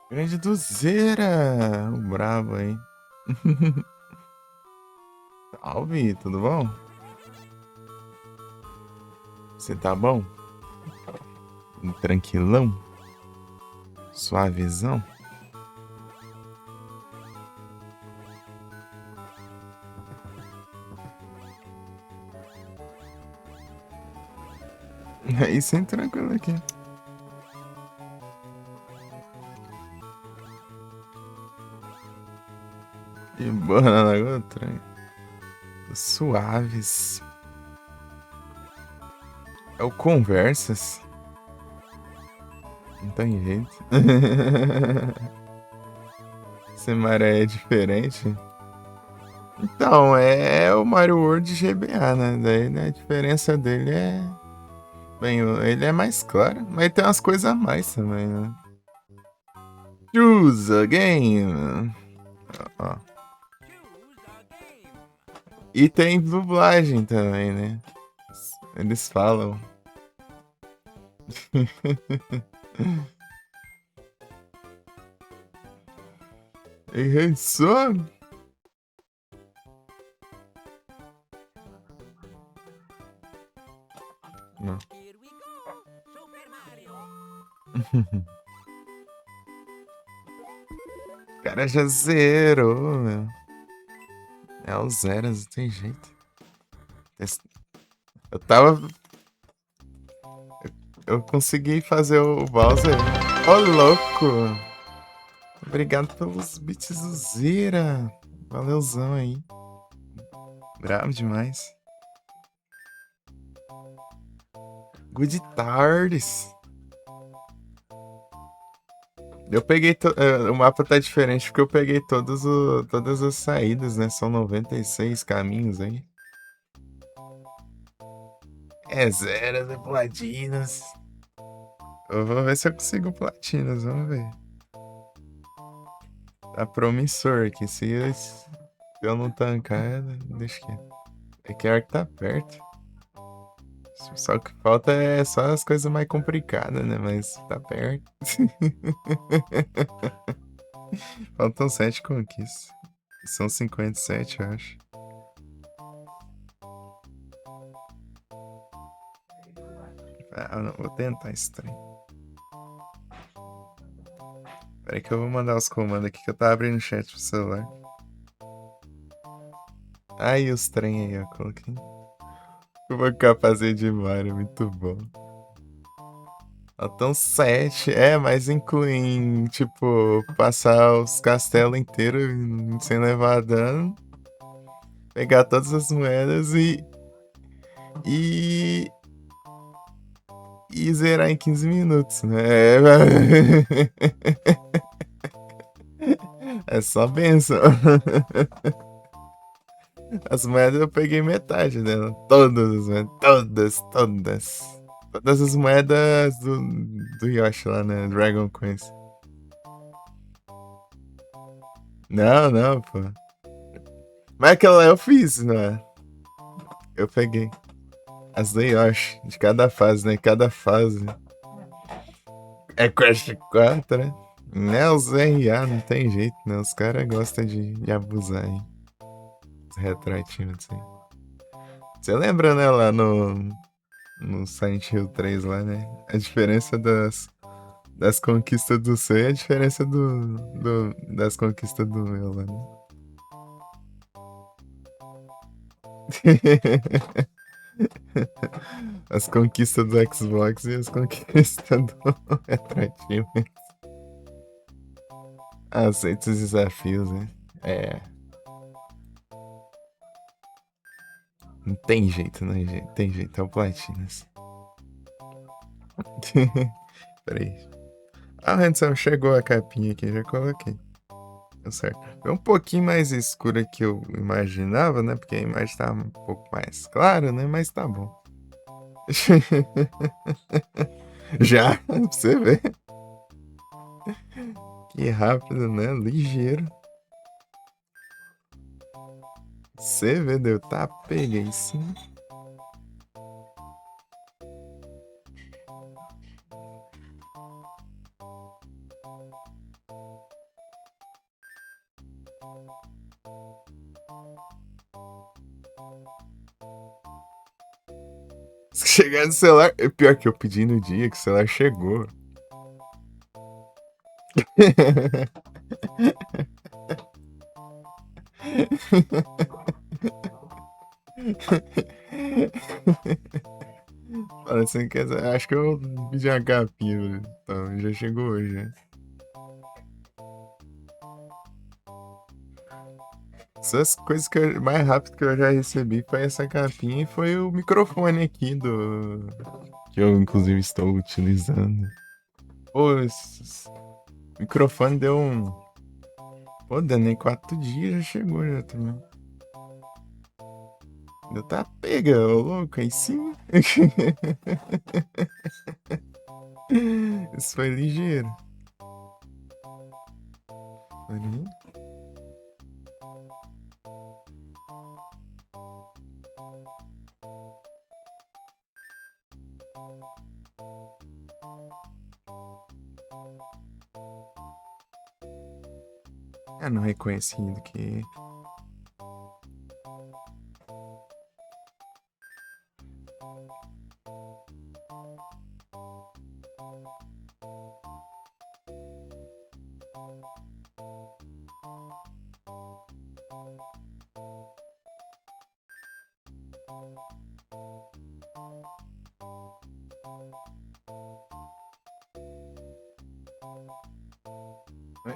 Grande dozeira! O brabo aí. Salve, tudo bom? Você tá bom? Tranquilão? Suavezão? Aí sim, tranquilo aqui. De boa na lagoa, suaves. É o Conversas. Não tem jeito. Esse maré é diferente. Então, é o Mario World GBA, né? Daí né, a diferença dele é. Bem, ele é mais claro, mas tem umas coisas a mais também, né? Choose a game. Ó. E tem dublagem também, né? Eles falam. E só. Não. O cara já zerou, meu. É o zero, não tem jeito. Eu tava. Eu consegui fazer o Bowser. Ô, louco! Obrigado pelos bits do Zira. Valeuzão aí. Bravo demais. Good tardes. Eu peguei. O mapa tá diferente porque eu peguei todas as saídas, né? São 96 caminhos aí. É zeros e platinas. Eu vou ver se eu consigo platinas, vamos ver. Tá promissor aqui. Se eu não tancar, deixa quieto. É que a hora que tá perto. Só que falta é só as coisas mais complicadas, né? Mas tá perto. Faltam 7 conquistas. São 57, eu acho. Ah, não, vou tentar esse trem. Peraí que eu vou mandar os comandos aqui que eu tava abrindo o chat pro celular. Aí os trem aí, ó, coloquei. Eu vou fazer de Mario, muito bom. Faltam 7, mas incluem, tipo, passar os castelos inteiros sem levar dano. Pegar todas as moedas e zerar em 15 minutos, né? É só benção. As moedas eu peguei metade dela. Todas, né? Todas. Todas as moedas do Yoshi lá, né? Dragon Quest. Não, pô. Mas aquela eu fiz, não é? Eu peguei. As do Yoshi, de cada fase, né? Cada fase. É Crash 4, né? Né, os RA não tem jeito, né? Os caras gostam de abusar aí. Os retratinhos assim. Você lembra, né, lá no Silent Hill 3 lá, né? A diferença das conquistas do seu e a diferença das conquistas do meu lá, né? As conquistas do Xbox e as conquistas do retratinho. Aceita os desafios, né? É. Não tem jeito, é o Platinas. Peraí. Ah, Handsome, chegou a capinha aqui, já coloquei. Deu certo. É um pouquinho mais escura que eu imaginava, né? Porque a imagem tá um pouco mais clara, né? Mas tá bom. Já, pra você ver. Que rápido, né? Ligeiro. Você vê, deu. Tá, peguei sim. Se chegar no celular. É pior que eu pedi no dia que o celular chegou. Fala assim, quer dizer, acho que eu pedi uma capinha, velho. Então, já chegou hoje, né? Só as coisas que mais rápido que eu já recebi foi essa capinha e foi o microfone aqui do. Que eu, inclusive, estou utilizando. Pô, esse microfone deu um. Pô, deu nem 4 dias, já chegou já também. Ainda tá pega, ô louco, aí sim. Isso foi ligeiro. Ali. Ah, não reconhecido que. Oi?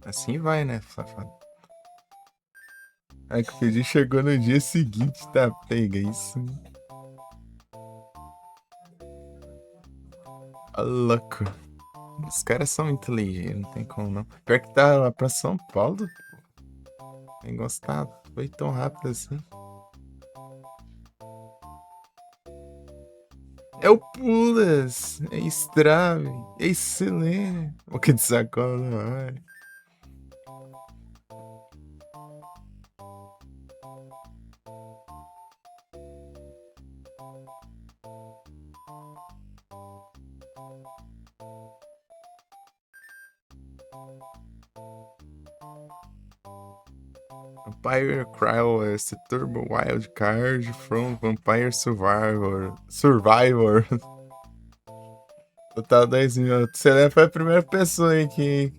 Assim vai, né, safado? Aí que o pedido chegou no dia seguinte, tá? Pega isso. Ó, louco. Os caras são inteligentes, não tem como não. Pior que tá lá pra São Paulo, tem gostado. Foi tão rápido assim. É o Pulas, é Strave, é excelente. O que de sacola no ar. Vampire Cryost Turbo Wild Card from Vampire Survivor. Survivor. Total 10 minutos. Você foi a primeira pessoa aí que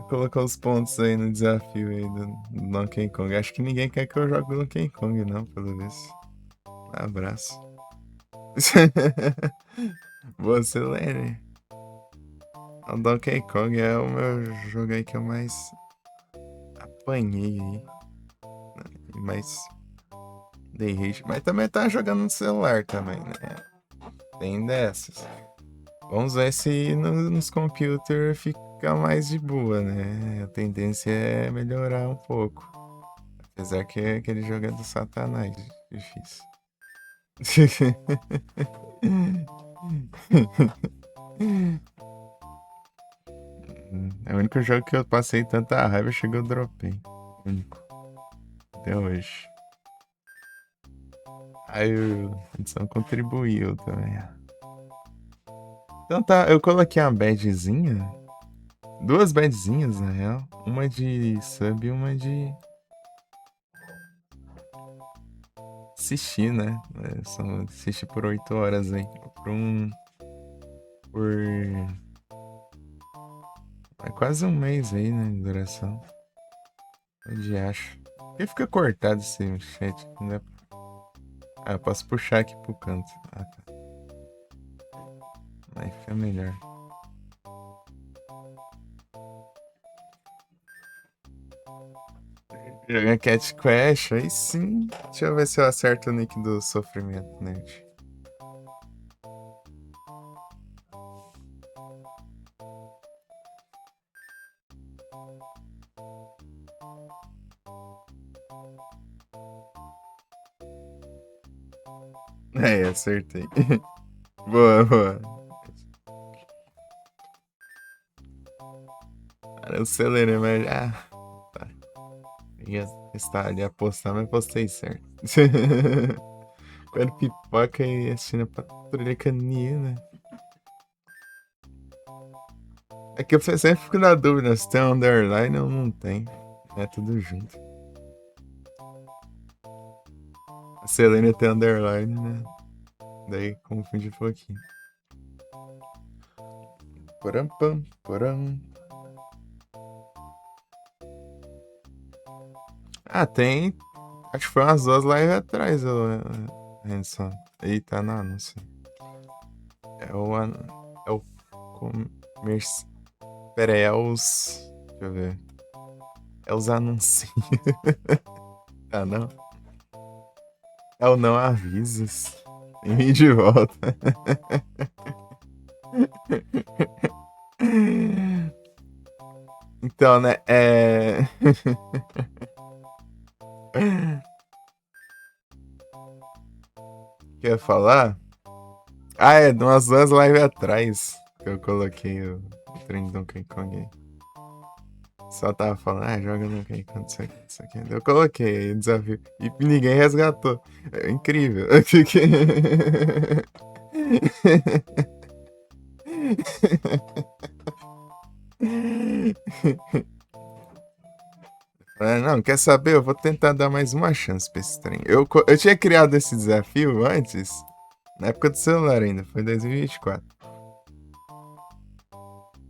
colocou os pontos aí no desafio aí do Donkey Kong. Acho que ninguém quer que eu jogue Donkey Kong, não, pelo visto. Abraço. Você, Lenny. O Donkey Kong é o meu jogo aí que eu mais apanhei aí. Mais dei hate. Mas também tá jogando no celular também, né? Tem dessas. Vamos ver se nos computers fica mais de boa, né? A tendência é melhorar um pouco. Apesar que aquele jogo é do satanás. Difícil. É o único jogo que eu passei tanta raiva, chegou eu dropei. Único. Até hoje. Aí a edição contribuiu também. Então tá, eu coloquei uma badzinha. Duas badzinhas, na real. Uma de sub e uma de assistir, né? Só assistir por 8 horas aí. Por um. Por. É quase um mês aí, né? De duração. Onde acho. Por que fica cortado esse chat? Não dá pra... Ah, eu posso puxar aqui pro canto. Ah, tá. Aí fica melhor. Jogar Cat Crash, aí sim. Deixa eu ver se eu acerto o nick do sofrimento, né? É, acertei. Boa, boa. Cara, eu acelerei, mas já. Tá. Ia testar ali, apostar, mas postei certo. Quando pipoca e assistindo a patrulha canina. É que eu sempre fico na dúvida se tem underline ou não tem. É tudo junto. A Selene tem underline, né? Daí confunde um pouquinho. Poram, pam, poram. Ah, tem. Acho que foi umas 2 lives atrás, Hanson. Eita, não, não sei. É o. É o. Comércio. Pera aí, é os. Deixa eu ver. É os anúncios. Ah, não. É o não avisos. Tem mim de volta. Então, né? Quer falar? Ah, é, de umas 2 lives atrás que eu coloquei o trem do Donkey Kong aí. Só tava falando, joga no Donkey Kong, isso aqui, isso aqui. Eu coloquei aí o desafio. E ninguém resgatou. É incrível. Não, quer saber? Eu vou tentar dar mais uma chance pra esse trem. Eu tinha criado esse desafio antes, na época do celular ainda, foi 2024.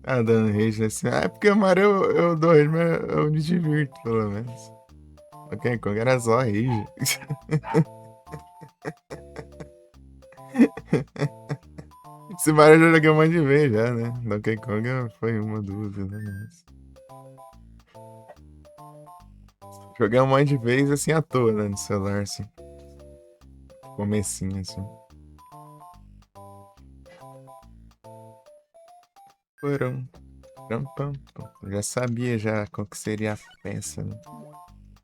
Ah, dando rage assim. Ah, é porque o Mario eu dou rage, mas eu me divirto, pelo menos. Donkey Kong era só rage. Esse Mario eu já joguei um monte de vez já, né? Donkey Kong foi uma dúvida, né? Joguei um monte de vez assim à toa, né? No celular, assim. Comecinho, assim. Porum, pam, pam, pam. Eu já sabia já qual que seria a peça, né?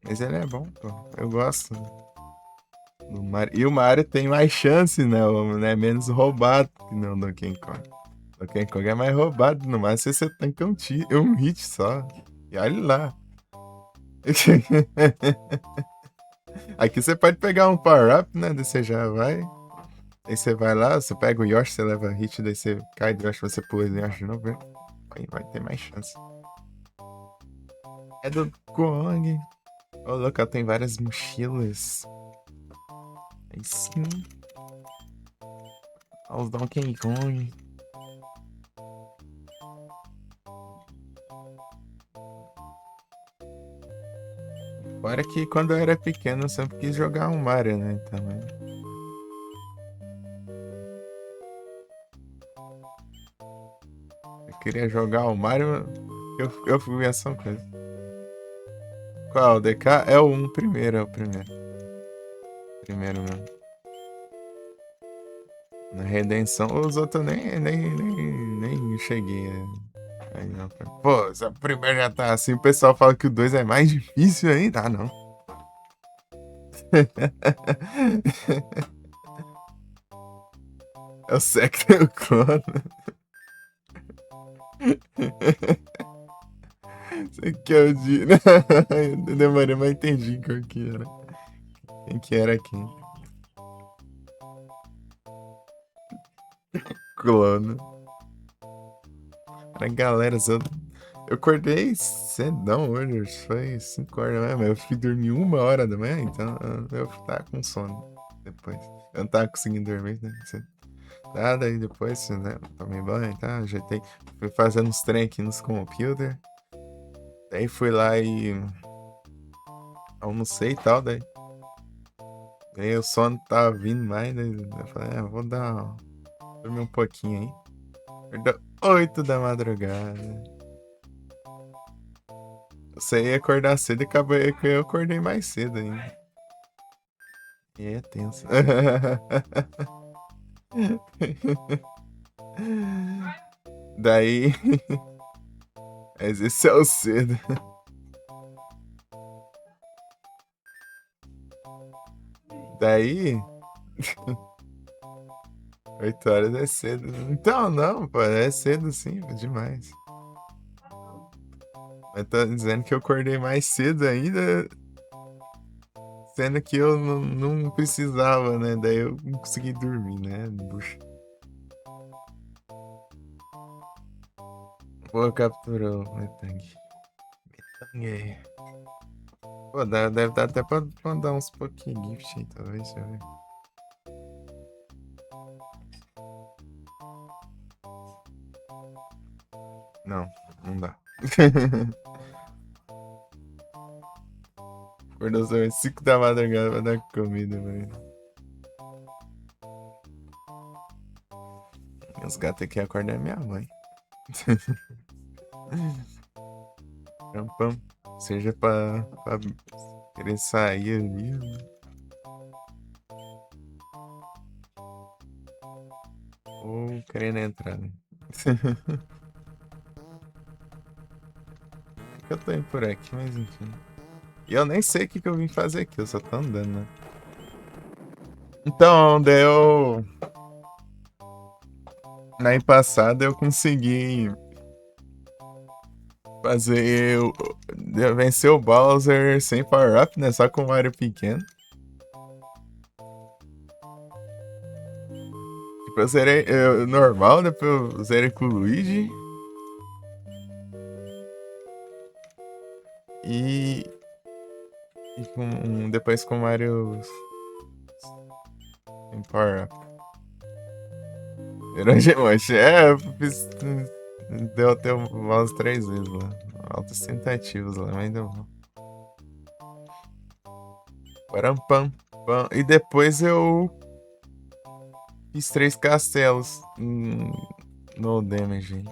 Mas ele é bom, pô. Eu gosto do Mario. E o Mario tem mais chance, né? É menos roubado que não o Donkey Kong. Donkey Kong é mais roubado, no máximo você tanca um hit só. E olha lá. Aqui você pode pegar um power-up, né? Daí você já vai. Aí você vai lá, você pega o Yoshi, você leva hit, daí você cai do Yoshi, você pula o Yoshi de novo. Aí vai ter mais chance. É do Kong. Ô, louco, ela tem várias mochilas. Aí sim. Olha os Donkey Kong. Fora que quando eu era pequeno eu sempre quis jogar um Mario, né? Então, eu queria jogar o Mario, eu fui essa coisa. Qual? O DK? É o 1 primeiro, é o primeiro. Primeiro mesmo. Na Redenção, os outros nem cheguei. Aí não, pô, se a primeira já tá assim, o pessoal fala que o 2 é mais difícil ainda. Ah, não. É o Sector Clone. Isso aqui é o de. Eu demorei, mas entendi qual que era. Quem que era quem? Clone. Era galera, eu acordei cedão hoje, foi 5 horas da manhã, mas eu fui dormir 1 hora da manhã, então eu tava com sono depois. Eu não tava conseguindo dormir, né? Nada, aí depois, né? Tomei banho, tá? Ajeitei. Fui fazendo uns trem aqui nos computers. Daí fui lá e almocei e tal, daí o sono tava vindo mais, daí eu falei, vou dormir um pouquinho aí. Acordou 8 da madrugada. Você ia acordar cedo e acabou que eu acordei mais cedo ainda. E é tenso. Daí. Mas esse é o cedo. Daí. 8 horas é cedo. Então, não, pô, é cedo sim, demais. Mas tá dizendo que eu acordei mais cedo ainda, sendo que eu não precisava, né? Daí eu não consegui dormir, né? Bucha. Pô, capturou o Metang. Metang. Pô, deve dar até pra mandar uns pouquinho gift aí, talvez, deixa eu ver. Não, não dá. Acordou às 5 da madrugada pra dar comida, velho. Os gatos aqui acordam é minha mãe. Pam, pam. Seja pra querer sair ali, né? Ou querendo entrar, né? Eu tô indo por aqui, mas enfim. E eu nem sei o que eu vim fazer aqui, eu só tô andando, né? Então, deu. Na ano passada eu consegui fazer. Vencer o Bowser sem power-up, né? Só com o Mario pequeno. Tipo, eu zerei normal, depois eu zerei com o Luigi. E. Depois com o Mario sem power-up. Virou Gemote. É, eu fiz. Deu até o mouse 3 vezes lá. Altas tentativas lá, mas deu bom. Param, pam, pam. E depois eu fiz 3 castelos no damage.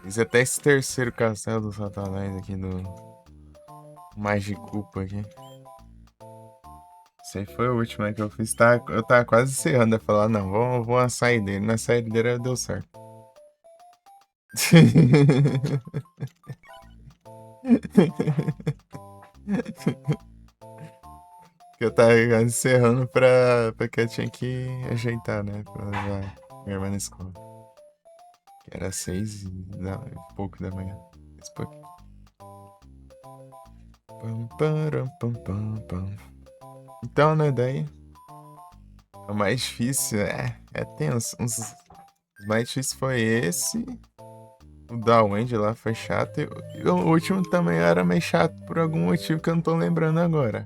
Fiz até esse terceiro castelo do Satanás aqui do Magicupa aqui. Esse aí foi o último que eu fiz. Eu tava quase encerrando. Eu falar, não, vou uma saideira. Na saideira deu certo. Que eu tava encerrando porque eu tinha que ajeitar, né? Pra levar minha irmã na escola. Que era 6 e pouco da manhã. Esse pouco. Pam, param, pam, pam, pam. Então, né, daí. O mais difícil é tenso. Os mais difíceis foi esse. O da Wendy lá foi chato. E o último também era meio chato por algum motivo que eu não tô lembrando agora.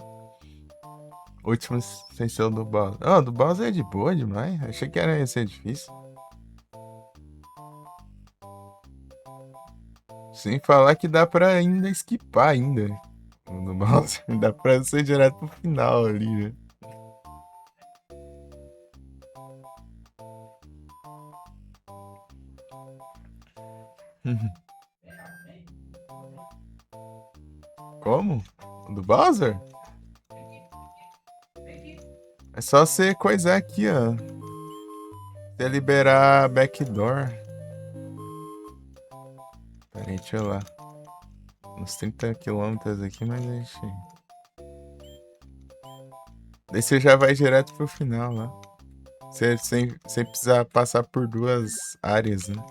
O último sem ser o do Bowser. Ah, o do Bowser é de boa demais. Achei que ia ser difícil. Sem falar que dá pra ainda esquipar ainda. O do Bowser. Dá pra ser direto pro final ali, né? Como? O do Bowser? É só você coisar aqui, ó. Você liberar backdoor. Pera aí, deixa eu lá. Uns 30 quilômetros aqui, mas a gente. Daí você já vai direto pro final lá. Você, sem precisar passar por 2 áreas, né?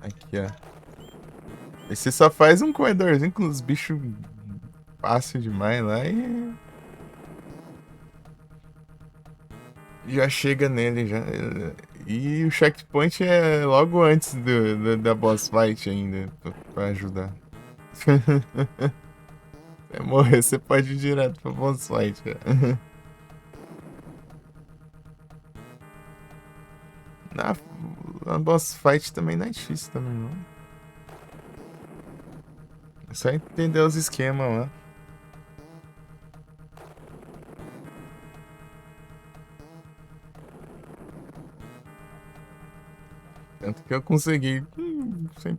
Aqui, ó. E você só faz um corredorzinho com os bichos fácil demais lá e. Já chega nele já. E o checkpoint é logo antes da boss fight ainda, pra ajudar. É morrer, você pode ir direto pra boss fight, cara. Na boss fight também não é difícil também, não. É só entender os esquemas lá. Tanto que eu consegui sem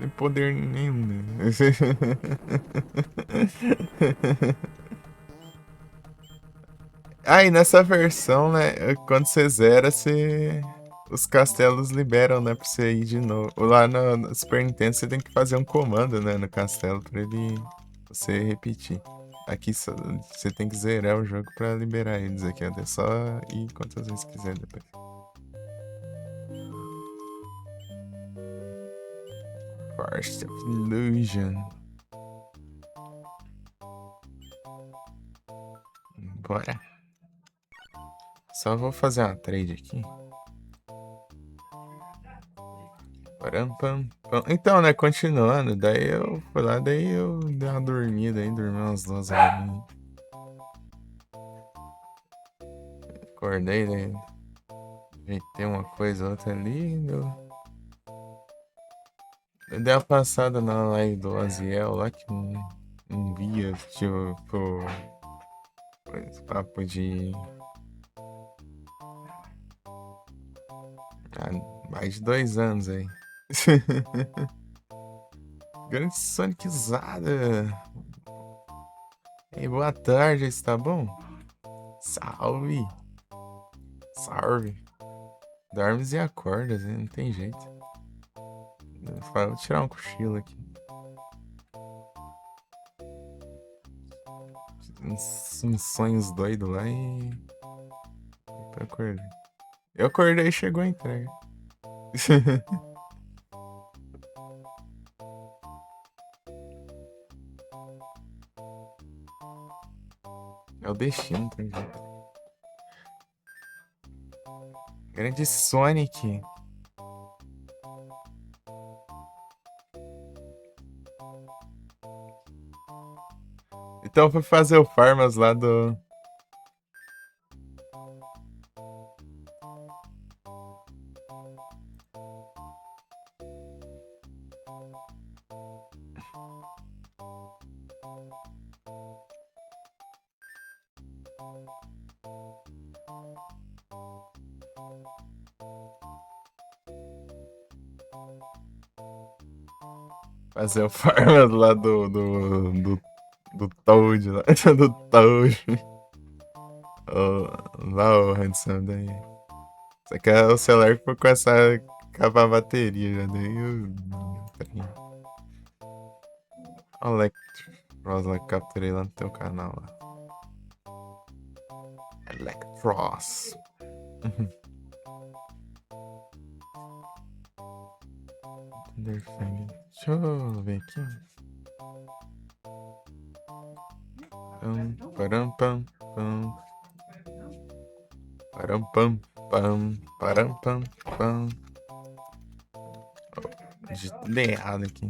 Tem poder nenhum, né? Ah, e nessa versão, né? Quando você zera, você. Os castelos liberam, né? Pra você ir de novo. Lá no Super Nintendo você tem que fazer um comando, né? No castelo pra ele. Você repetir. Aqui você tem que zerar o jogo pra liberar eles aqui. É só ir quantas vezes quiser depois. Force of Illusion. Bora. Só vou fazer uma trade aqui. Param, pam, pam. Então, né, continuando, daí eu fui lá, daí eu dei uma dormida aí, dormi umas 2 horas. Acordei, daí ajeitei uma coisa outra ali, eu dei uma passada na live do Aziel lá, que não via, tipo, esse papo de mais de 2 anos aí. Grande Sonicizada. Ei, boa tarde, está bom? Salve! Salve! Dormes e acordas, né? Não tem jeito. Vou tirar um cochilo aqui. Uns sonhos doidos lá e. Eu acordei. Eu acordei e chegou a entrega. É o destino, não tem jeito. Grande Sonic. Então fui fazer o Farmas lá do. Fazer o Farmas lá do Toad lá. Do Toad. Lá o Handsome daí. Só que o celular ficou com essa. Acabar a bateria já daí olha lá que capturei lá no teu canal lá. Electros. Deixa eu ver aqui. Param, pam, pam. Param, pam, pam. Param, pam, pam. Digitei errado aqui.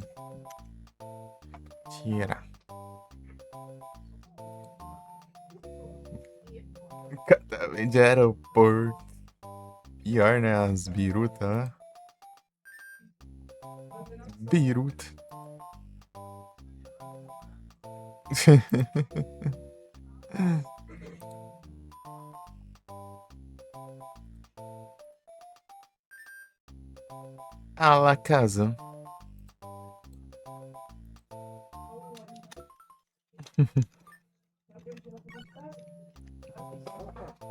Tira. Cada vez de aeroporto. Pior, né? As birutas lá. Biruta. Ah lá, casa.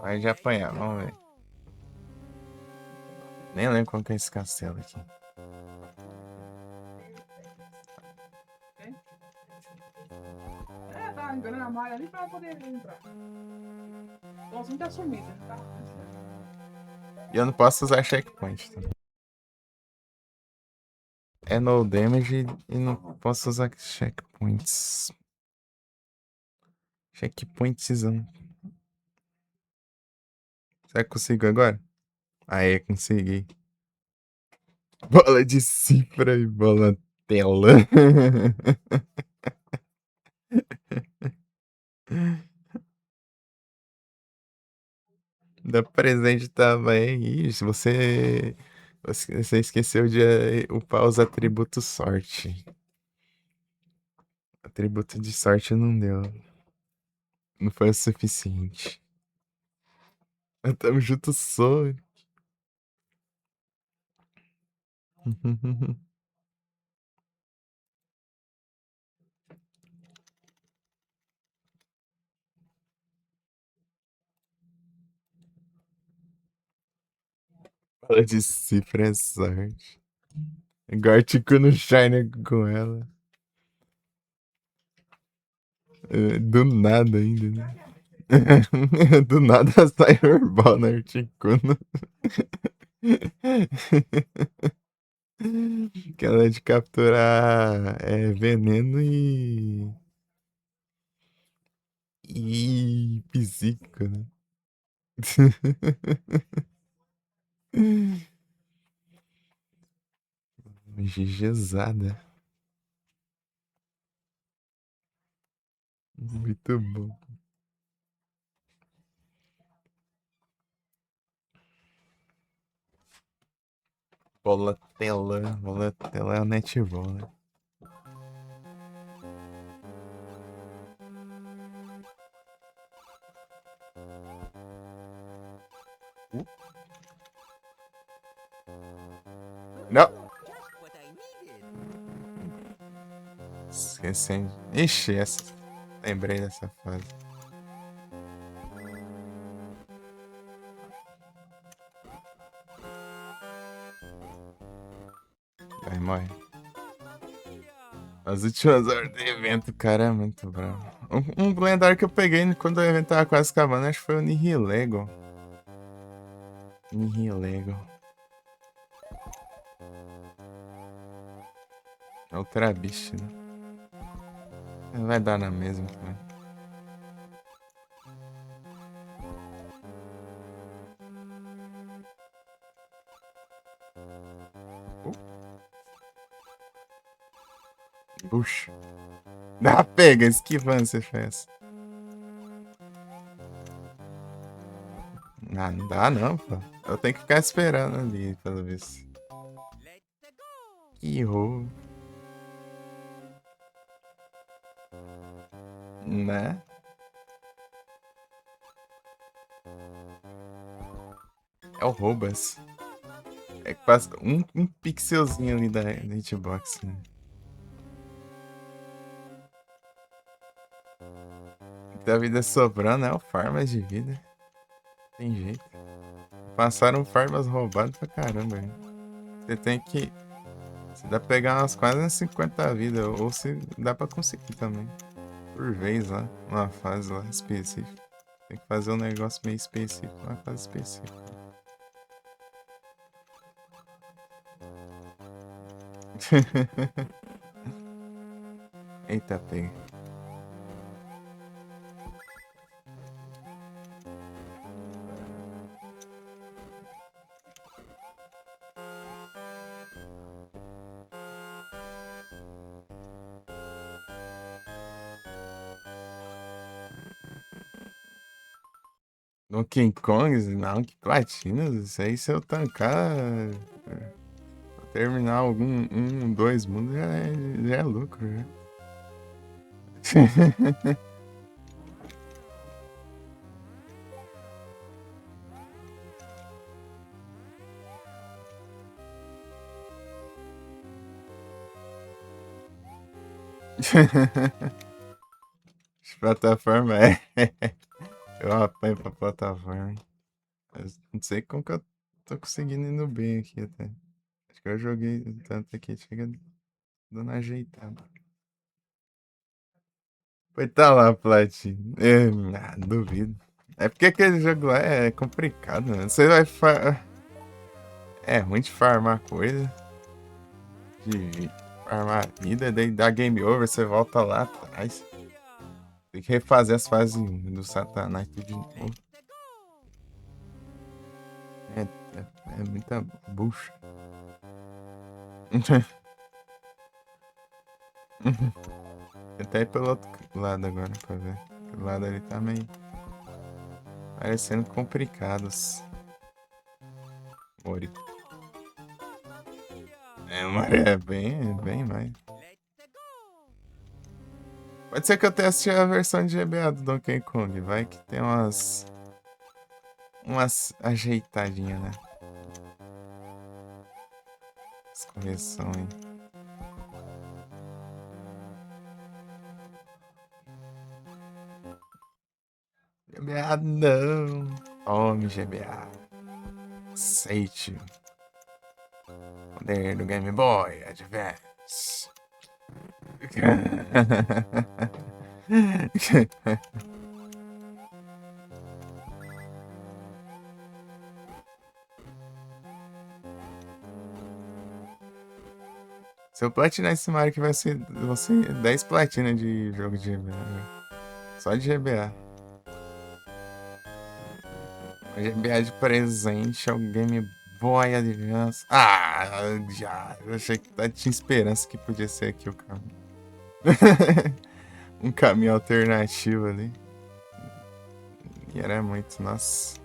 Aí já apanhar, vamos ver. Nem lembro qual que é esse castelo aqui. Tá enganando a malha ali pra poder entrar. Igualzinho tá sumido, tá? E eu não posso usar checkpoint também. É no damage e não posso usar checkpoints. Checkpointzão. Será que consigo agora? Aê, consegui. Bola de cifra e bola tela. Da presente também. Ih, se você esqueceu de upar os atributos sorte. Atributo de sorte não deu. Não foi o suficiente. Tamo junto, só. Fala de cifra é sorte. Gótico no Shine com ela. Do nada ainda, né? Do nada sai herbal na Articuno. Aquela de capturar veneno e psíquico, né? GGzada. Muito bom. Bola tela é o netball, né? Não! Esquecendo. Ixi, essa. Lembrei dessa fase. Vai, morre. As últimas horas do evento, cara, é muito bravo. Um lendário que eu peguei quando o evento tava quase acabando, acho que foi o Nihilego. Nihilego. Ultra bicho, né? Vai dar na mesma também. Puxa. Dá, pega, esquivando você fez. Ah, não dá não, pô. Eu tenho que ficar esperando ali, pelo visto. Que roubo. Né? É o Robas. É que passa um pixelzinho ali da hitbox, né? Da vida sobrando é o farmas de vida. Tem jeito. Passaram farmas roubadas pra caramba, hein? Você tem que. Se dá pra pegar umas quase umas 50 vidas, ou se dá pra conseguir também. Por vez lá, uma fase lá específica. Tem que fazer um negócio meio específico, uma fase específica. Eita, pega. Donkey Kong? Não, que platina. Isso aí, se eu tancar. Terminar dois mundos já é lucro, já. Plataforma é. Eu apanho pra plataforma. Mas não sei como que eu tô conseguindo indo bem aqui até. Acho que eu joguei tanto aqui, chega dando ajeitada. Foi tá lá, Plat. Duvido. É porque aquele jogo lá é complicado, né? Você vai. É ruim de farmar coisa. De farmar vida, daí dá game over, você volta lá atrás. Tem que refazer as fases do Satanás tudo de novo. É muita bucha. Até ir pelo outro lado agora pra ver. O lado ali tá meio parecendo complicados. Mori. É bem mais. Pode ser que eu teste a versão de GBA do Donkey Kong. Vai que tem umas ajeitadinhas, né? As correções aí. GBA não. Tome, GBA. Aceite o poder do Game Boy Advance. Se eu platinar esse Mario que vai ser 10 platinas de jogo de GBA. Só de GBA. O GBA de presente é o Game Boy Advance. Ah, já. Eu achei que tinha esperança que podia ser aqui o caminho. Um caminho alternativo ali. E era muito, nossa.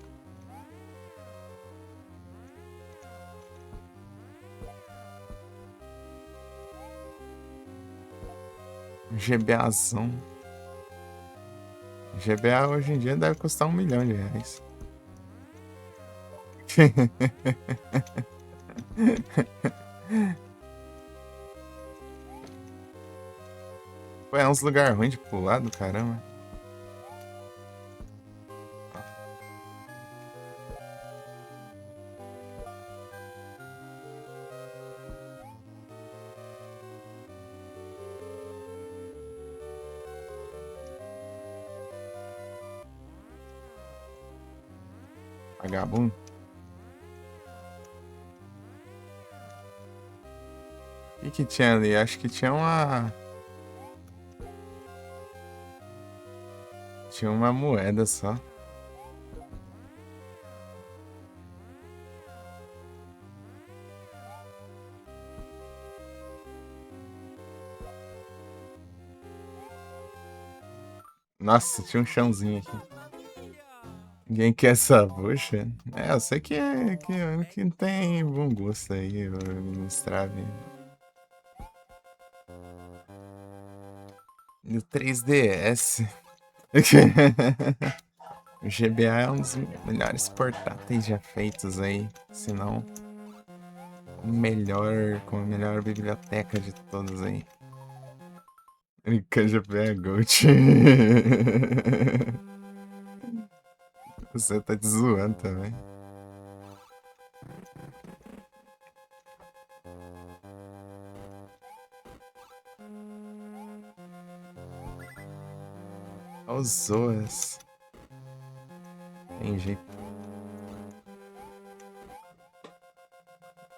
GBAzão. GBA hoje em dia deve custar R$1 milhão. Pô, é uns lugares ruins de pular do caramba. Vagabundo. O que tinha ali? Acho que tinha uma... Tinha uma moeda só. Nossa, tinha um chãozinho aqui. Ninguém quer essa bucha? É, eu sei que não tem bom gosto aí, no Strave. No 3DS. O GBA é um dos melhores portáteis já feitos aí. Se não, o melhor, com a melhor biblioteca de todos aí. GBA Gold. Você tá te zoando também. Olha os Zoas. Tem jeito.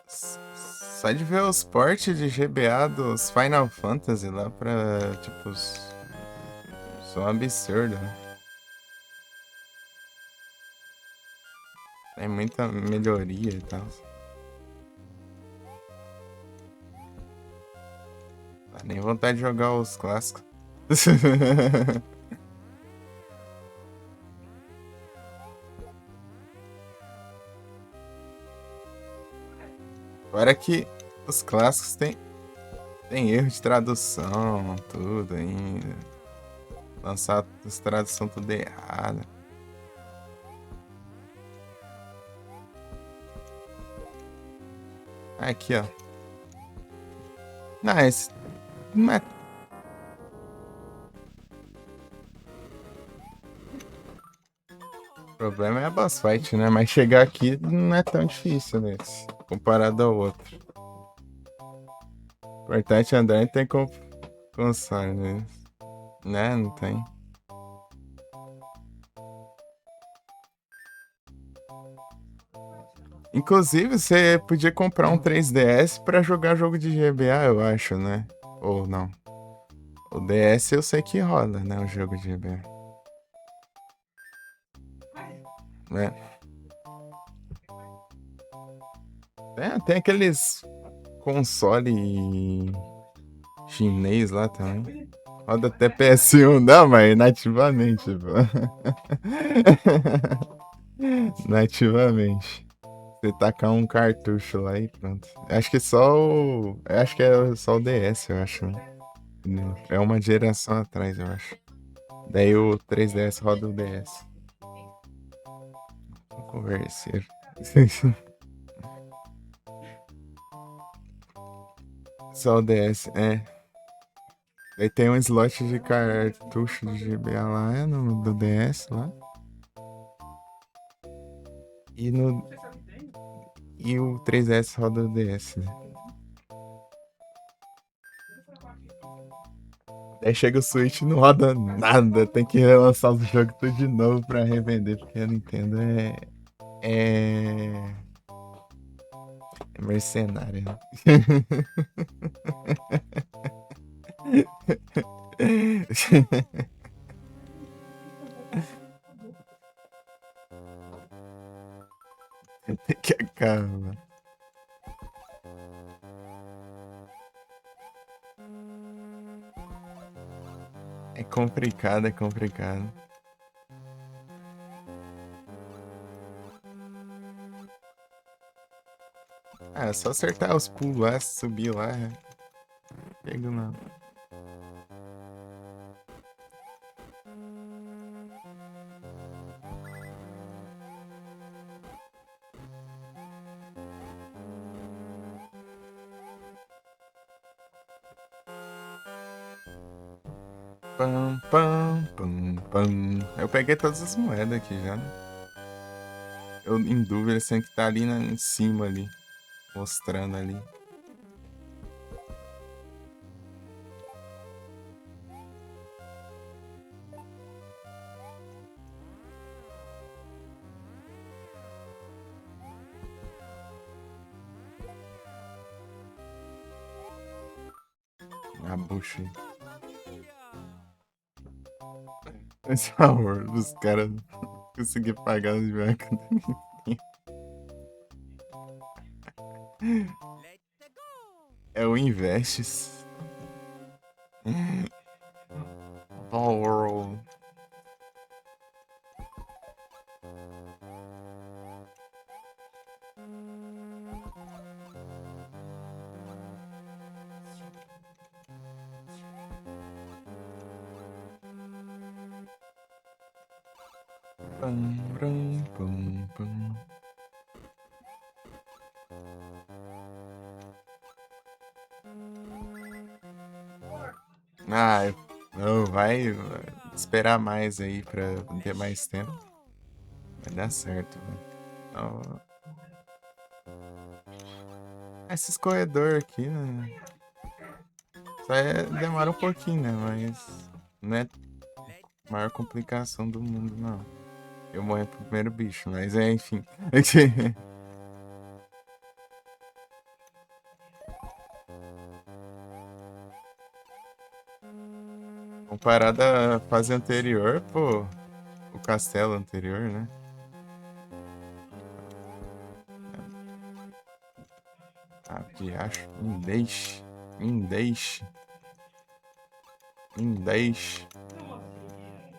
Só de ver os portes de GBA dos Final Fantasy lá pra, tipo, só um absurdo, né? Tem muita melhoria e tal. Dá nem vontade de jogar os clássicos. Agora que os clássicos tem erro de tradução, tudo ainda. Lançar as traduções tudo errada. Aqui, ó. Não, esse não é... O problema é a boss fight, né? Mas chegar aqui não é tão difícil nesse, comparado ao outro. O importante é andar e tem console, né? Né? Não tem. Inclusive, você podia comprar um 3DS pra jogar jogo de GBA, eu acho, né? Ou não. O DS eu sei que rola, né? O jogo de GBA. Né? Tem aqueles console chinês lá também. Roda até PS1, não, mas nativamente, pô. Nativamente. Você tacar um cartucho lá e pronto. Acho que acho que é só o DS, eu acho, né? É uma geração atrás, eu acho. Daí o 3DS roda o DS. Converseiro. Só o DS, é. Daí tem um slot de cartucho de GBA lá do DS lá. E no E o 3DS roda o DS, né? Aí chega o Switch e não roda nada. Tem que relançar o jogo tudo de novo pra revender, porque a Nintendo é mercenária. Né? Tem que acabar. É complicado, é complicado. Ah, é só acertar os pulos lá, subir lá. Chego não. Pam, pam, pam, pam. Eu peguei todas as moedas aqui já. Né? Eu, em dúvida, eles têm que estar ali em cima ali. Mostrando ali. A bucha aí. Esse amor dos caras conseguir pagar os jogos. É o Investes. World. Pam, pam, pam, pam. Ah, não, vai esperar mais aí pra ter mais tempo. Vai dar certo, velho. Ó, esses corredores aqui, né? Só demora um pouquinho, né? Mas não é a maior complicação do mundo, não. Eu morri pro primeiro bicho, mas enfim. Comparado à fase anterior, pô, o castelo anterior, né? Ah, diacho. Me deixe.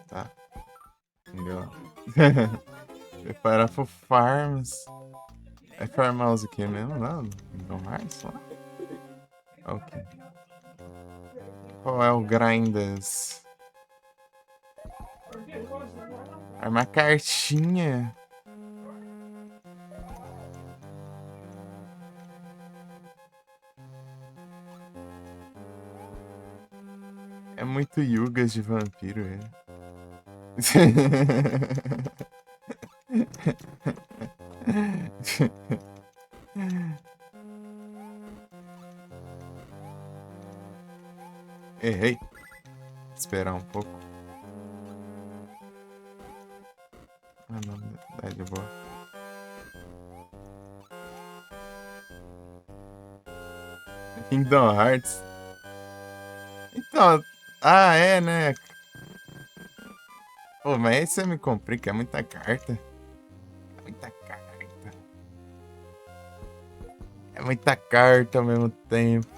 Tá, entendeu? Preparar pro farms. É farmhouse aqui mesmo? Não, não mais? Lá. Ok. Qual é o Grinders? Armar cartinha. É muito Yugas de vampiro, ele. Errei. Esperar um pouco. Ah, não, dá de boa. Kingdom Hearts. Então, é, né? Pô, mas aí você me complica, é muita carta. É muita carta. É muita carta ao mesmo tempo.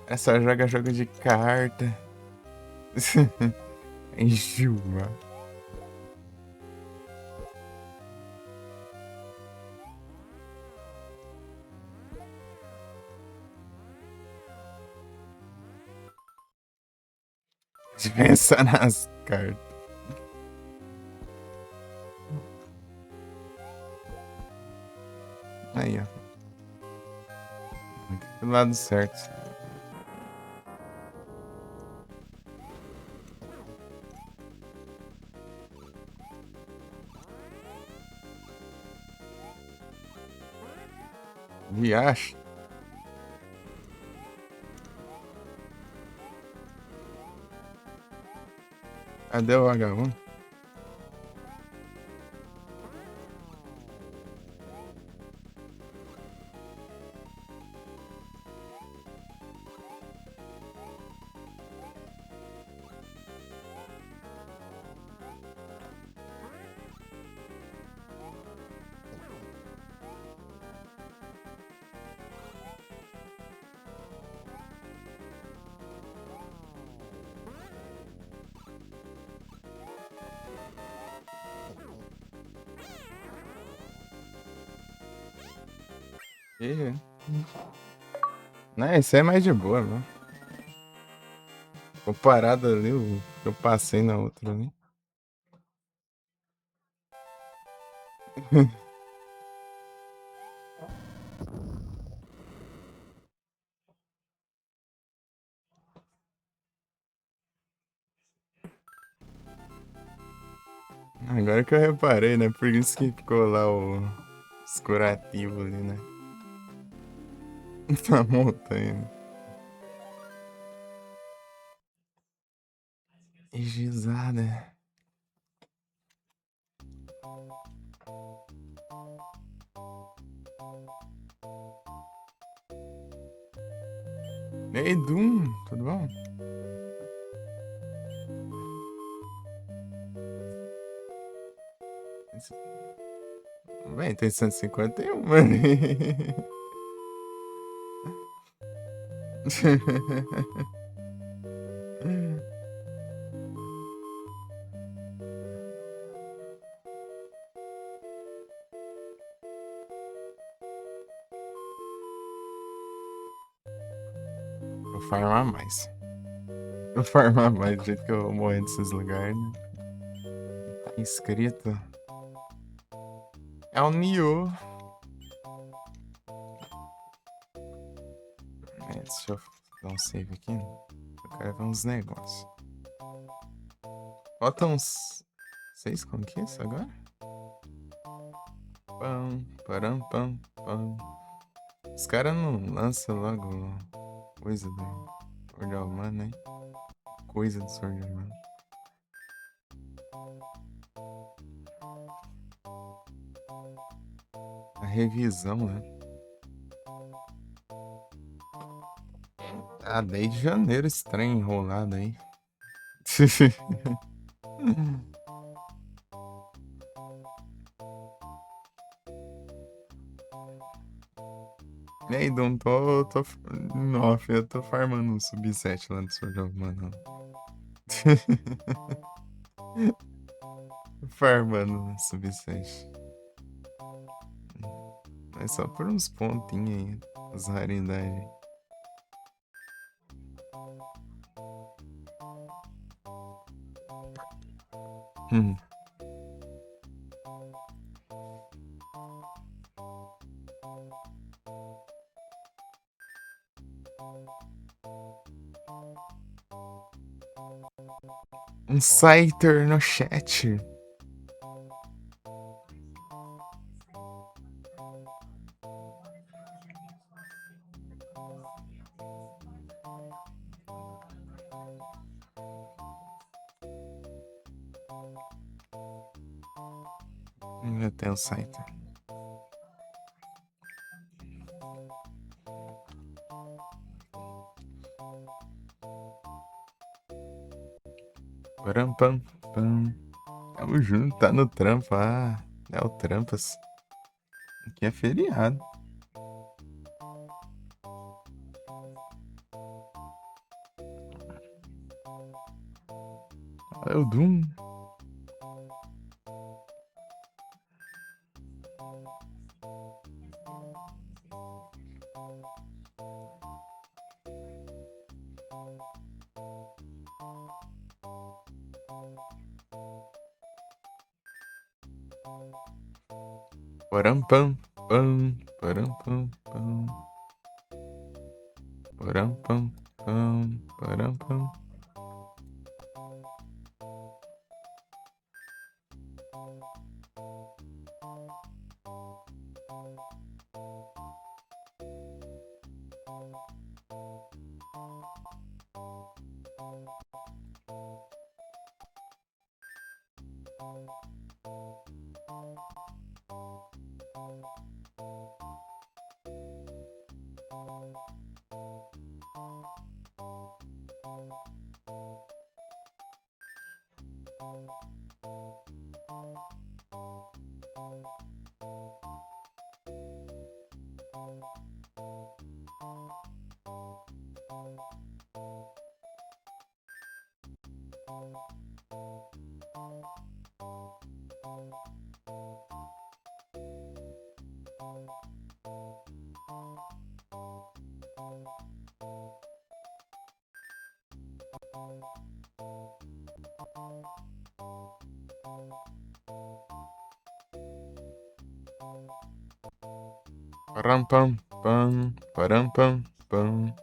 É só joga jogo de carta. Enjoa. De pensar nas cartas. Aí, ó. Do lado certo. Viaje. Cadê o vagabundo? Ih, não, esse é mais de boa, mano. Comparado ali, o que eu passei na outra ali. Agora que eu reparei, né? Por isso que ficou lá os curativos ali, né? Na montanha. E gizada. Ei, Doom, tudo bom? Bem, tem 151, mano. Vou farmar mais. Vou farmar mais do jeito que eu vou morrer nesses lugares, né? Tá inscrito. É o Nioh. Deixa eu dar um save aqui. Eu quero ver uns negócios. Falta uns 6 conquistas agora? Pam, param, pam, pam. Os caras não lançam logo coisa do Sword of Mana, hein? Coisa do Sword of Mana. A revisão, né? Ah, desde janeiro esse trem enrolado aí. E aí, Dom, Não, eu tô farmando um sub-7 lá do Sword of Mana. Farmando um sub-7. Mas só por uns pontinhos aí. As raridades. Hum. Um Scyther no chat. Eu tenho um Scyther. Param, pam, pam. Tamo junto, tá no trampo. Ah, é o Trampas. Aqui é feriado. É o Doom. Param, pam, pam. Param, pam, pam. Param, pam, pam. Param, pam. Param pam pam, param pam pam.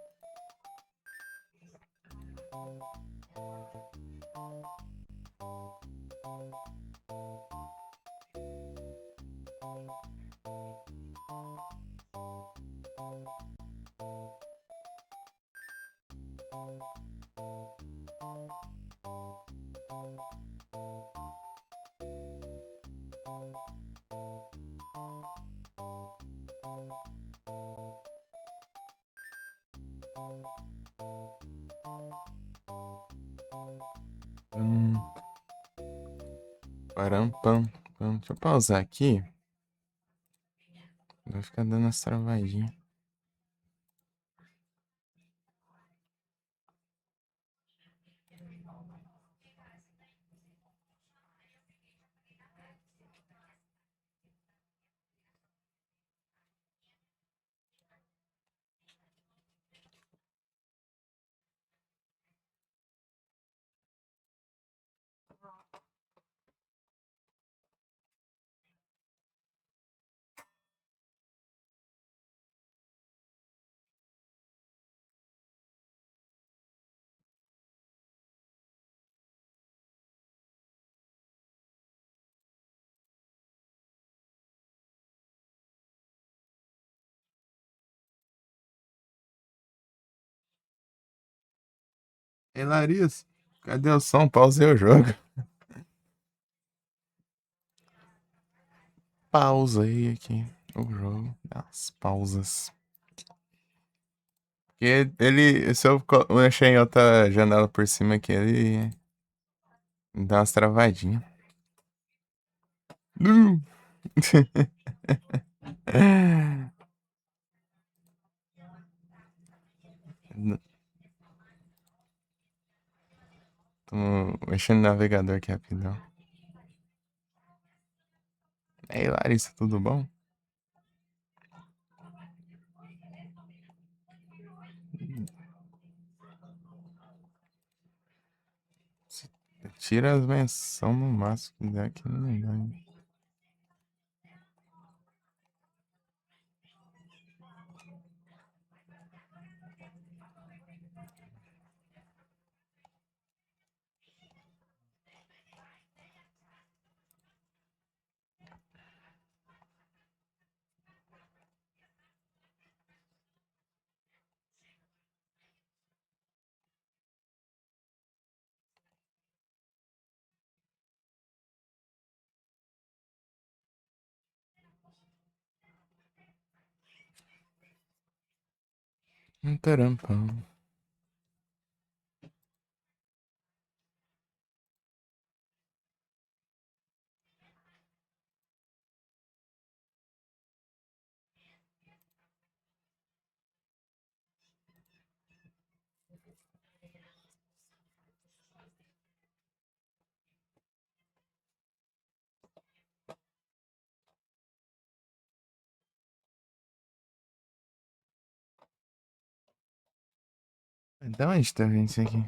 Hum, param pam pam. Deixa eu pausar aqui. Vai ficar dando essa travadinha. Ei, Larissa, cadê o som? Pausei o jogo. Pausei aqui o jogo. As pausas. Porque ele, se eu mexer em outra janela por cima aqui, ele dá umas travadinhas. Não. Tô mexendo no navegador aqui rapidão. Ei, Larissa, tudo bom? Tira as menções no máximo que der, que não dá. Tarampam. Da onde tá vendo isso aqui?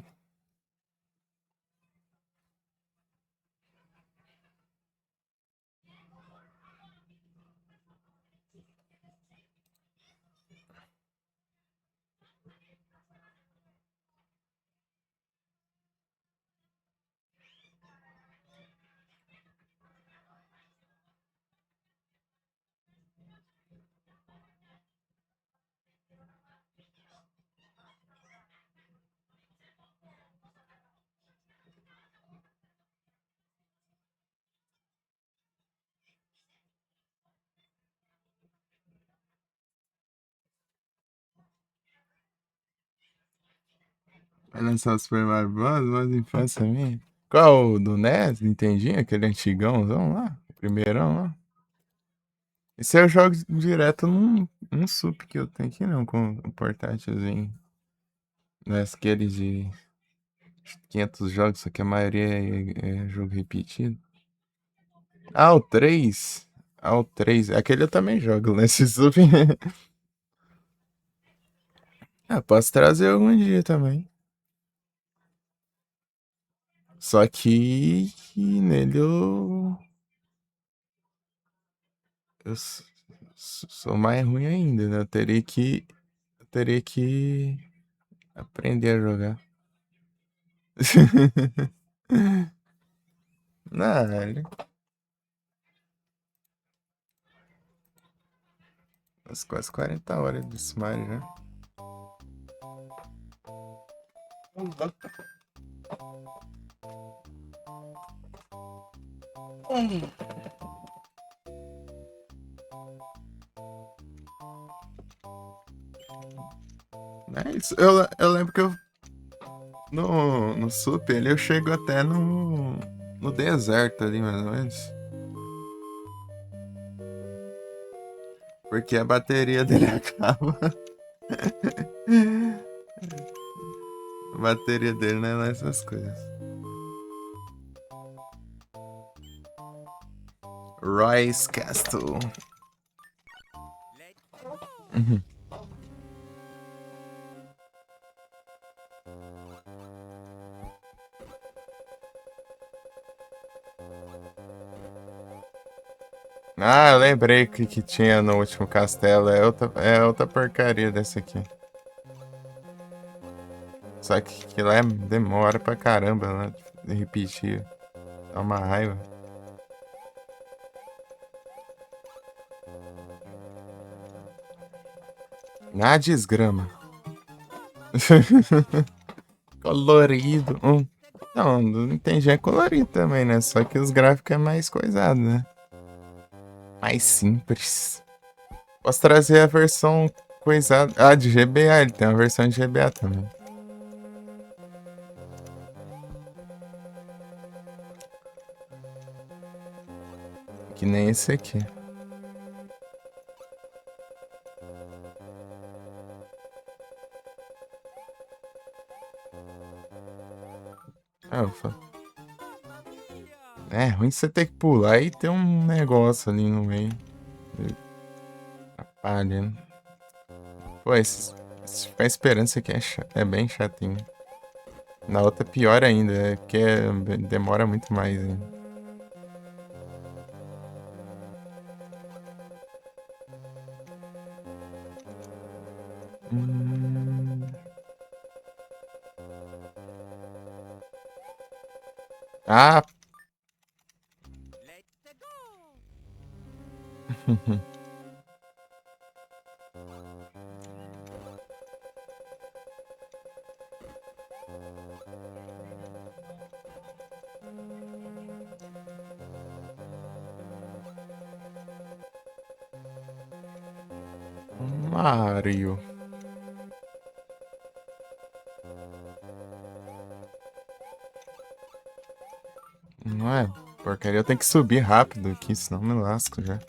Vai lançar o Super Mario Bros. Mas infância minha? Qual o do NES? Nintendinho? Aquele antigãozão lá? O primeirão lá? Esse eu jogo direto num sup que eu tenho aqui não, com o portátilzinho. Não é aqueles de 500 jogos, só que a maioria é jogo repetido. Ah, o 3. Ah, o 3. Aquele eu também jogo nesse sup. Ah, posso trazer algum dia também. Só que nele eu sou mais ruim ainda, né? Eu teria que aprender a jogar. Não, ele. Quase 40 horas desse Mario já. É isso. Eu lembro que no Super ali eu chego até no deserto ali, mais ou menos. Porque a bateria dele acaba. A bateria dele não é lá essas coisas. Rice Castle. Uhum. Ah, eu lembrei que tinha no último castelo. É outra porcaria desse aqui. Só que lá demora pra caramba, né? De repetir. Dá uma raiva. Na desgrama. Colorido. Não, não entendi. É colorido também, né? Só que os gráficos é mais coisado, né? Mais simples. Posso trazer a versão coisada. Ah, de GBA. Ele tem uma versão de GBA também. Que nem esse aqui. Ah, é ruim você ter que pular e ter um negócio ali no meio. Atrapalha, né? Pô, esse ficar esperando isso aqui é bem chatinho. Na outra é pior ainda, é porque demora muito mais ainda. Hum. Ah! Mario. Não é? Porcaria, eu tenho que subir rápido aqui, senão me lasco já.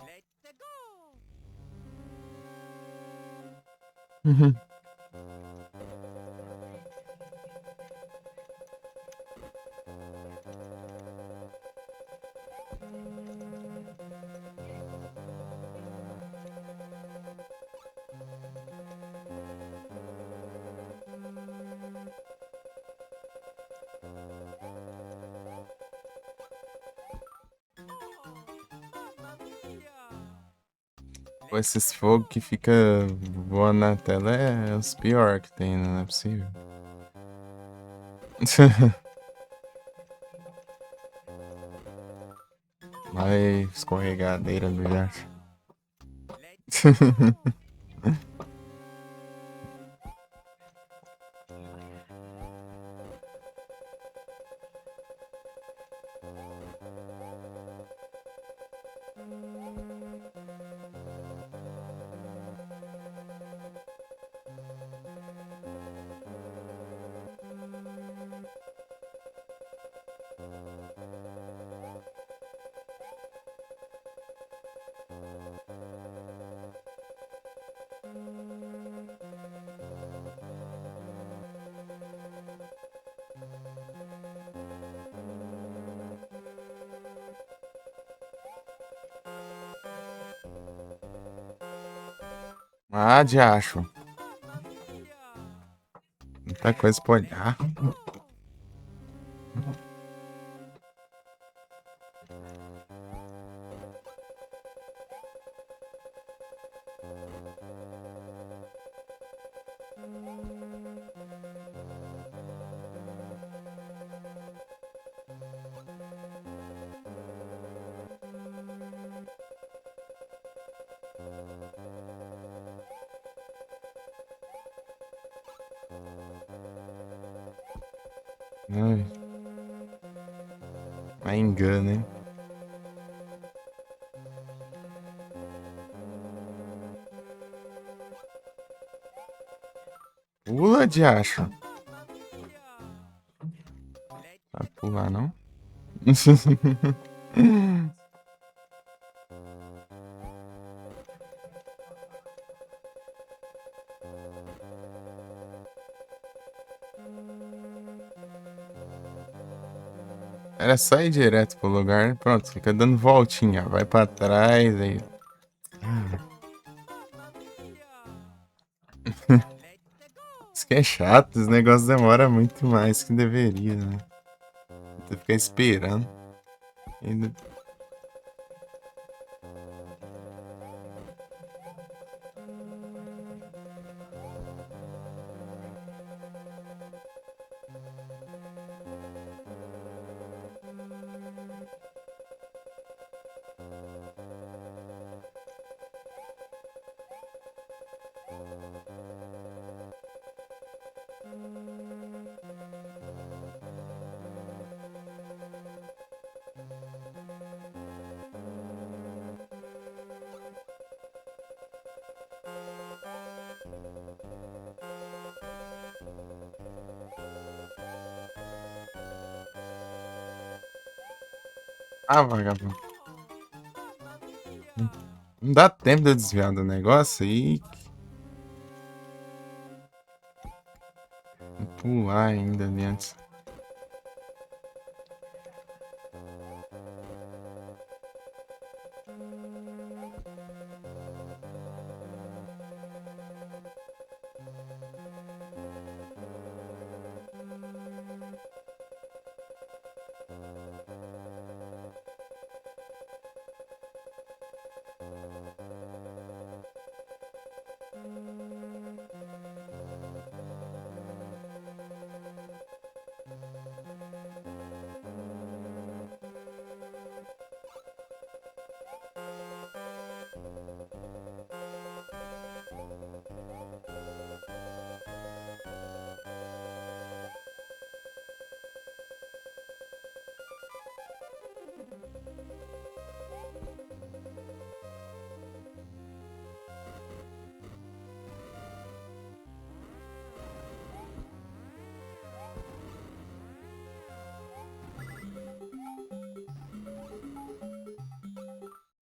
Pô, esses fogos que fica voando na tela é os pior que tem, né? Não é possível. Vai escorregadeira do jato. Ah, de acho. Muita coisa pra olhar. Ai, mas engano, hein? Pula de acho. Vai pular, não? Era só ir direto pro lugar, pronto, fica dando voltinha, vai pra trás aí. Isso que é chato, os negócios demoram muito mais que deveria, né? Tem que ficar esperando. Ainda- Ah, vagabundo. Não dá tempo de eu desviar do negócio aí. Pular ainda ali antes.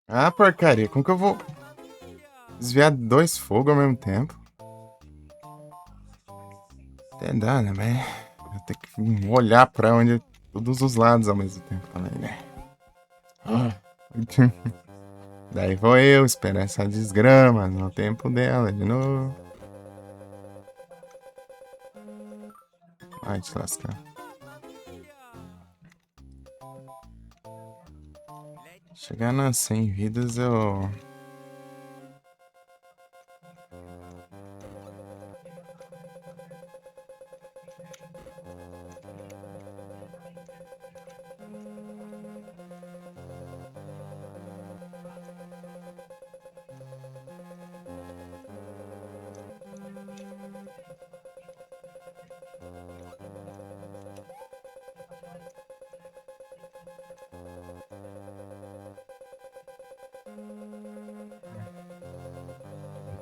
Ah, porcaria, como que eu vou desviar dois fogos ao mesmo tempo? Até dá, né? Mas eu tenho que olhar pra onde todos os lados ao mesmo tempo também, né? Ah. Daí vou eu esperar essa desgrama no tempo dela de novo. Ai, te lascar. Chegar nas 100 vidas eu.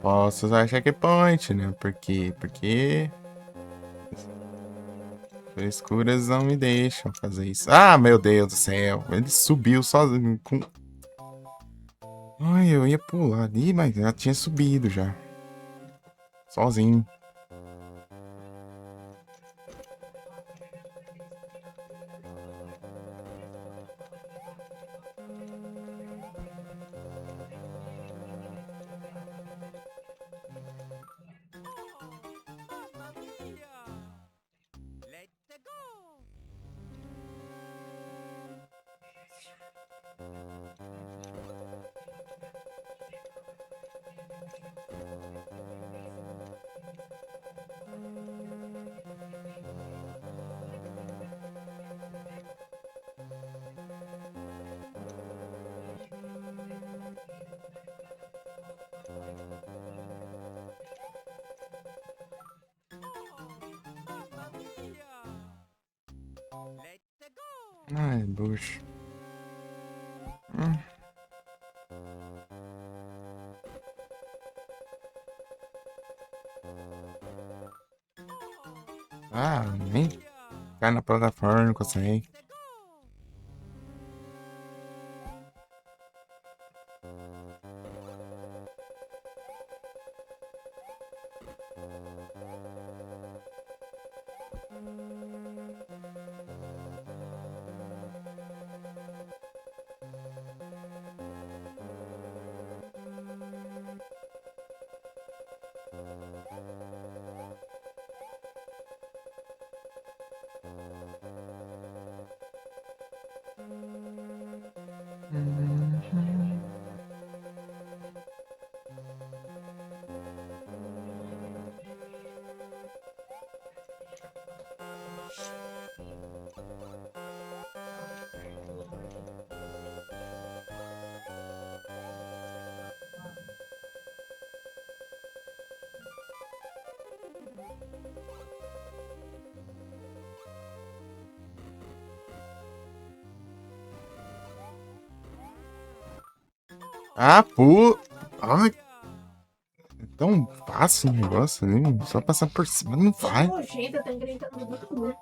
Posso usar checkpoint, né? Porque frescuras não me deixam fazer isso. Ah, meu Deus do céu. Ele subiu sozinho com. Ai, eu ia pular ali, mas já tinha subido já. Sozinho. Ai, bucho. Hum. Ah, nem cai na plataforma, não consegue. Ah, pô! Ai, é tão fácil o negócio ali. Só passar por cima não vai. Nojenta, tá encrencando muito muito.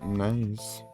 Não é isso.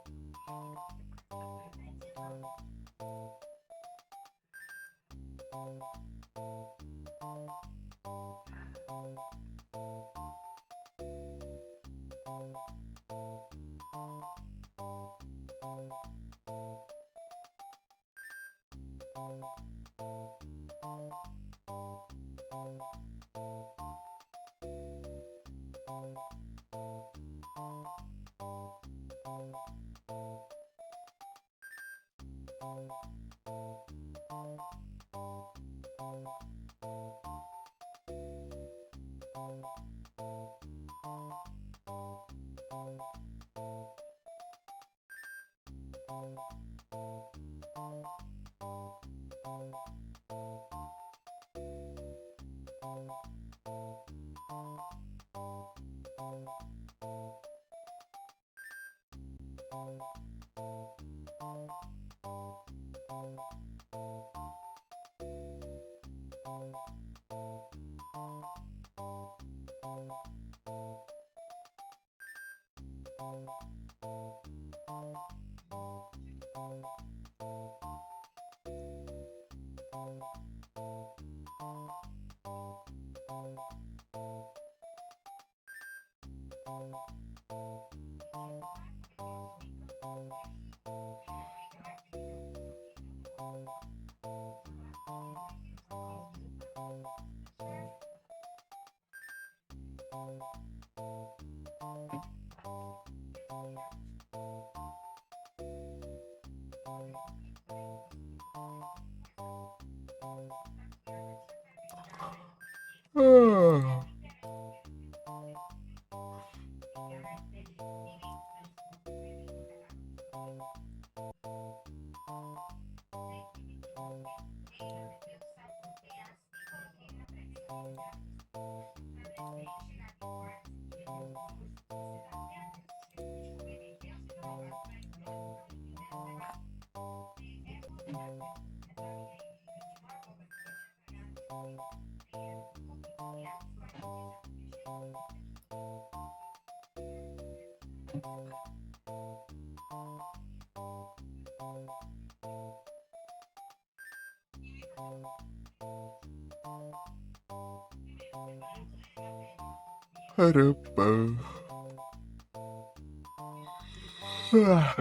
Ah. Caramba. Ah.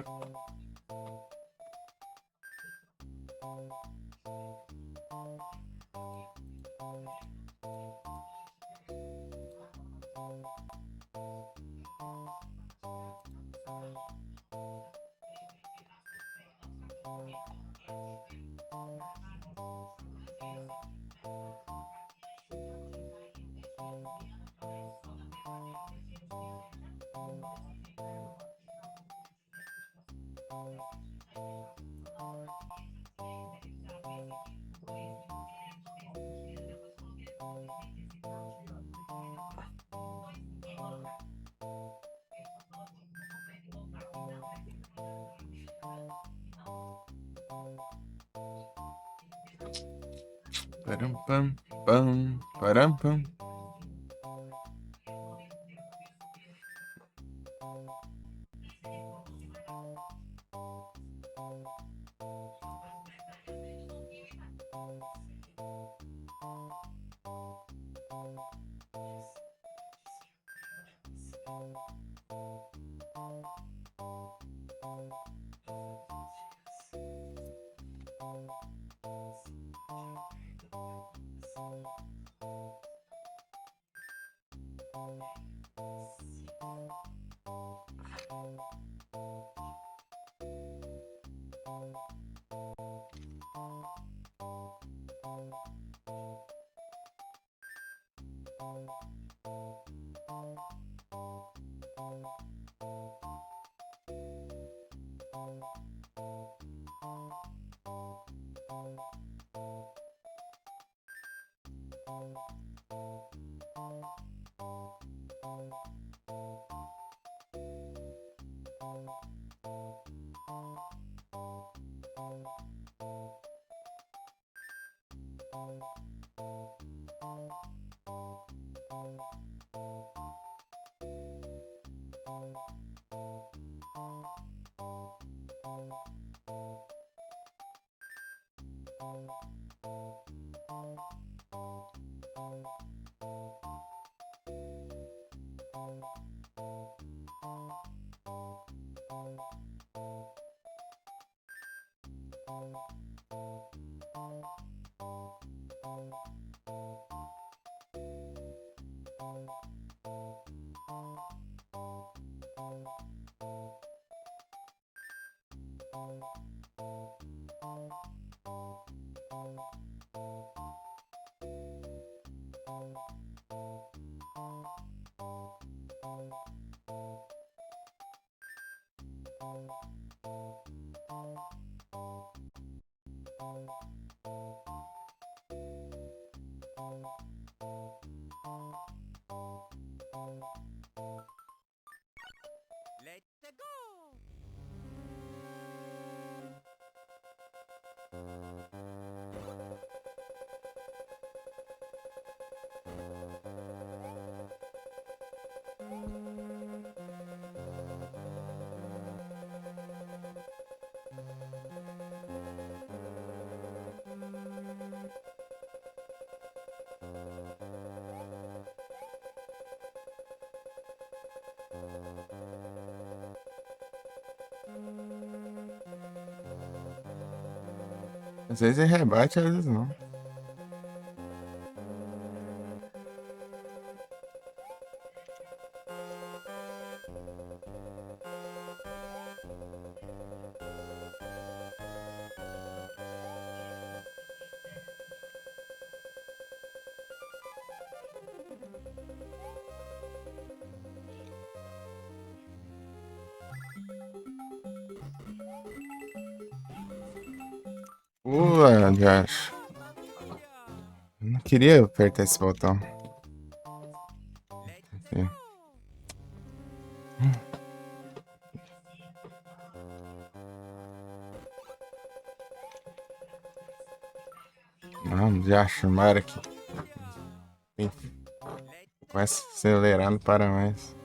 Param, pam, pam, param, pam. Às vezes ele rebate, às vezes não. Josh. Eu não queria apertar esse botão. Aqui. Não, já chamaram aqui. Enfim. Começa a acelerar, não para mais.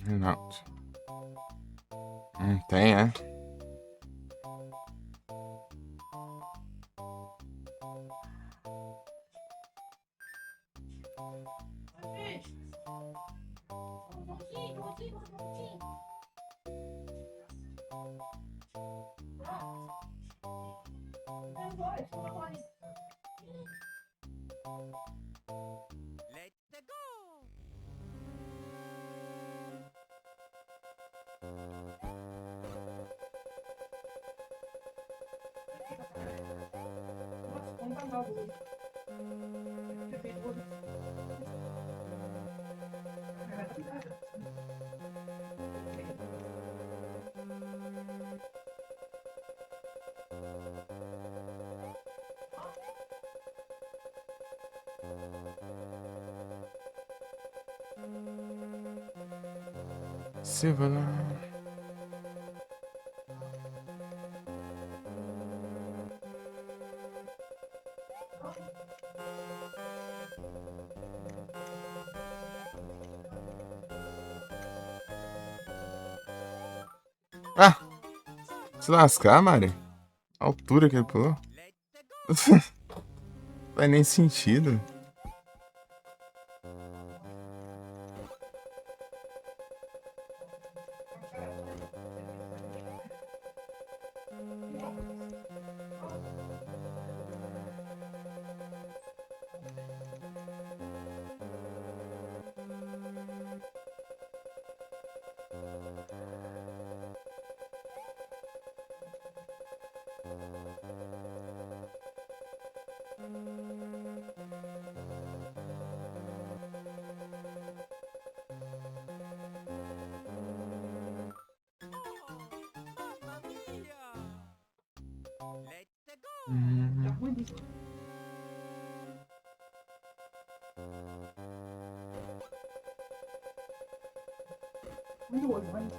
Não. Não tem, é? Nossa, como tá bravo hoje. Ter feito hoje. Silva lá. Ah! Se lascar, Mari. A altura que ele pulou. Não faz nem sentido. Tá ruim disso. Muito olho, mas.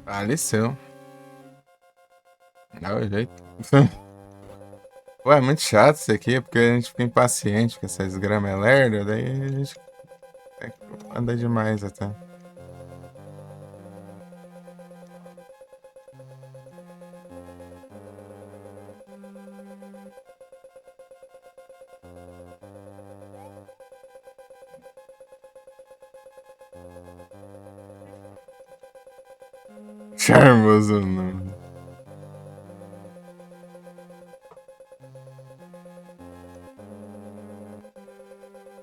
Faleceu. Dá o jeito. Ué, é muito chato isso aqui, porque a gente fica impaciente com essas gramas lerdas, daí a gente anda demais até. Charmoso nome.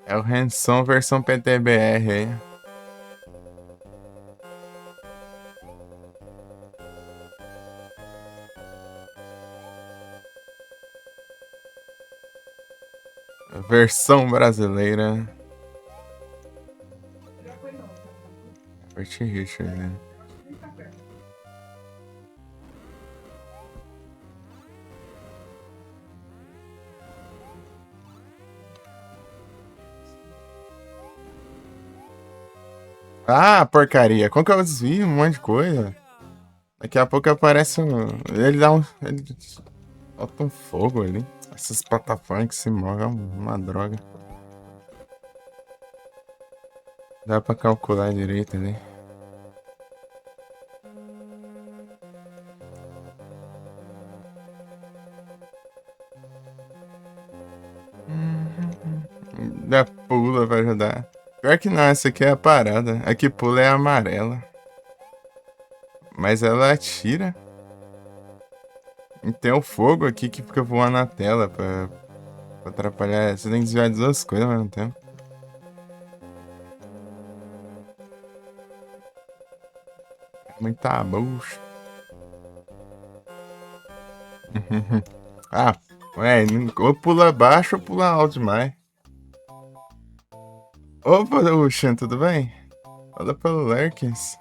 É o Hanson versão PTBR aí. Versão brasileira. Já foi não. Bert Richard, né? Nem tá perto. Ah, porcaria. Como que eu desvio um monte de coisa? Daqui a pouco aparece um. Ele dá um. Ele bota um fogo ali. Essas plataformas que se movem é uma droga. Dá pra calcular direito ali. Dá pula pra ajudar. Pior que não, essa aqui é a parada. A que pula é a amarela. Mas ela atira. E tem o fogo aqui que fica voando na tela pra atrapalhar. Você tem que desviar de duas coisas ao mesmo tempo. É muita bucha. Ah, ué, ou pula baixo ou pula alto demais. Opa, Oxan, tudo bem? Olha pelo Lerkins.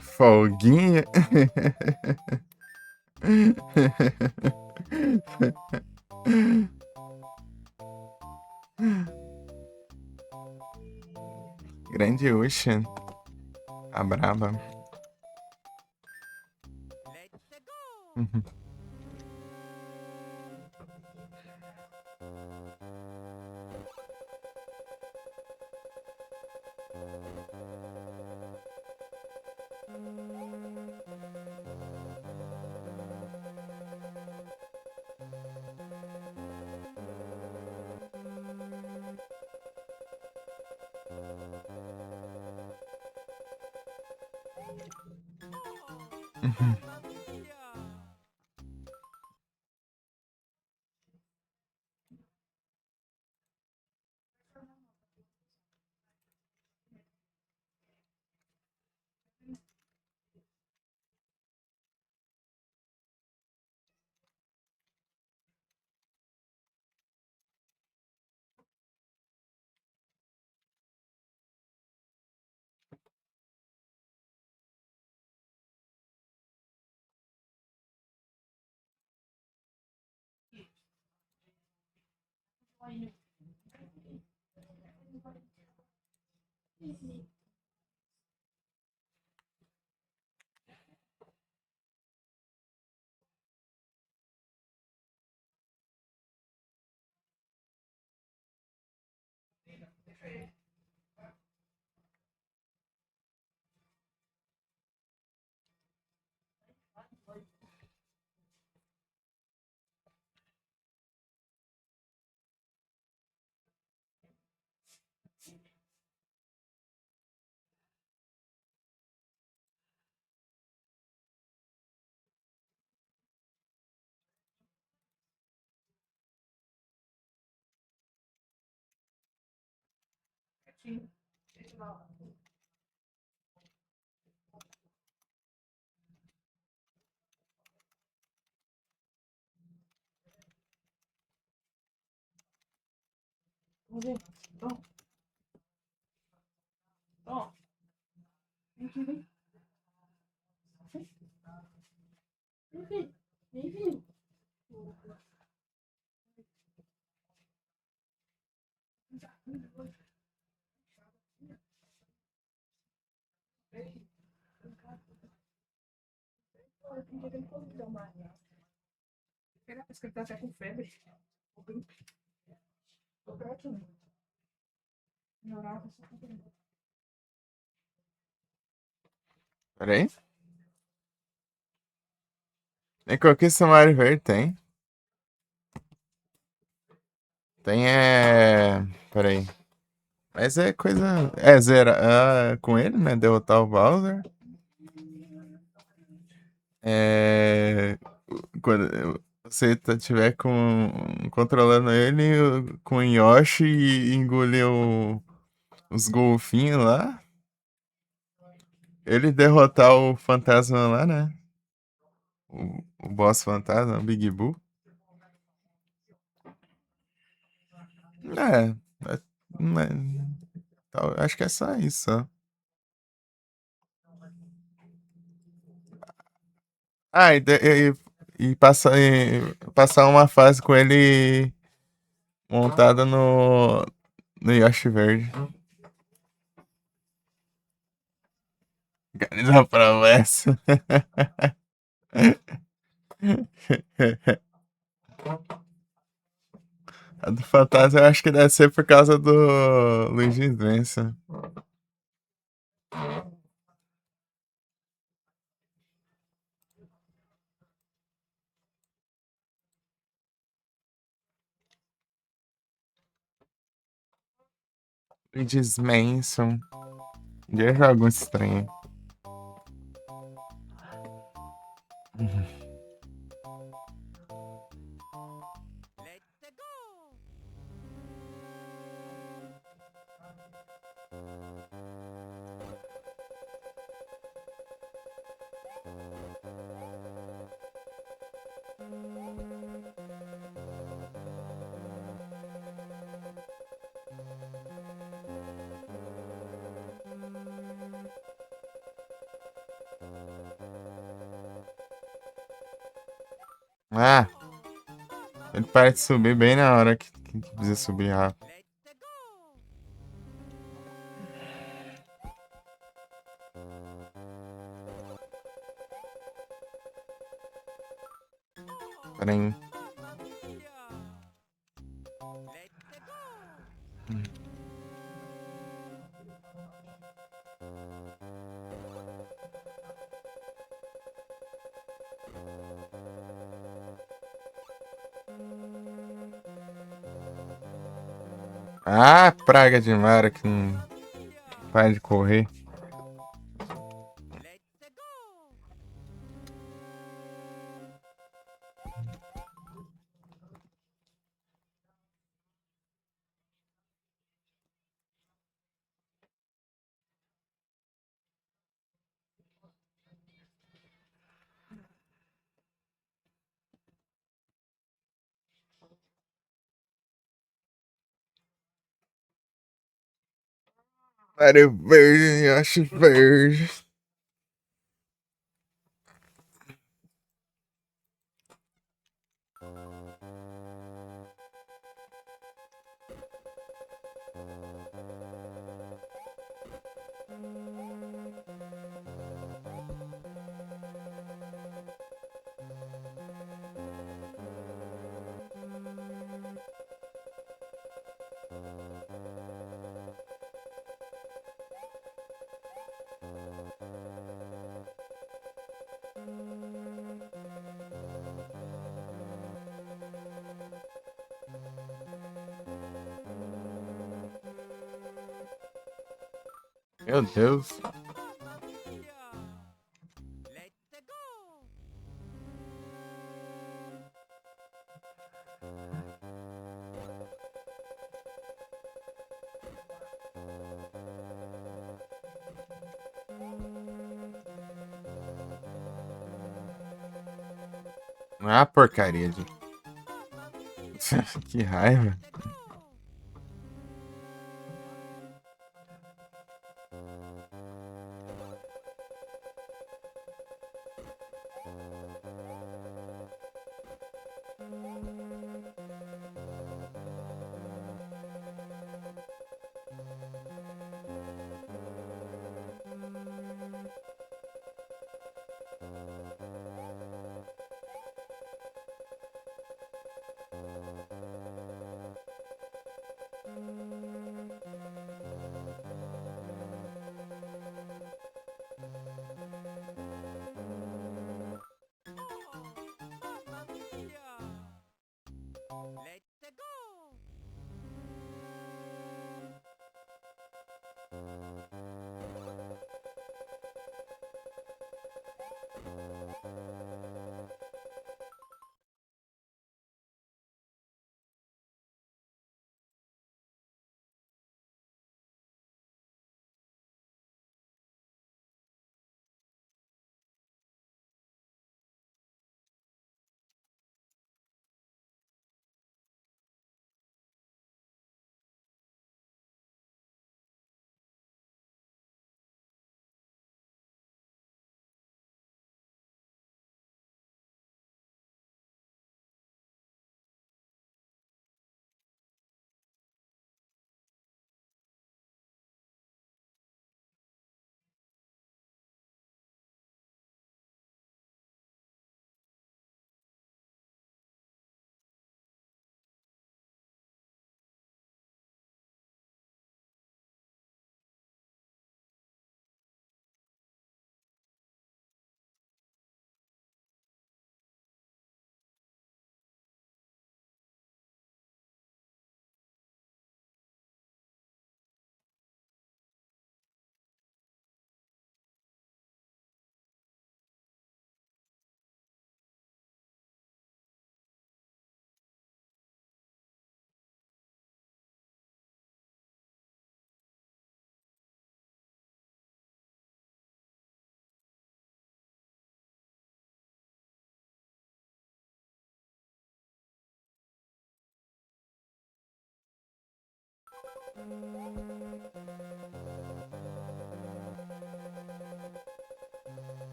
Folguinha. Grande Ocean. A braba. Uhum. Uhum. Quietinho. Vamos ver. Então. Ó. Enfim. Enfim. Enfim. Olha, tem dia que ele falou que deu uma. Ele tá até com febre. O gripe. Tô perto, né? Melhorar, você tá bem. Pera aí. Nem coloquei Samário Verde, tem. Tem Pera aí. Mas é coisa. É zerar com ele, né? Derrotar o Bowser. É. Quando você tiver controlando ele com o Yoshi e engolir os golfinhos lá. Ele derrotar o fantasma lá, né? O boss fantasma, o Big Boo. É. Não é- acho que é só isso, ó. Ah, passar uma fase com ele montada no Yoshi Verde. Organiza a promessa. A do fantasma eu acho que deve ser por causa do Luigi's Mansion. Luigi's Mansion. Já jogo um estranho. Ah, ele parece subir bem na hora que precisa subir rápido. Pera aí. Ah, praga de Mara que não para de correr. Mario verde, Yoshi verde. Meu Deus. Ah, porcaria de. Que raiva.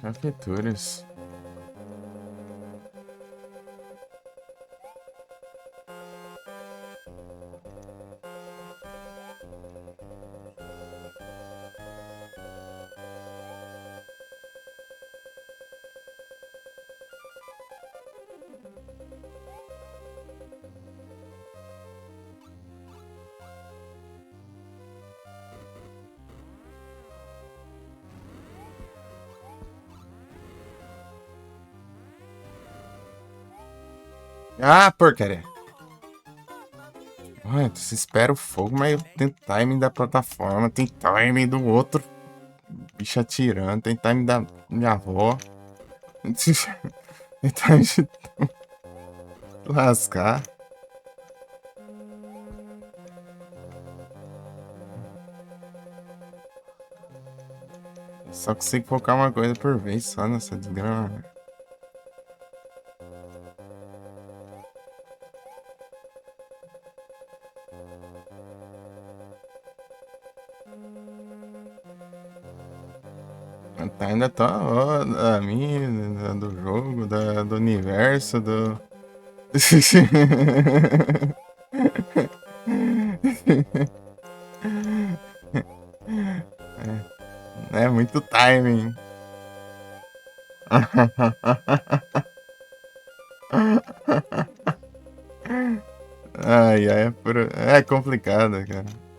Cafeturas. Ah, porcaria. Ué, você espera o fogo, mas tem timing da plataforma, tem timing do outro bicho atirando, tem timing da minha avó. Tem timing de lascar. Só consigo focar uma coisa por vez só nessa desgrama. Tá, ainda tô ó, a minha, do jogo, do universo, do. É muito timing. Ai, ai, é complicado, cara.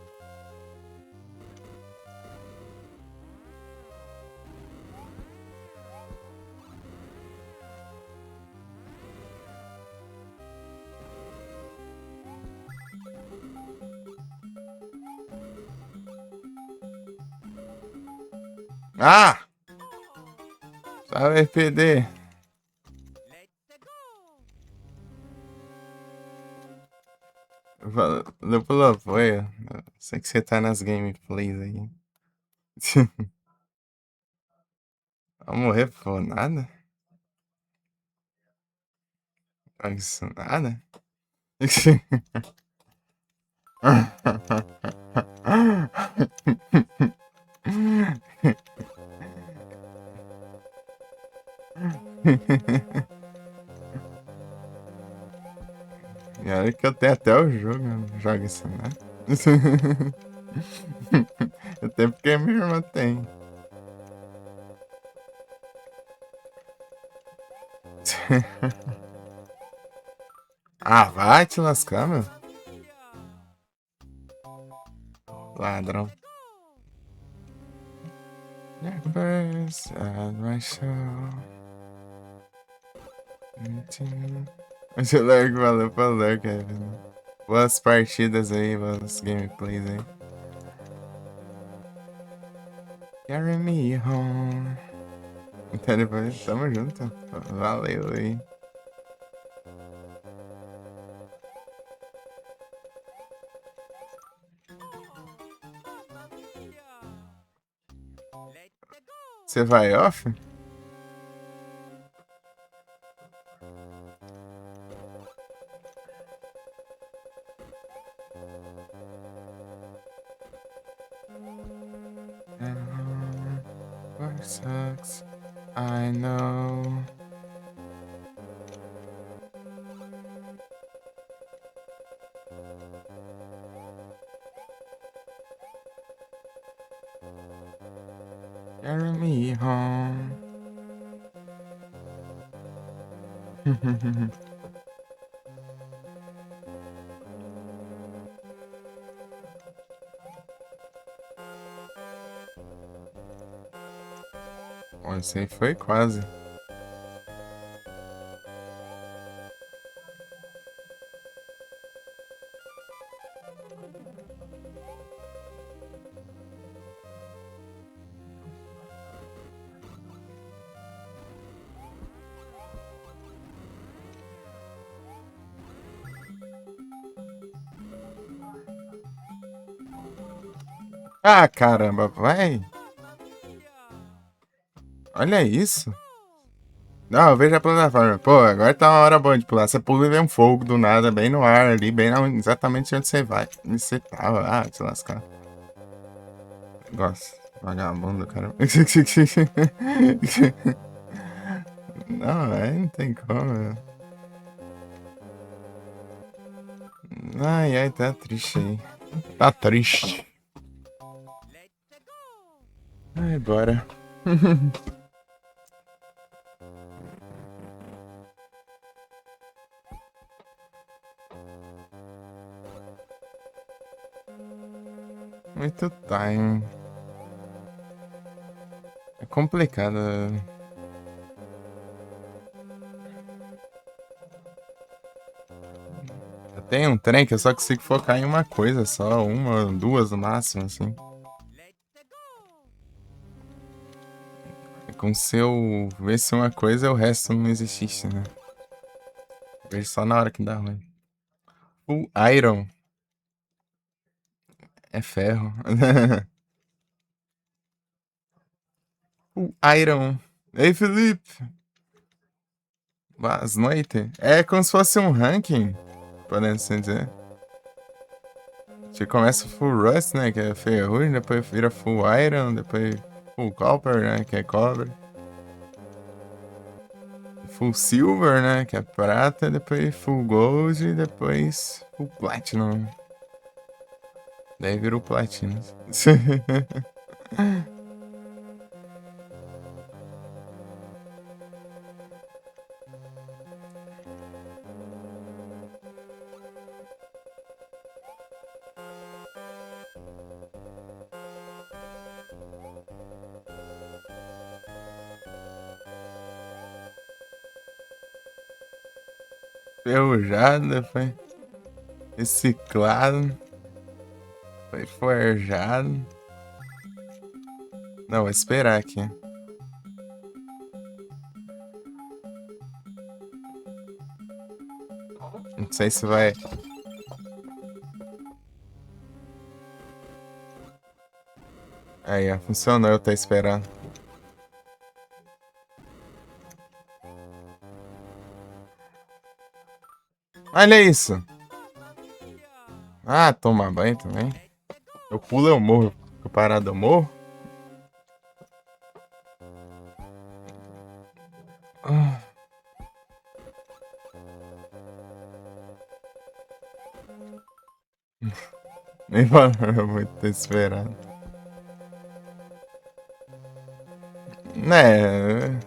Ah! Salve, FPD. Valeu pelo apoio. Sei que você tá nas gameplays aí. Vai morrer por nada? Isso nada? E olha que eu tenho até o jogo, eu não jogo isso, né? Até porque minha irmã tem. Ah, vai te lascar, meu. Ladrão. First at my show. Mas o Lurk valeu pelo Lurk, Kevin. Boas partidas aí, boas gameplays aí. Carry me home. Então depois, tamo junto. Valeu aí. Você vai off? Work sucks. I know. Carry me home. Ó, esse aí foi quase. Ah, caramba, vai. Olha isso. Não, eu vejo a plataforma. Pô, agora tá uma hora boa de pular. Você pula e vê um fogo do nada, bem no ar ali, exatamente onde você vai. Onde você tava. Ah, se lascar. Gosto. Vagabundo, cara. Não, aí não tem como. Ai, ai, tá triste aí. Tá triste. Ai, bora. Muito time. É complicado. Eu tenho um trem que eu só consigo focar em uma coisa só, uma, duas no máximo, assim. É como se eu visse uma coisa e o resto não existisse, né? Eu vejo só na hora que dá ruim. O Iron é ferro. O Iron. Ei, Felipe! Boas noites. É como se fosse um ranking, podendo assim dizer. Você começa full rust, né? Que é ferrugem, depois vira full iron, depois full copper, né? Que é cobre. Full silver, né? Que é prata, depois full gold e depois full platinum. Daí vira o platinum. Ferrujado, depois reciclado, foi forjado. Não, vou esperar aqui. Não sei se vai. Aí, ó, funcionou, eu tô esperando. Olha isso! Ah, toma banho também. Eu pulo, eu morro. Fico parado, eu morro. Ah, nem valeu muito ter esperado. Né?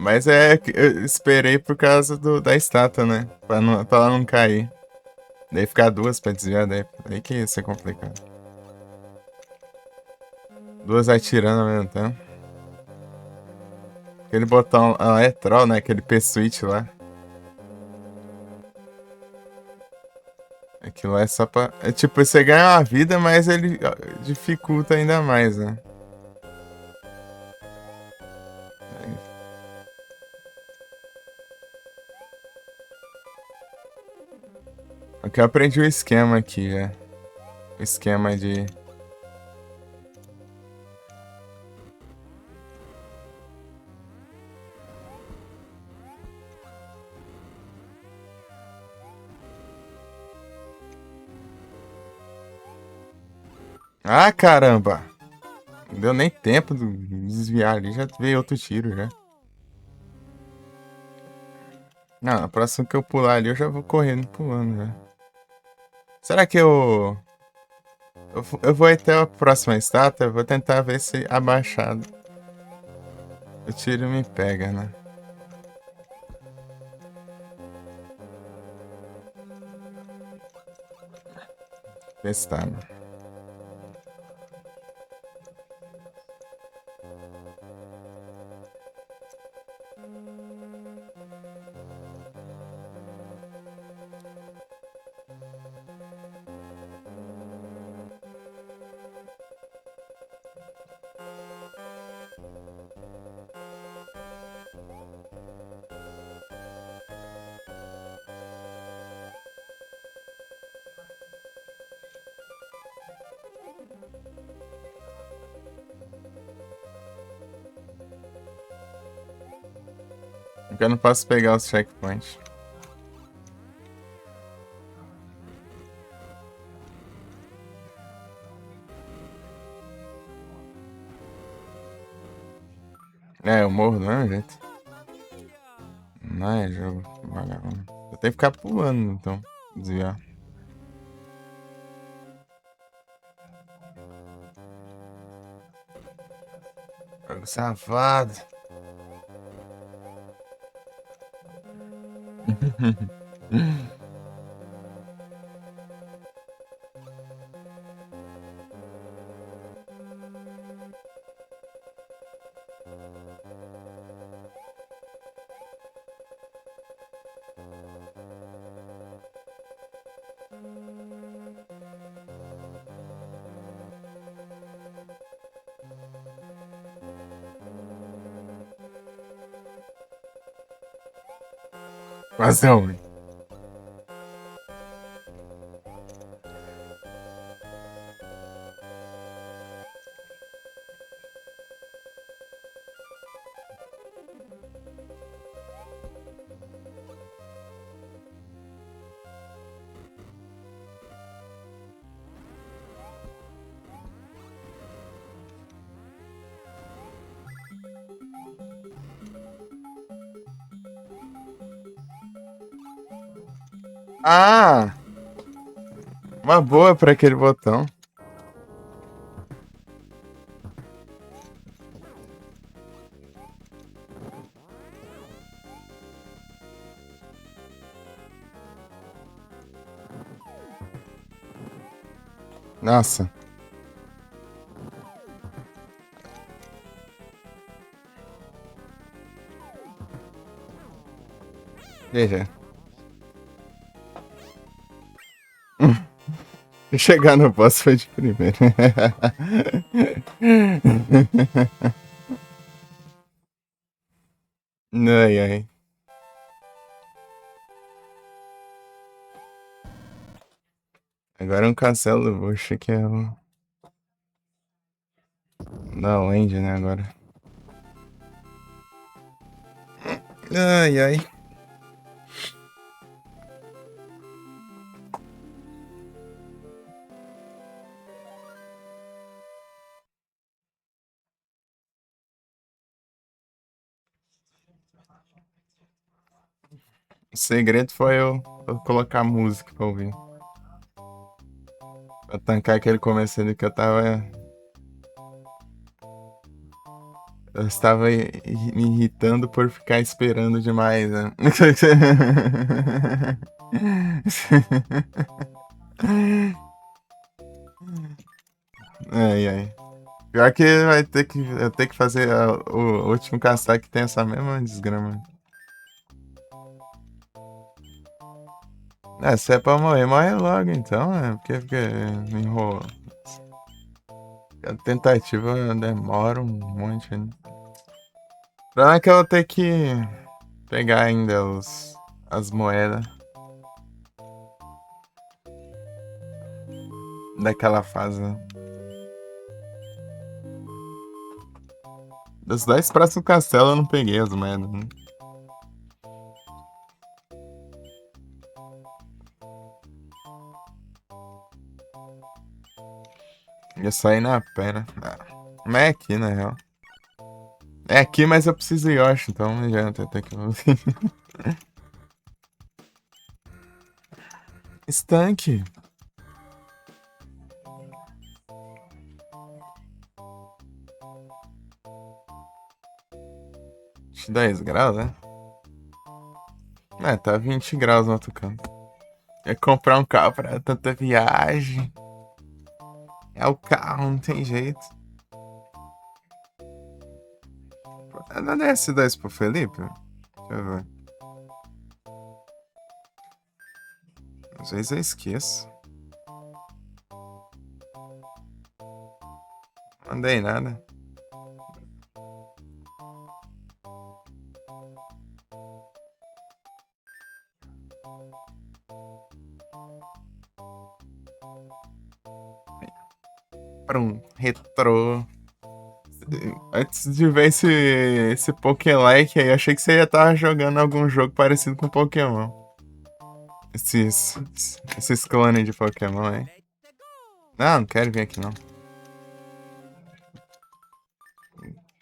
Mas é que eu esperei por causa da estátua, né? Pra ela não cair. Daí ficar duas pra desviar, daí que ia ser complicado. Duas atirando ao mesmo tempo. Aquele botão é troll, né? Aquele P-switch lá. Aquilo lá é só pra. É tipo, você ganha uma vida, mas ele dificulta ainda mais, né? Aqui eu aprendi o esquema aqui, é. O esquema de. Ah, caramba! Não deu nem tempo de desviar ali, já veio outro tiro já. Não, na próxima que eu pular ali, eu já vou correndo pulando já. Será que eu vou até a próxima estátua? Eu vou tentar ver se abaixado o tiro me pega, né? Testar, né? Porque eu não posso pegar os checkpoints. É, eu morro do mesmo jeito. Não é jogo vagabundo. Eu tenho que ficar pulando, então. Desviar. Jogo safado. Quase não. Ah! Uma boa pra aquele botão. Nossa. Veja. Chegar no boss foi de primeira. Ai, ai. Agora é um castelo roxo que é o da Land, né, agora. Ai, ai. O segredo foi eu colocar música pra ouvir. Pra tancar aquele começo ali que eu tava. Eu estava me irritando por ficar esperando demais, né? Ai, ai. Pior que vai ter que, eu ter que fazer o último caçar que tem essa mesma desgrama. É, se é pra morrer, morre logo então, né? Porque fica me enrola. A tentativa demora um monte, né? O problema é que eu vou ter que pegar ainda as moedas daquela fase, né? Dos 10 próximos castelos eu não peguei as moedas, né? Ia sair na pena. Ah, mas é aqui, na real. É aqui, mas eu preciso ir, eu acho, então não adianta até que eu... Estanque. Te 10 graus, né? É, tá 20 graus no outro canto. É comprar um carro pra tanta viagem. É o carro, não tem jeito. Não é S10 pro Felipe? Deixa eu ver. Às vezes eu esqueço. Mandei nada. Para um retrô. Antes de ver esse Pokélike aí, eu achei que você ia estar jogando algum jogo parecido com Pokémon. Esses clones de Pokémon aí. Não, não quero vir aqui não.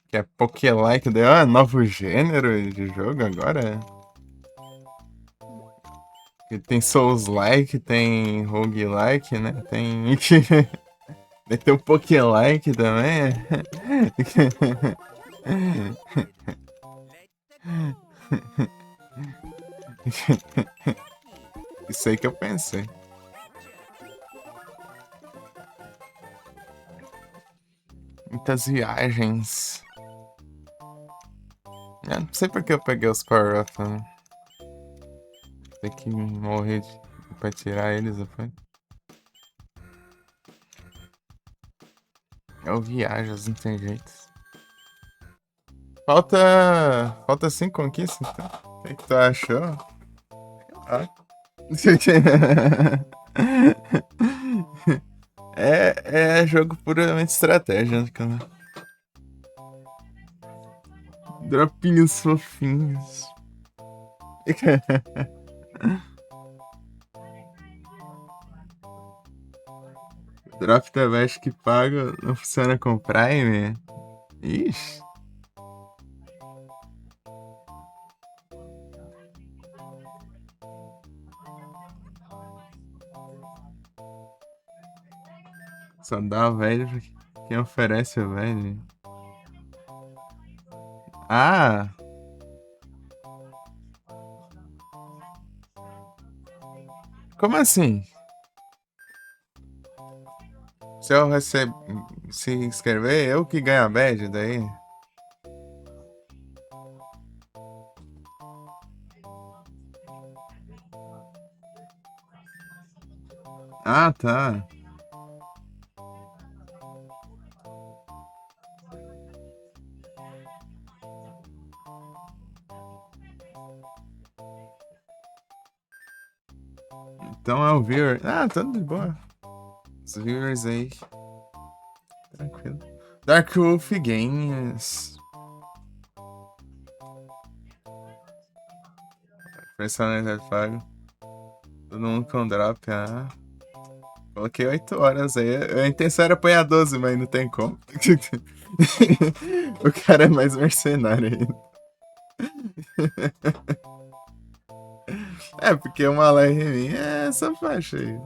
Que é Pokélike, novo gênero de jogo agora? Que tem Souls-like, tem Roguelike, né? Tem. Tem o Pokélike também. Isso aí que eu pensei. Muitas viagens. Eu não sei porque eu peguei os power-up, né? Tem que morrer pra tirar eles, não foi? Eu viajo, não tem jeito. Falta 5 conquistas, então. O que tu achou? Ah. É jogo puramente estratégico, né? Dropinhos fofinhos. Drop da Bash que paga não funciona com Prime? Ixi. Só dá o velho pra quem oferece o velho. Ah! Como assim? Se eu se inscrever, eu que ganho a badge daí? Ah, tá. Então é o viewer. Ah, tudo de boa. Os viewers aí. Tranquilo. Dark Wolf Games. Personalizado pago. Todo mundo com drop, ah. Coloquei 8 horas aí. A intenção era apanhar 12, mas não tem como. O cara é mais mercenário ainda. É, porque uma live minha é essa faixa aí.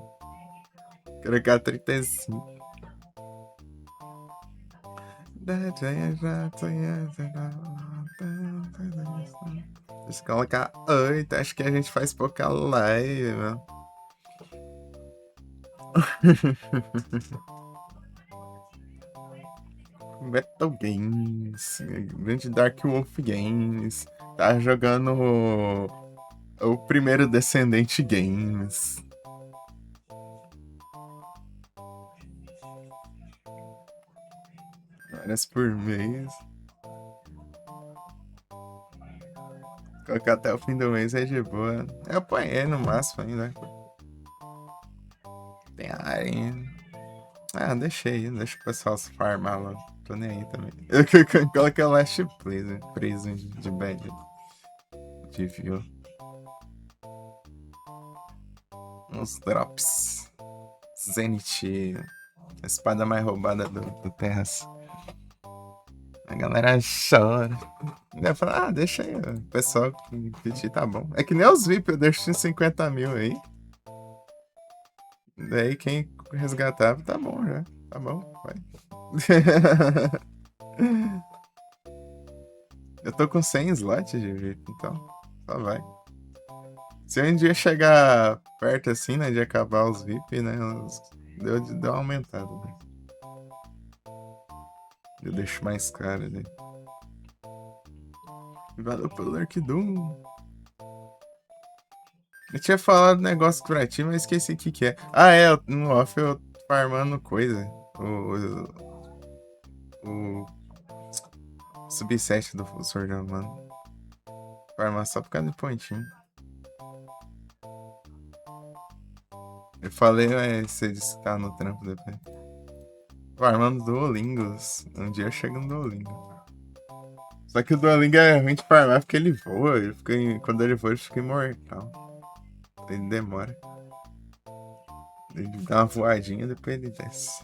Colocar 35. Deixa eu colocar 8. Acho que a gente faz pouca live, meu. Metal Games. Grande Dark Wolf Games. Tá jogando o primeiro Descendente Games. Várias por mês. Colocar até o fim do mês é de boa. Eu apanhei no máximo ainda. Tem área. Ah, deixa o pessoal se farmar lá. Tô nem aí também. Eu coloquei o Last Prison de bad. De view. Uns drops. Zenith. A espada mais roubada do Terras. A galera chora. Eu falo, ah, deixa aí, o pessoal pedir, tá bom. É que nem os VIP, eu deixo 50 mil aí. Daí quem resgatava, tá bom já. Tá bom, vai. Eu tô com 100 slots de VIP, então só vai. Se um dia chegar perto assim, né, de acabar os VIP, né, deu uma aumentada, né? Eu deixo mais caro ali. Valeu pelo Dark Doom. Eu tinha falado um negócio pra ti, mas esqueci o que é. Ah, é, no off eu farmando coisa. O subset do Sword of Mano. Farmar só por causa do pontinho. Eu falei, você disse que tá no trampo depois. Farmando Duolingos. Um dia eu chego no Duolingo. Só que o Duolingo é ruim de farmar porque ele voa. Quando ele voa, ele fica imortal. Ele demora. Ele dá uma voadinha, depois ele desce.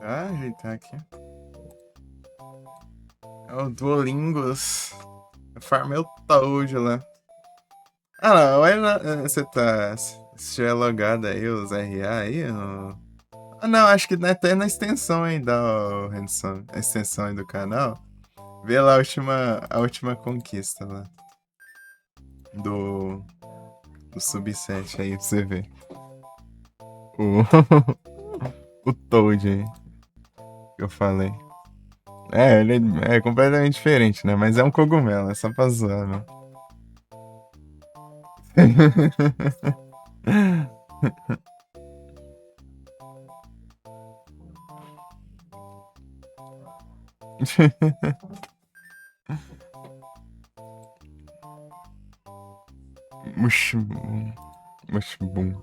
Ah, ajeitar aqui. É o Duolingos. Eu farmei o Toad lá. Ah, não, você tá. Se tiver logado aí os RA aí, ah, não, acho que até na extensão ainda, ó, Hanson. A extensão aí do canal. Vê lá a última conquista lá. Do, do Sub-7 aí pra você ver. O, o Toad aí que eu falei. Ele é completamente diferente, né? Mas é um cogumelo, é só pra zoar, né? Mushboom. Mushboom.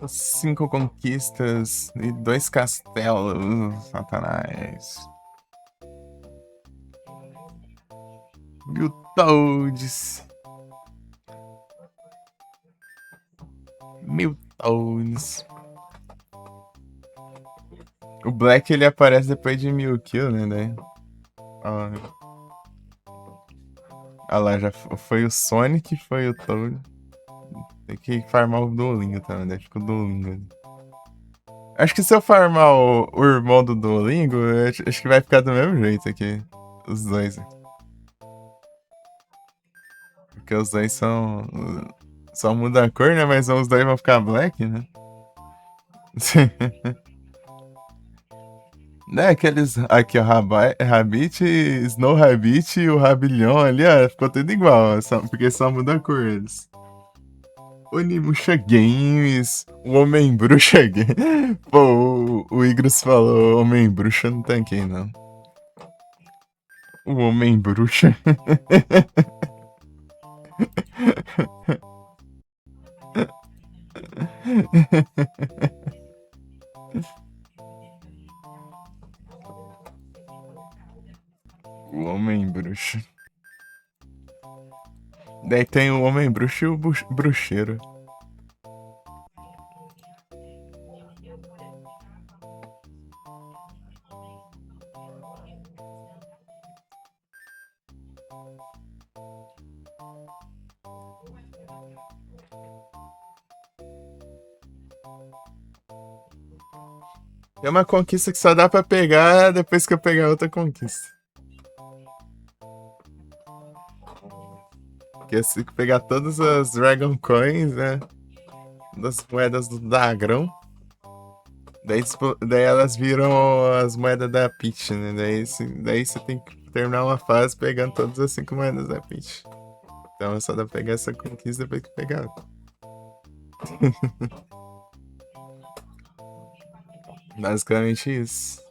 Cinco conquistas e 2 castelos, Satanás. Mil Toads. Mil Toads. O Black ele aparece depois de 1000 kills, né? Daí. Ah lá, já foi o Sonic, foi o Toad. Tem que farmar o Duolingo também, daí fica o Duolingo ali. Acho que se eu farmar o irmão do Duolingo, acho que vai ficar do mesmo jeito aqui. Os dois. Porque os dois são. Só muda a cor, né? Mas os dois vão ficar black, né? Né, aqueles. Aqui, ó, Rabbit, Snow Rabbit e o Rabilhão ali, ó. Ficou tudo igual, ó, porque só muda a cor eles. Onimusha Games, o Homem Bruxa Games. Pô, o Igros falou Homem Bruxa, não tanquei, não. O Homem Bruxa. O Homem Bruxa. Daí tem o Homem Bruxo e o Bruxeiro. É uma conquista que só dá pra pegar depois que eu pegar outra conquista. Que é se pegar todas as Dragon Coins, né? Das moedas do Dagrão. Daí elas viram as moedas da Peach, né? Daí você tem que terminar uma fase pegando todas as 5 moedas da Peach. Então é só dá pra pegar essa conquista depois que pegar. Basicamente isso.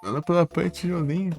Ela pela pai tijolinho.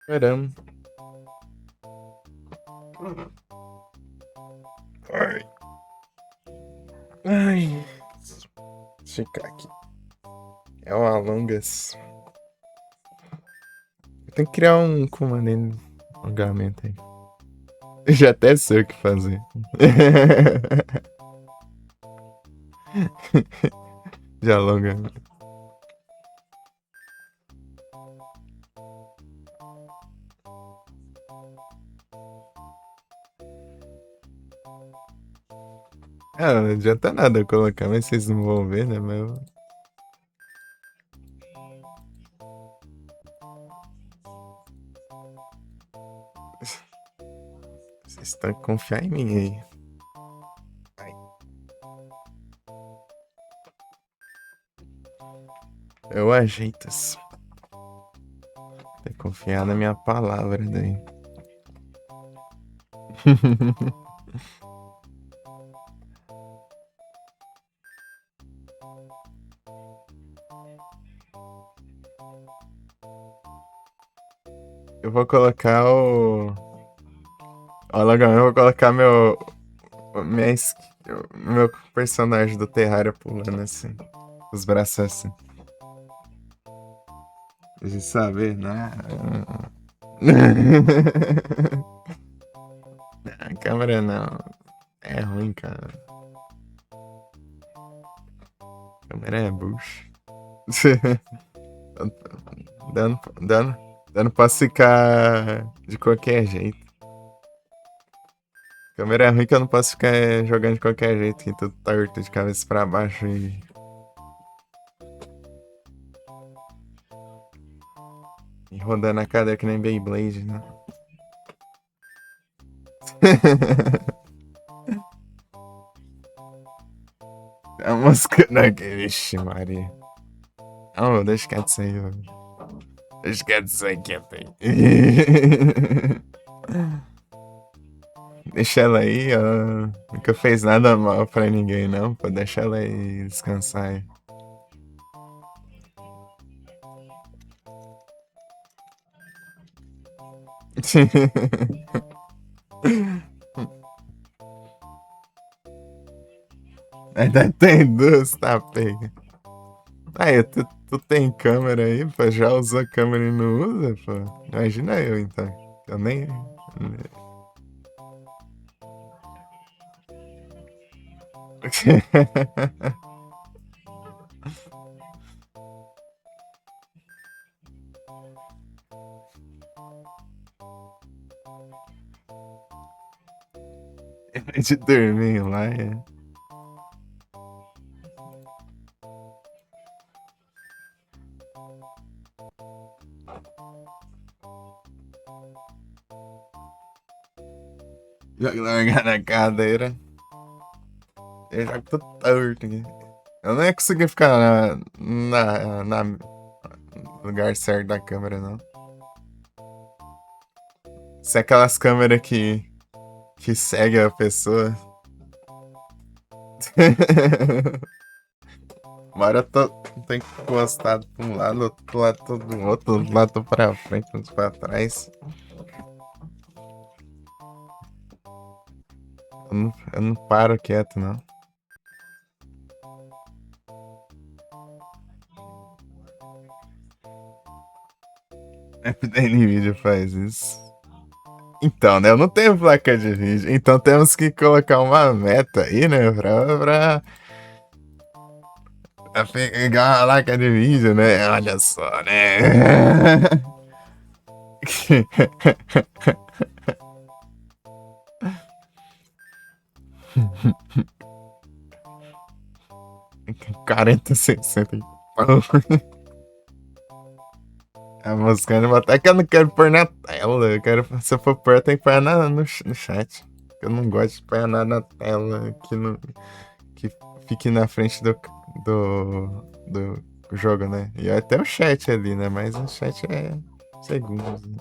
Caramba. Ai. Ai. Deixa eu ficar aqui. É o Alongas. Eu tenho que criar um comando em alongamento aí. Eu já até sei o que fazer. De alongamento. Ah, não adianta nada eu colocar, mas vocês não vão ver, né? Mas vocês têm que confiar em mim aí. Ai. Eu ajeito isso. Tem que confiar na minha palavra daí. Eu vou colocar o. Ó, Logão, eu vou colocar meu personagem do Terraria pulando assim. Os braços assim. De saber, né? A câmera não. É ruim, cara. A câmera é bucha. Dando pra ficar de qualquer jeito. A câmera é ruim que eu não posso ficar jogando de qualquer jeito, que tudo torto de cabeça pra baixo e rodando a cadeira que nem Beyblade, né? A música daquele. Vixe, Maria. Não, deixa quieto isso aí, mano. Deixa quieto isso aí, quieto aí. Deixa ela aí, ó. Nunca fez nada mal pra ninguém, não. Pô, deixa ela aí descansar aí. Ainda tem duas, tá pega. Aí, Tu tem câmera aí, pô? Já usou câmera e não usa, pô? Imagina eu, então. Eu nem... De dormir lá, é. Joga largar na cadeira. Eu jogo tudo torto aqui. Eu não ia conseguir ficar no lugar certo da câmera, não. Se é aquelas câmeras que segue a pessoa. Uma hora tem que encostar pra um lado, outro do outro lado pra frente, outro pra trás. Eu não paro quieto, não. FDN Video faz isso. Então, né? Eu não tenho placa de vídeo. Então temos que colocar uma meta aí, né? Pra pegar uma placa de vídeo, né? Olha só, né? Quarenta 60 a música é que eu não quero pôr na tela. Eu quero, se eu for pôr, tem que pôr no chat. Eu não gosto de pôr nada na tela que fique na frente do jogo, né? E até o chat ali, né? Mas o chat é segundos. Né?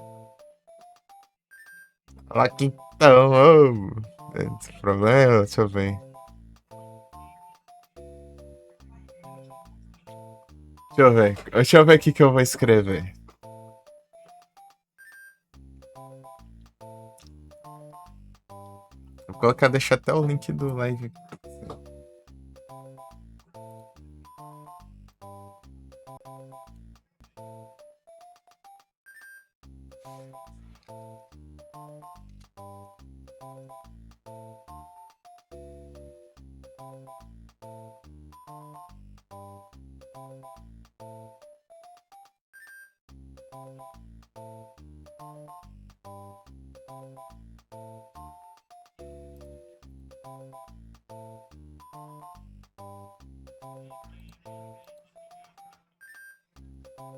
Olha que então, esse problema, deixa eu ver. Deixa eu ver o que eu vou escrever. Vou colocar, deixar até o link do live.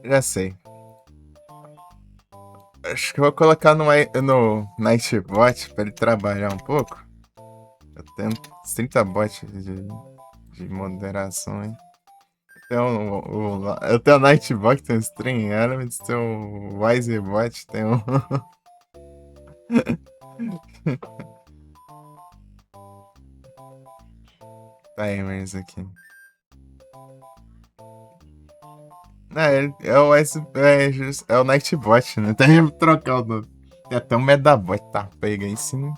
Já sei. Acho que eu vou colocar no Nightbot pra ele trabalhar um pouco. Eu tenho 30 bots de moderação, hein? Eu tenho o Nightbot, tem o Stream Elements, tem o Wisebot, tem o. Timers aqui. É o é o Nightbot, né? Tem que trocar o nome. Tem até um Medabot, tá? Pega aí sim.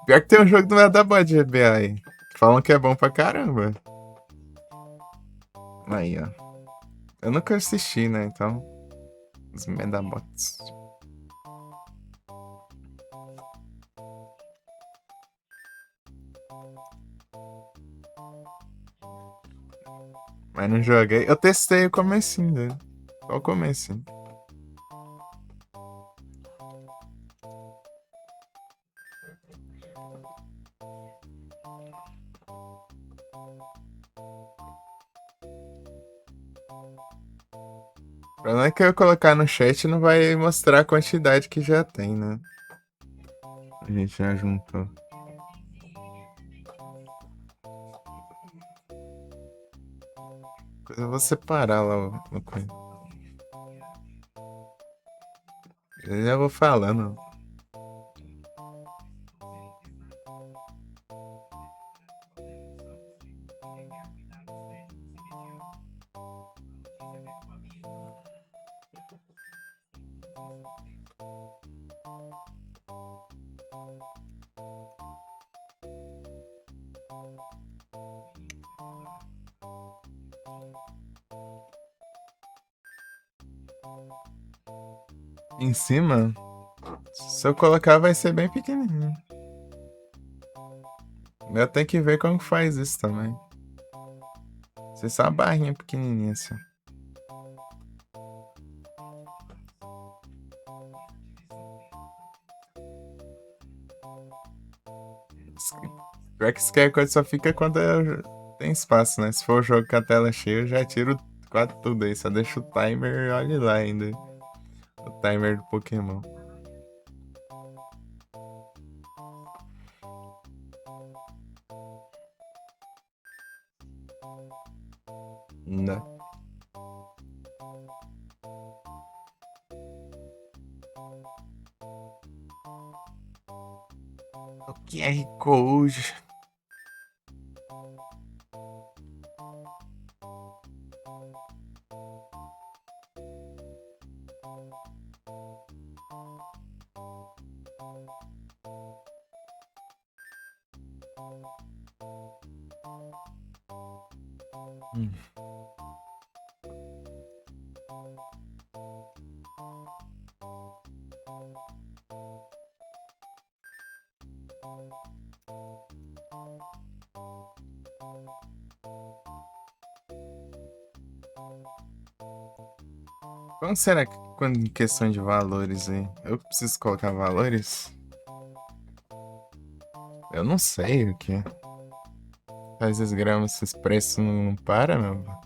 Pior que tem um jogo do Medabot de GBA aí. Falam que é bom pra caramba. Aí, ó. Eu nunca assisti, né? Então. Os Medabots. Mas não joguei. Eu testei o comecinho dele. Só o comecinho. O problema é que eu colocar no chat não vai mostrar a quantidade que já tem, né? A gente já juntou. Eu vou separar lá o coisa. Eu já vou falando. Em cima, se eu colocar vai ser bem pequenininho. Eu tenho que ver como que faz isso também. Ser só uma barrinha pequenininha assim. Pior que Scarecrow só fica quando tem espaço, né? Se for o jogo com a tela cheia, eu já tiro quase tudo aí. Só deixo o timer e olha lá ainda. O timer do Pokémon. Né? O QR Code. Hum. Como será que, quando em questão de valores aí? Eu preciso colocar valores? Eu não sei o que é. Faz as gramas, esses preços não param, meu.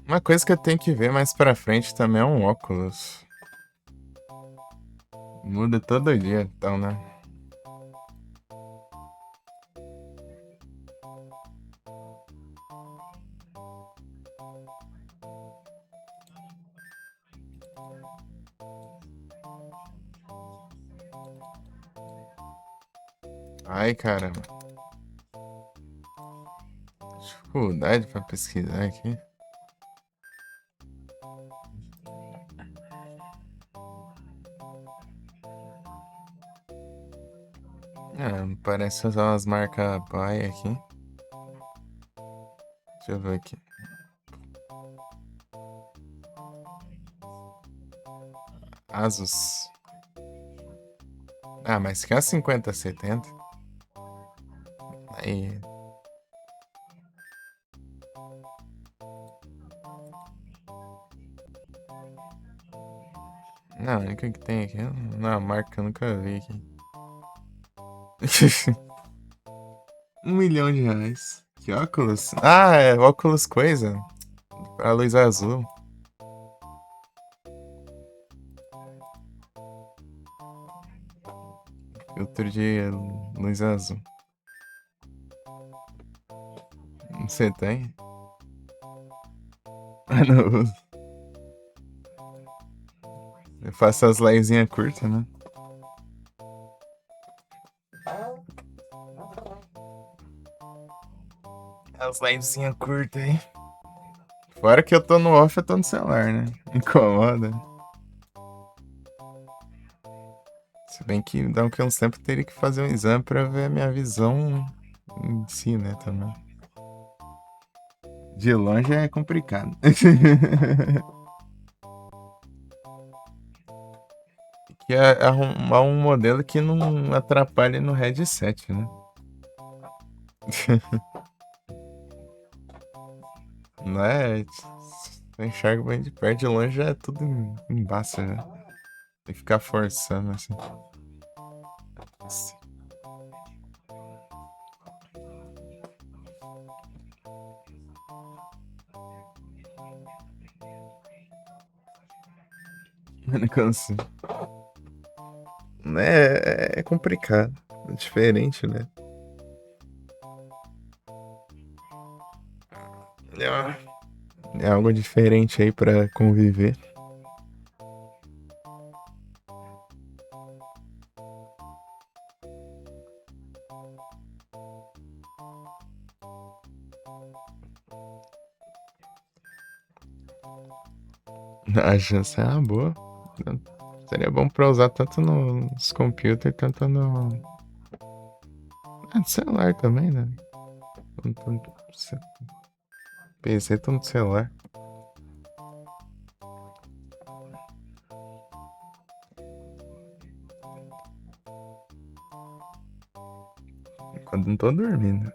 Uma coisa que eu tenho que ver mais pra frente também é um óculos. Muda todo dia, então, né? Ai, caramba. Dificuldade pra pesquisar aqui. Parece usar umas marcas pai aqui. Deixa eu ver aqui. Asus. Ah, mas que é 5070. Aí. Não, a única que tem aqui. Não, a marca que eu nunca vi aqui. R$ 1 milhão. Que óculos? Ah, é óculos coisa. Pra luz azul. Filtro de luz azul. Você tem? Ah, não. Eu faço as livezinhas curtas, né? As livezinhas curtas aí. Fora que eu tô no off, eu tô no celular, né? Incomoda. Se bem que daqui a uns tempos eu teria que fazer um exame pra ver a minha visão em si, né? Também. De longe é complicado. Que é arrumar um modelo que não atrapalhe no headset, né? Não é? Você enxerga bem de perto, de longe já é tudo embaixo já. Tem que ficar forçando assim. Mano, canso. É complicado. É diferente, né? É algo diferente aí pra conviver. A chance é uma boa. Seria bom pra usar tanto nos computers, tanto no. Ah, no celular também, né? Tanto PC, tanto no celular. Quando não tô dormindo.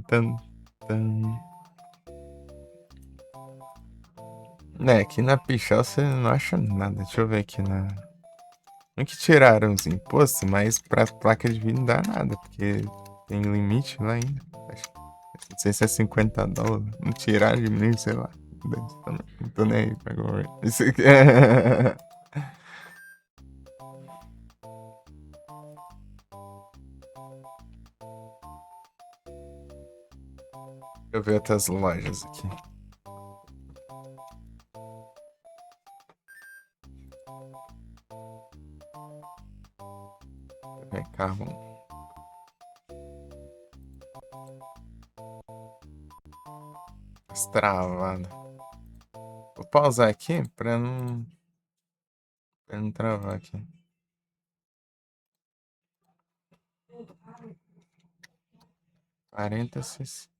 Tan, tan. É, aqui na Pichel você não acha nada. Deixa eu ver aqui na. Não que tiraram os impostos, mas pra placa de vídeo não dá nada, porque tem limite lá ainda. Não sei se é US$ 50. Não tiraram, diminuíram, sei lá. Não tô nem aí pra agora. Isso aqui. Deixa eu ver outras lojas aqui. Vem carro. Travado. Vou pausar aqui pra não travar aqui. 40, 60.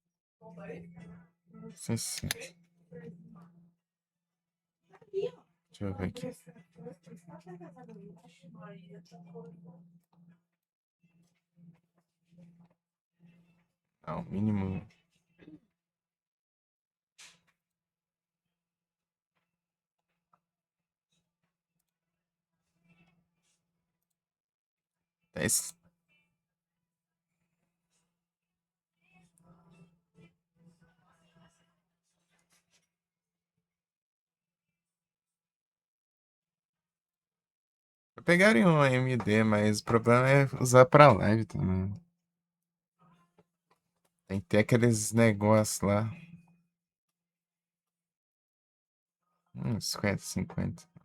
Deixa eu ver aqui. Não, mínimo. Dez. Eu pegaria um AMD, mas o problema é usar pra live também. Tem que ter aqueles negócios lá. 50, 50.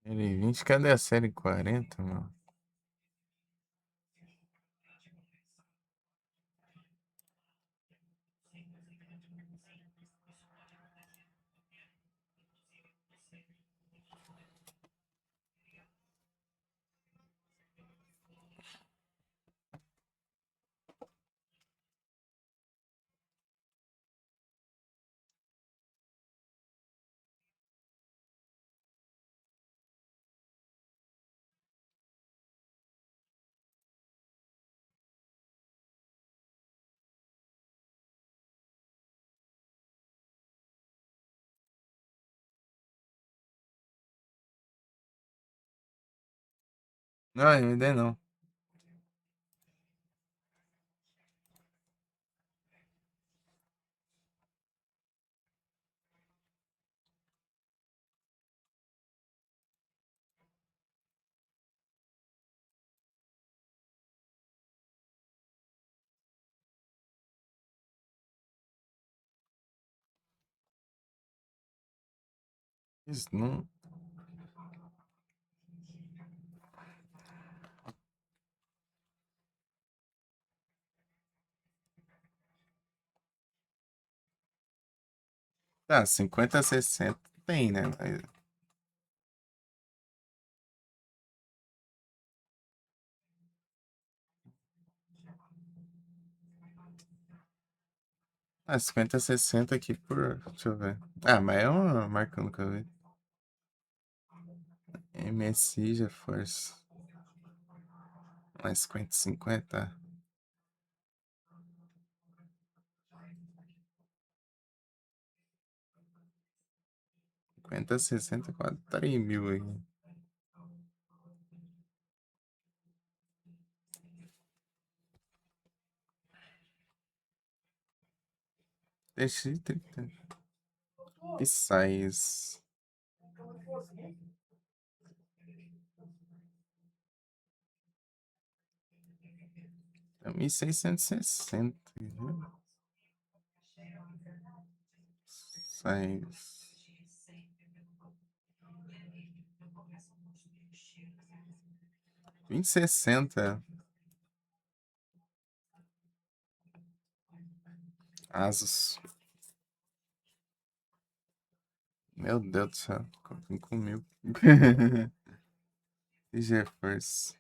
Série 20, cadê a série 40, mano? Não, AMD não. Isso não. Tá, 50, 60 tem, né? Ah, 50, 60 aqui por. Deixa eu ver. Ah, mas é uma marca que eu nunca vi. MSI GeForce. Mais 50, 50. 50, 60, quase 3 mil aí. Deixa de 30. E 6. É 1660. 6. 2060. Asus. Meu Deus do céu. 5.000. E GeForce.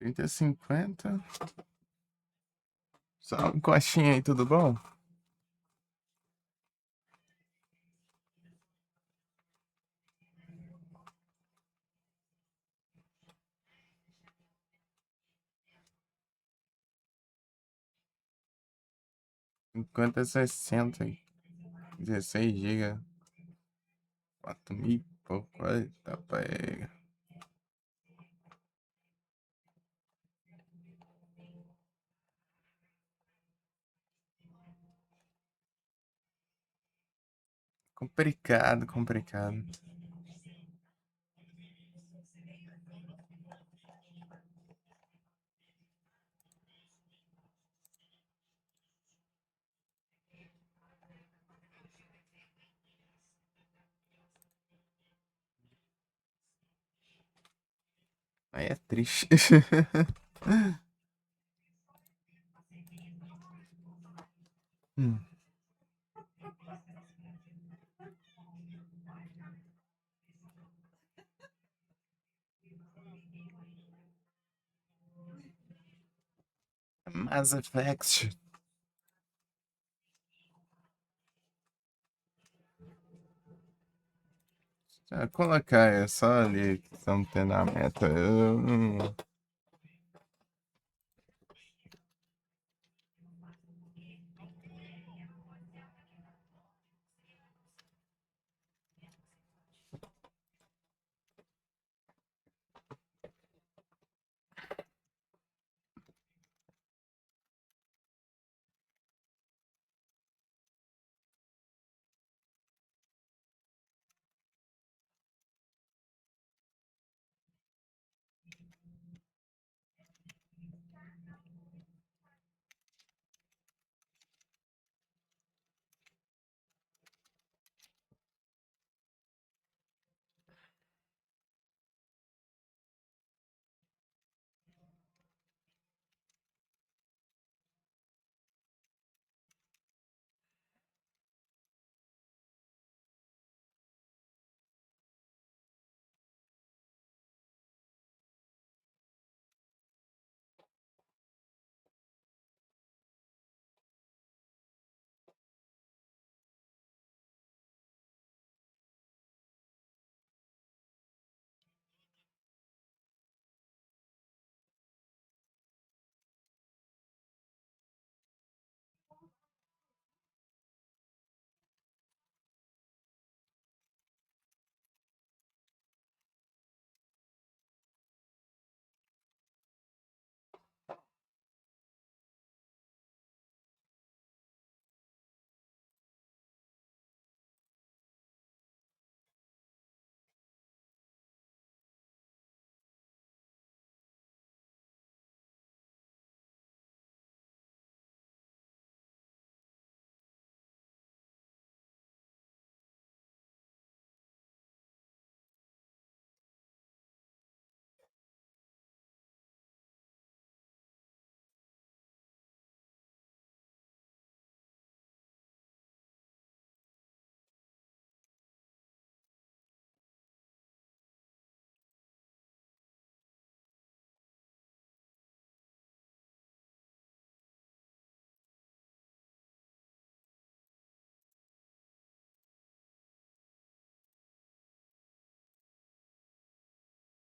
Trinta 50. Só um coxinha aí, tudo bom? Enquanto é 60. 16 GB. 4.000 e pouco. Eita, pega. Complicado, complicado. Aí é triste. Hum. Mass Effect. Já colocar, é só ali que estamos tendo a meta.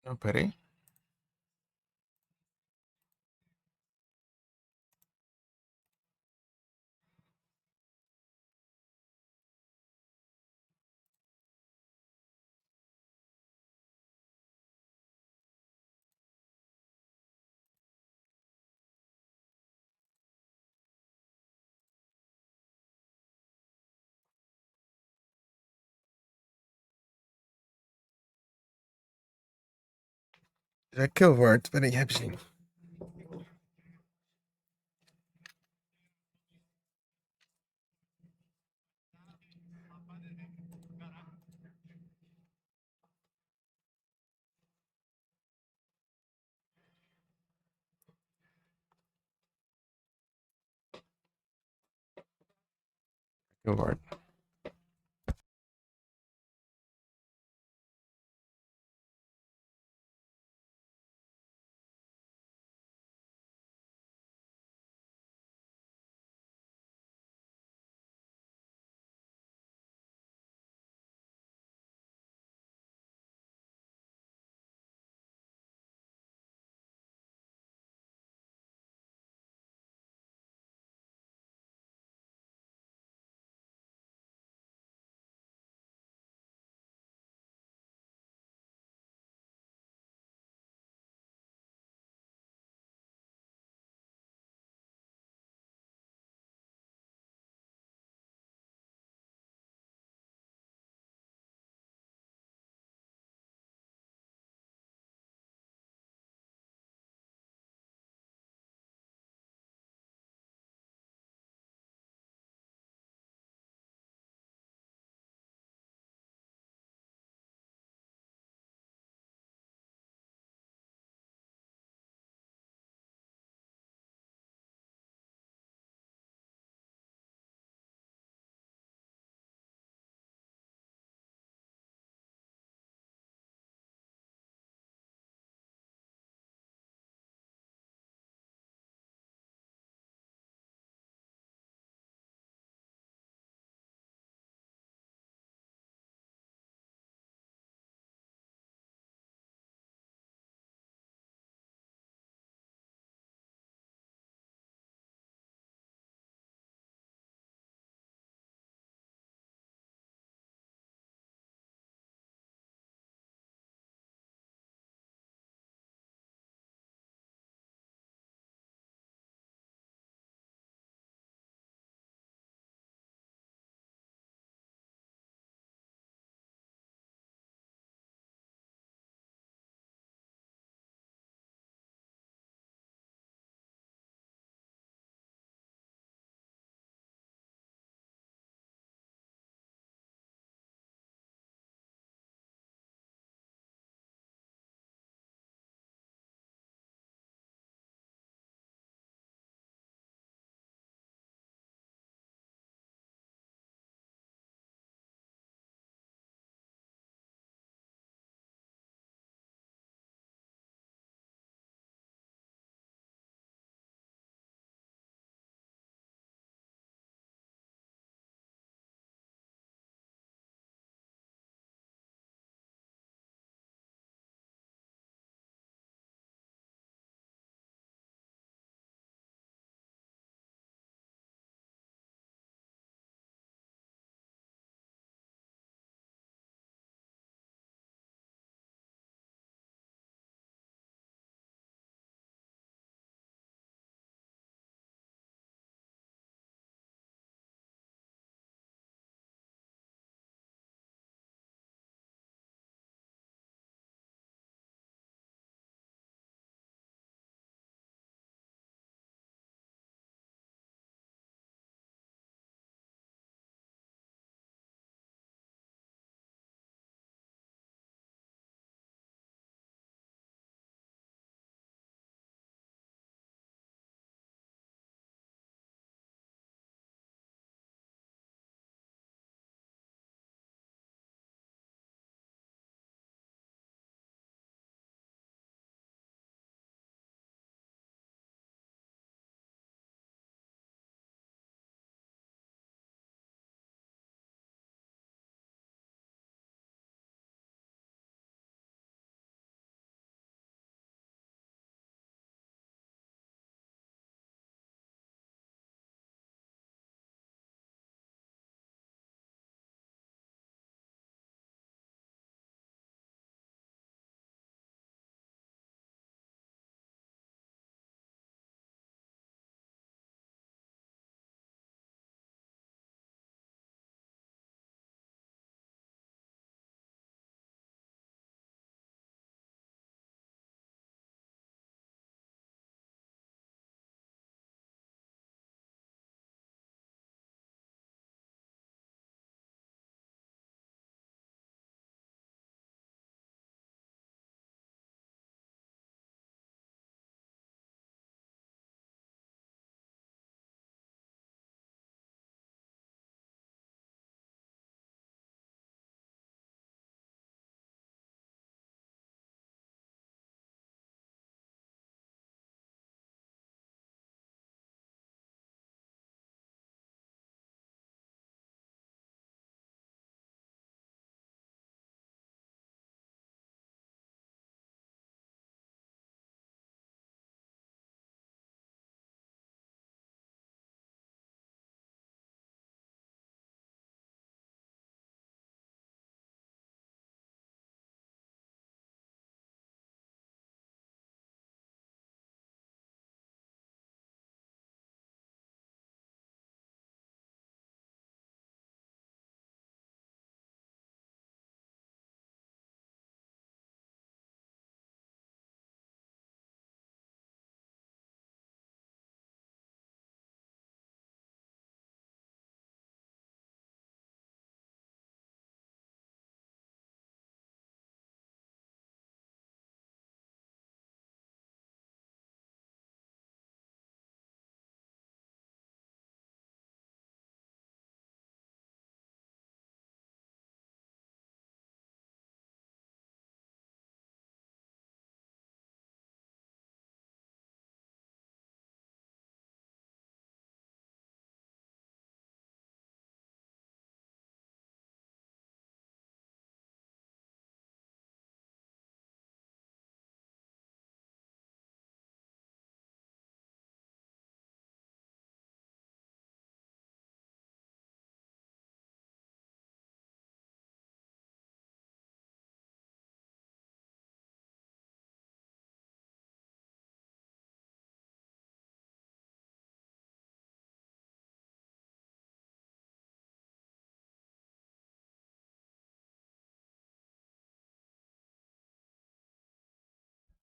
Não, peraí. Já que eu volto, peraí, rapidinho. Eu volto.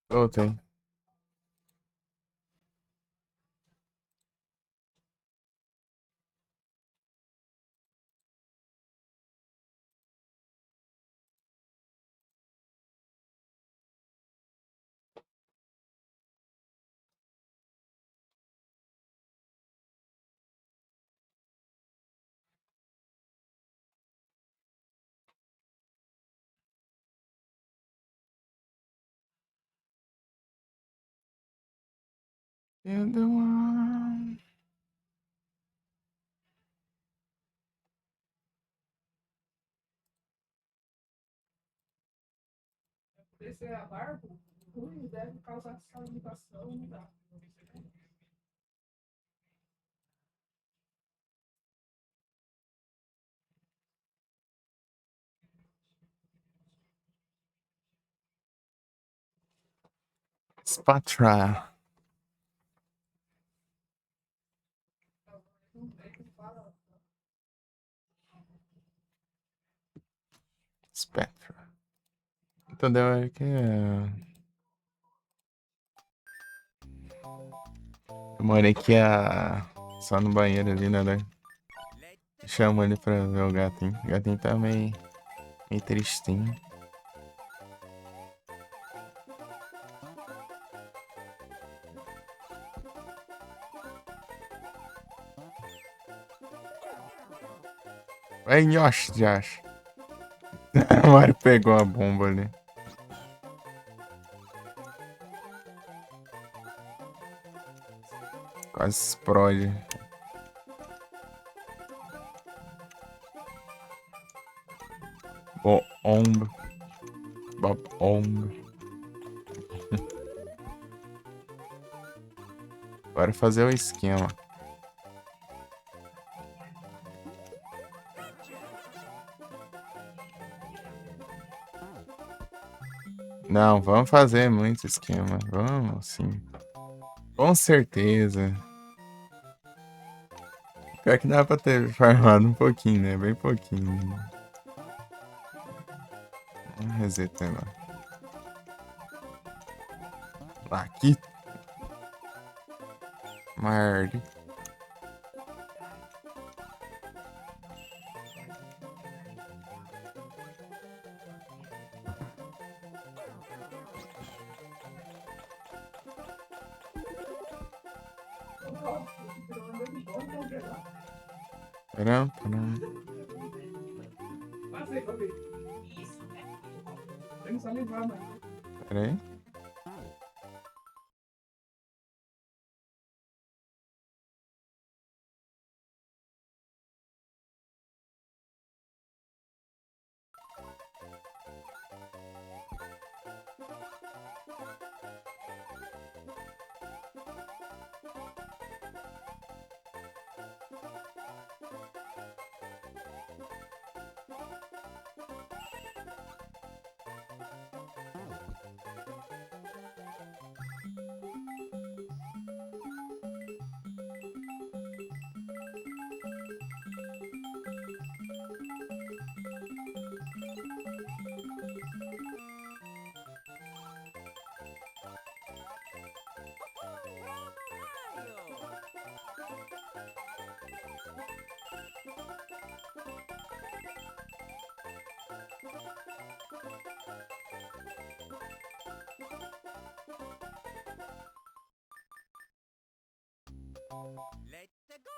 Voltei. You're the one. Esse é largo, ruim, deve causar salivação, não dá. Spatra. Spectra. Então deu aqui. Eu morei aqui só no banheiro ali, né? Chamo ele pra ver o gatinho. O gatinho tá meio tristinho. Aí, Yoshi, Josh. O Mario pegou a bomba ali. Quase explode. Bomba. Bomba. Bora fazer o esquema. Não, vamos fazer muito esquema. Vamos, sim. Com certeza. Pior que dá pra ter farmado um pouquinho, né? Bem pouquinho. Vamos resetar lá. Aqui. Merda. Param, param. Passei, papi. Tem que salivar, mano. Pera aí. Let's go!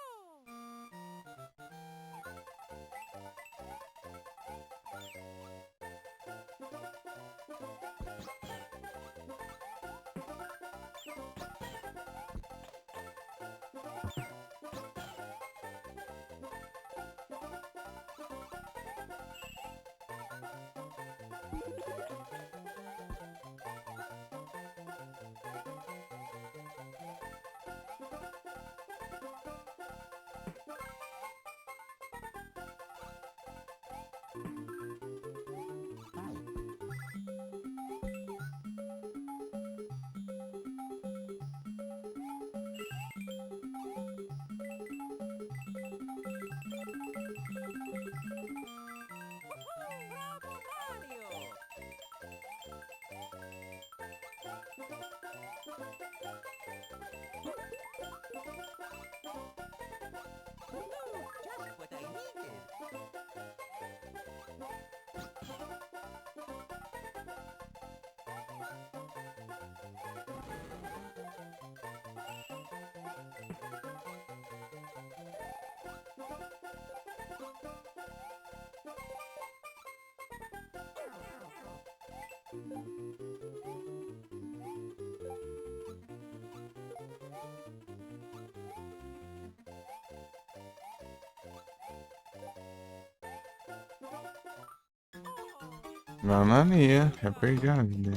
Mamma mia, é pegar a vida.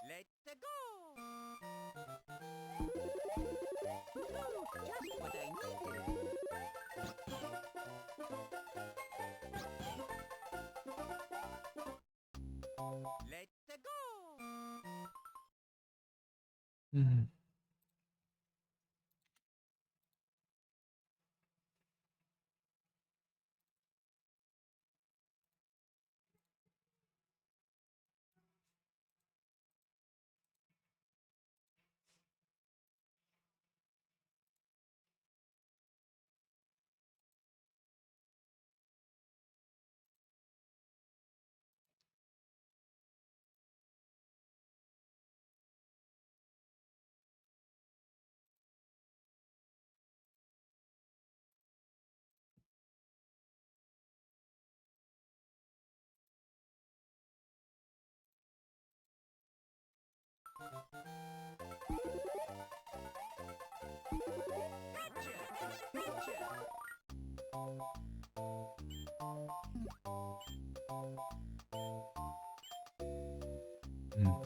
Let's go! Just what I needed. Let's go! Hum. Gotcha! Gotcha! Hum.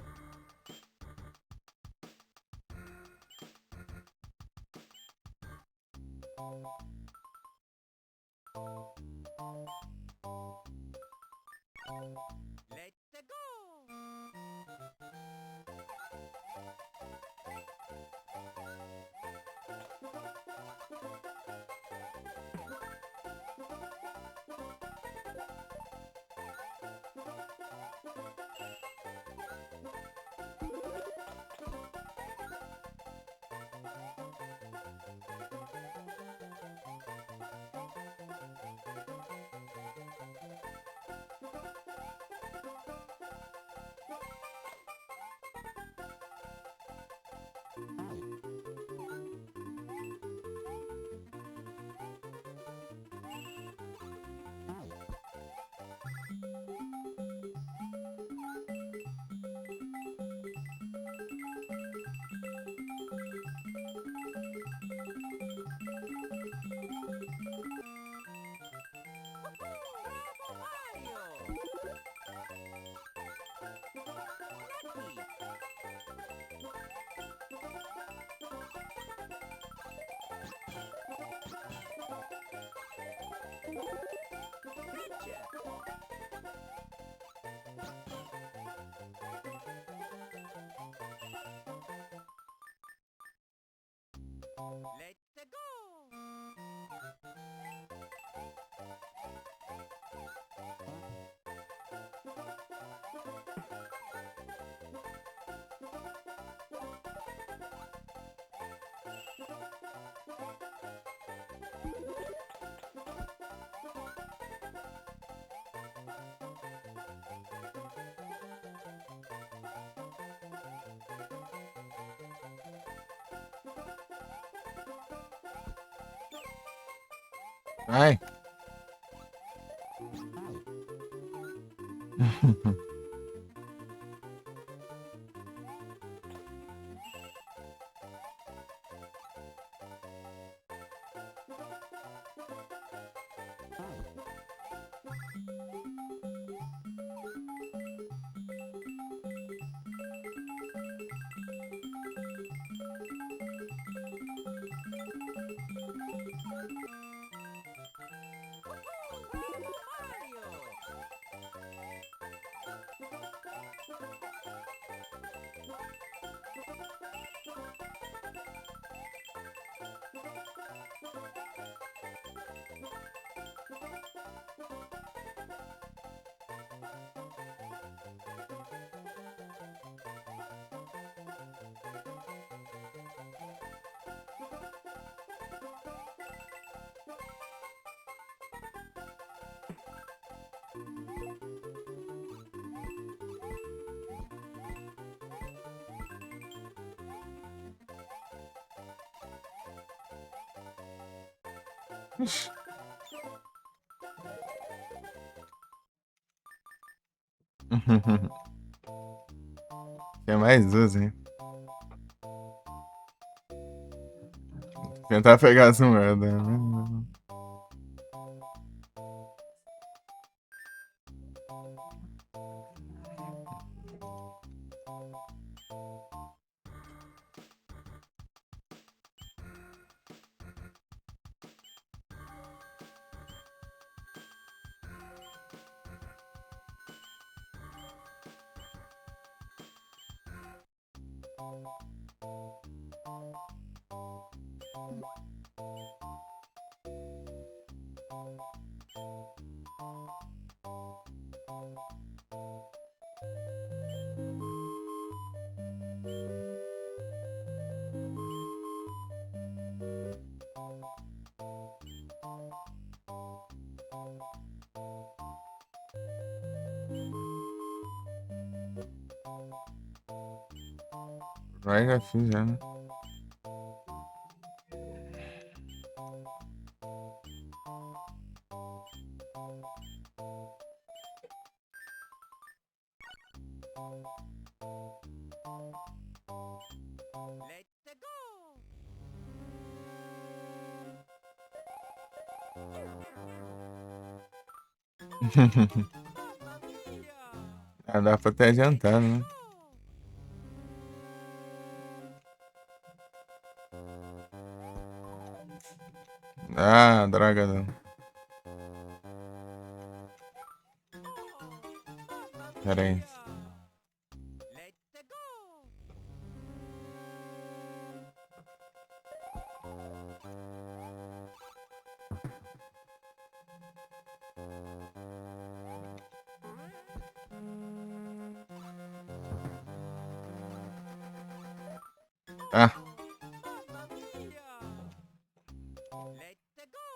Let's go! Bravo, Mario! Let's go! Vai. Bravo, Mario! Tem mais duas, hein? Tentar pegar as moedas. Vai, já fiz, já, né? Let's go! Mamma mia! Ah, dá pra até adiantar, né? Ah, droga, não. Pera aí. Let's go! Ah, Mamma mia! Let's go!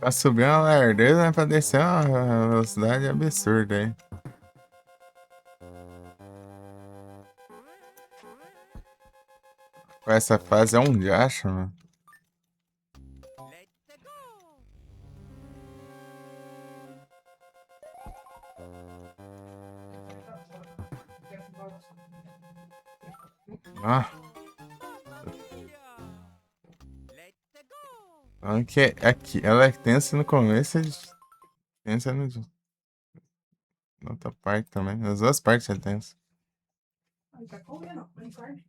pra subir uma lerdeza, né? Pra descer uma velocidade absurda aí. Pô, essa fase é um diacho, mano. Let's go! Ah, Mamma mia! Let's go! falando que aqui, ela é tensa no começo e tensa na outra parte também. Nas duas partes é tensa. Aí tá comendo, ó, unicórnio.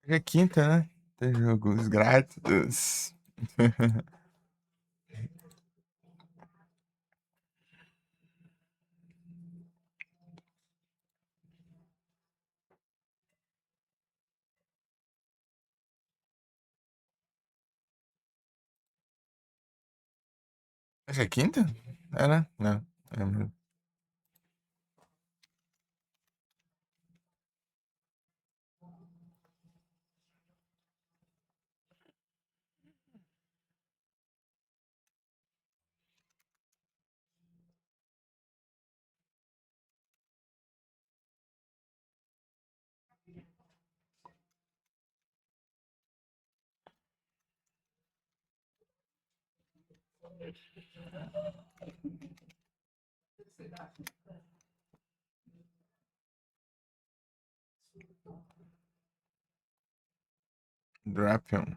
Hoje é quinta, né? Tem jogos grátis. Hoje é quinta? É, né? Não. É mesmo. Drapion.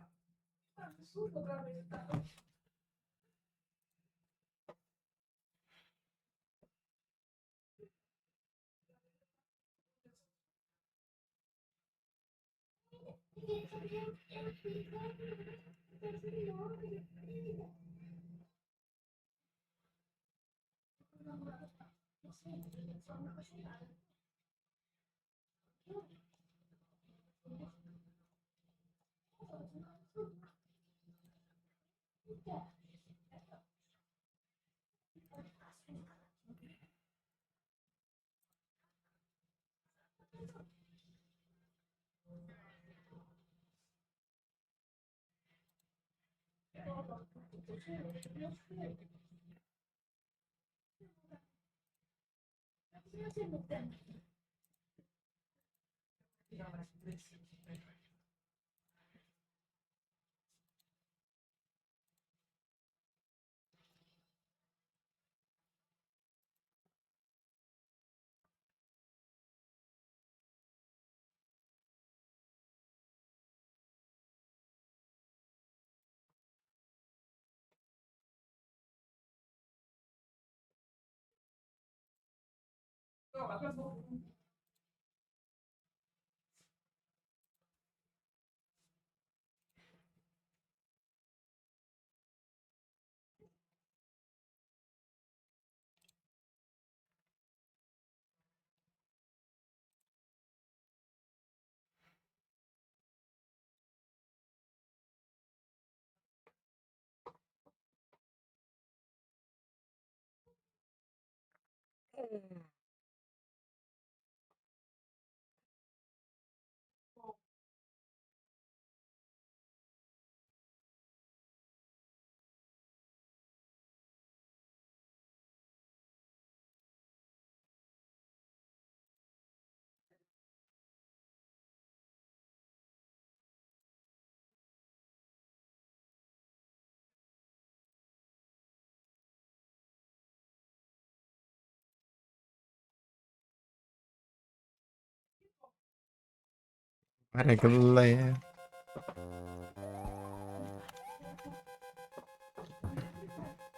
Para galera.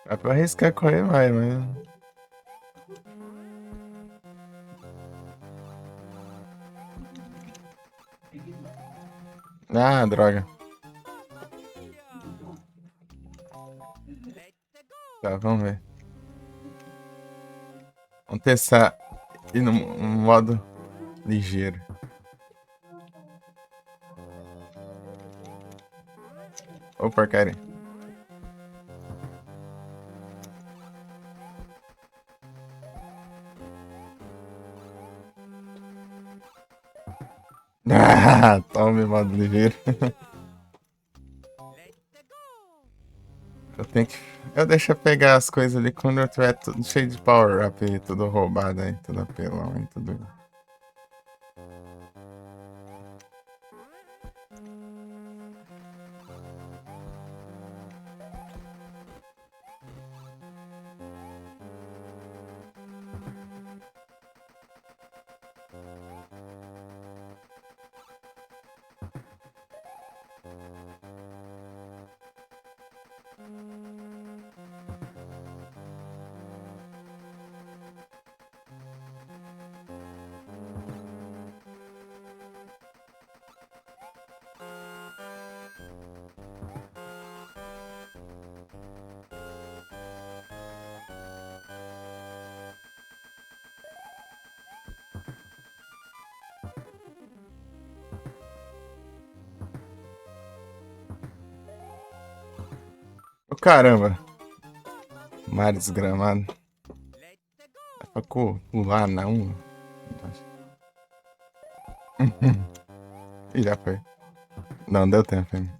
Dá pra arriscar correr mais, mas. Ah, droga. Let's go! Tá, vamos ver. Vamos testar ir no modo ligeiro. Ô, porcaria. Ah, tome modo ligeiro. Let's go! Eu tenho que. Eu deixo eu pegar as coisas ali quando eu tiver tudo cheio de power up e tudo roubado aí, tudo apelão e tudo. Ô caramba, mar desgramado. Let's Dá go! pra pular não? Ih, já foi. Não, deu tempo ainda.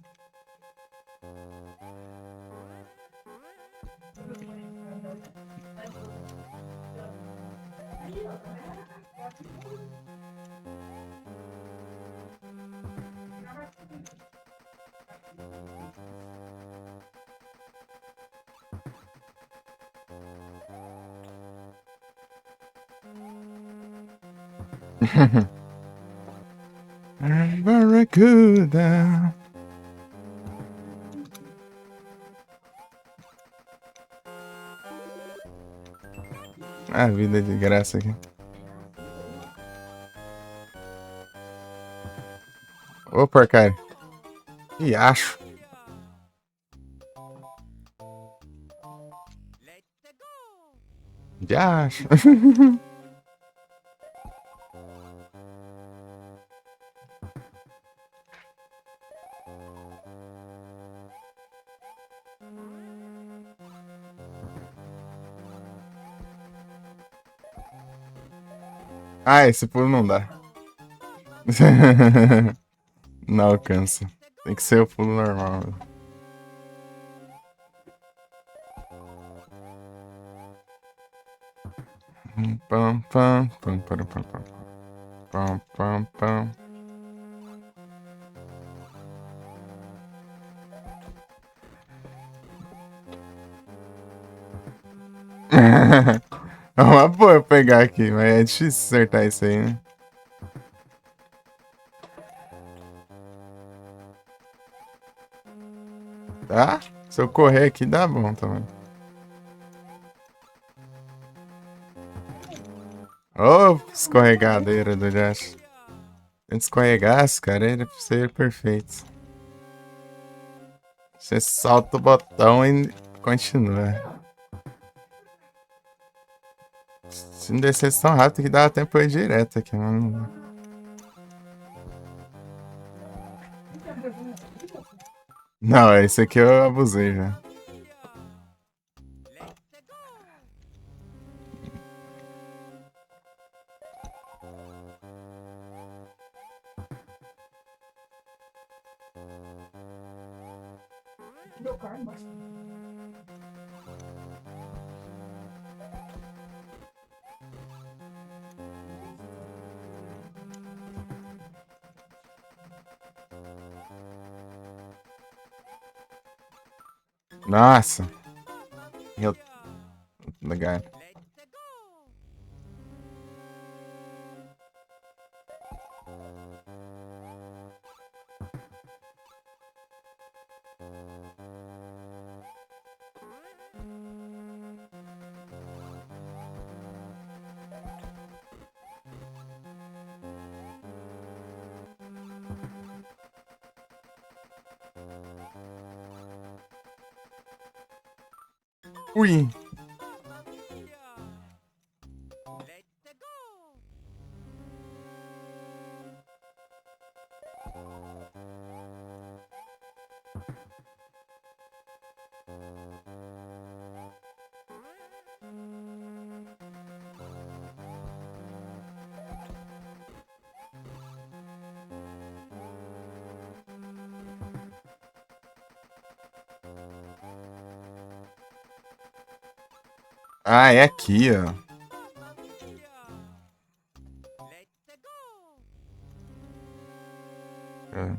Barracuda. A vida de graça aqui. Ô, porcaria. Ih, acho. Let the go. Já acho. Ah, esse pulo não dá. Não alcança. Tem que ser o pulo normal. Pam, pam, pam, pam, pam, pam, pam, pam, pam. É uma boa eu pegar aqui, mas é difícil acertar isso aí, né? Tá? Se eu correr aqui dá bom também. Ô, escorregadeira do Josh. Se escorregasse, cara, ele seria perfeito. Você solta o botão e continua. Se não descesse tão rápido que dava tempo eu ir direto aqui, mano. Não, esse aqui eu abusei já. Let the go. Meu carro, mas... Nossa. Eu... Legal. Let the go. Ui. Let the go. Ah, é aqui, ó. Let the go. É.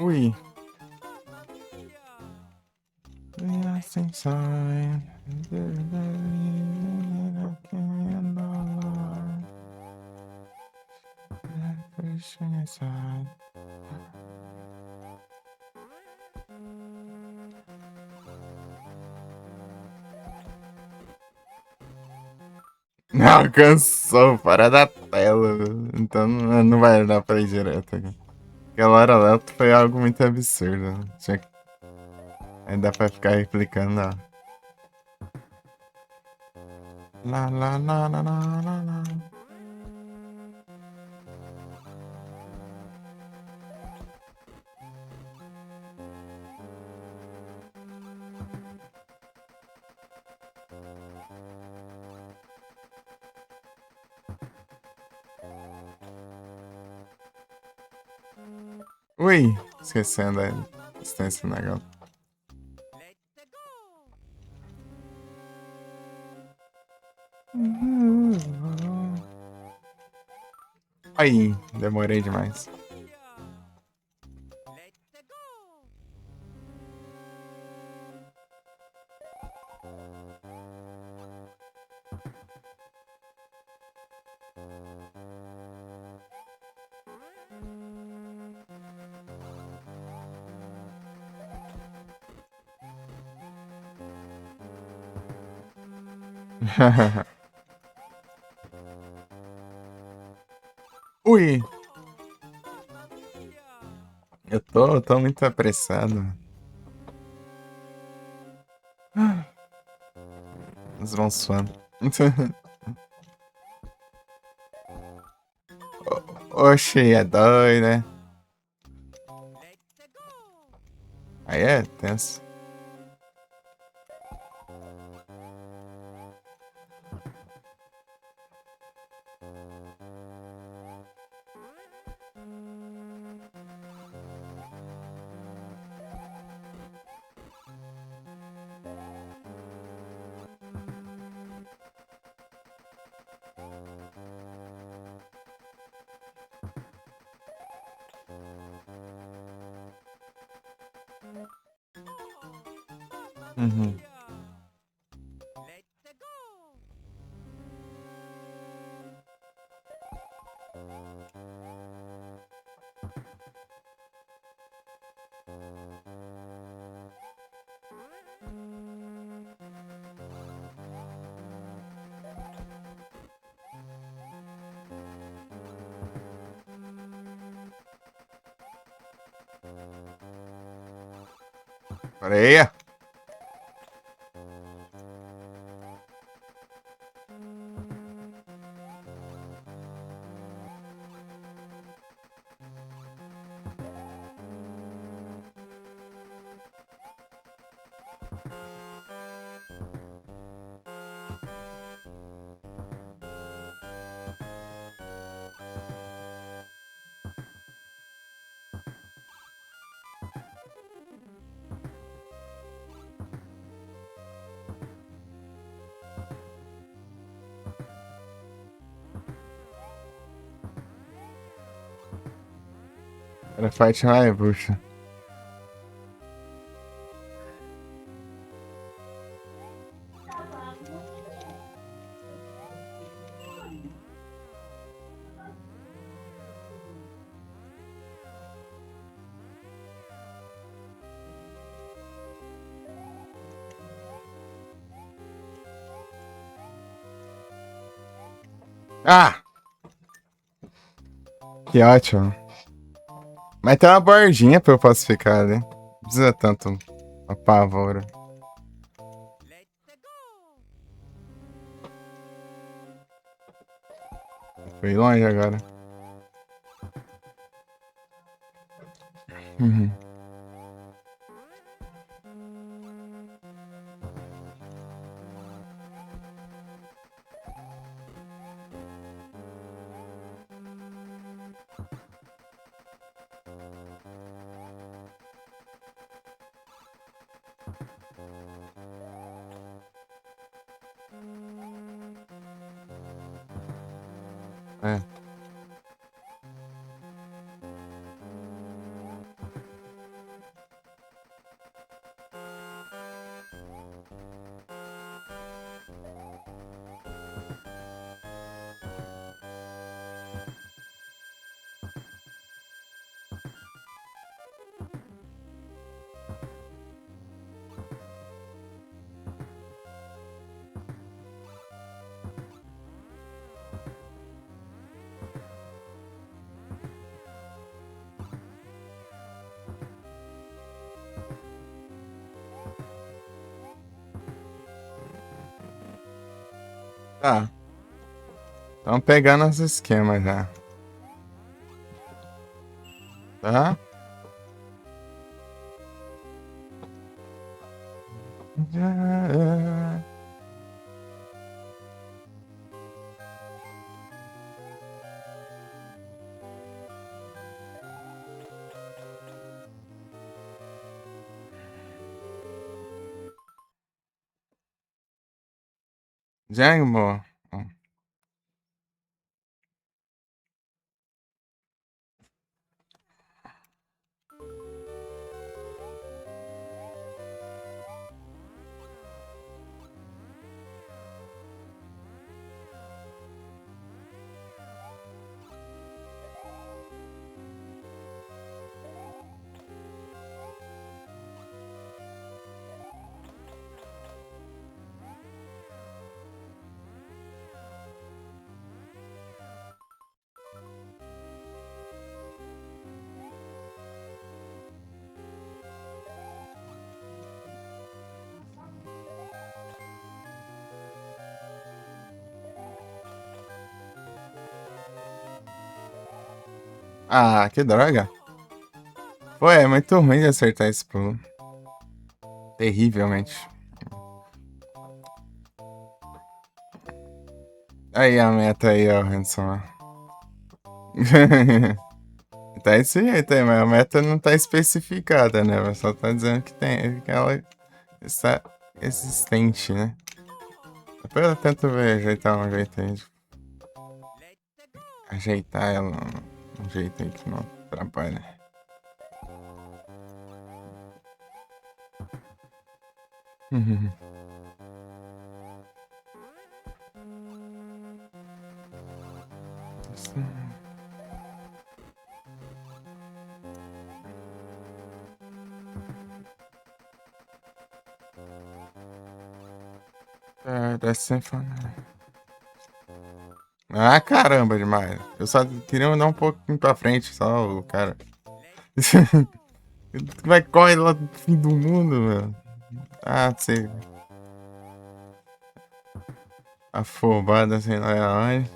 Ui. Yes, inside. Não alcançou, fora da tela. Então não vai dar pra ir direto aqui. Aquela hora lá foi algo muito absurdo. Tinha... Aí dá pra ficar replicando, ó. Lá, lá, lá, lá, lá, lá, lá. Ui, esquecendo a distância do negócio. Let the go. Aí, demorei demais. Let's go. Ui, Mamma mia. eu tô muito apressado. Os mãos suando. Oxi, é doido, né? Let's go. Aí é tenso. Mamma Uhum. mia. Let's go. Freia. Era Fight High, puxa. Ah! Que ótimo. Mas tem uma bordinha pra eu pacificar ali. Não precisa tanto apavoro. Let's go. Fui longe agora. Uhum. É. Tá. Estão pegando os esquemas já. Tá? Já. Django. Ah, que droga. Pô, é muito ruim de acertar esse pulo. Terrivelmente. Aí a meta aí, ó, Hanson. Tá esse jeito aí, mas a meta não tá especificada, né? Mas só tá dizendo que tem, que ela está existente, né? Depois eu tento ver, ajeitar um jeito aí, ajeitar ela um jeito aí que não atrapalha. É, dessa Ah, caramba, demais. Eu só queria andar um pouquinho pra frente, só o cara. Vai correr lá do fim do mundo, meu. Ah, sei. Afobada, sei lá aonde.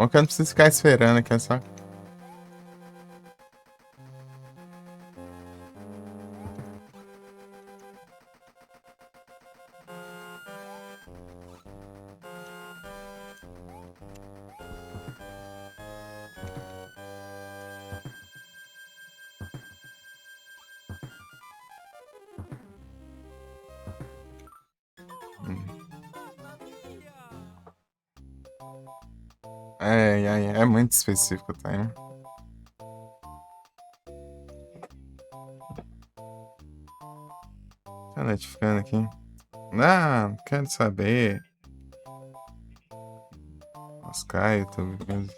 Bom que eu não preciso ficar esperando aqui, é só. É muito específico, tá? Hein? Tá notificando aqui. Não quero saber. Oscar, YouTube.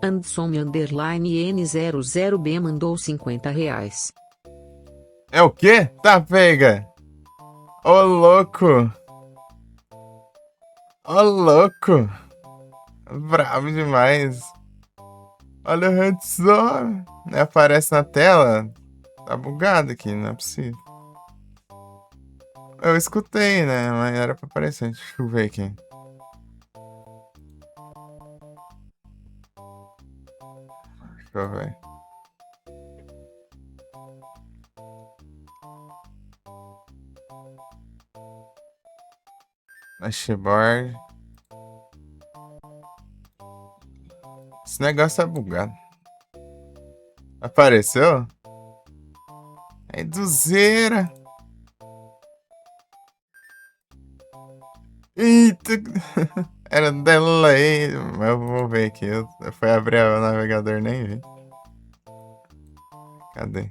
Anderson N00B mandou R$ 50. É o quê? Tá pega! Ô louco! Ô louco! Bravo demais! Olha o Hudson! Aparece na tela? Tá bugado aqui, não é possível. Eu escutei, né? Mas era pra aparecer. Deixa eu ver aqui. Deixa eu ver. Dashboard. Esse negócio é bugado. Apareceu? É dozeira. Eita. Era delay. Mas eu vou ver aqui. Eu fui abrir o navegador nem vi. Cadê?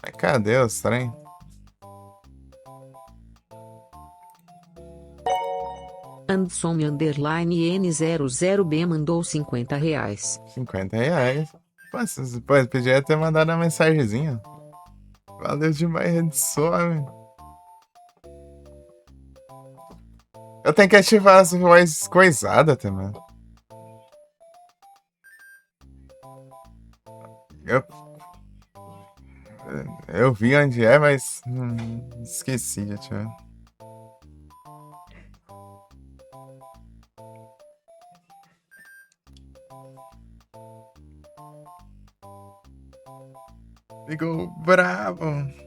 Mas cadê os trem? Anderson N00B mandou R$ 50. R$ 50. Pô, você podia ter mandado uma mensagenzinha. Valeu demais, Redsome. Eu tenho que ativar as vozes coisadas também. Eu, eu vi onde é, mas esqueci de ativar. Ficou bravo.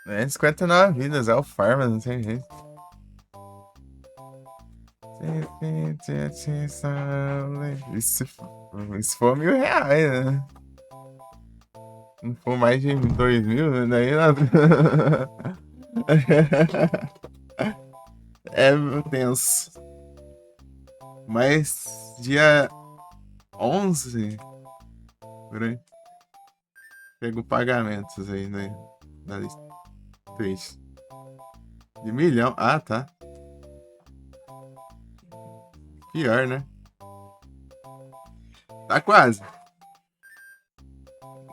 É 59 vidas, é o Farma, não tem jeito. Isso for R$ 1.000, né? não for mais de 2.000, daí é tenso. Mas dia 11, por aí, pego pagamentos aí, né? Na lista Twitch. De 1.000.000. Ah, tá. Pior, né? Tá quase.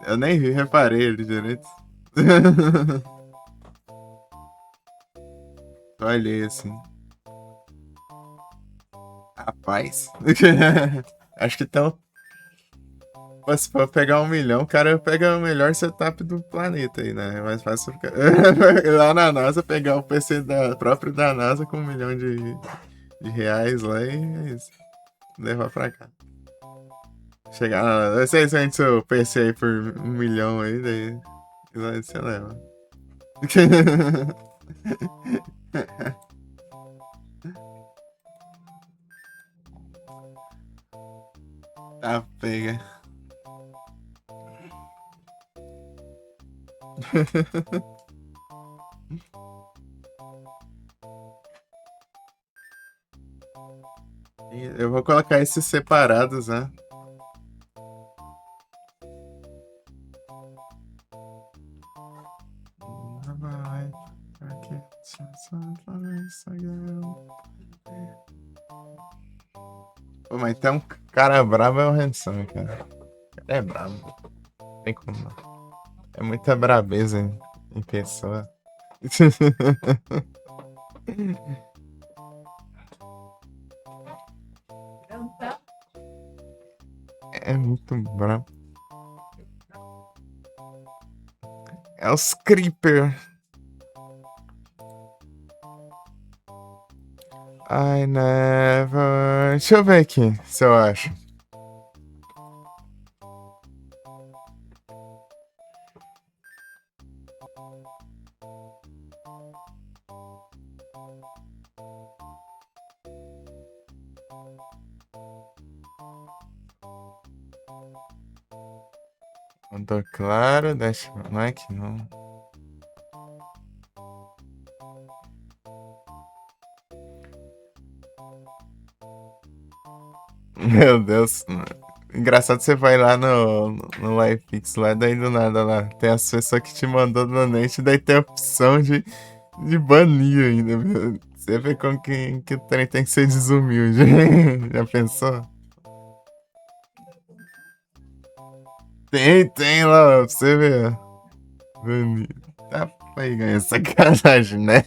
Eu nem reparei ele direito. Só olhei assim. Rapaz. Acho que então. Se for pegar 1.000.000, o cara pega o melhor setup do planeta aí, né? É mais fácil ficar... lá na NASA pegar o PC próprio da NASA com 1.000.000 de reais lá e é isso. Levar pra cá. Chegar lá. Você vende seu PC aí por 1.000.000 aí, daí você leva. Tá, pega. Eu vou colocar esses separados, né? Pô, mas tem um cara brabo, é o Hanson, cara. O cara é brabo. Não tem como não. É muita brabeza em pessoa. Canta. É muito brabo. É os Creeper. I never. Deixa eu ver aqui se eu acho. Mandou claro, deixa. Não é que não. Meu Deus. Engraçado, você vai lá no LivePix lá, daí do nada lá. Tem as pessoas que te mandou donate, daí tem a opção de banir ainda, meu. Você vê como que o trem tem que ser desumilde. Já pensou? Tem lá, pra você ver. Banir. Tá aí, ganha sacanagem, né?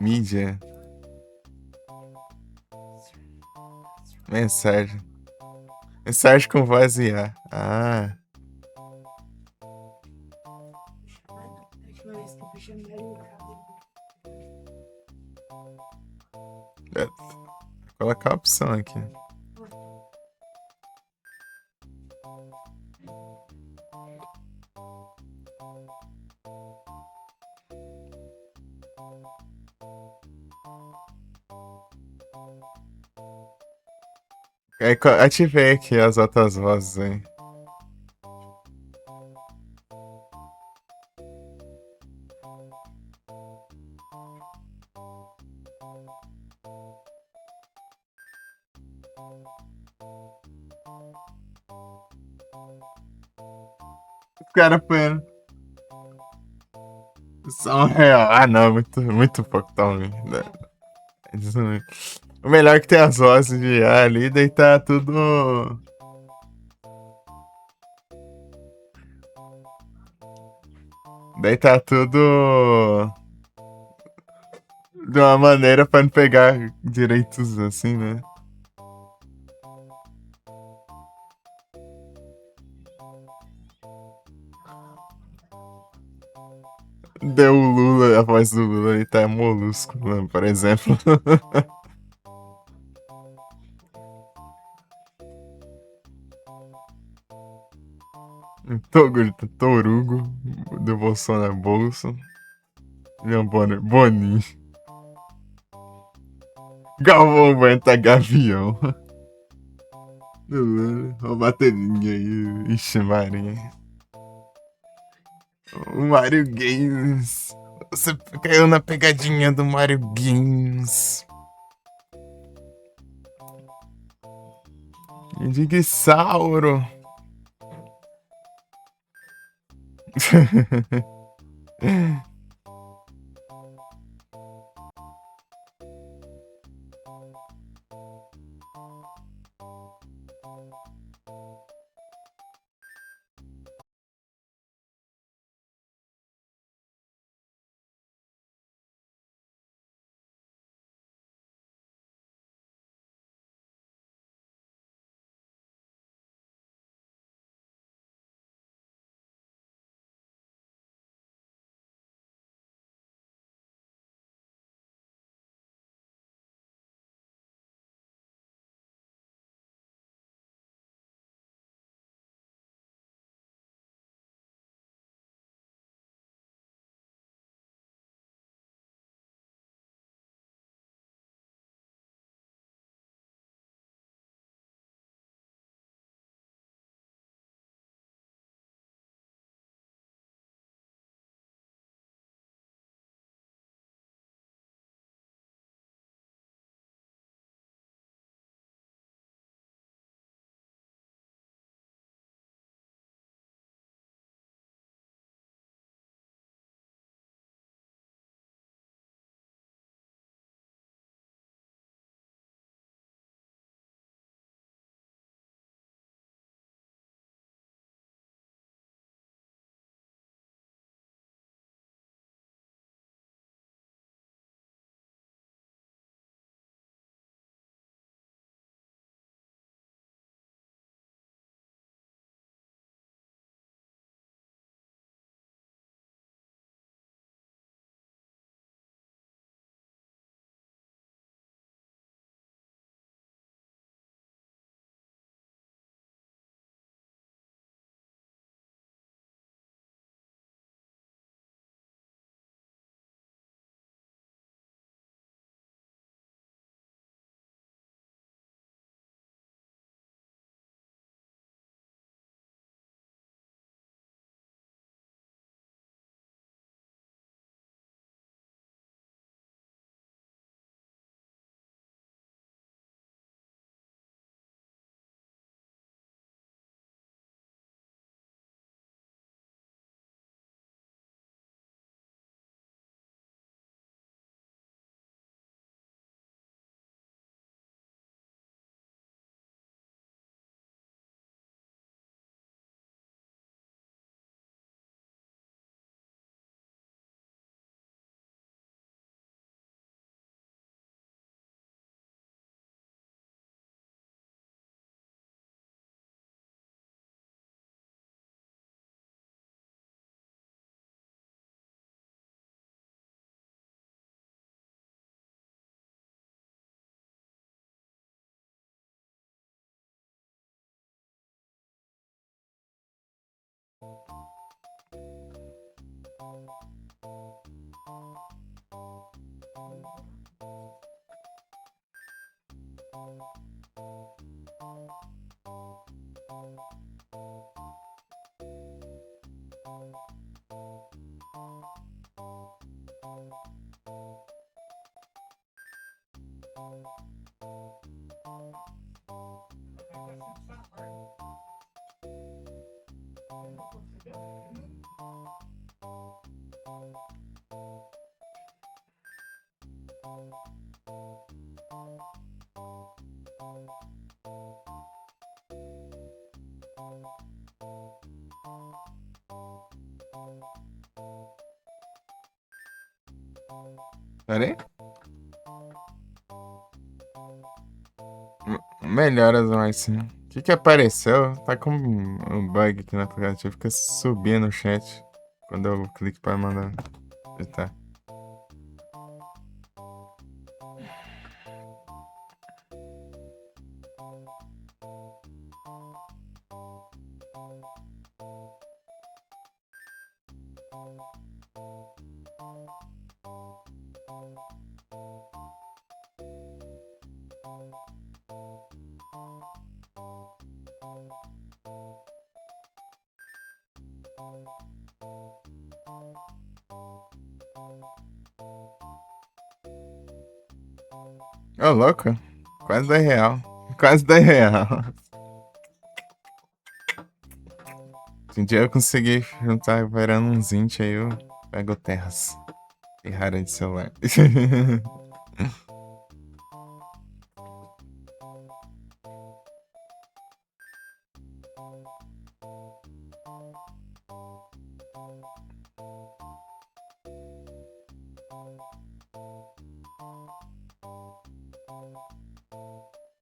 Mídia. Mensagem. Mensagem com voz IA. Ah. É, vou colocar a opção aqui. Ativei aqui as outras vozes aí. O cara põe. Só real. Ah, não, muito pouco, Tommy. O melhor é que tem as vozes de IA ali, daí tá tudo. Daí tá tudo. De uma maneira pra não pegar direitos assim, né? Deu o Lula, a voz do Lula aí tá molusco, né, por exemplo. Torugo do Bolsonaro Bolso. Meu Boninho. Galvão aguenta gavião. Ó a bateria aí. Ixi, Maria. O Mario Games. Você caiu na pegadinha do Mario Games. Dinossauro. Pera aí. Melhoras, mas o que apareceu? Tá com um bug aqui no aplicativo, fica subindo o chat quando eu clico para mandar editar. Ô, louco. Quase 10 real. Quase 10 real. Se um dia eu conseguir juntar virando uns 20 aí, eu pego terras. E rara de celular.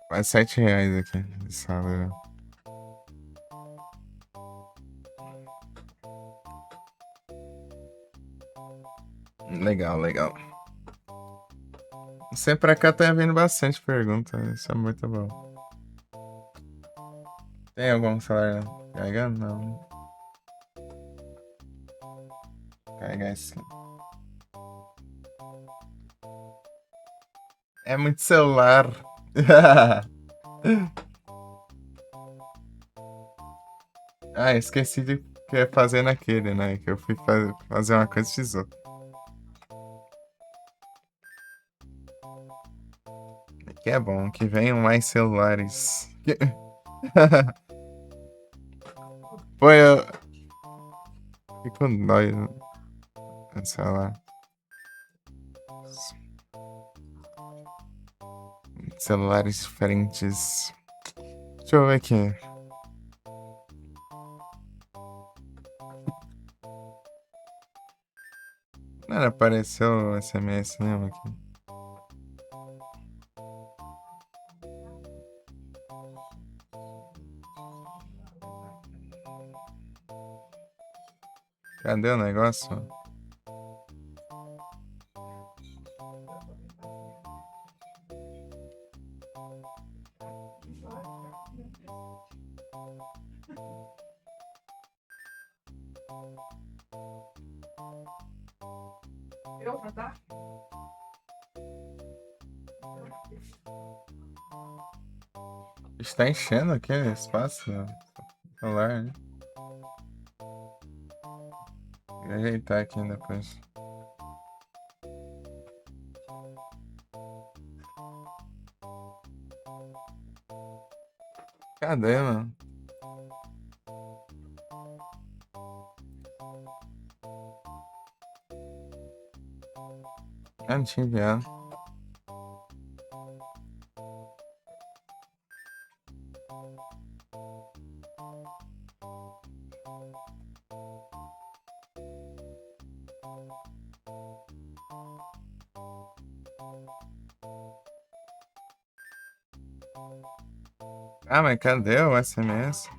Quase 7 reais aqui de salário. Legal, legal. Sempre pra cá tá vindo bastante pergunta. Isso é muito bom. Tem algum salário carregando? Não. Carregar sim. É muito celular. Ah, esqueci de que ia fazer naquele, né? Que eu fui fazer uma coisa e fiz outra. Que é bom, que venham mais celulares. Pô, eu fico com dó, sei lá. Celulares diferentes. Deixa eu ver aqui. Não apareceu o SMS mesmo aqui. Cadê o negócio? Eu cantar? Está enchendo aqui o espaço no celular, né? Vou ajeitar aqui depois. Cadê, mano? Ah, não tinha enviado. Ah, mas cadê o SMS?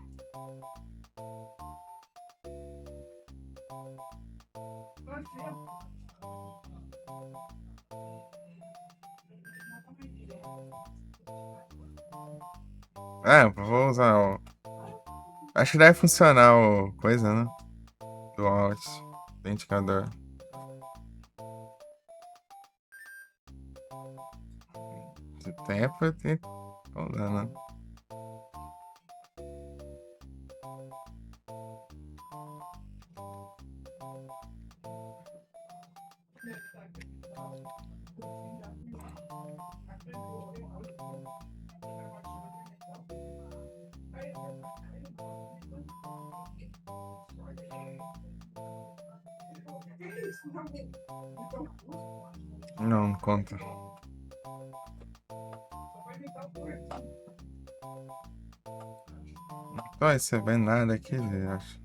Ah, eu vou usar o. Acho que deve funcionar o coisa, né? Do Alt. Identificador. Se tempo, tem. Né? Não, conta. Não tô recebendo nada aqui, eu acho.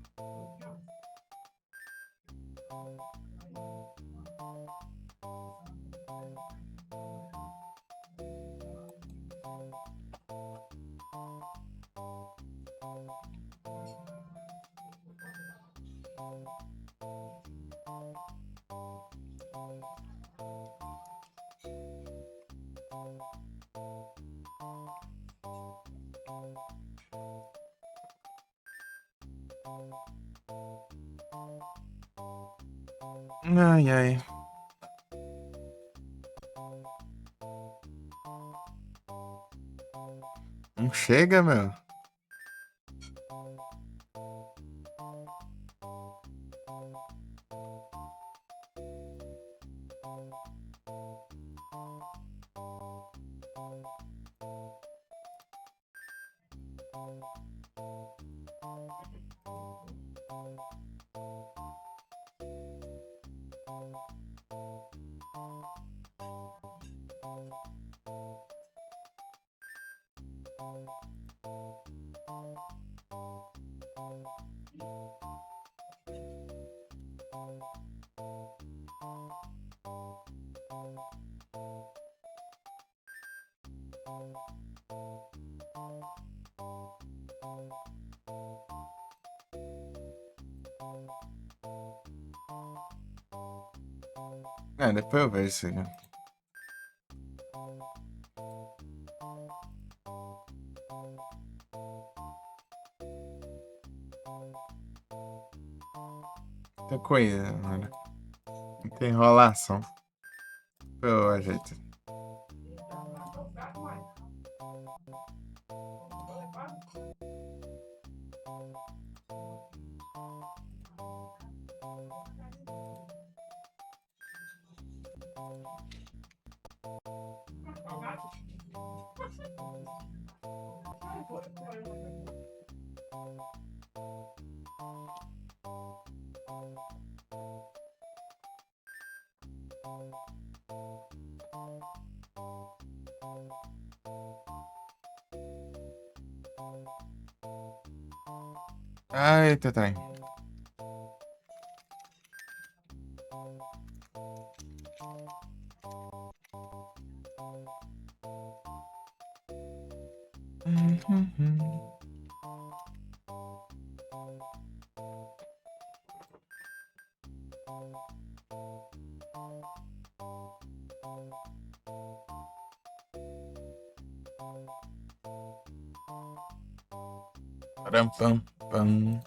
Ai, ai. chega, meu. É, depois eu vejo isso aqui. Muita coisa, mano. Muita enrolação. Pô, ajeito. Eita, trem. Param, pam, pam.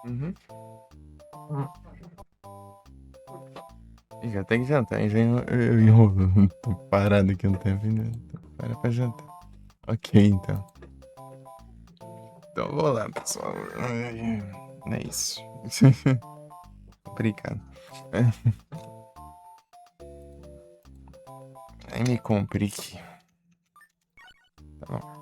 Uhum. Já tem que jantar, já eu enrolo. Tô parado aqui um tempo ainda. Para pra jantar. Ok, então. Então eu vou lá, pessoal. É isso. Obrigado. Aí me complique. Tá bom.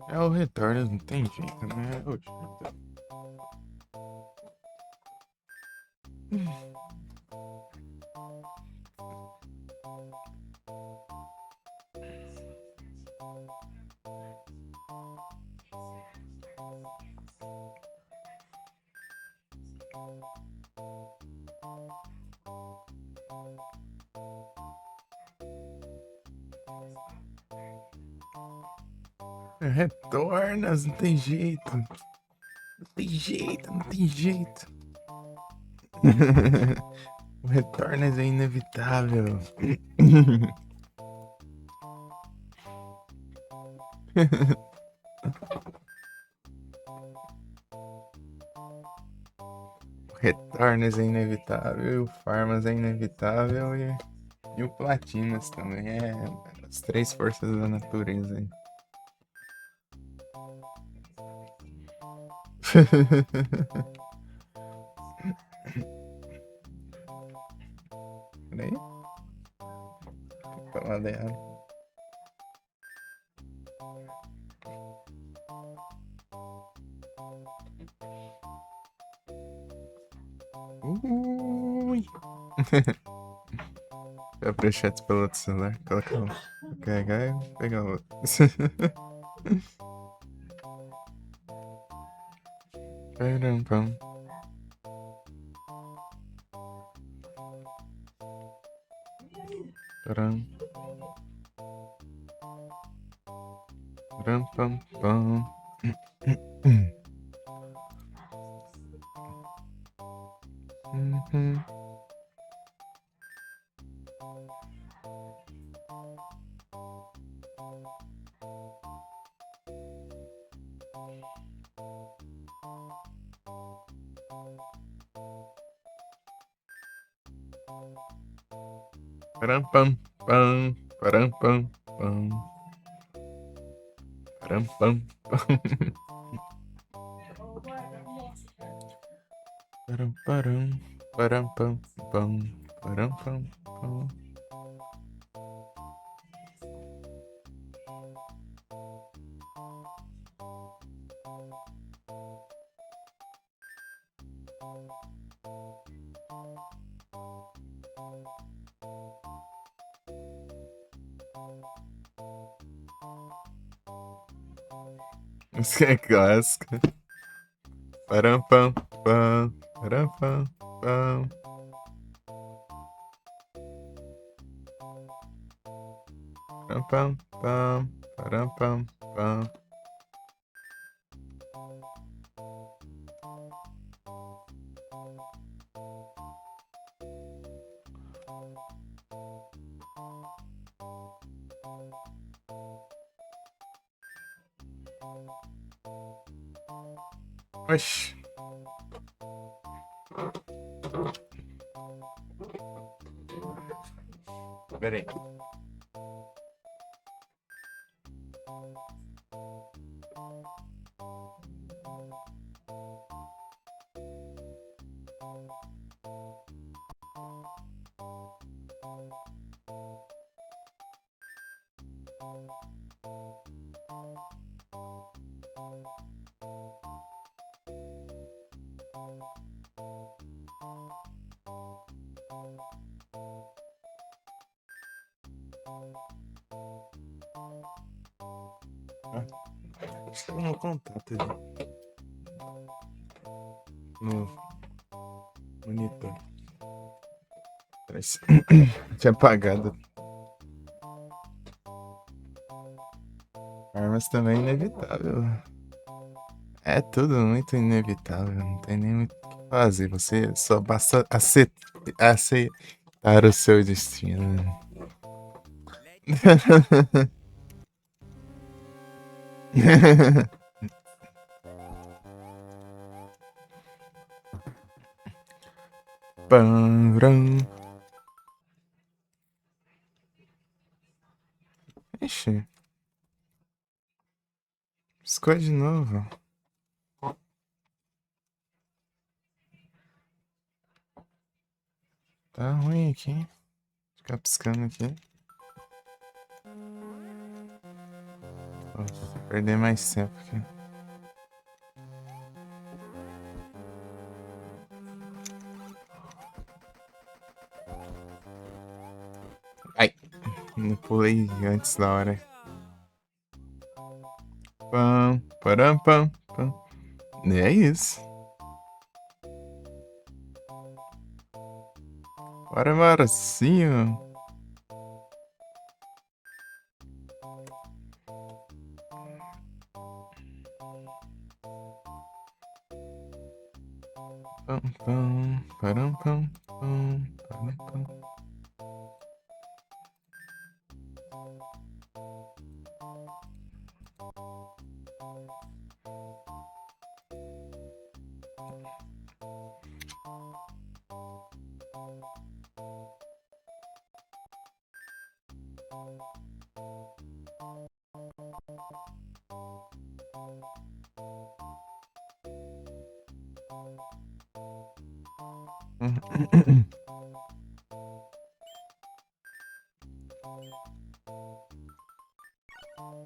É o retorno, não tem jeito, né? Oxe. Retornas, não tem jeito. Não tem jeito, não tem jeito. O retornas é inevitável. O retornas é inevitável, o farmas é inevitável e o platinas também é as três forças da natureza aí. Peraí. Falar dela. Ui. Vai abrir chat pelo outro celular. Coloca um. Carregar e pegar o outro. Pam. Param. Param, pam, pam. Uhum. Param, pam, pam. Param, pam, pam. Param, pam, pam. Param, param. Param, pam, pam. Param, pam, pam. Isso é clássico. Param, pam, pam. Param, pam, pam. Param, pam, pam. Param, pam, pam. Oxi. Peraí. Estava no contato ali. No monitor. Parece. Tinha apagado. Mas também é inevitável. É tudo muito inevitável. Não tem nem muito o que fazer. Você só basta aceitar o seu destino. Param. Ixi. Piscou de novo. Tá ruim aqui. Ficar piscando aqui. Nossa, perder mais tempo aqui. Ai, não pulei antes da hora. Pam, param, pam, pam. E é isso. Bora, bora, sim, ó. Pam, pam, param, pam, pam, param, pam.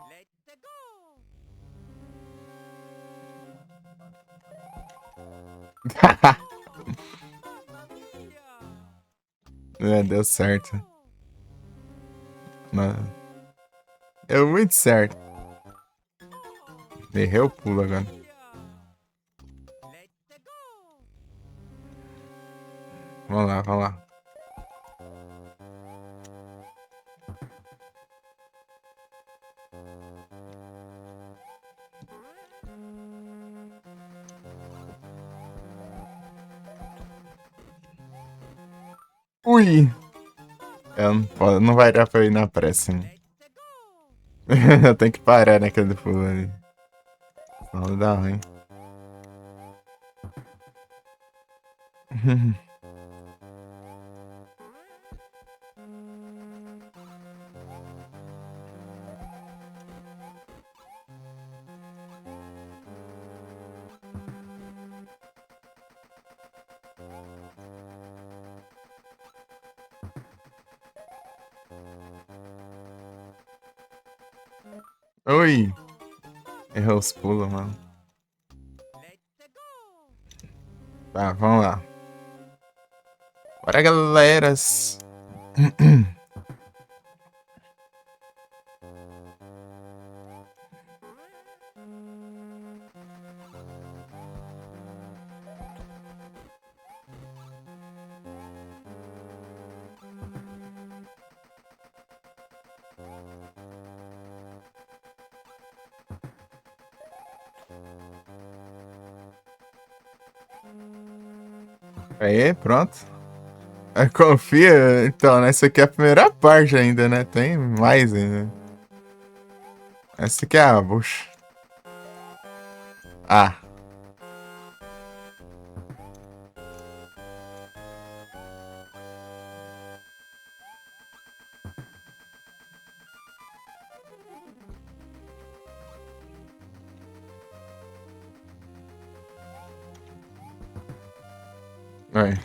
Let's go! Mamma mia! É, deu certo. Mas deu muito certo. Errei o pulo agora. Let's go! Vamos lá, vamos lá. Ui! Não vai dar pra eu ir na pressa, né? Eu tenho que parar naquele pulo ali. Senão dá ruim. Oi! Errou os pulos, mano. Let's go! Tá, vamos lá. Bora, galeras! Aí, pronto. Confia, então, né? Essa aqui é a primeira parte ainda, né? Tem mais ainda. Essa aqui é a bucha. Ah. Vai.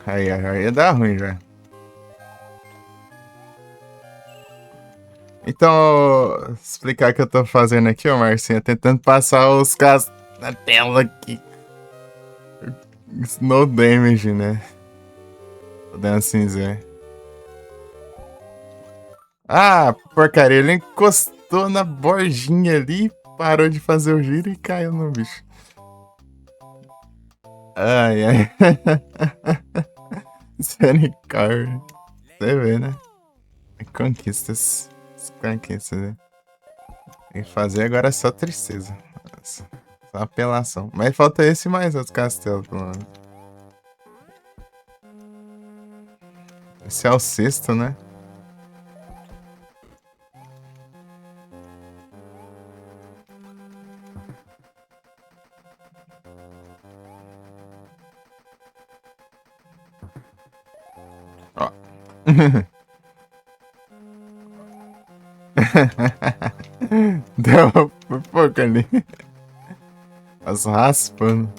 Aí dá ruim já. Então, explicar o que eu tô fazendo aqui, ó, Marcinha. Tentando passar os casos na tela aqui. No damage, né? Podendo assim dizer. Ah, porcaria. Ele encostou na bordinha ali, parou de fazer o giro e caiu no bicho. Ai, ai. Misericórdia. Você vê, né? Conquistas. Conquistas, né? Tem que fazer agora só tristeza. Só apelação. Mas falta esse e mais outros castelos, pelo menos. Esse é o sexto, né? Ó. Deu por pouco ali. As raspando.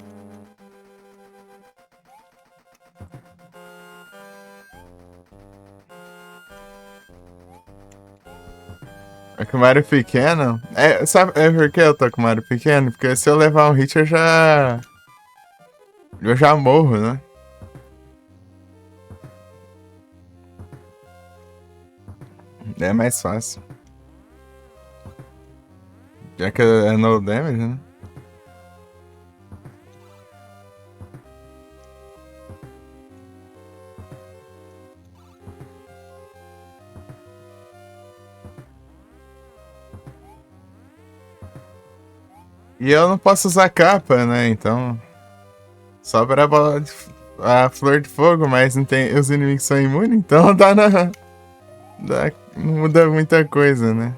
É com o Mario pequeno. Sabe por que eu tô com o Mario pequeno? Porque se eu levar um hit eu já. Eu já morro, né? É mais fácil. Já que é no damage, né? E eu não posso usar capa, né? Então. Sobra a bola a flor de fogo, mas não tem, os inimigos são imunes, então não muda muita coisa, né?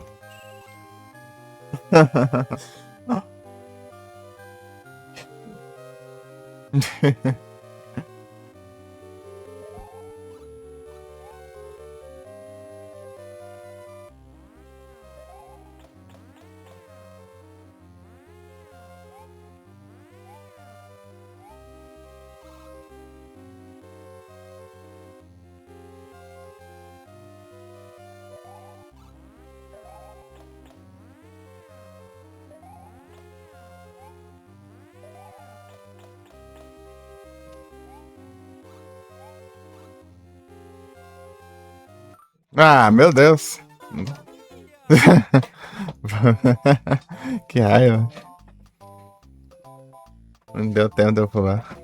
Ah, meu Deus. Que raiva. Não deu tempo de eu pular.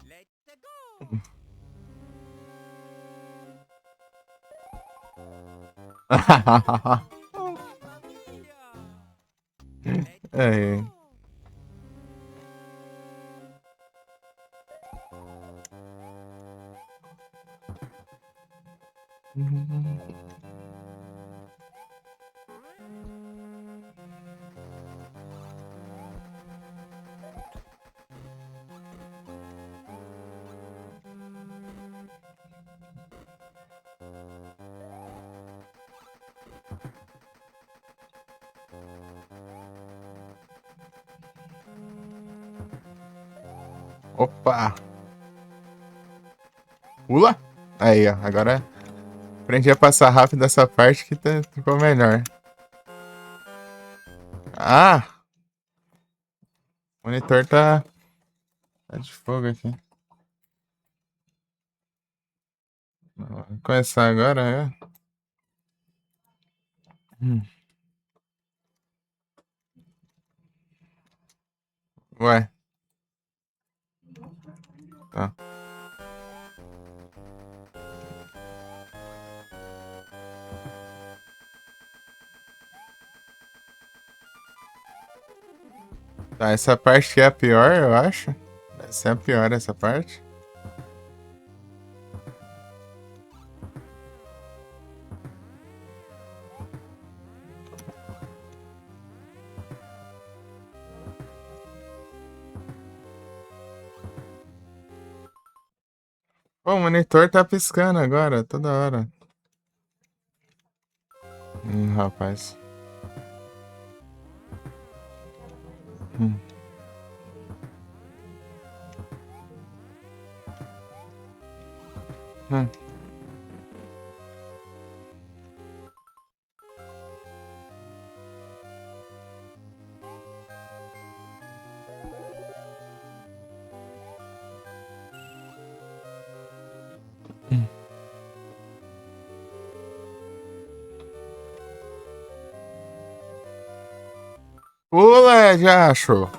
Let's go. É. Opa! Pula! Aí, ó. Agora aprendi a passar rápido essa parte que ficou melhor. Ah! O monitor tá de fogo aqui. Vou começar agora, é? Ué. Tá. Tá, essa parte que é a pior, eu acho. Essa é a pior, essa parte. Pô, o monitor tá piscando agora, toda hora. Rapaz. Hum. Hum. Pula, já achou.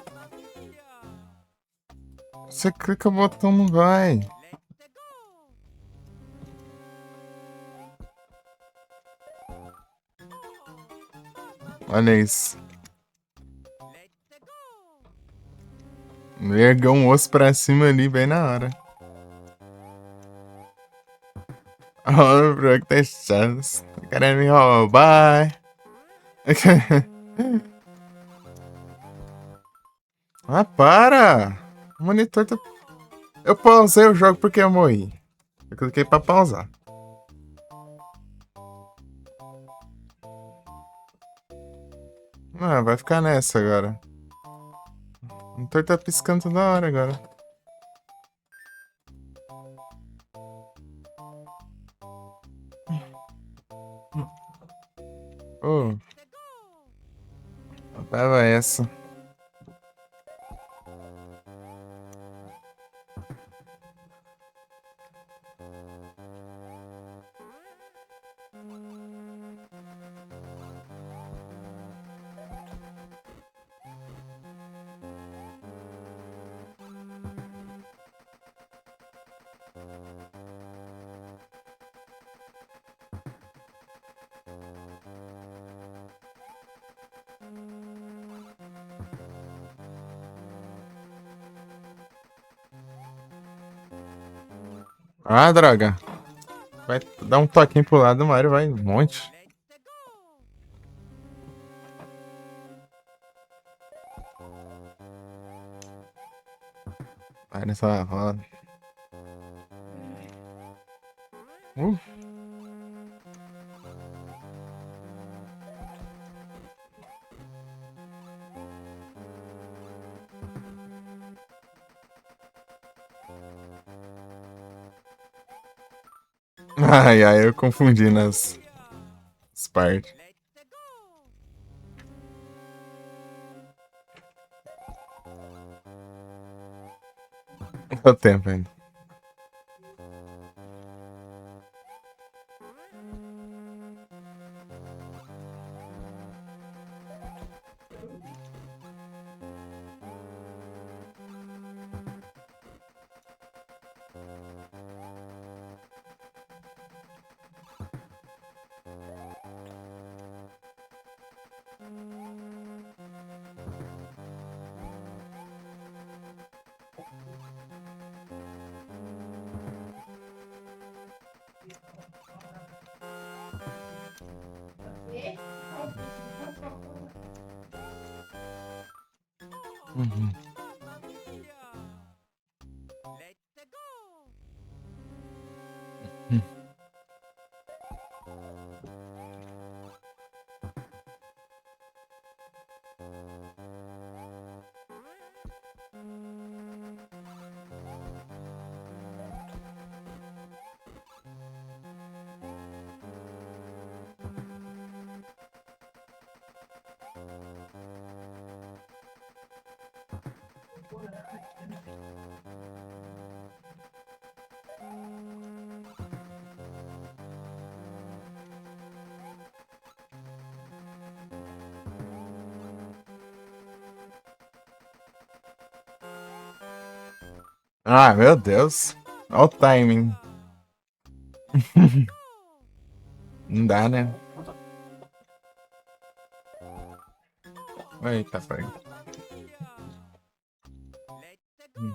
Você clica o botão, não vai. Let's go. Olha isso. Let's go. Ergueu um osso pra cima ali, bem na hora. Olha o Brock tem chance. Tá querendo me roubar. Ah, para! O monitor tá... Eu pausei o jogo porque eu morri. Eu cliquei pra pausar. Ah, vai ficar nessa agora. O monitor tá piscando toda hora agora. Oh, tava essa. Ah, droga. Vai dar um toquinho pro lado do Mario, vai. Um monte. Let's go. Vai nessa roda. Uh. Ai, ai, eu confundi nas partes. Let's go. Deu tempo ainda. Uhum. Mamma mia. Let's go. Ah, meu Deus. Olha o timing. Não dá, né? Eita, pai. Let's go.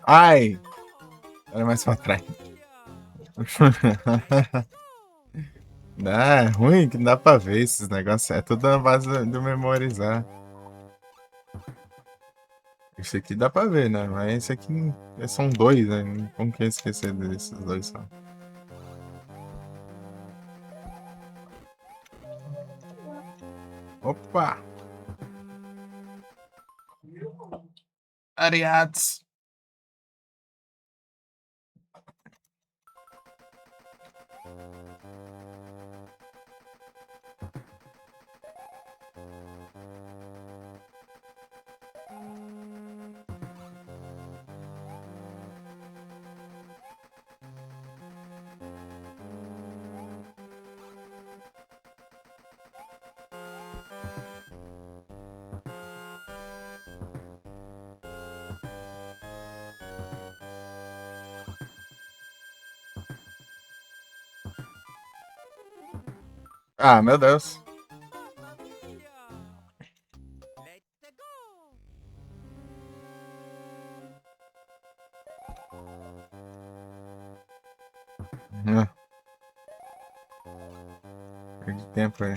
Ai! Olha mais pra trás. Dá, é ruim que não dá pra ver esses negócios. É tudo na base do memorizar. Esse aqui dá pra ver, né? Mas esse aqui são dois, né? Como que eu ia esquecer desses dois só? Opa! Ariats! Ah, meu Deus. Mamma mia. Let's go. Ah, perdi tempo aí.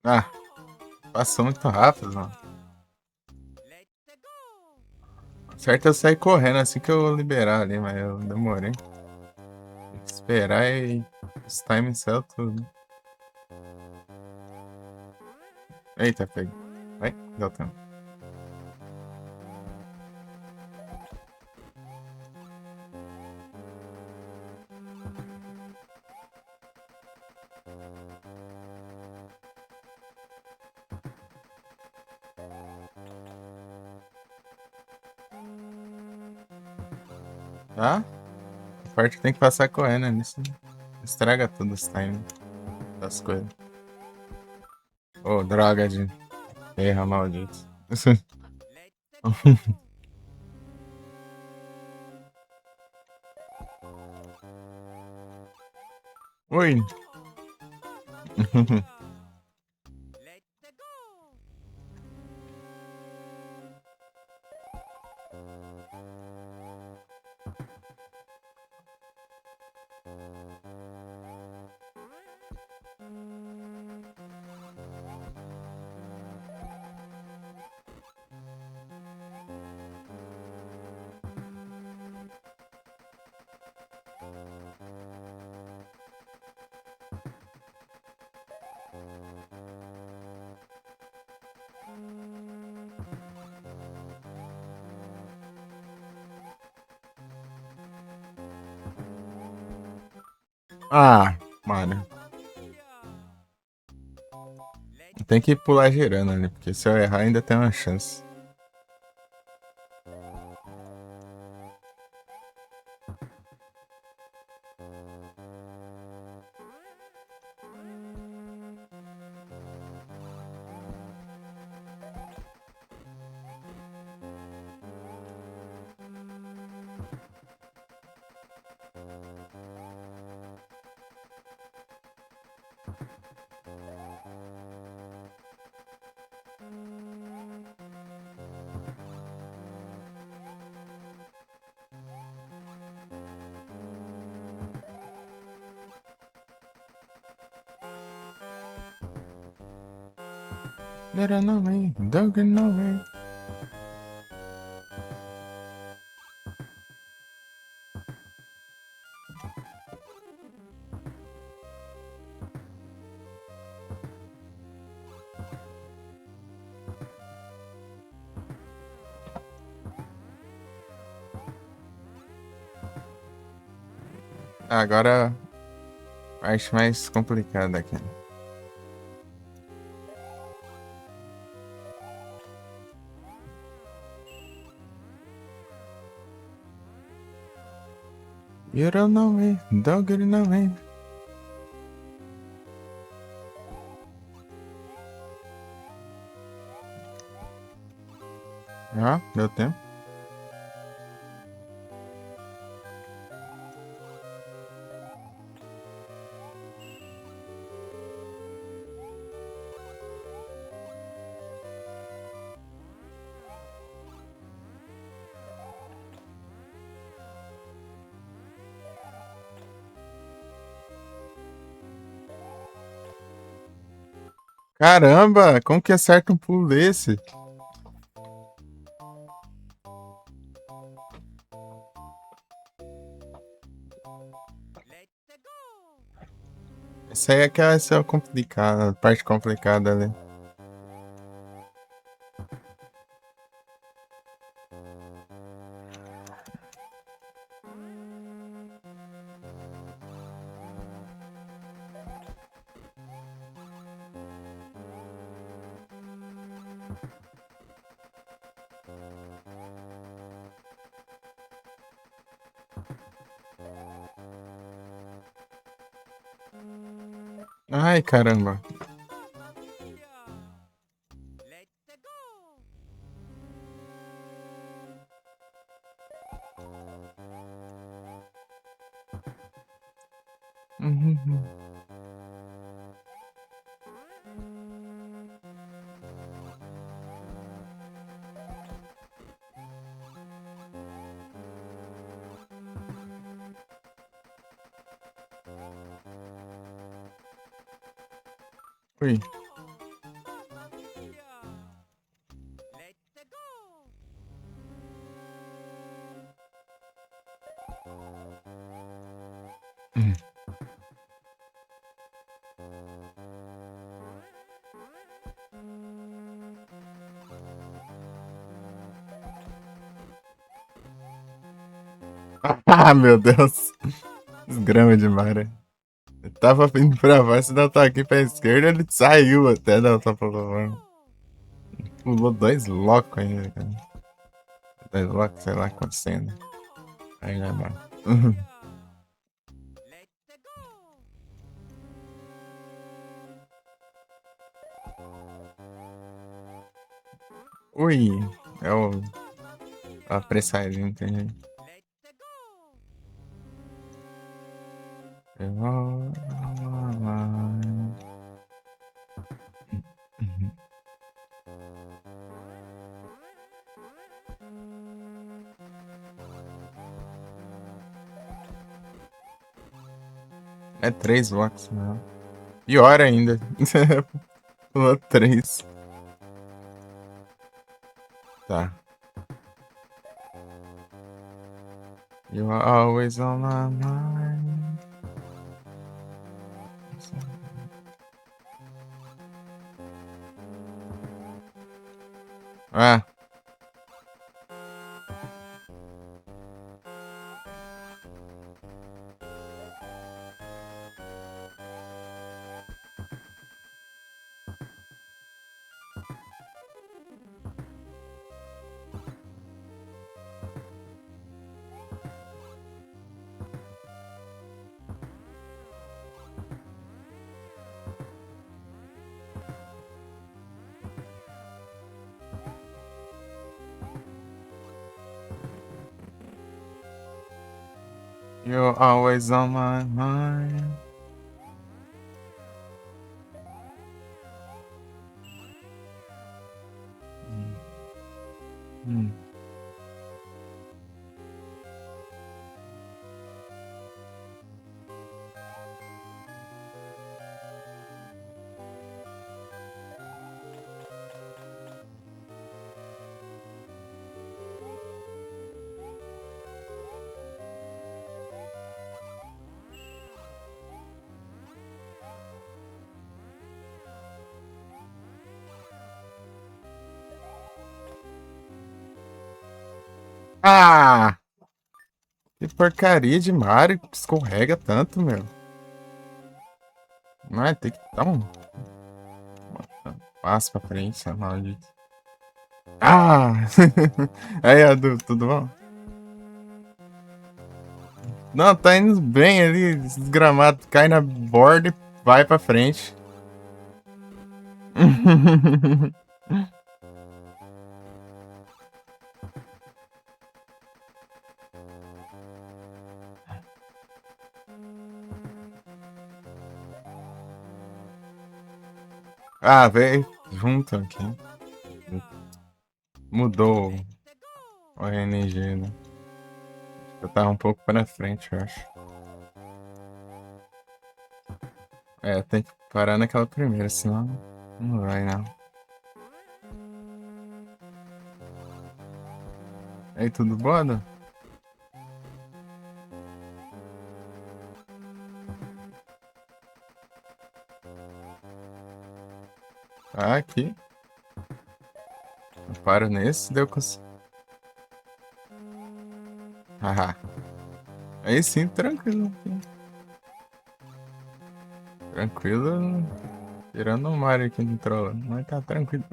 Ah, passou muito rápido, mano. Let's go. Certo é eu sair correndo assim que eu liberar ali, mas eu demorei. Tem que esperar e os timings saiu tudo. Eita, peguei. Vai, deu tempo. Tá? A parte que tem que passar correndo nisso. Estraga tudo os timing das coisas. Ô, droga de erra maldito. Let's go. Oi. Let's go. Ah, mano. Tem que pular girando ali, porque se eu errar ainda tem uma chance. Era não, hein? Dog não, hein? Agora a parte mais complicada aqui. Era não, hein? Dog não, hein? Ah, deu tempo. Caramba, como que acerta um pulo desse? Let's go. Essa aí é que vai ser a complicada, a parte complicada ali. Ai, caramba. Let's go. Uhum. Ui. Let's go. Hum. Ah, meu Deus. Desgrama de Mara. Eu tava indo pra baixo, não tá aqui pra esquerda, ele saiu até da outra plataforma. Pulou 2 locos ainda, cara. 2 locos, sei lá, acontecendo. Aí, né, mano? Let's go. Ui, é a apressadinha, entendi. Let's go. Eu vou lá. É 3 locks, não. Pior ainda. Pulou 3. Tá. You are always on my mind. Ah, you're always on my mind. Hum. Ah! Que porcaria de Mario que escorrega tanto, meu. Não é, tem que dar um passo pra frente, seu maldito. Ah! Aí, Adu, tudo bom? Não, tá indo bem ali, desgramado. Cai na borda e vai pra frente. Ah, veio junto aqui. Mudou o RNG, né? Eu tava um pouco pra frente, eu acho. É, tem que parar naquela primeira, senão não vai, não. Aí, tudo bom, Adu? Ah, aqui. Eu paro nesse, deu com. Haha. Aí sim, tranquilo. Tranquilo. Tirando o Mario aqui no troll. Mas tá tranquilo.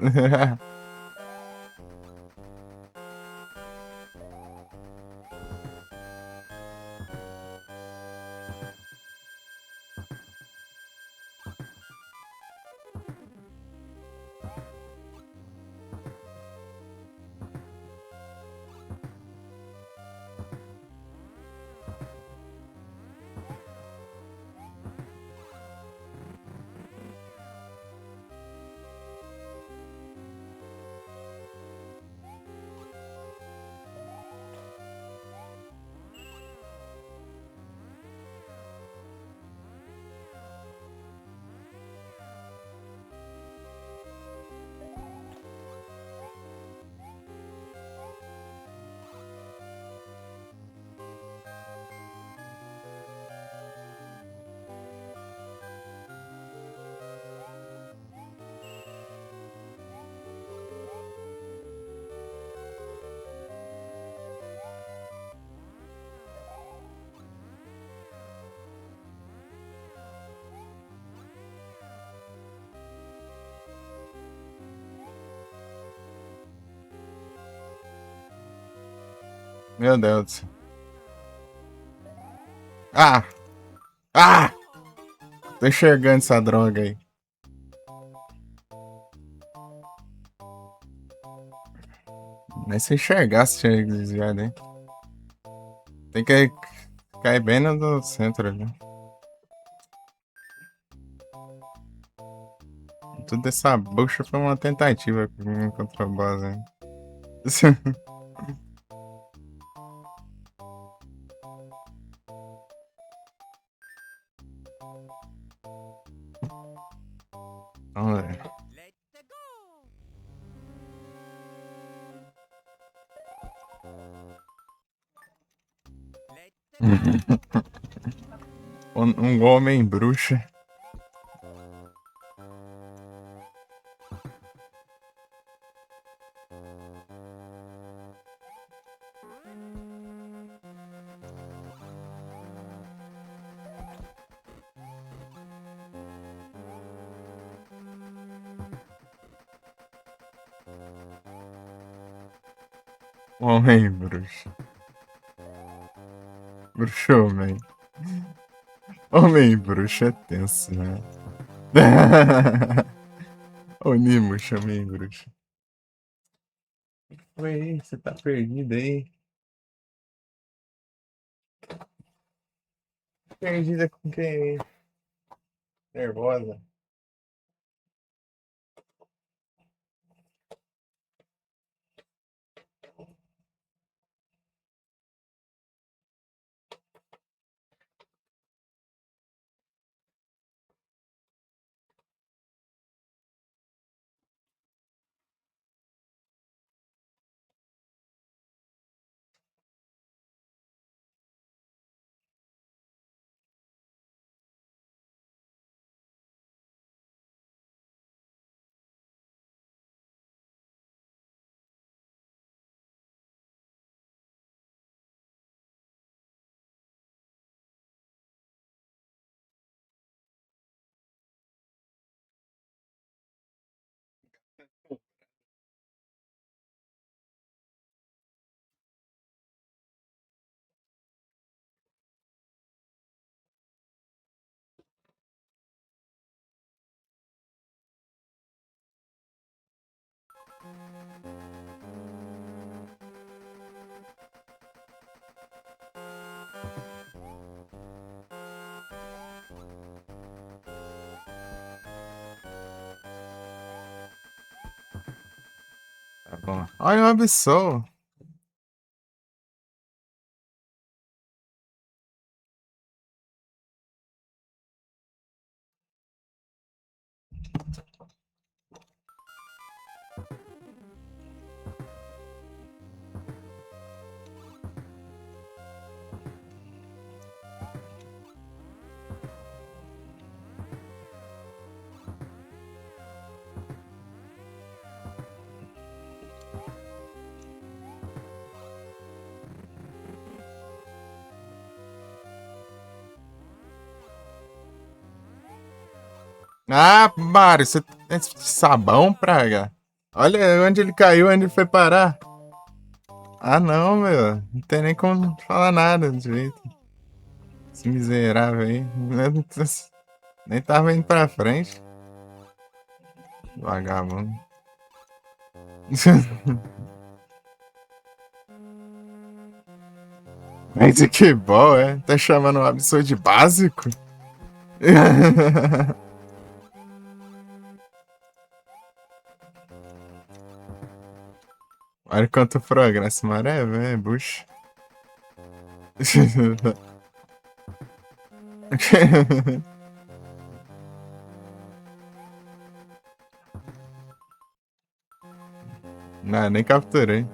Meu Deus do céu. Ah! Ah! Tô enxergando essa droga aí. Nem se enxergasse tinha desviado, hein? Tem que cair bem no do centro ali. Tudo essa bucha foi uma tentativa contra o boss, hein? Vamos ver. Let's go! Let's go! Um homem bruxa. Homem bruxa. Bruxo, homem. Homem bruxa é tenso, né? Onimush, homem bruxa. Oi, você tá perdido aí? Perdida com quem? Nervosa? Tá bom. Olha um Absol. Ah, Mário, você tem sabão, praga? Olha onde ele caiu, onde ele foi parar. Ah, não, meu. Não tem nem como falar nada direito. Esse miserável aí. Nem tava indo pra frente. Vagabundo. Mas que bom, é? Tá chamando o Absol de básico? Olha quanto progresso, maré, velho, bucho. Não, nem capturei.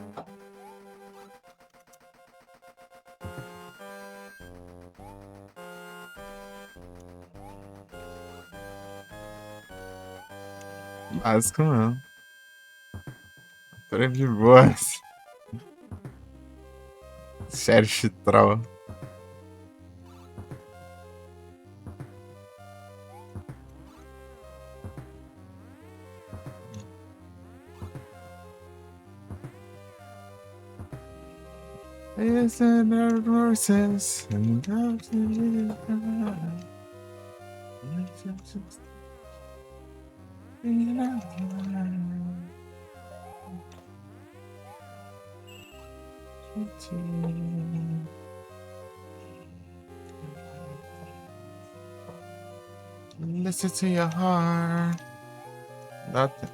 Básico não. Tô de boas. Sheriff Troll. Is it our horses and listen to your heart. Dá tempo.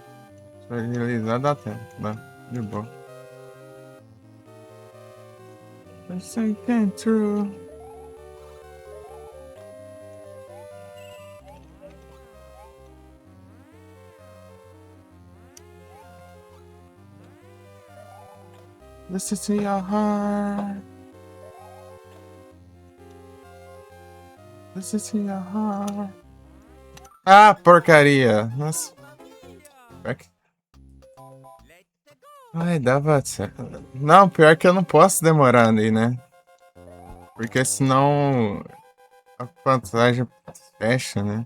Pra realizar dá tempo, dá. De boa. Listen came true. Listen to your heart. Listen to your heart. Ah, porcaria. Nossa. Pior que... Ai, dava certo. Não, pior que eu não posso demorar ali, né? Porque senão a vantagem fecha, né?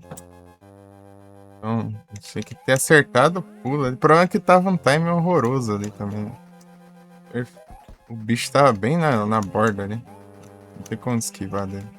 Então, tinha que ter acertado o pulo. O problema é que tava um time horroroso ali também. O bicho tava bem na borda ali. Não tem como esquivar dele.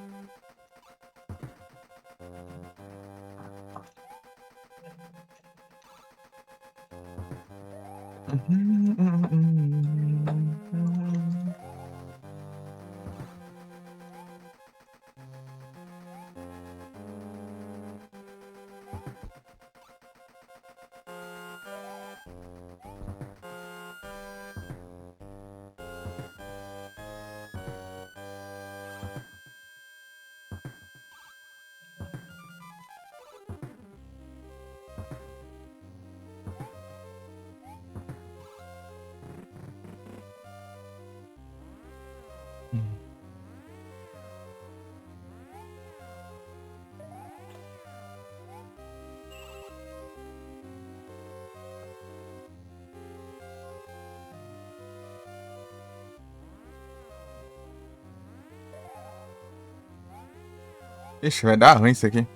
Ixi, vai dar ruim isso aqui.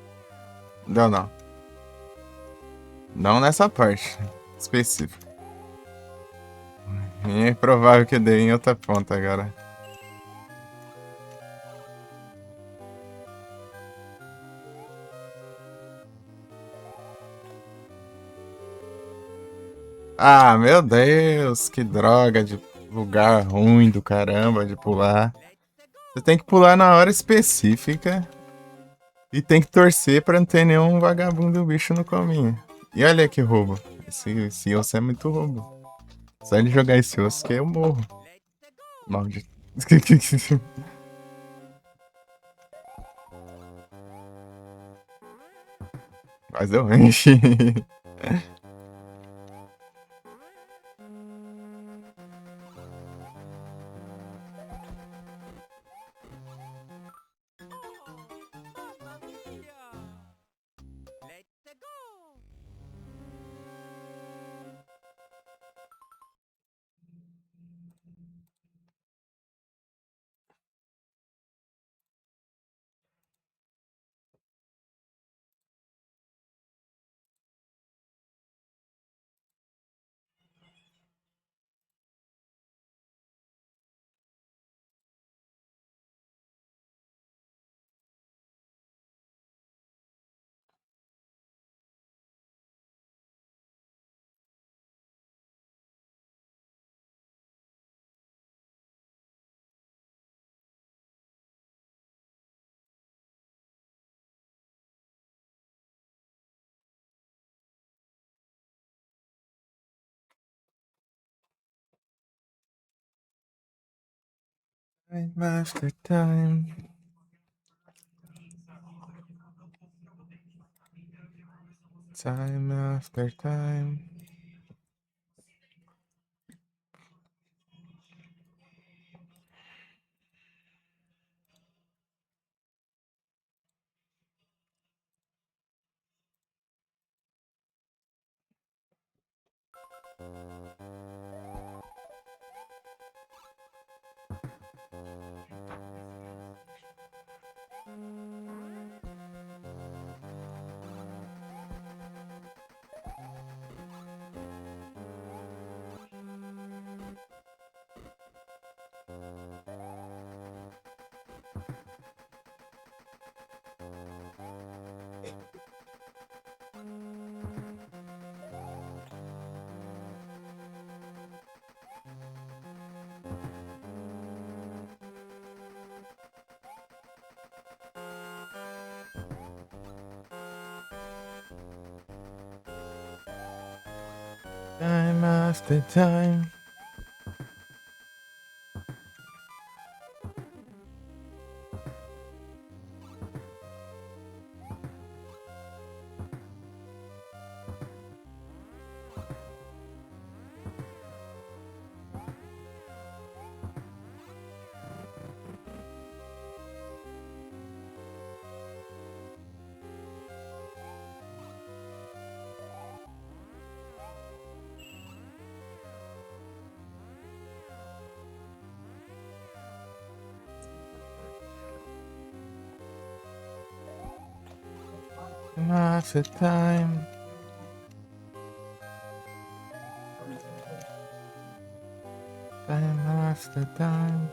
Não, não. Não nessa parte específica. É provável que dê em outra ponta agora. Ah, meu Deus, que droga de lugar ruim do caramba de pular. Você tem que pular na hora específica e tem que torcer pra não ter nenhum vagabundo bicho no caminho. E olha que roubo. Esse osso é muito roubo. Só de jogar esse osso que eu morro. Maldito. Mas eu enche. Let's go. Time after time. Time after time. Time after time. Time after time. Time after time.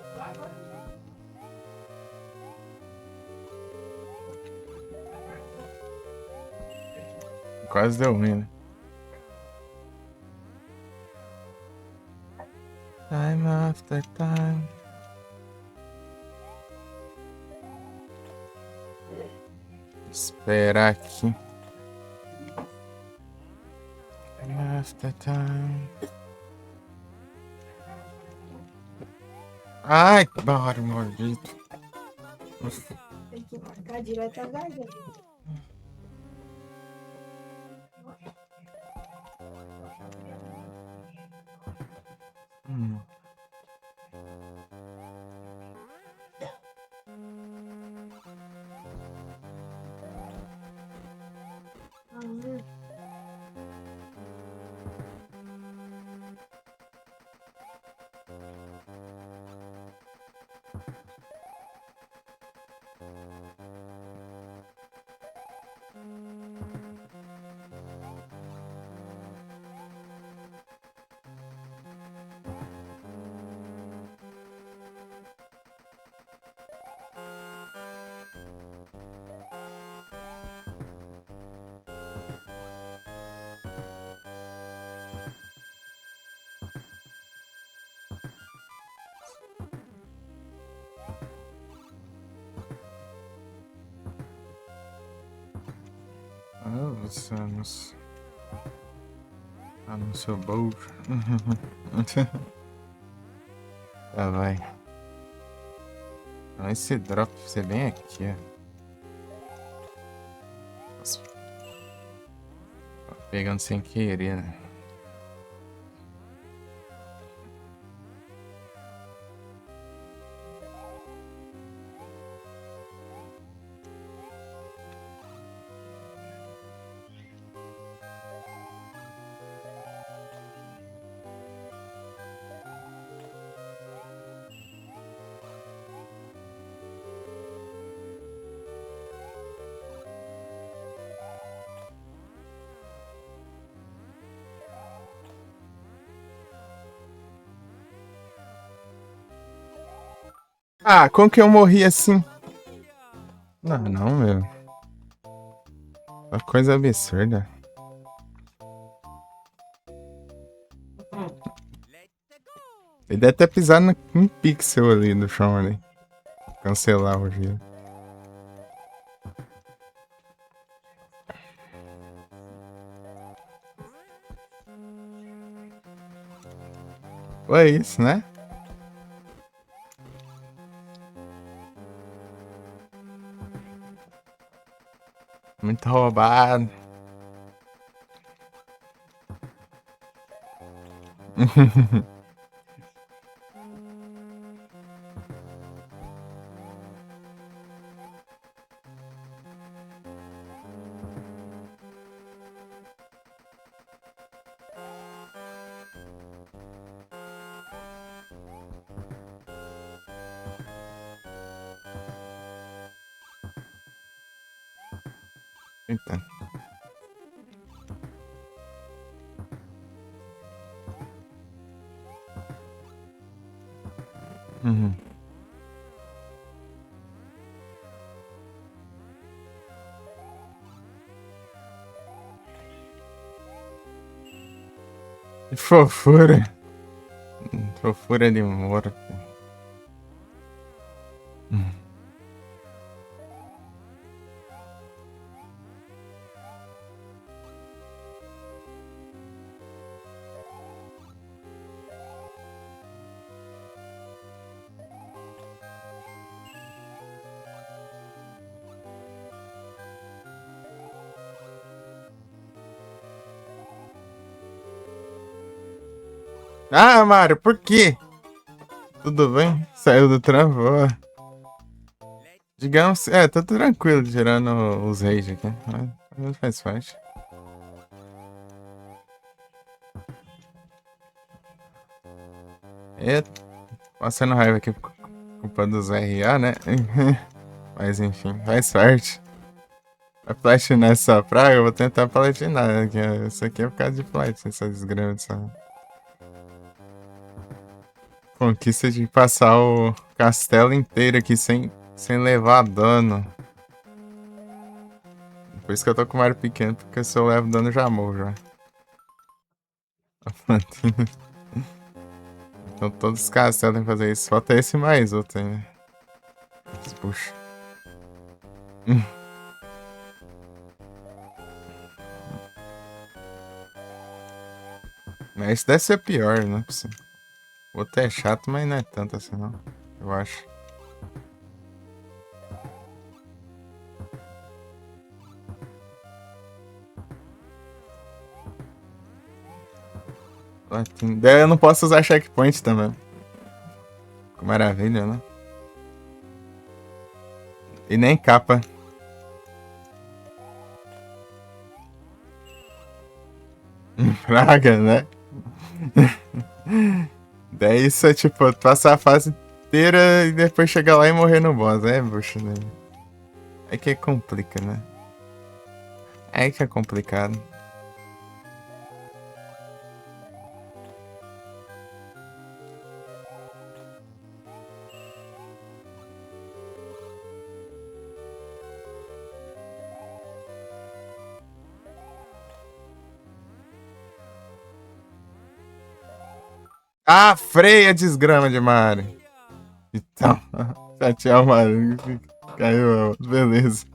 Quase deu ruim, né? Time after time. Esperar aqui. Time after time. Ai, que barulho maldito. Tem que marcar direto a garganta. Hum. Ah, você anunciou bolso. Tá, vai. Então esse drop vai ser bem aqui, ó. Nossa. Tô pegando sem querer, né? Ah, como que eu morri assim? Não, não, meu. Uma coisa absurda. Ele deve ter pisado num pixel ali do chão ali. Cancelar o giro. Foi isso, né? Muito roubado. Eita. Uhum. Que fofura. Fofura de morto. Ah, Mário, por quê? Tudo bem? Saiu do trampo? Boa. Digamos, tô tranquilo tirando os rage aqui. Mas faz parte. É, passando raiva aqui por culpa dos RA, né? Mas enfim, faz parte. Vai platinar essa praga, eu vou tentar platinar. Né? Isso aqui é por causa de plat, essa desgrama dessa conquista de passar o castelo inteiro aqui sem levar dano. Por isso que eu tô com o Mario pequeno, porque se eu levo dano eu já morro já. Então todos os castelos tem que fazer isso. Falta esse mais outro aí, né? Puxa. Mas esse deve ser pior, não é possível. O outro é chato, mas não é tanto assim não. Eu acho. Daí eu não posso usar checkpoint também. Que maravilha, né? E nem capa. Praga, né? Daí isso é tipo, passar a fase inteira e depois chegar lá e morrer no boss. É, bucha, né? É que complica, né? É que é complicado. Ah, freia desgrama de Mario. Então, tchau, Mario. Caiu, beleza.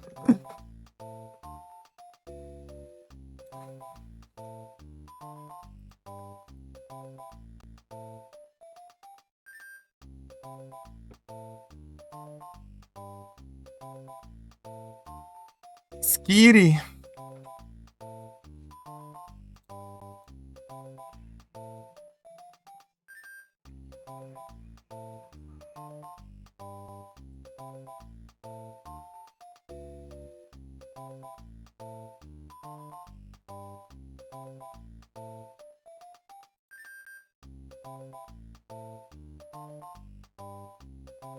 Skiri.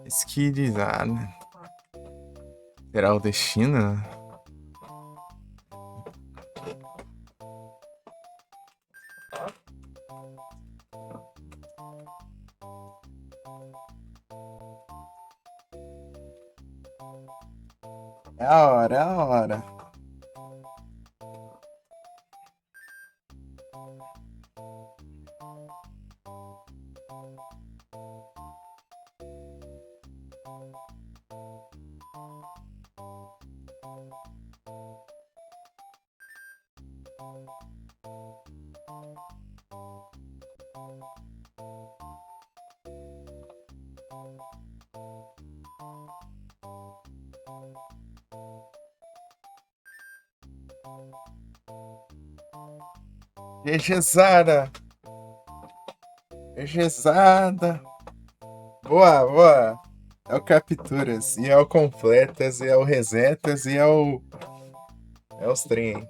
Skirizada. Será o destino? É a hora, é a hora. Regesada. Regesada. Boa, boa. É o capturas, e é o completas, e é o resetas, e é o. É os trem.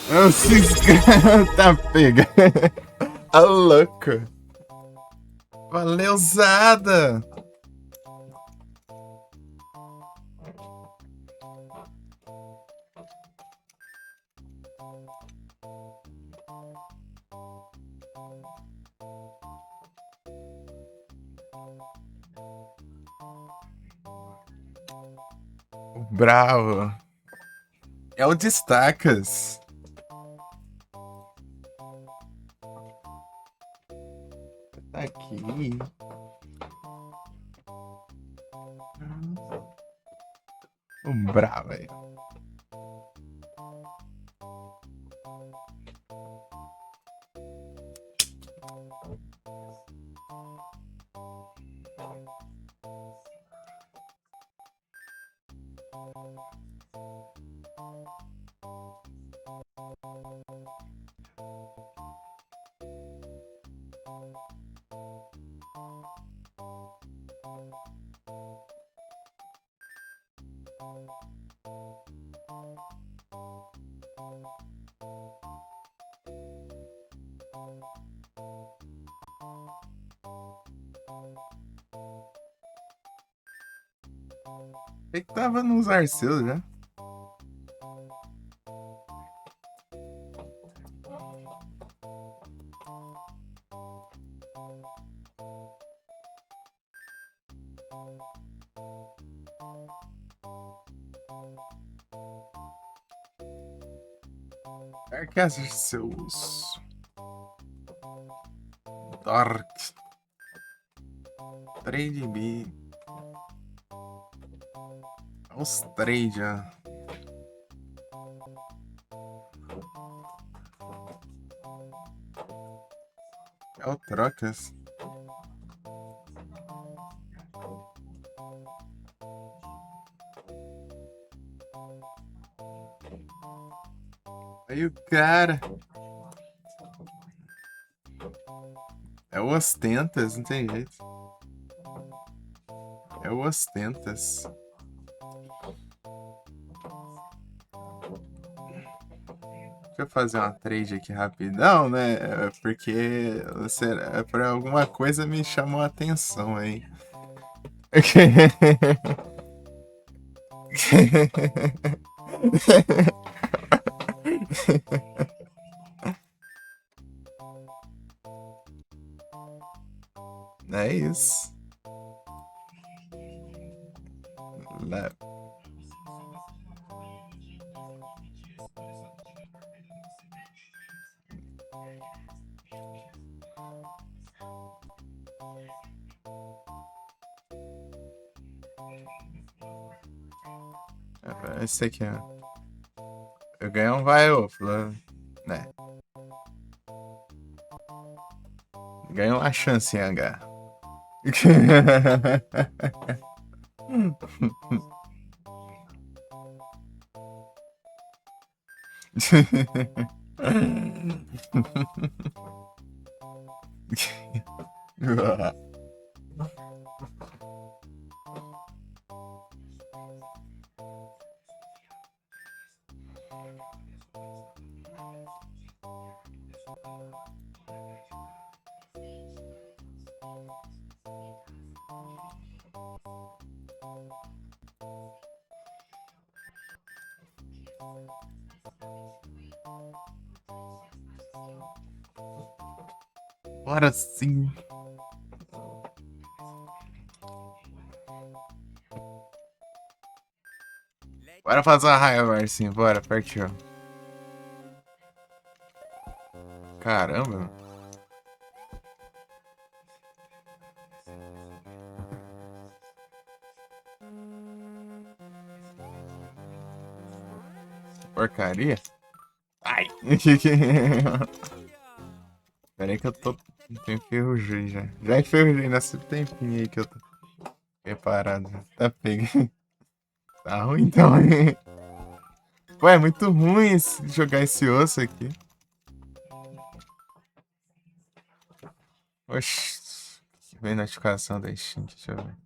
Nossa, esse cara tá pega. A louco. Valeuzada. O Bravo. É o Destacas. Tá aqui. O bravo aí. Achei que tava nos Arceus já. Arceus. Dark. Trade B. Os três já. É o Trocas. Aí o cara. É o Ostentas, não tem jeito. É o Ostentas. Deixa eu fazer uma trade aqui rapidão, né? Porque por alguma coisa me chamou a atenção aí. É isso. Le- Esse aqui, ó. Eu ganho um Vileplume, né? Ganho uma chance em H. Bora sim. Bora fazer uma raiva, Marcinho. Bora, partiu. Caramba. Porcaria. Ai. Pera aí que eu tô enferrujei já. Já enferrujei nesse tempinho aí que eu tô preparado. Tá pego. Tá ruim então, hein? Ué, é muito ruim jogar esse osso aqui. Oxi. Vem notificação da Steam, deixa eu ver.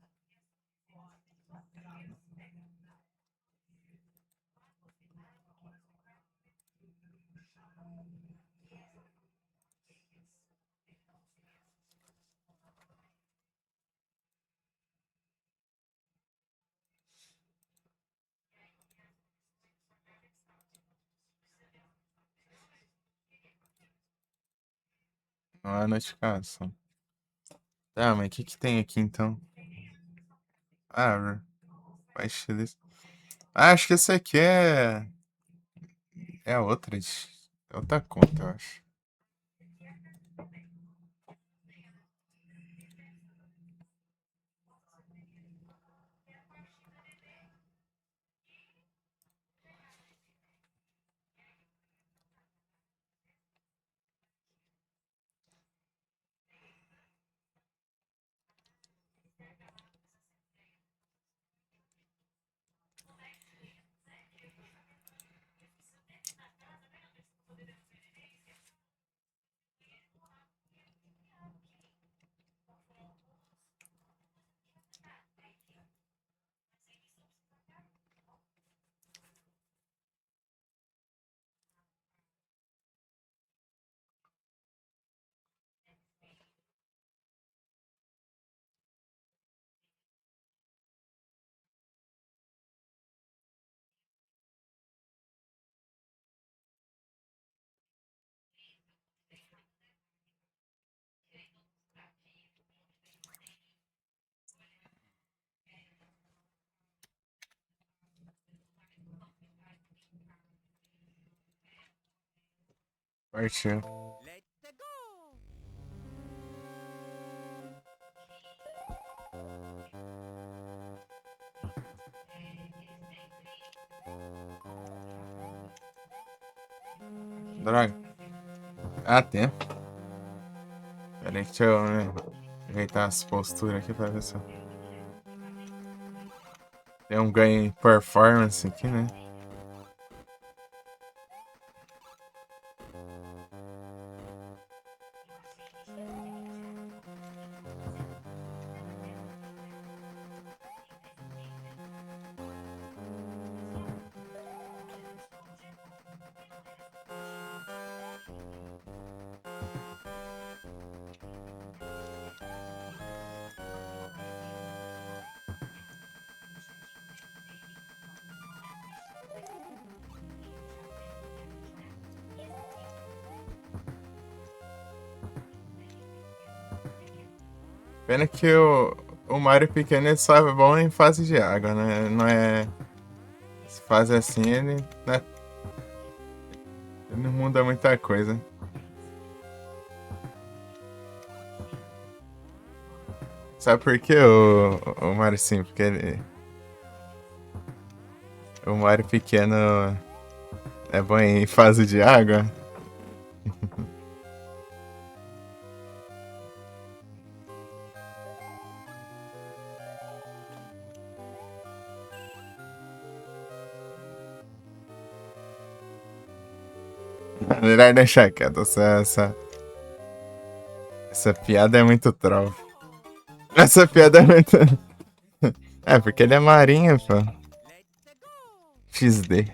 Não há notificação. Tá, mas o que tem aqui então? Ah, baixei. Ah, acho que esse aqui é. É outra. É outra conta, eu acho. Partiu. Droga. Ah, tempo. Pera aí, deixa eu, né, ajeitar as posturas aqui pra ver se tem um ganho em performance aqui, né? Pena que o Mario pequeno ele só é bom em fase de água, né? Não é. Se fase assim, ele não muda muita coisa. Sabe por que o Mario sim? Porque o Mario pequeno é bom em fase de água. Melhor deixar quieto. Essa piada é muito troll. Essa piada é muito. É, porque ele é marinho, pô. XD.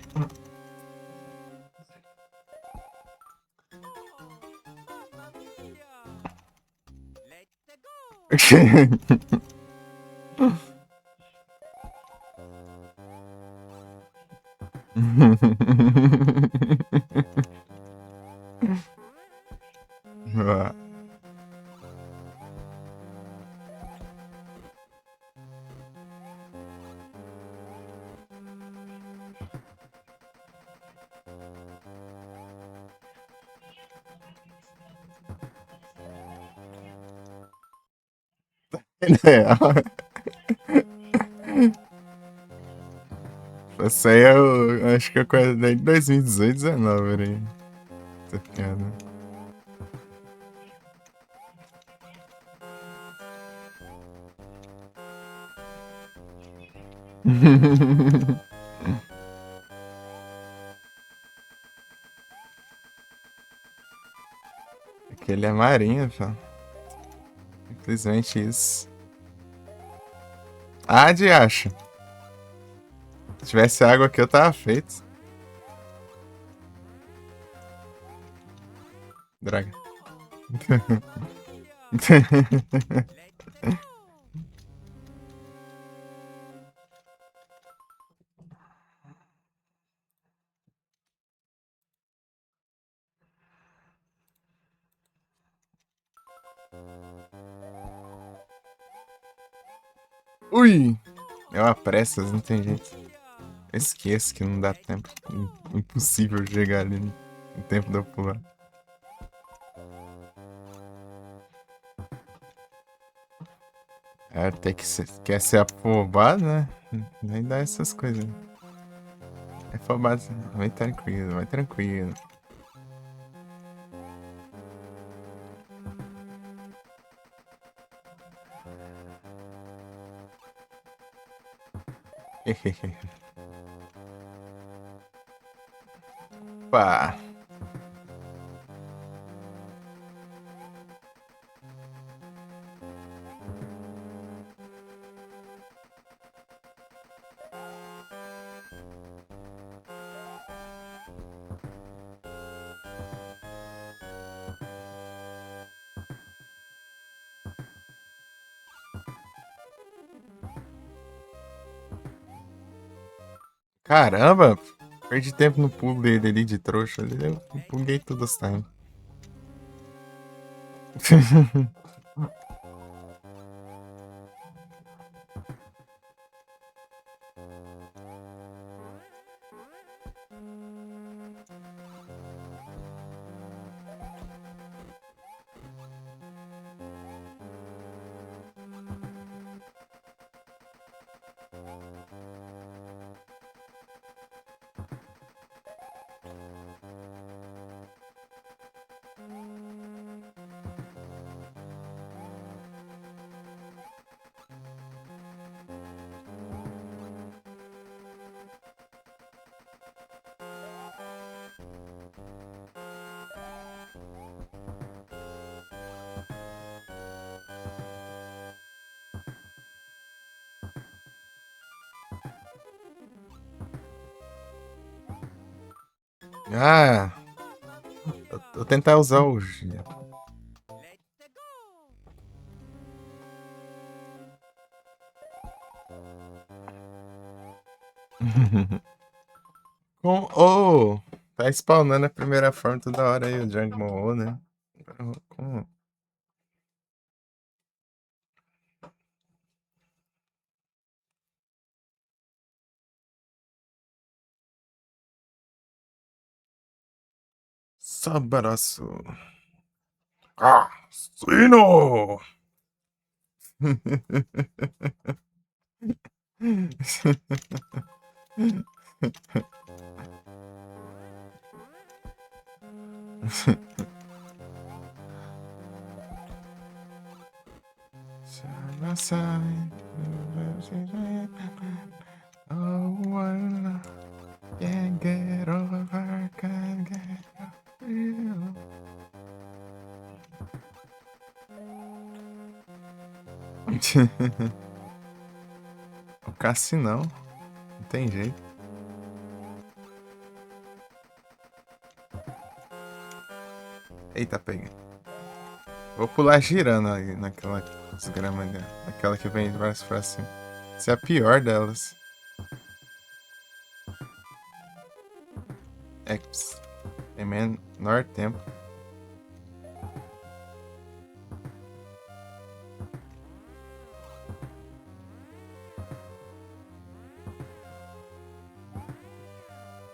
Essa aí eu acho que eu acordei em 2018, 19, ali. Essa piada. Aquele é marinho, pô. Simplesmente isso. Ah, de acho. Se tivesse água aqui, eu tava feito. Droga. Ui! É uma pressas, não tem jeito. Esqueço que não dá tempo. Impossível chegar ali no tempo de eu pular. É, tem que ser, quer ser afobado, né? Nem dá essas coisas. É afobado, vai tranquilo, vai tranquilo. Pá. Caramba, perdi tempo no pulo dele ali de trouxa. Eu buguei tudo as time. Ah, vou tentar usar o G. Oh, tá spawnando a primeira forma toda hora aí, o Jungle Moho, né? Como? Sabaraço. Ah, Sino! Oh, I can't get over, can't get over. O Cassi não tem jeito. Eita, peguei. Vou pular girando aí naquela desgrama ali, naquela que vem de baixo pra cima. Essa é a pior delas. X. Tem menor tempo.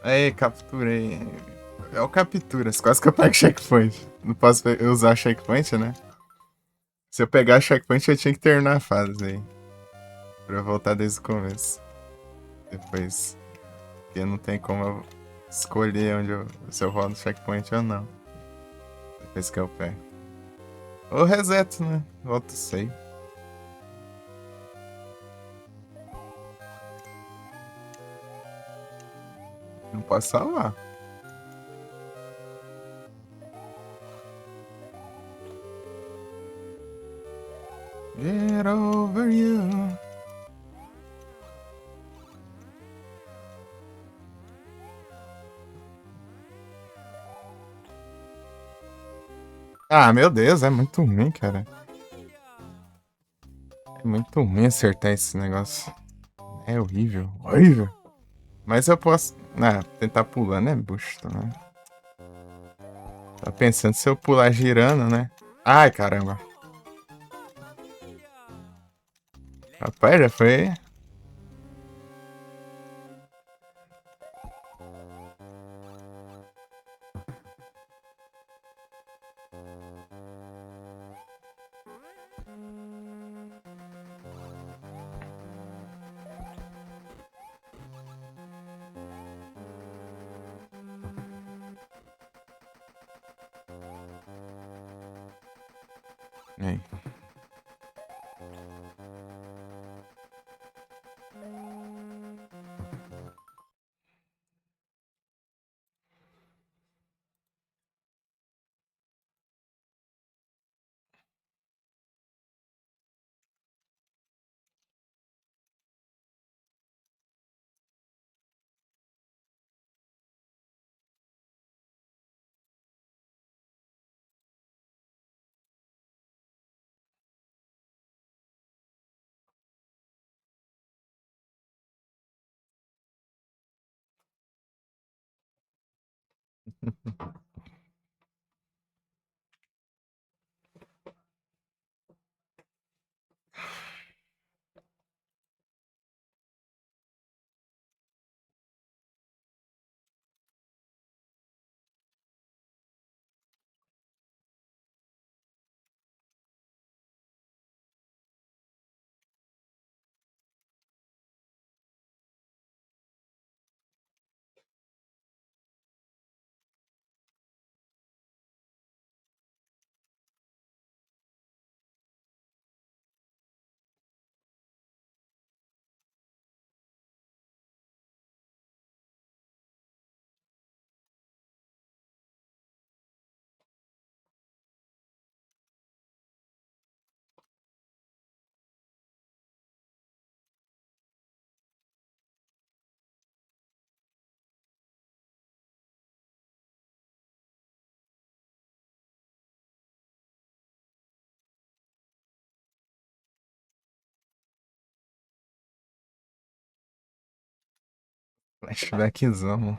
Aí, capturei. É o capturas, quase que eu pego checkpoint. Não posso usar checkpoint, né? Se eu pegar checkpoint, eu tinha que terminar a fase aí. Pra eu voltar desde o começo. Depois. Porque não tem como eu escolher se eu volto no checkpoint ou não. Depois que eu pego. Ou reseto, né? Volto save. Não posso salvar. Get over you. Ah, meu Deus, é muito ruim, cara. É muito ruim acertar esse negócio. É horrível, horrível. Mas eu posso. Ah, tentar pular, né, busto, né? Tá pensando se eu pular girando, né? Ai, caramba. Rapaz, já foi. Aí. Flashbackzão.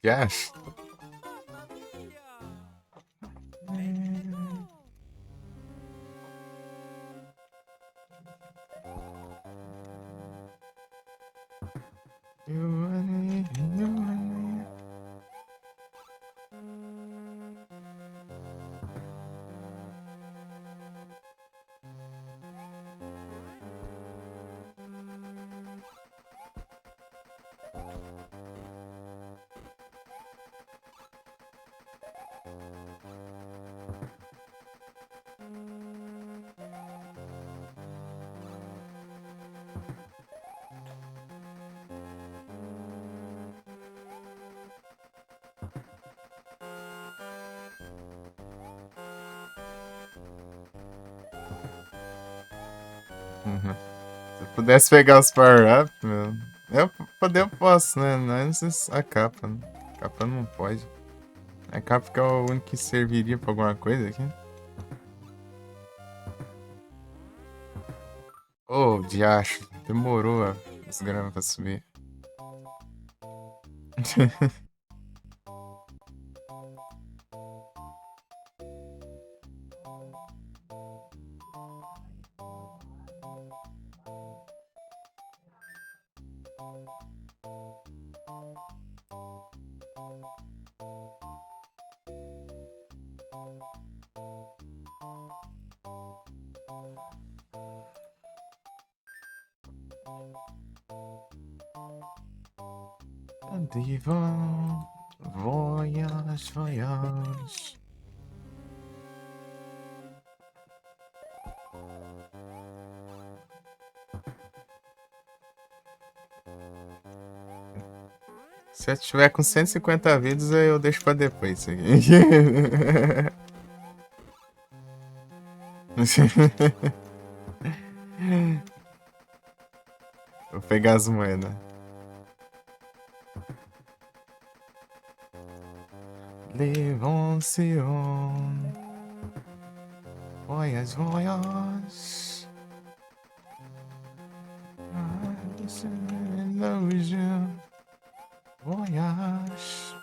Yes. Uhum. Se eu pudesse pegar os power-up, meu. Eu posso, né? Mas a capa, né? A capa não pode. A capa que é o único que serviria pra alguma coisa aqui. Ô, diacho. Demorou os gramas pra subir. Diva, voyage, voyage. Se eu tiver com 150 vídeos, aí eu deixo pra depois isso aqui. Vou pegar as moedas. Levancion. Voyage, voyage. Illusion. Voyage.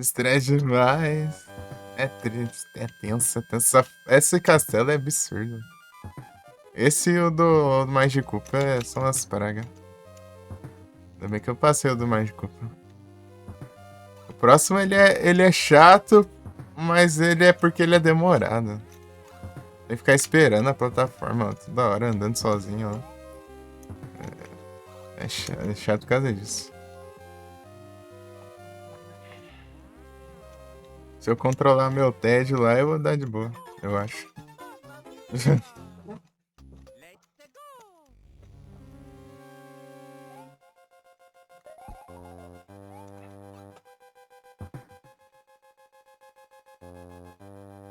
Estresse demais. É triste, é tensa, tensa. Esse castelo é absurdo. Esse e o do Mais de Culpa são as pragas. Ainda bem que eu passei o do Mais de Culpa. O próximo ele é chato, mas ele é porque ele é demorado. Tem que ficar esperando a plataforma toda hora, andando sozinho. Ó. É chato por causa disso. Se eu controlar meu TED lá, eu vou dar de boa, eu acho.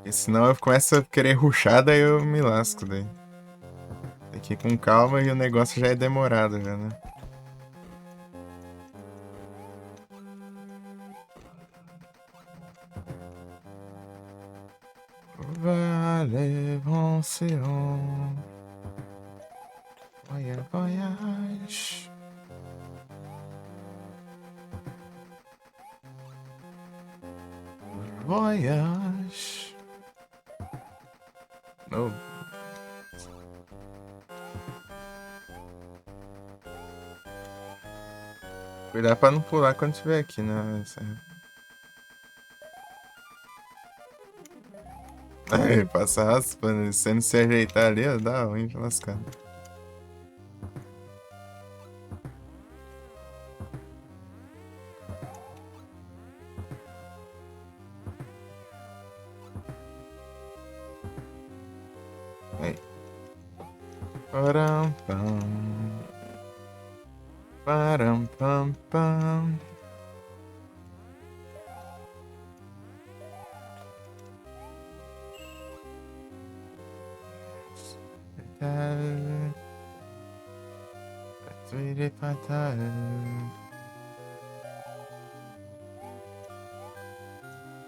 E senão eu começo a querer rushar, daí eu me lasco daí. Tem que ir com calma e o negócio já é demorado já, né? Vale, Vonceon. Voyage. Voyage. No. Cuidar pra não pular quando estiver aqui, né? Aí, passa raspando. Se não se ajeitar ali, ó, dá ruim de lascar. Aí. Param, pam. Param, pam, pam.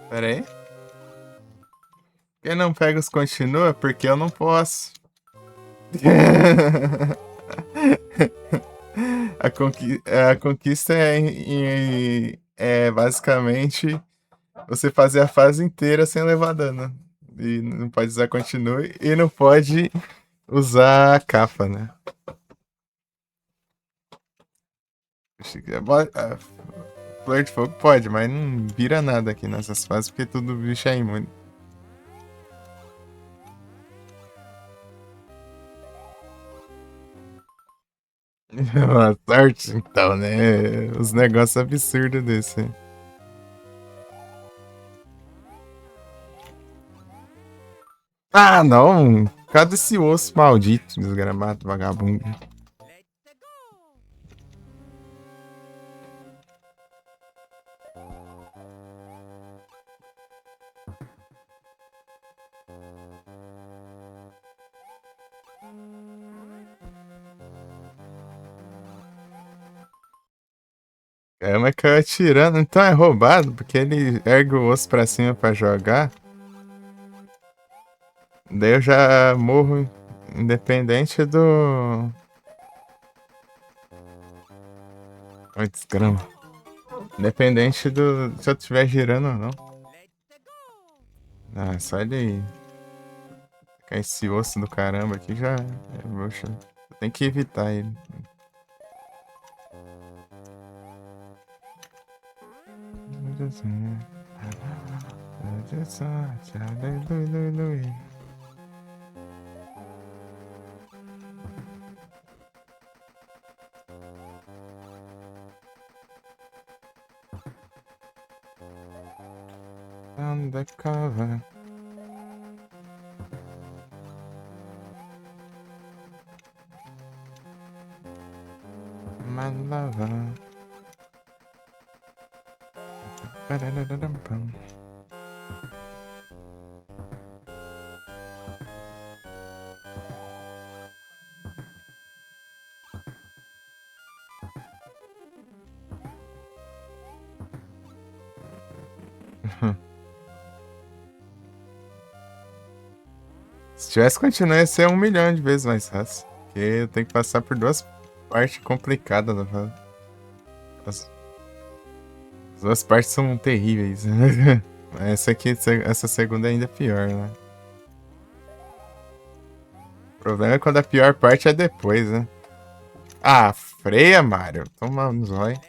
Pera aí. Quem não pega os continua? Porque eu não posso. A conquista é basicamente você fazer a fase inteira sem levar dano. E não pode usar continue e não pode usar a capa, né? Flor de fogo pode, mas não vira nada aqui nessas fases porque tudo bicho é imune. Uma sorte, então, né? Os negócios absurdos desse. Ah, não! Cadê esse osso maldito, desgramado, vagabundo? É, mas caiu atirando, então é roubado, porque ele ergue o osso pra cima pra jogar. Daí eu já morro independente do... Ai, desgrama. Independente do... se eu estiver girando ou não. Ah, só ele... esse osso do caramba aqui já... Poxa, tem que evitar ele. Undercover. My lover. Ba-da-da-da-dum-bum. Se tivesse continuado, ia ser 1 milhão de vezes mais fácil. Porque eu tenho que passar por duas partes complicadas da fase. As duas partes são terríveis. Essa aqui, essa segunda é ainda pior, né? O problema é quando a pior parte é depois, né? Ah, freia, Mario. Toma no zóio.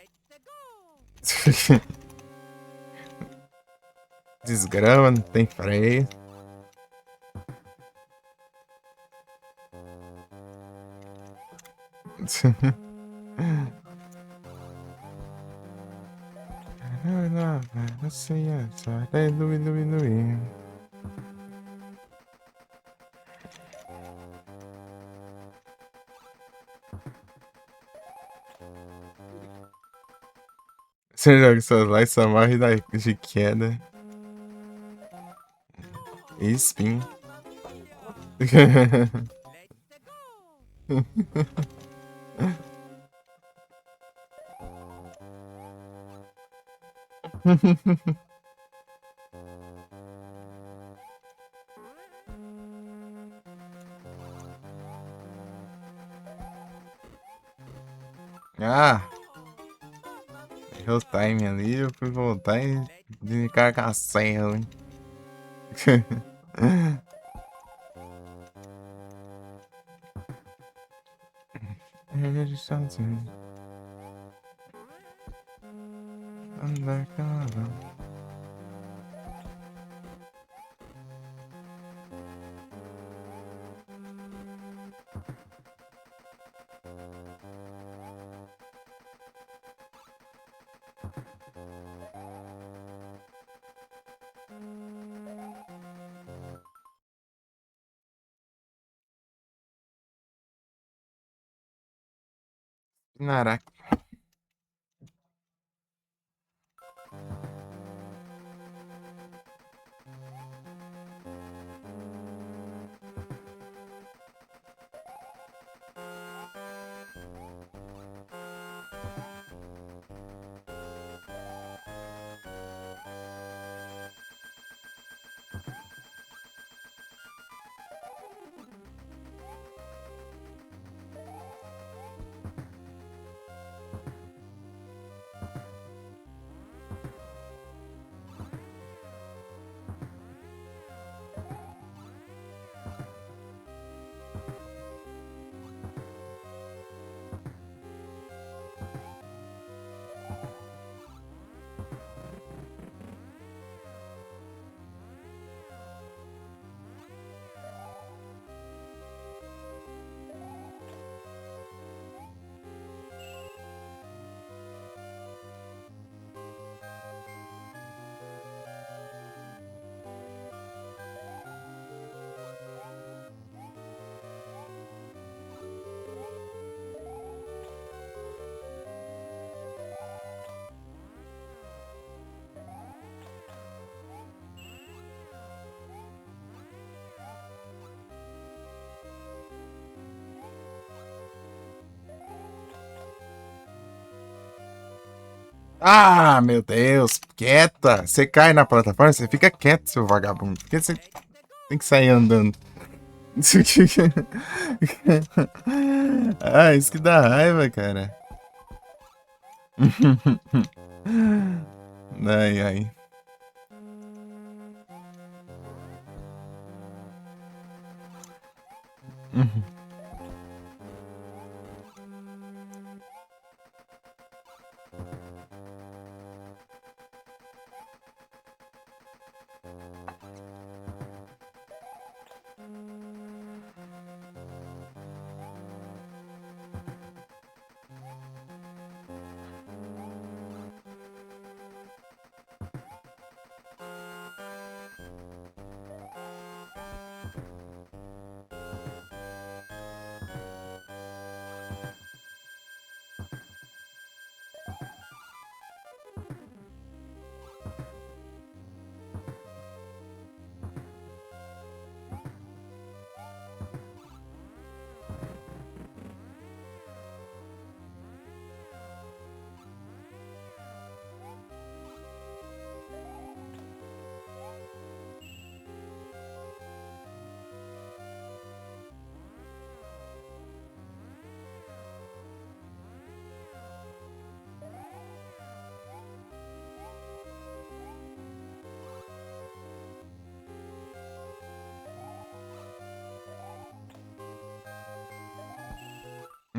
Desgrama, não tem freio. Não sei, só é Lui. Você joga suas lá e só morre de queda. E spin. Ah! Errou o time ali, eu fui voltar e descarregar a serra, hein? Undercover. Caraca. Ah, meu Deus, quieta. Você cai na plataforma, você fica quieto, seu vagabundo. Por que você tem que sair andando? Ah, isso que dá raiva, cara. Ai, ai.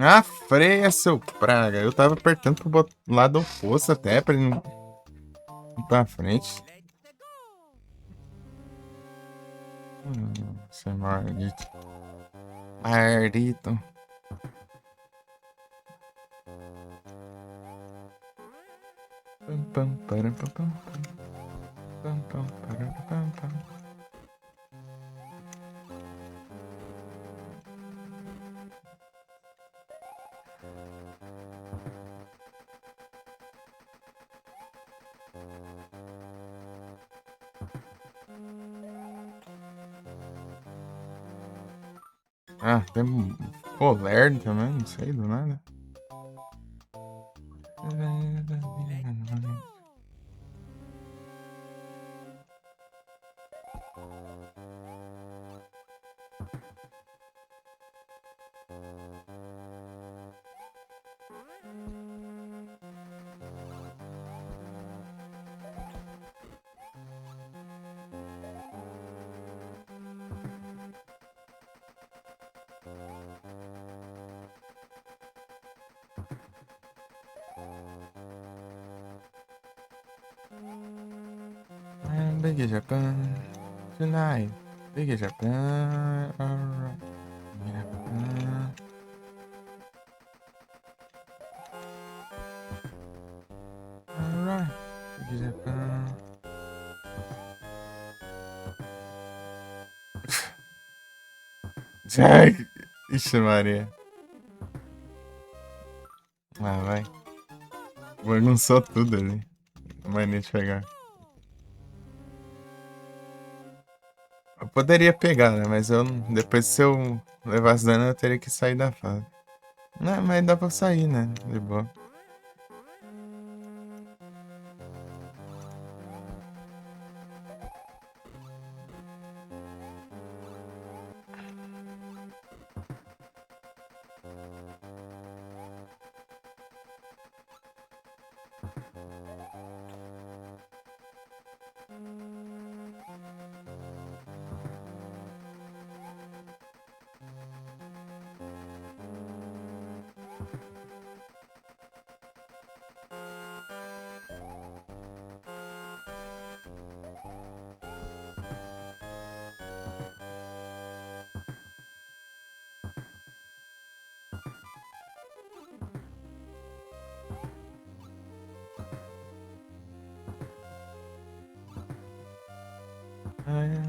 Ah, freia, seu praga. Eu tava apertando pro lado oposto até pra ele não ir pra frente. Seu maldito. Maldito. Pam, pam, param, pam, pam, pam, pam, param, pam, pam. Ah, tem um lerdo também, não sei, do nada. Big Japan tonight. Big Japan. Alright. Big Japan. Alright. Big Japan. Jack. Ixi, Maria. Ah, vai. Bagunçou tudo ali. Mania de pegar. Eu poderia pegar, né? Mas eu depois se eu levasse dano eu teria que sair da fase. Não, mas dá pra sair, né? De boa.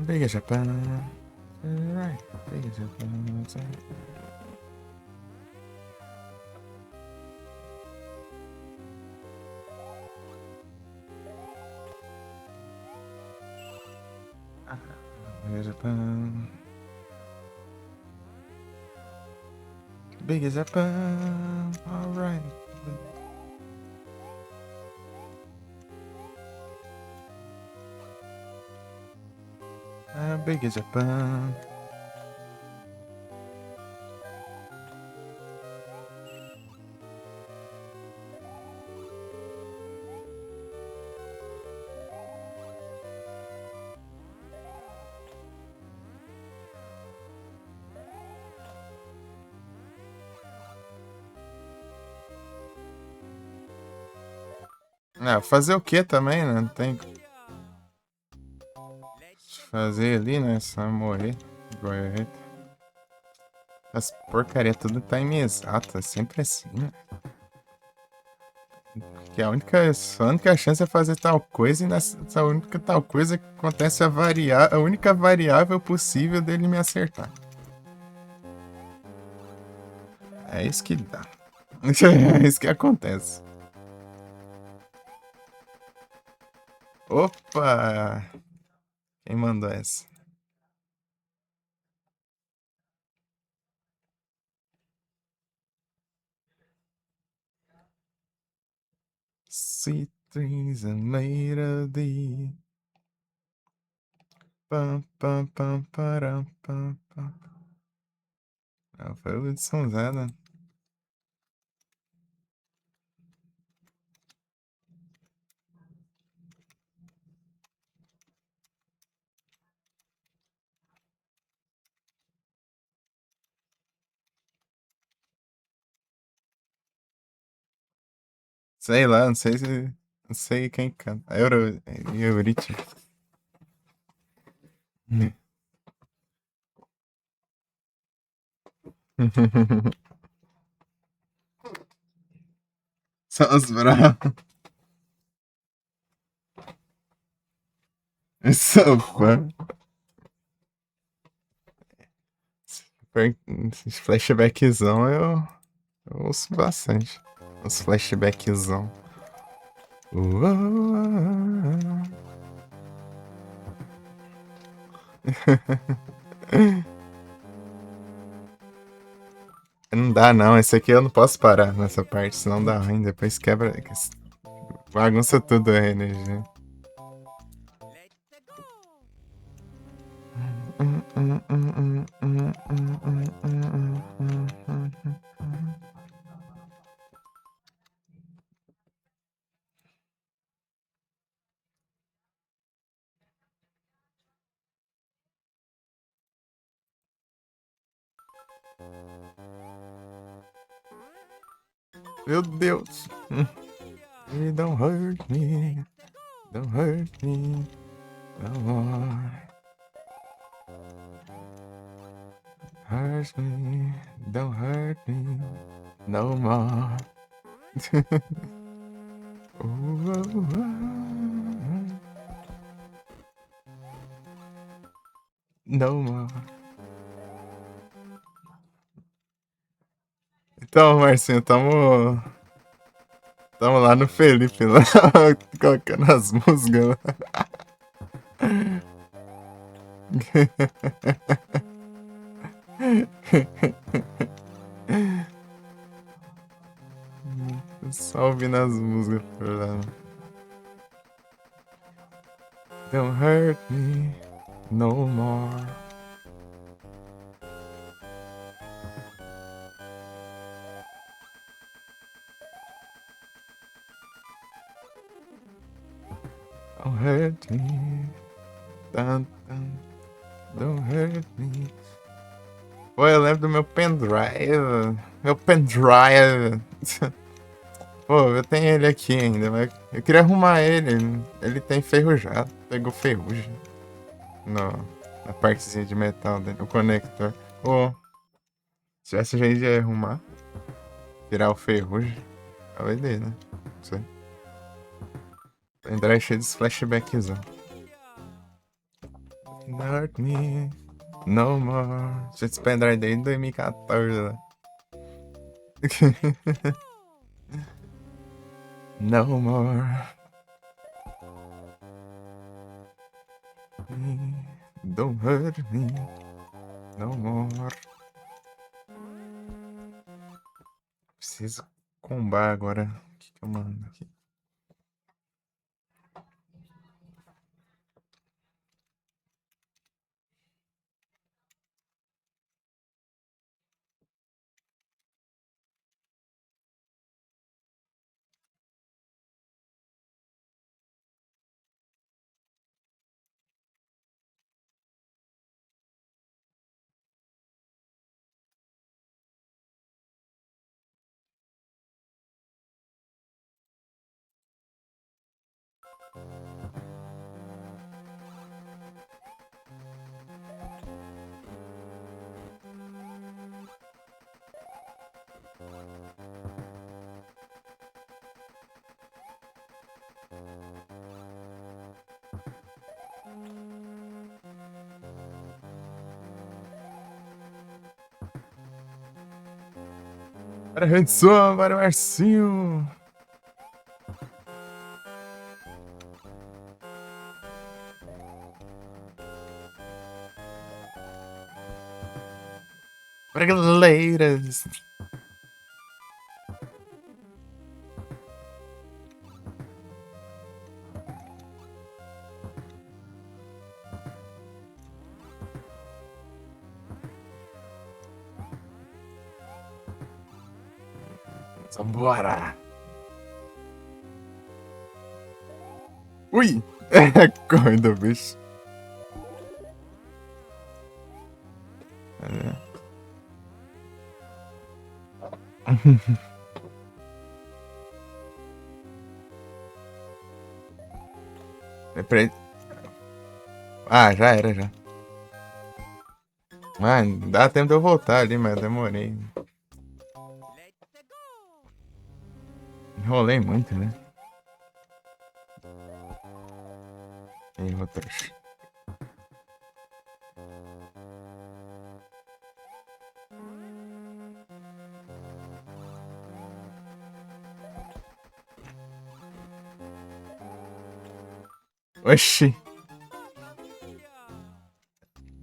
Big Japan. Alright. Big Japan. Big Japan. Big Japan. Alright. Big Japan. Ah, fazer o que também, né? Não tem que fazer ali, né? Só morrer. Goiareta. As porcaria tudo tá em exato, é sempre assim, né? Que a única chance é fazer tal coisa e nessa única tal coisa que acontece a única variável possível dele me acertar. É isso que dá. É isso que acontece. Opa! Quem mandou essa? Sweet dreams are made of thee. Pam, pam, pam, param, pam, pam. Não, foi o de Sonzada. Sei lá, não sei se. Não sei quem canta. Eurythmics. São os bravos. Eu sou fã. Esse flashbackzão eu ouço bastante. Os flashbackzão. Não dá não, esse aqui eu não posso parar nessa parte, senão dá ruim, depois quebra. Bagunça tudo a energia. Meu Deus. Don't hurt me. Don't hurt me. No more. Hurt me. Don't hurt me. No more. No more. Então, Marcinho, tamo lá no Felipe, lá, colocando as músicas lá. Só ouvindo as músicas por lá. Don't hurt me no more. Don't hurt me. Dun, dun. Don't hurt me. Pô, eu lembro do meu pendrive. Meu pendrive. Pô, eu tenho ele aqui ainda, mas eu queria arrumar ele. Ele tem ferrujado. Pegou ferrugem na partezinha de metal dele, o conector. Pô, se tivesse jeito de arrumar, tirar o ferrugem, talvez dê, né? Não sei. Pendrive cheio dos flashbacks. Hurt me no more. Esse pendrive desde 2014, né? No more. Don't hurt me no more. Preciso combar agora. O que eu mando aqui? Para Redson, para Marcinho. Brasileiras. Vambora. Ui! Correndo, bicho. Ah, já era, já. Ah, dá tempo de eu voltar ali, mas eu demorei. Enrolei muito, né? E outros. Oxi.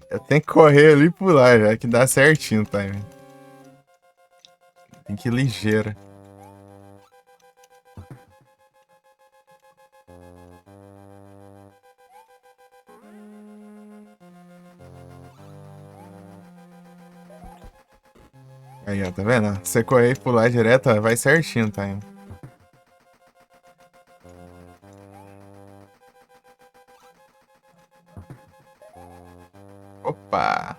Eu tenho que correr ali e pular já, que dá certinho o timing. Tem que ir ligeiro. Aí, ó, tá vendo? Você correr e pular direto, ó, vai certinho o timing. Opa!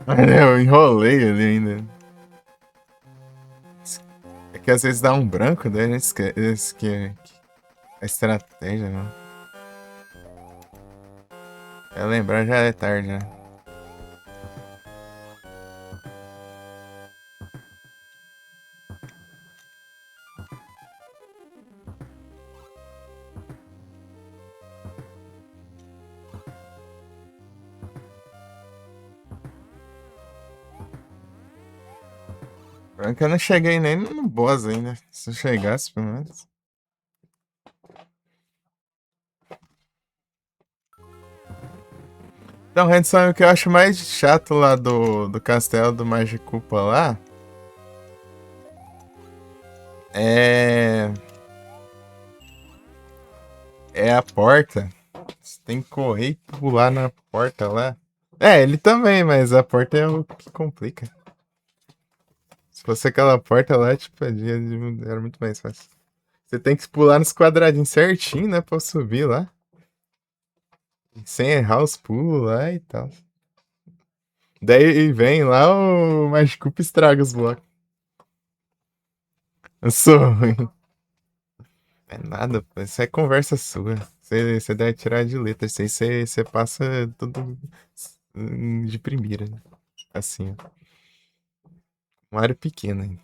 Eu enrolei ali ainda. É que às vezes dá um branco, daí a gente esquece que é estratégia, não. É lembrar já é tarde, né? Branco eu não cheguei nem no boss ainda. Se eu chegasse, pelo menos. Então, Hanson, o que eu acho mais chato lá do castelo do Magikupa lá é. É a porta. Você tem que correr e pular na porta lá. É, ele também, mas a porta é o que complica. Se fosse aquela porta lá, tipo, era muito mais fácil. Você tem que pular nos quadradinhos certinho, né? Pra subir lá. Sem errar os pulos lá e tal. Daí vem lá o Magikupa estraga os blocos. Eu sou ruim. É nada, pô. Isso é conversa sua. Você deve tirar de letra. Isso aí você passa tudo de primeira. Né? Assim, ó. Uma área pequena ainda.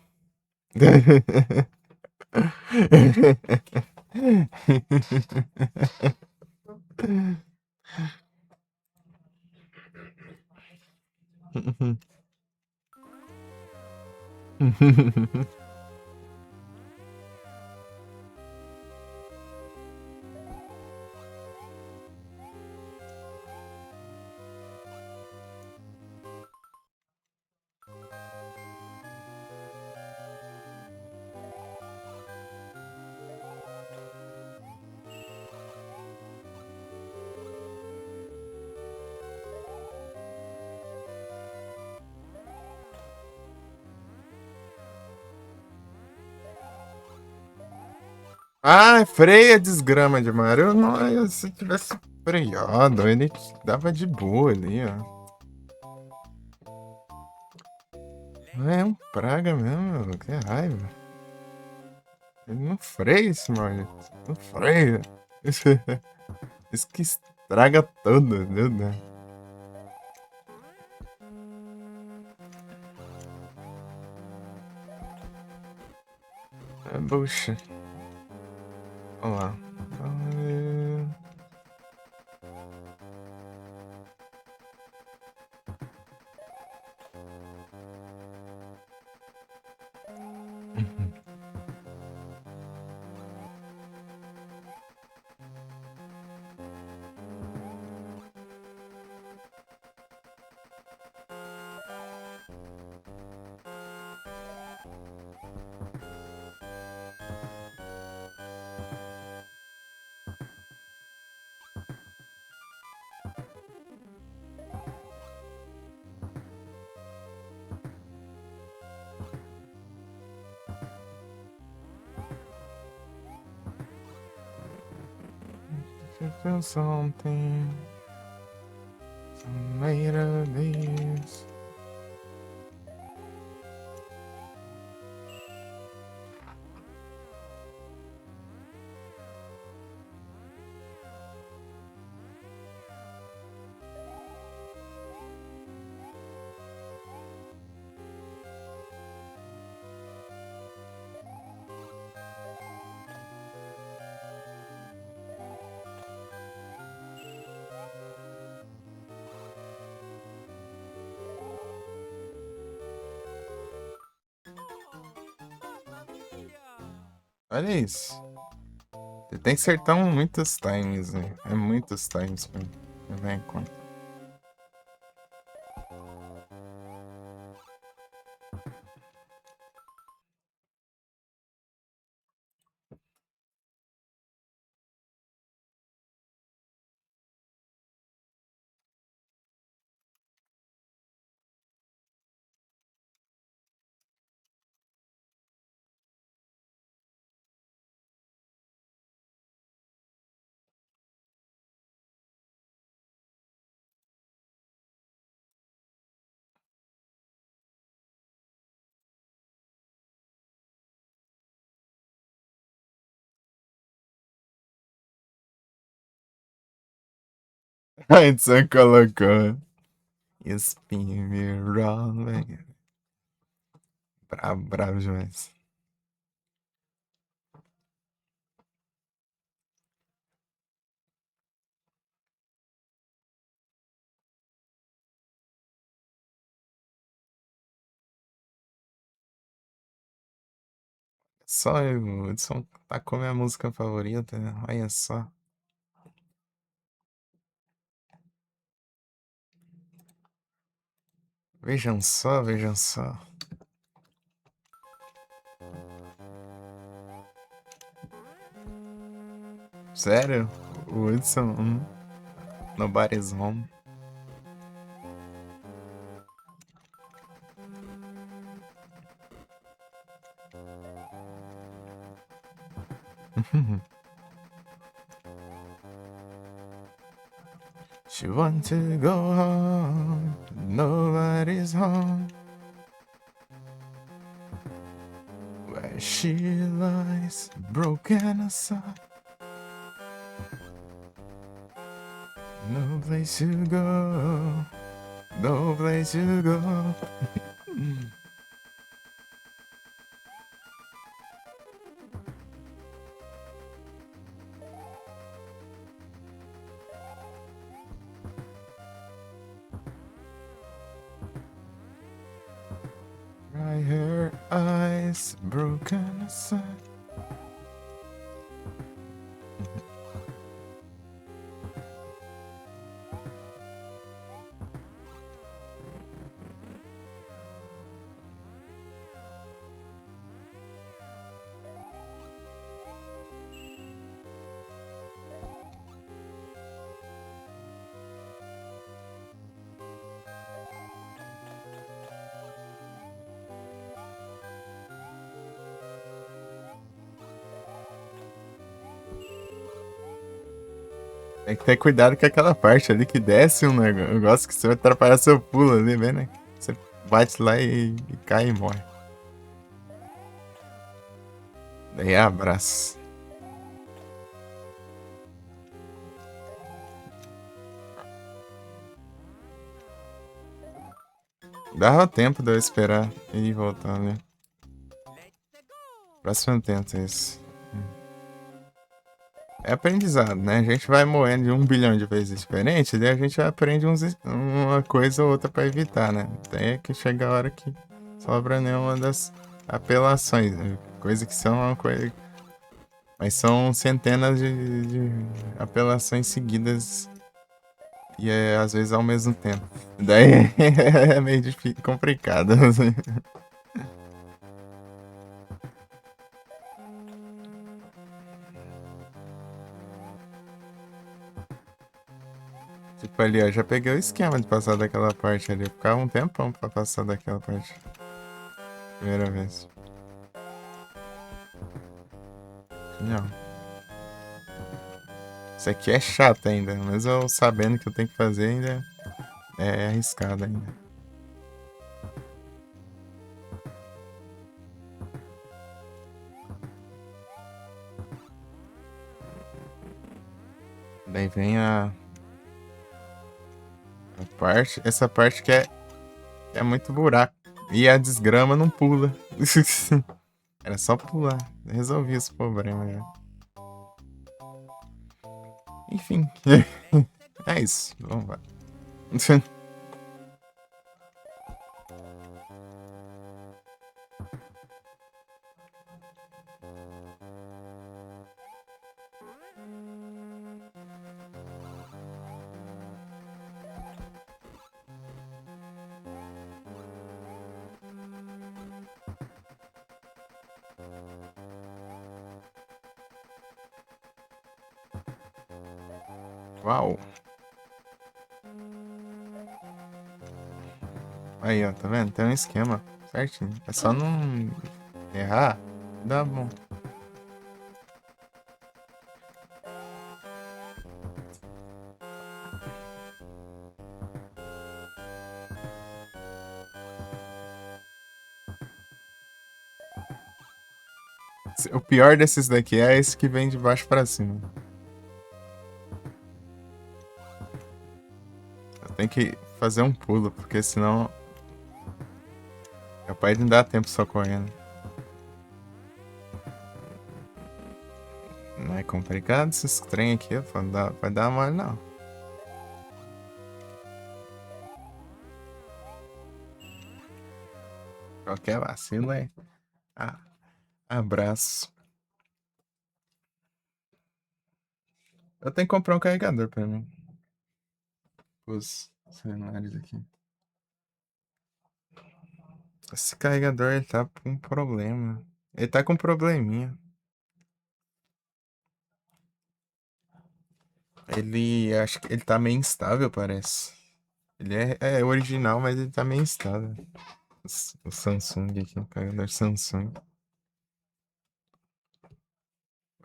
Ah, freia desgrama de Mario. Não, se tivesse freado, ele dava de boa ali, ó. É um praga mesmo, que raiva. Ele não freia esse Mario. Não freia. Isso que estraga tudo, meu Deus. É bucha. Vamos lá. Feel something made of this. Olha isso. Você tem que acertar muitos times, né? É muitos times pra levar em conta. A edição colocou. Spin me wrong, velho. Bravo, bravo demais. Só o Hudson tacou minha música favorita, né? Olha só. Vejam só, vejam só. Sério? O Hudson, Nobody's Home. She want to go home, nobody's home. Where she lies, broken aside. No place to go, no place to go. Dry her eyes, broken aside. Tem que ter cuidado com aquela parte ali que desce um negócio que você vai atrapalhar seu pulo ali, vendo, né? Você bate lá e cai e morre. Daí abraço. Dava tempo de eu esperar e voltar ali. Próximo tento isso. É aprendizado, né? A gente vai morrendo de 1 bilhão de vezes diferentes, daí a gente aprende uma coisa ou outra pra evitar, né? Até que chega a hora que sobra nenhuma das apelações, né? Coisa que são uma coisa. Mas são centenas de apelações seguidas e às vezes ao mesmo tempo. Daí é meio complicado. Assim. Tipo ali, ó, já peguei o esquema de passar daquela parte ali. Ficava um tempão pra passar daquela parte. Primeira vez. Não. Isso aqui é chato ainda, mas eu sabendo que eu tenho que fazer ainda é arriscado ainda. Daí vem a parte, essa parte que é muito buraco. E a desgrama não pula. Era só pular. Resolvi esse problema já. Enfim. É isso. Vamos lá. Uau. Aí, ó, tá vendo? Tem um esquema certinho. É só não errar. Dá bom. O pior desses daqui é esse que vem de baixo pra cima. Eu tenho que fazer um pulo, porque senão... Capaz de não dar tempo só correndo. Não é complicado esses trem aqui, pô. Vai dar mole, não. Qualquer vacilo aí. Ah, abraço. Eu tenho que comprar um carregador pra mim. Os celulares aqui. Esse carregador, ele tá com um problema. Ele tá com um probleminha. Ele, acho que ele tá meio instável, parece. Ele é original, mas ele tá meio instável. O Samsung aqui, o carregador Samsung.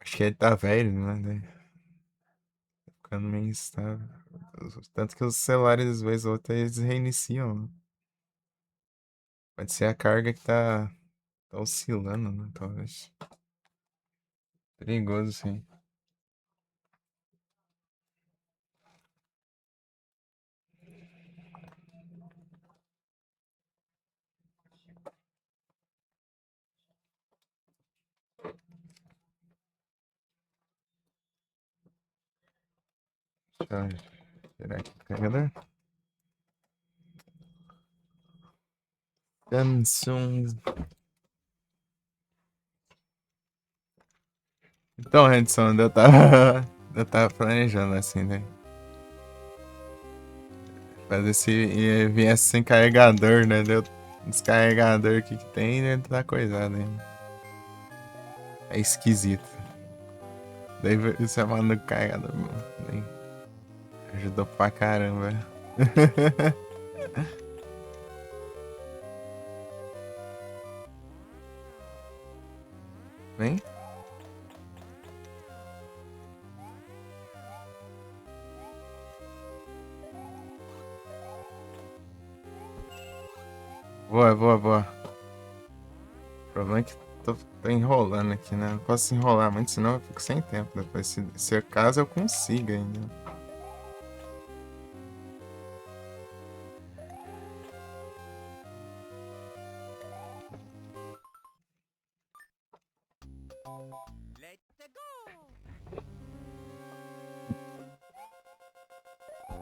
Acho que ele tá velho, né? Tá ficando meio instável. Tanto que os celulares, às vezes, ou outra, eles reiniciam, né? Pode ser a carga que tá oscilando, né? Talvez. Perigoso, sim. Deixa eu tirar aqui o carregador. Samsung. Então, Redson, eu tava planejando assim, né? Fazer se viesse sem carregador, né? Deu descarregador aqui que tem, né? Tá coisado ainda. É esquisito. Daí você manda o carregador, mano. Daí ajudou pra caramba. Vem. Boa, boa, boa. O problema é que tô enrolando aqui, né? Não posso enrolar muito, senão eu fico sem tempo depois. Se caso eu consiga ainda.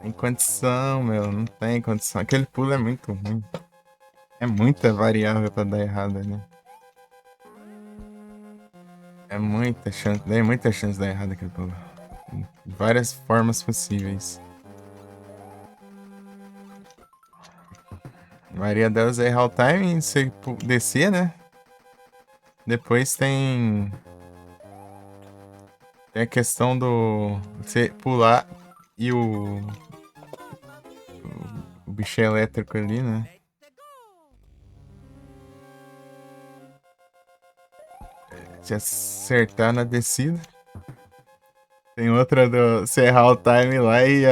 Tem condição, meu. Não tem condição. Aquele pulo é muito ruim. É muita variável pra dar errado ali. É muita chance de dar errado aquele pulo. De várias formas possíveis. Maria delas é errar o timing, você descer, né? Depois tem a questão do você pular e o bicho elétrico ali, né? Te acertar na descida. Tem outra do você errar o time lá e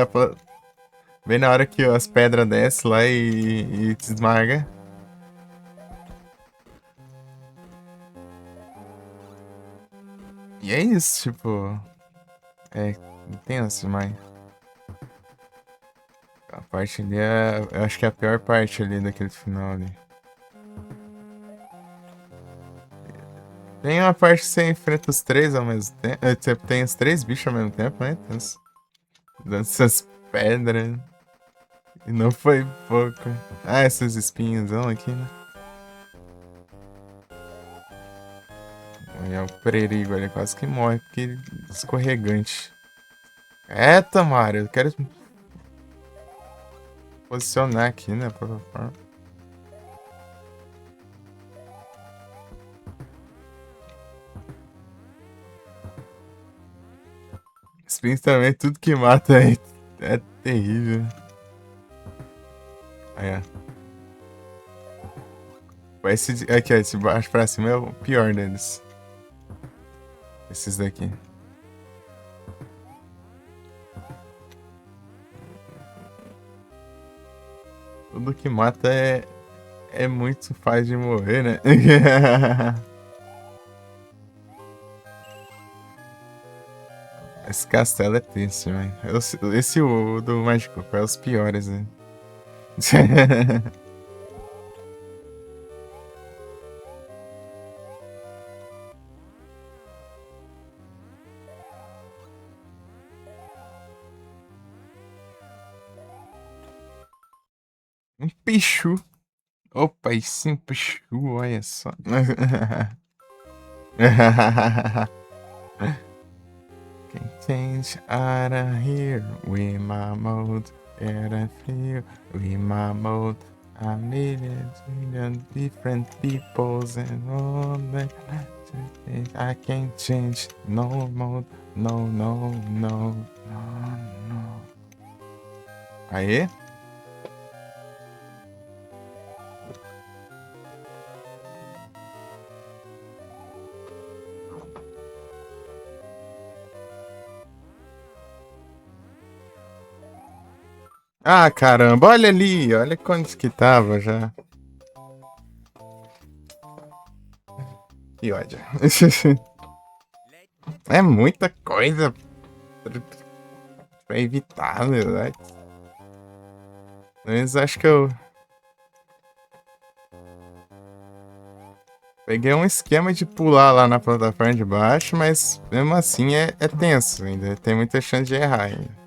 bem na hora que as pedras descem lá e te esmaga. E é isso, tipo. É intenso, mas. A parte ali eu acho que é a pior parte ali daquele final ali. Tem uma parte que você enfrenta os três ao mesmo tempo. Você tem os três bichos ao mesmo tempo, né? Dando essas pedras. E não foi pouco. Ah, esses espinhos aqui, né? Olha o perigo, ele quase que morre porque ele é escorregante. Eita, Mario, eu quero posicionar aqui, né? Por favor. Principalmente tudo que mata é terrível. Aí, ó. Aqui, ó, esse baixo pra cima é o pior deles. Esses daqui. Tudo que mata é muito fácil de morrer, né? Esse castelo é tenso, velho. Esse o do Mágico é os piores, né? Um pichu. Opa, e sim, pichu, olha só. Can change out of here with my mode. Get a feel with my mode. I needed different peoples and all that. I can't change no mode. No, no, no, no, no. Aê? Ah, caramba, olha ali, olha quantos que tava já. Que ódio. É muita coisa pra evitar, né? Mas acho que eu peguei um esquema de pular lá na plataforma de baixo, mas mesmo assim é tenso ainda. Tem muita chance de errar ainda.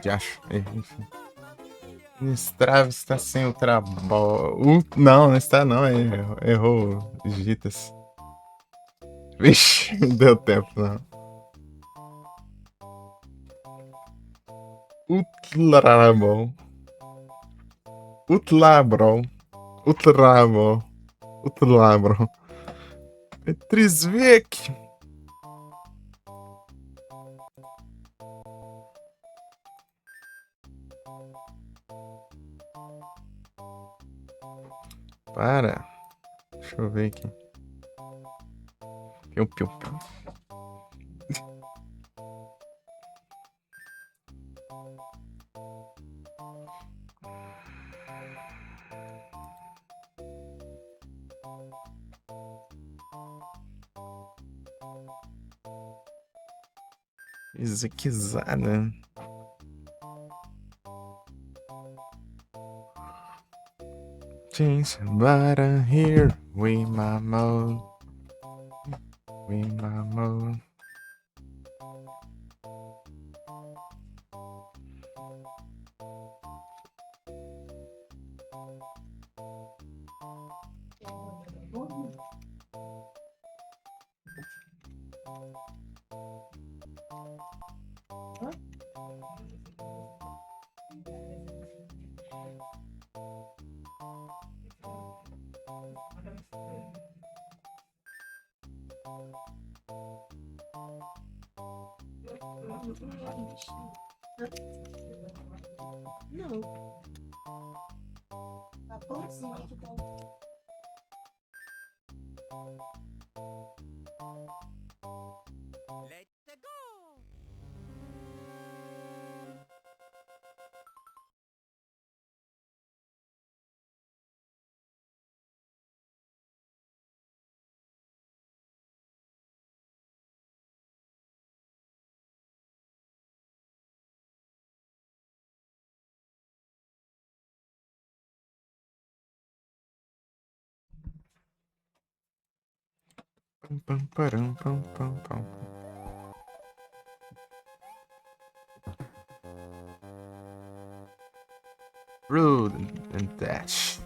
Já acho. Enfim. Strava está sem o trabalho. Não, não está não. Errou os digitas. Vixe, não deu tempo não. Utlabron. Utlabron. Utlabron. Utlabron. Petrisvik. Para. Deixa eu ver aqui. Piu, piu, piu. Ezequizada. Change butter here with my mode. With my mode. Não. Tá pãozinho de bom. Pam, pam, param, pam, pam, pam. Rude and dash.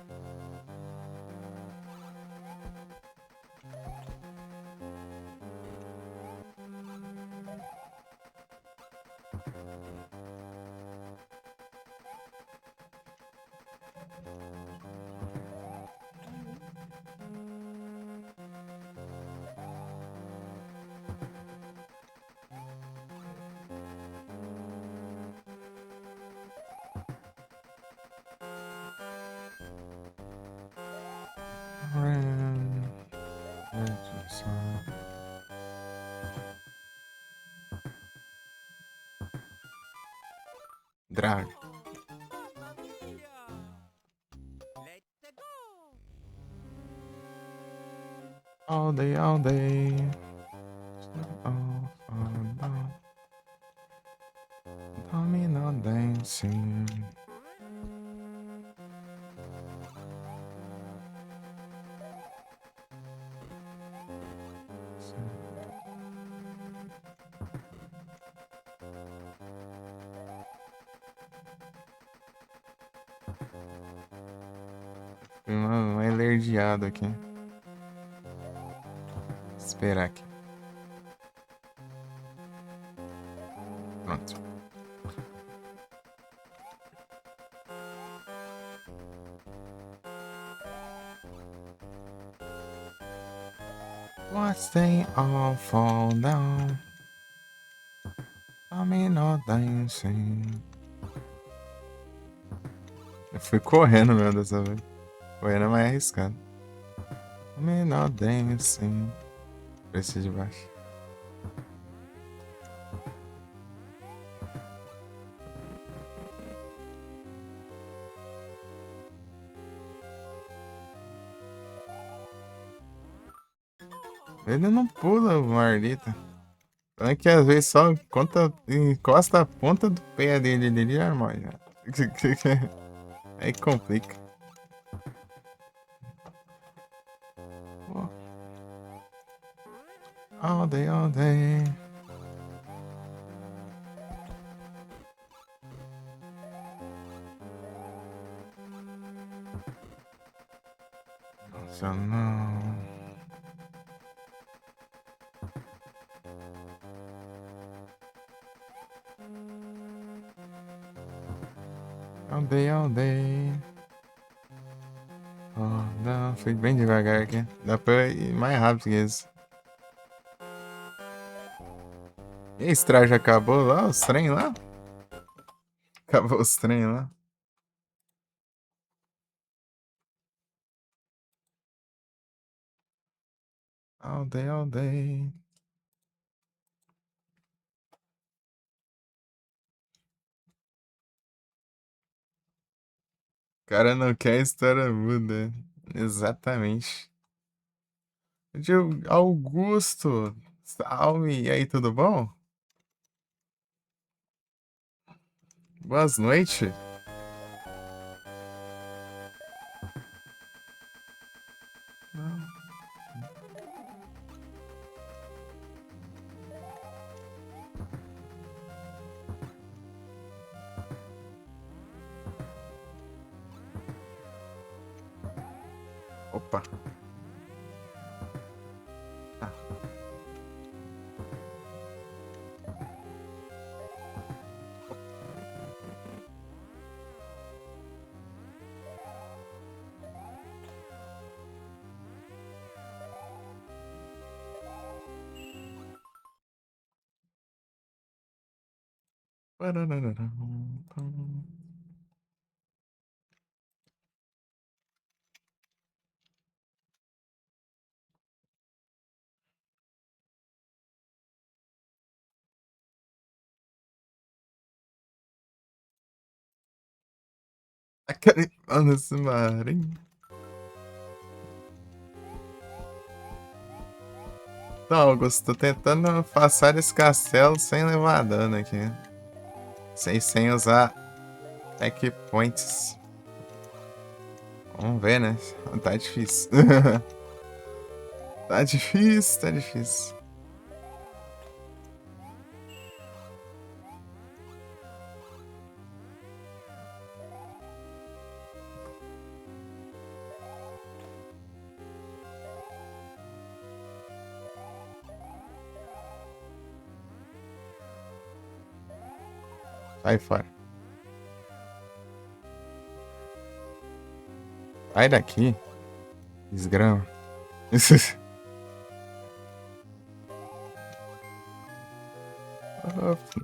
Draga. All day, all day. Oh, oh, no. Domino dancing. Fui uma alergiado aqui. Esperar aqui. Pronto. Watch they all fall down. Domino dancing. Eu fui correndo mesmo dessa vez. Correndo é mais arriscado. Domino dancing. Esse de baixo. Ele não pula, o Marlita. É que às vezes só encosta a ponta do pé dele ali, irmão. Aí complica. All day, all day. Nossa, não. All day, all day. Oh, não, fui bem devagar aqui. Dá pra ir mais rápido que isso. E esse traje acabou lá? Os trem lá? Acabou os trem lá. All day, all day. O cara não quer a história muda. Exatamente. Augusto, salve. E aí, tudo bom? Boas noites. Opa. Ah. Acariciando esse marinho. Então, Augusto, tô tentando passar esse castelo sem levar dano aqui. Sem usar tech points. Vamos ver, né? Tá difícil. Tá difícil, tá difícil. Sai fora. Sai daqui. Desgrama.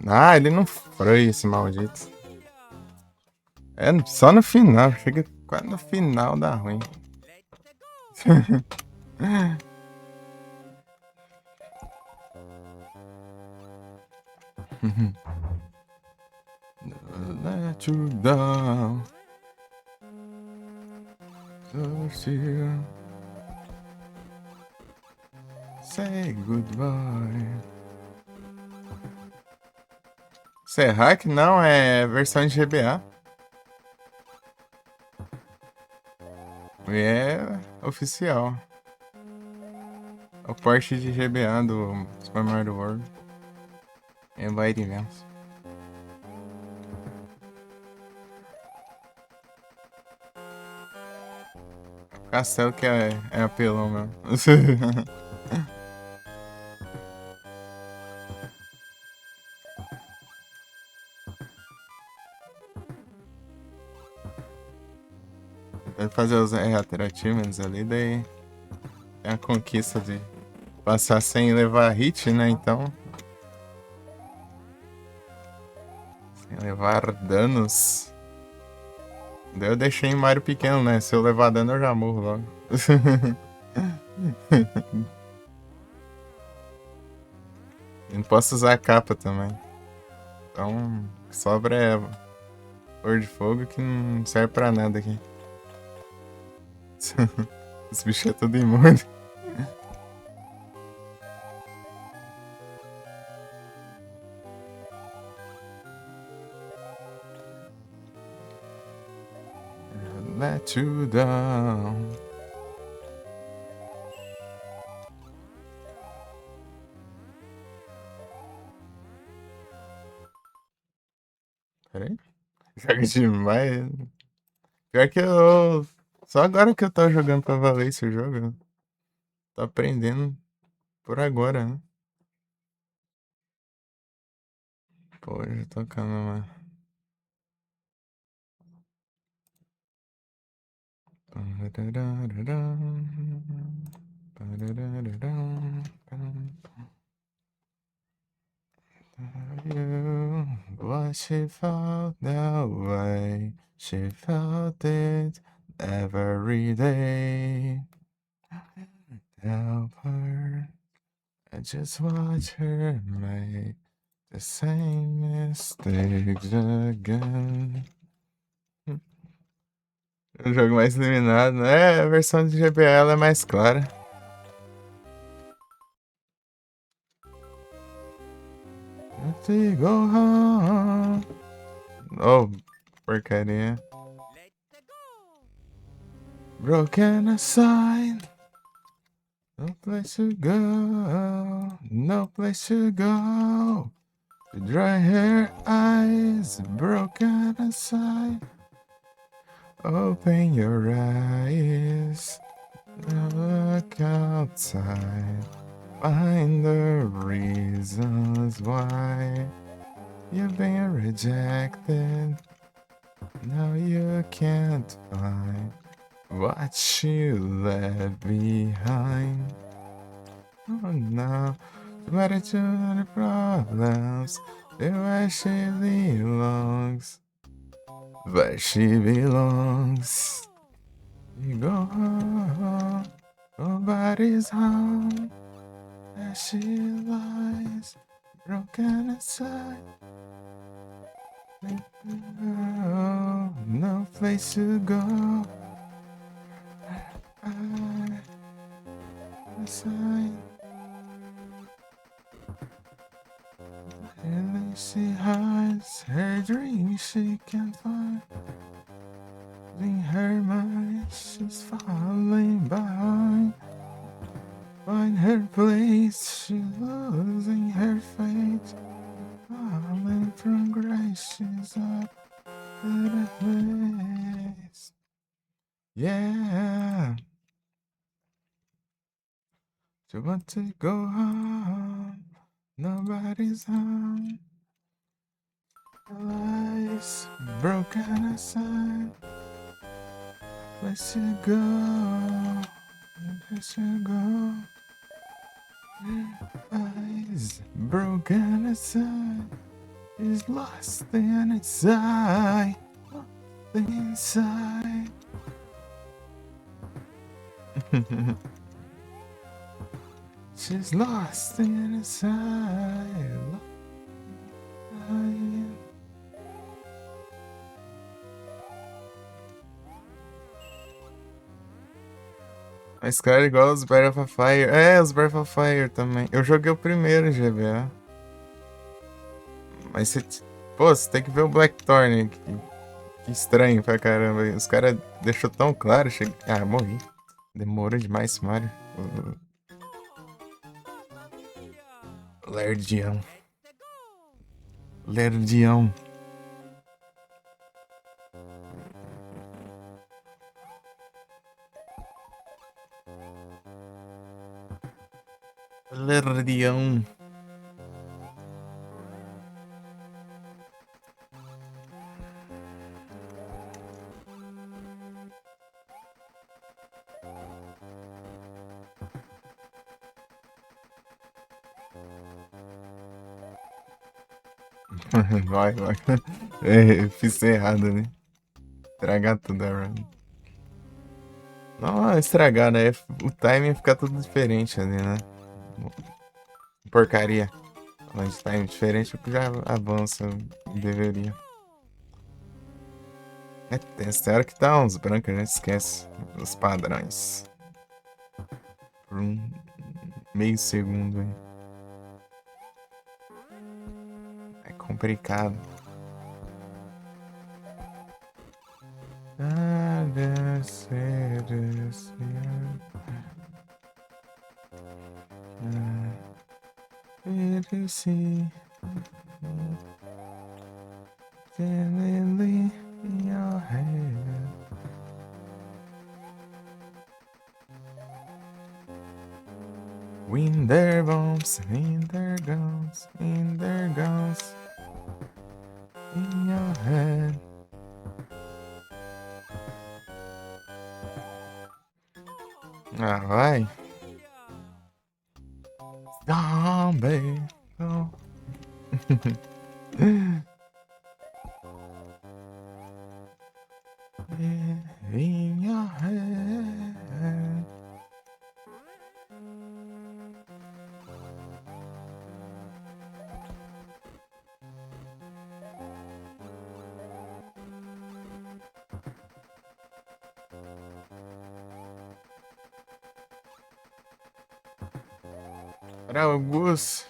Ah, ele não foi esse maldito. É só no final. Chega quase no final dá ruim. let you down. So you say goodbye. Isso é hack? Não, é versão de GBA. E é oficial. É o port de GBA do Super Mario World. É Byte imenso. Castelo que é apelão mesmo. Vai fazer os achievements ali, daí é a conquista de passar sem levar hit, né? Então. Sem levar danos. Daí eu deixei em Mario pequeno, né? Se eu levar dano eu já morro logo. Não posso usar a capa também. Então, o que sobra é flor de fogo que não serve pra nada aqui. Esse bicho é tudo imune. Let you down. Peraí. Joga demais. Pior que eu. Só agora que eu tô jogando pra valer esse jogo. Tô aprendendo por agora, né? Pô, já tô tocando uma. What she felt that way, she felt it every day. Help her, I just watch her make the same mistakes again. O jogo mais eliminado, né? A versão de GBA ela é mais clara. Let's go home. Oh, porcaria. Broken aside. No place to go. No place to go. To dry hair eyes. Broken aside. Open your eyes. Look outside. Find the reasons why you've been rejected. Now you can't find what you left behind. Oh no, better to the problems. Where she belongs. Where she belongs. You go home, nobody's home. There she lies, broken aside. No place to go. Aside. And she hides her dreams she can't find. In her mind, she's falling behind. Find her place, she's losing her fate. Falling from grace, she's up to the place. Yeah. She want to go home. Nobody's home. Life's broken aside. Place to go. Place to go. Eyes broken aside. Is lost in inside. The inside. She's lost in inside. Mas, cara, igual os Breath of Fire. É, os Breath of Fire também. Eu joguei o primeiro GBA. Mas você. Pô, você tem que ver o Blackthorn. Que estranho pra caramba. Os caras deixou tão claro. Ah, morri. Demorou demais esse Mario. Lerdião. Lerdião. Lerdião. Vai, vai. É, fiz errado, né? Estragar tudo a run. Não, estragar, né? O timing fica tudo diferente ali, né? Porcaria. Mas time diferente é que já avança. Deveria. É, tem hora que tá uns brancos, a gente esquece os padrões. Por um meio segundo aí. É complicado. In your head. In their bombs, in their guns, in their guns, in your head. Ah, vai. Zombie. Oh. In your head. Era o Gus.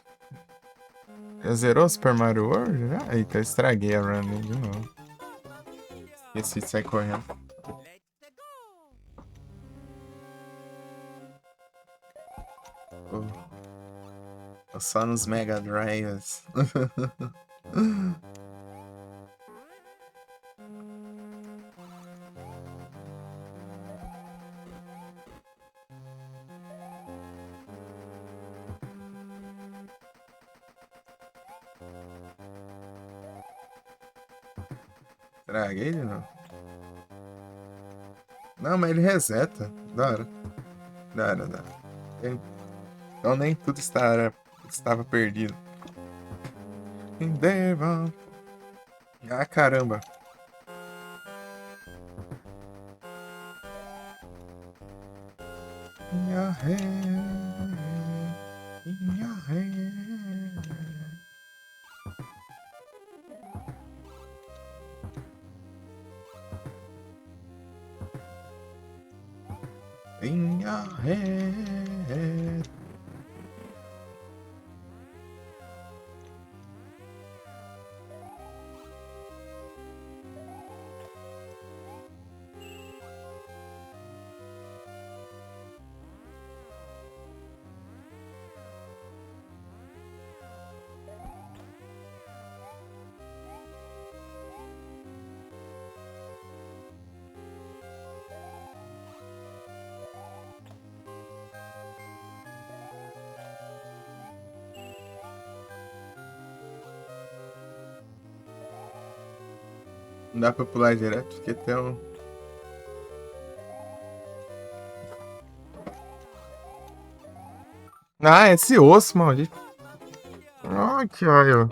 Já zerou Super Mario World? Já? Eita, estraguei a run de novo. Esqueci de sair correndo. Oh. Só nos Mega Drives. Estraguei de novo. Não, mas ele reseta. Da hora. Da hora, da hora. Então nem tudo estava perdido. Ah, caramba. In your head. In your head. In your head. Não dá pra pular direto, porque tem um... Ah, esse osso, maldito. Ai, que ódio.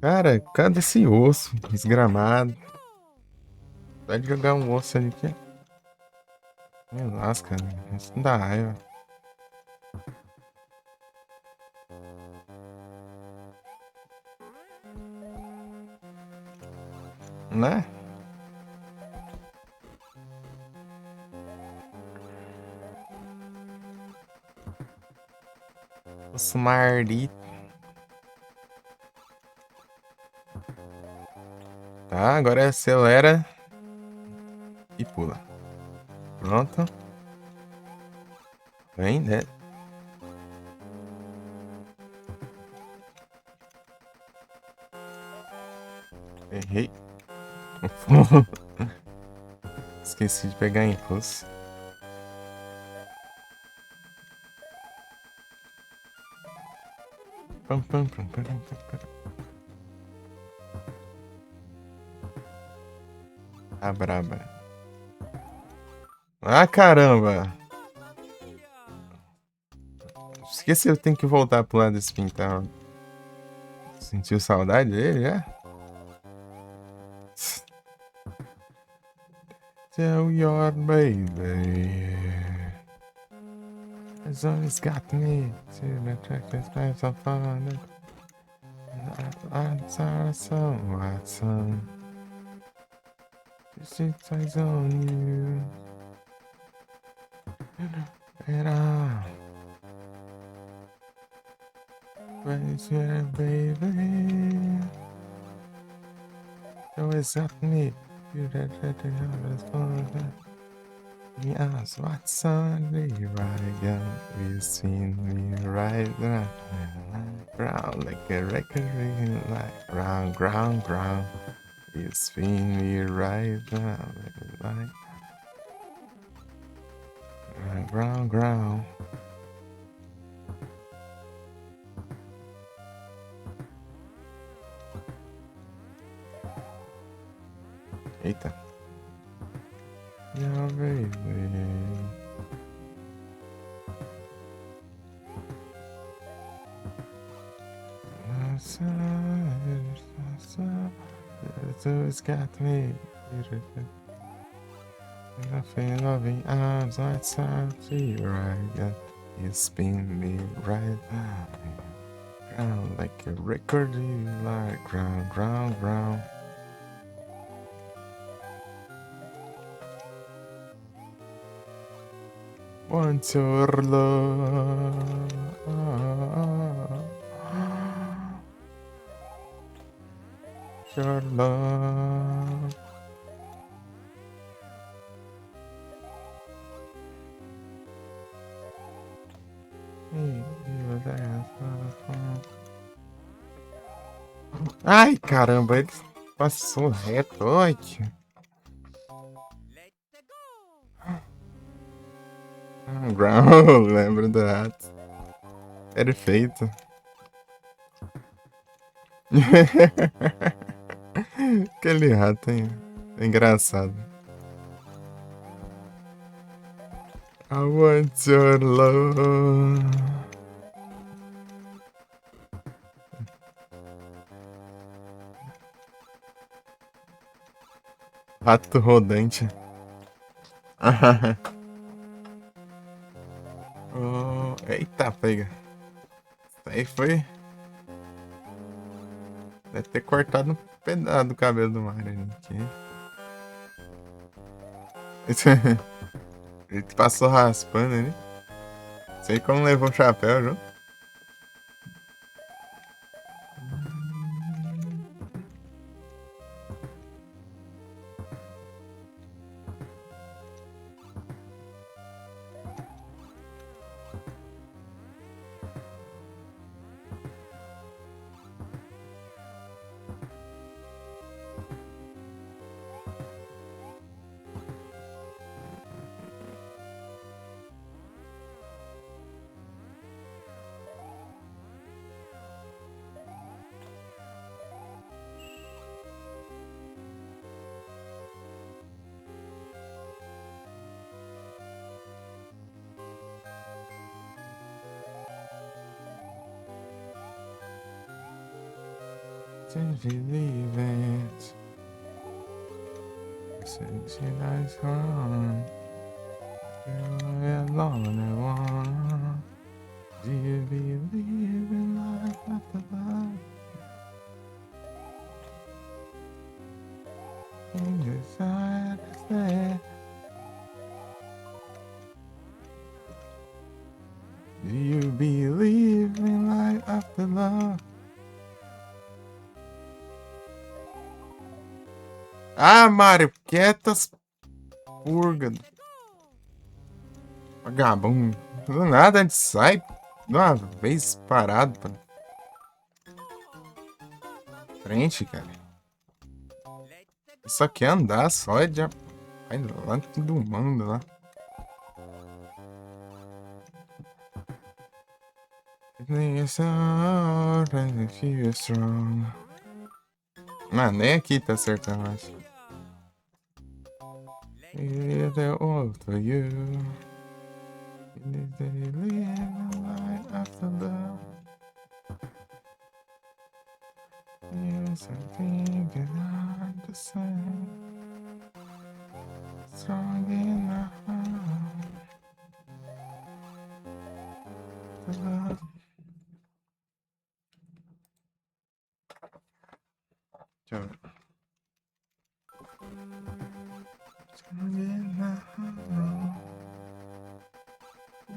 Cara, cadê esse osso? Desgramado. Pode jogar um osso ali que... Me lasca, né? Isso não dá raiva. Né? Os marditos. Tá, agora acelera. E pula. Pronto. Vem, né? Errei. Esqueci de pegar impulso. Pam, pam, pam, pam, pam, pam. A braba. Ah, caramba! Esqueci, eu tenho que voltar pro lado desse pintal. Sentiu saudade dele já? Tell your baby. It's always got me to the track that's nice of fun. I'm sorry, so Watson. She takes on you. And where's your baby? Always got me. You that always fun. Yes, Watson, be right again. We've seen me right now. Ground like a record ring, like ground, ground, ground. You've seen me right now, like ground, ground. Eita. Yeah, baby. It's got me. Nothing loving arms outside you right. Yeah, you spin me right ground like a record you like ground, ground, ground. Want your love. Your love. Ai, caramba, ele passou reto. Ai, Ground, lembro do rato. Perfeito. Aquele rato é engraçado. I want your love. Rato rodante. Oh, eita, pega. Isso aí foi. Deve ter cortado um pedaço do cabelo do Mario aqui. Ele passou raspando ali. Sei como levou o chapéu, João. Don't believe it. Since your eyes gone, you're alone at one. Do you believe in life after love? In your side is there. Do you believe the love. Ah, Mário, quietas, purga. Vagabundo. Do nada a gente sai de uma vez parado pra frente, cara. Só quer andar, só é de... Vai lá todo mundo lá. Não, nem aqui tá acertando, acho. The all for you. It is daily and the light after love. Yes, I think I'm the same. Strong enough to love. Deixa eu ver. Strong enough.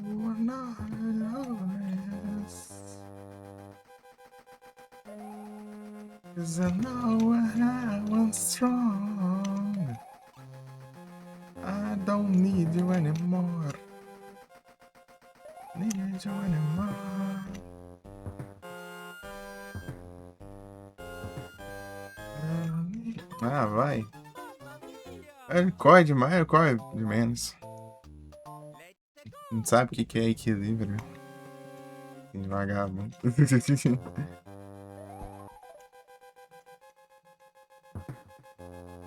We're not honest. 'Cause I know when I was strong. I don't need you anymore. Need you anymore. Ah, vai. Ele corre demais, ele corre de menos. Não sabe o que é equilíbrio. Que vagabundo.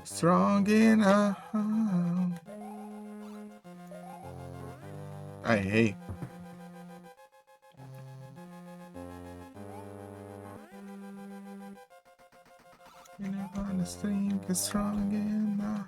Strong enough. Ai, errei. You never think it's strong enough.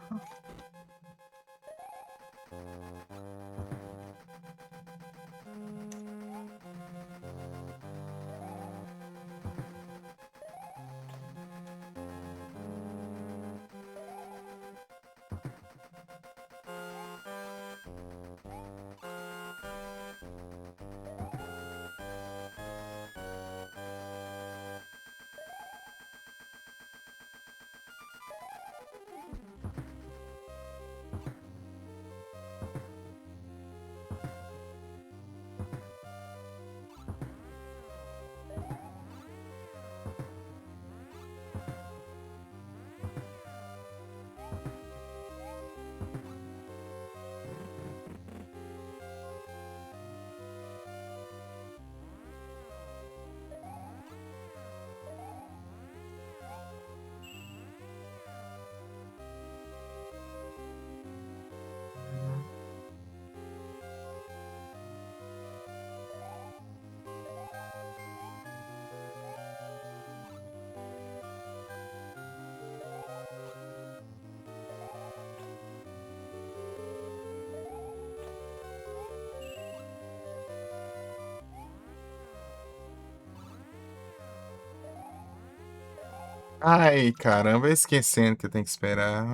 Ai, caramba, esquecendo que eu tenho que esperar.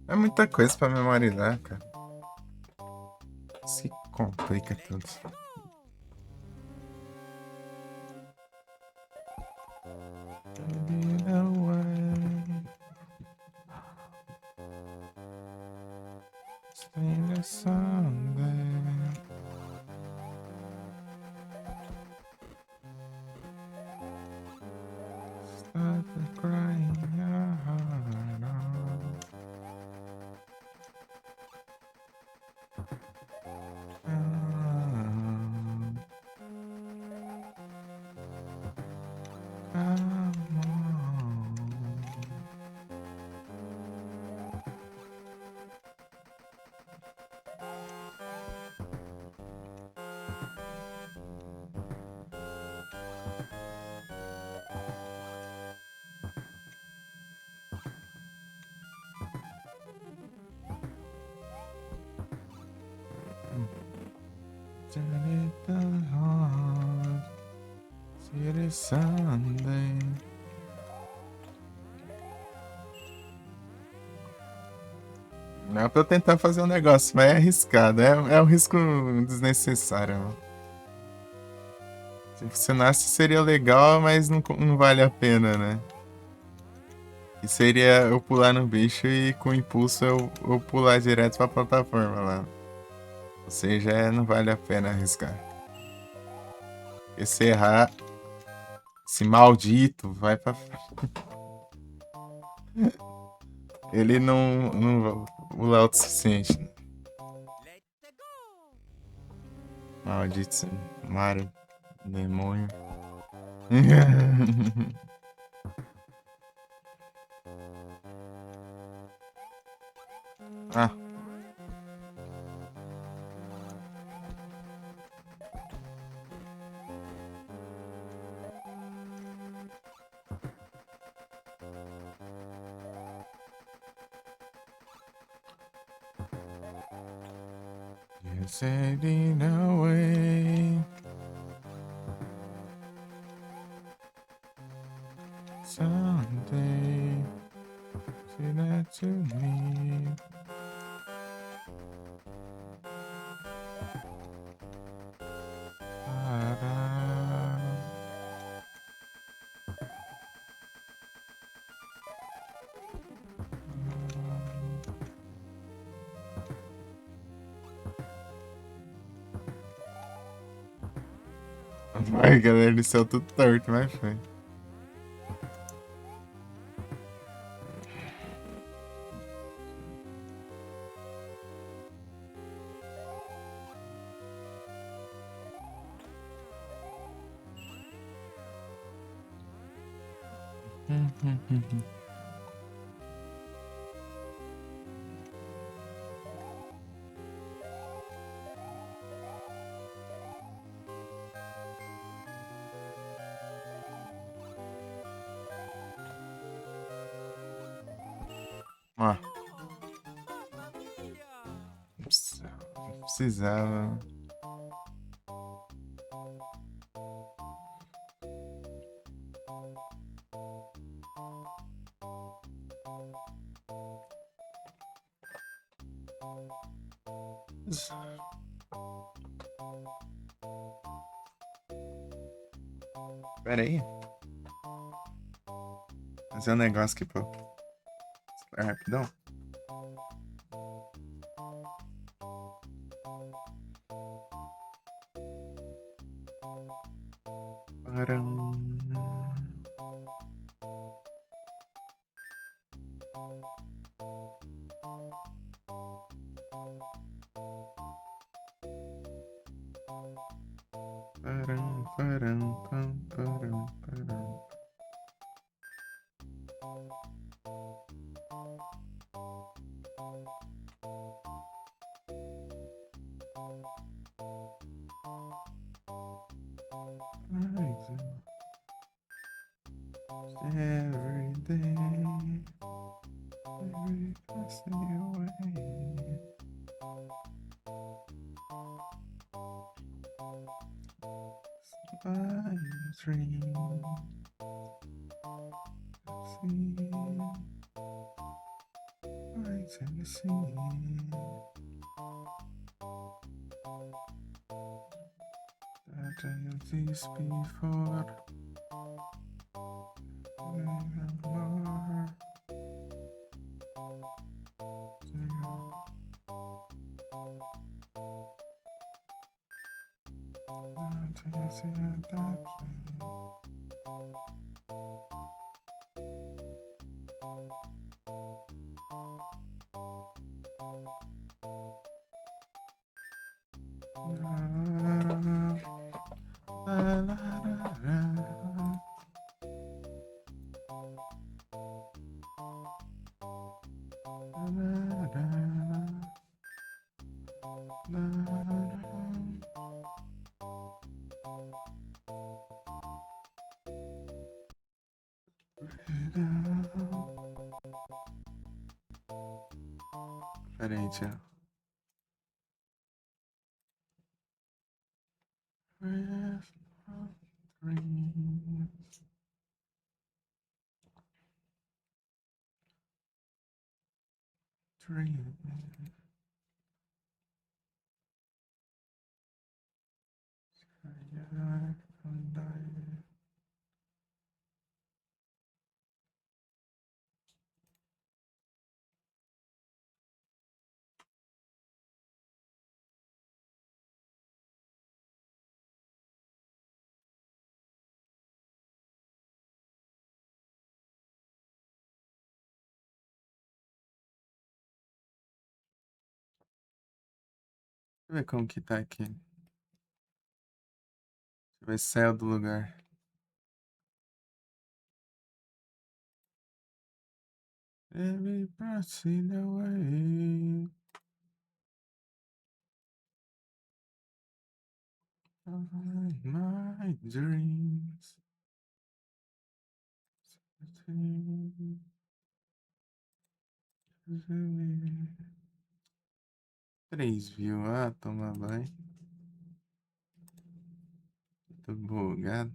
É muita coisa pra memorizar, cara. Se complica tudo. Sunday. Não é pra eu tentar fazer um negócio, mas é arriscado. É um risco desnecessário. Se funcionasse seria legal, mas não vale a pena, né? E seria eu pular no bicho e com impulso eu pular direto pra plataforma lá. Ou seja, não vale a pena arriscar. Porque se errar, esse maldito vai pra. Ele não pula o suficiente. Maldito Mario, demônio. Ah. You're sailing away. Someday, say that to me. Vai, galera, eles são tudo torto, mas foi. Ó. Precisava. Pera aí. Fazer um negócio aqui, pô. Rapidão. Param. Param, param, pam, param, param. Every day, every passing away. My dream, see, I can see. That I have this before. Diferente, ó. Dream. Deixa eu ver como que tá aqui. Deixa eu ver se saiu do lugar. Every breath in the way of my dreams. Três views. Ah, toma banho. Tô bugado.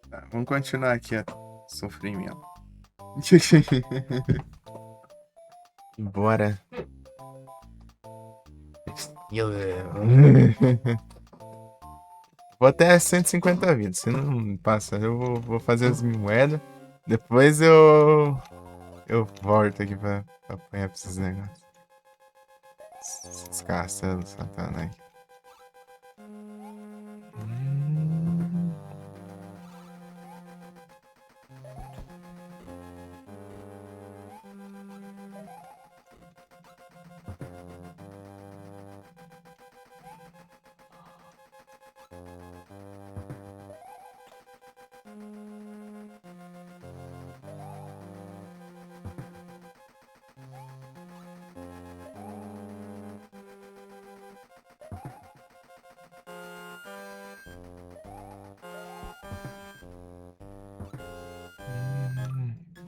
Tá, vamos continuar aqui a sofrimento. Bora. Vou até 150 vidas. Se não passa, eu vou fazer as mil moedas. Depois eu volto aqui pra apanhar pra esses negócios. Esses castelos, satanás.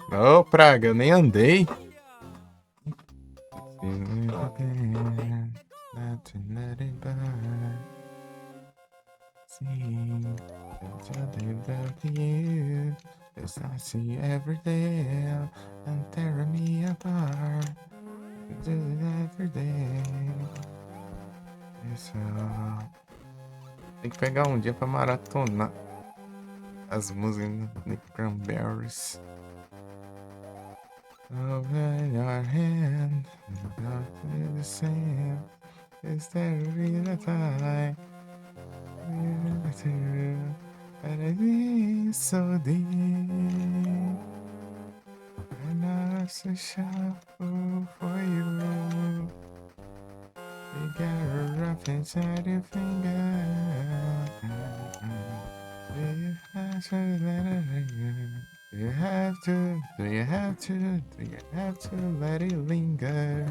Ô, praga, eu nem andei. I see you every day and tear me apart. Do it every day. Isso. Tem que pegar um dia pra maratonar as músicas de Cranberries. Open your hand, not feel the same. Is there really a time? And it is so deep. And I'm so shuffle for you. You got a rough inside your finger. Do you have to let it linger? Do you have to? Do you have to? Do you have to let it linger?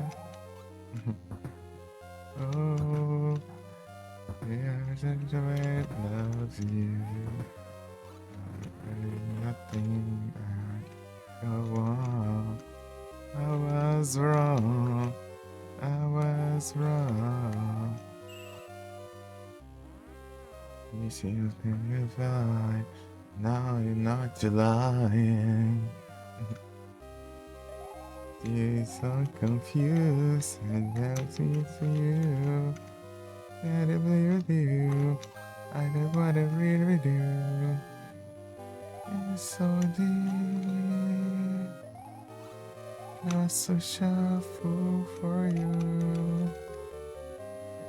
Oh, yeah, the way it loves you. Nothing I go on. I was wrong. I was wrong. You see you think fine. Now you're not lying. You're so confused and that's it for you. Can't believe with you. I don't wanna read with you. It's so deep. Not so shuffle for you.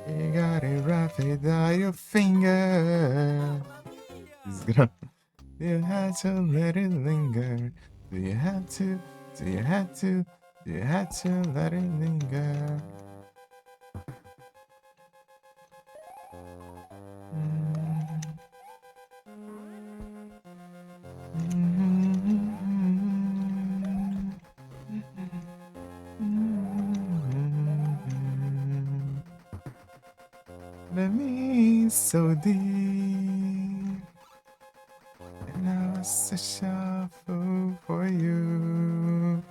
You got it wrapped down your finger. You had to let it linger. Do you have to? Do you have to? Do you have to let it linger? Let me so deep. And I was a shuffle for you.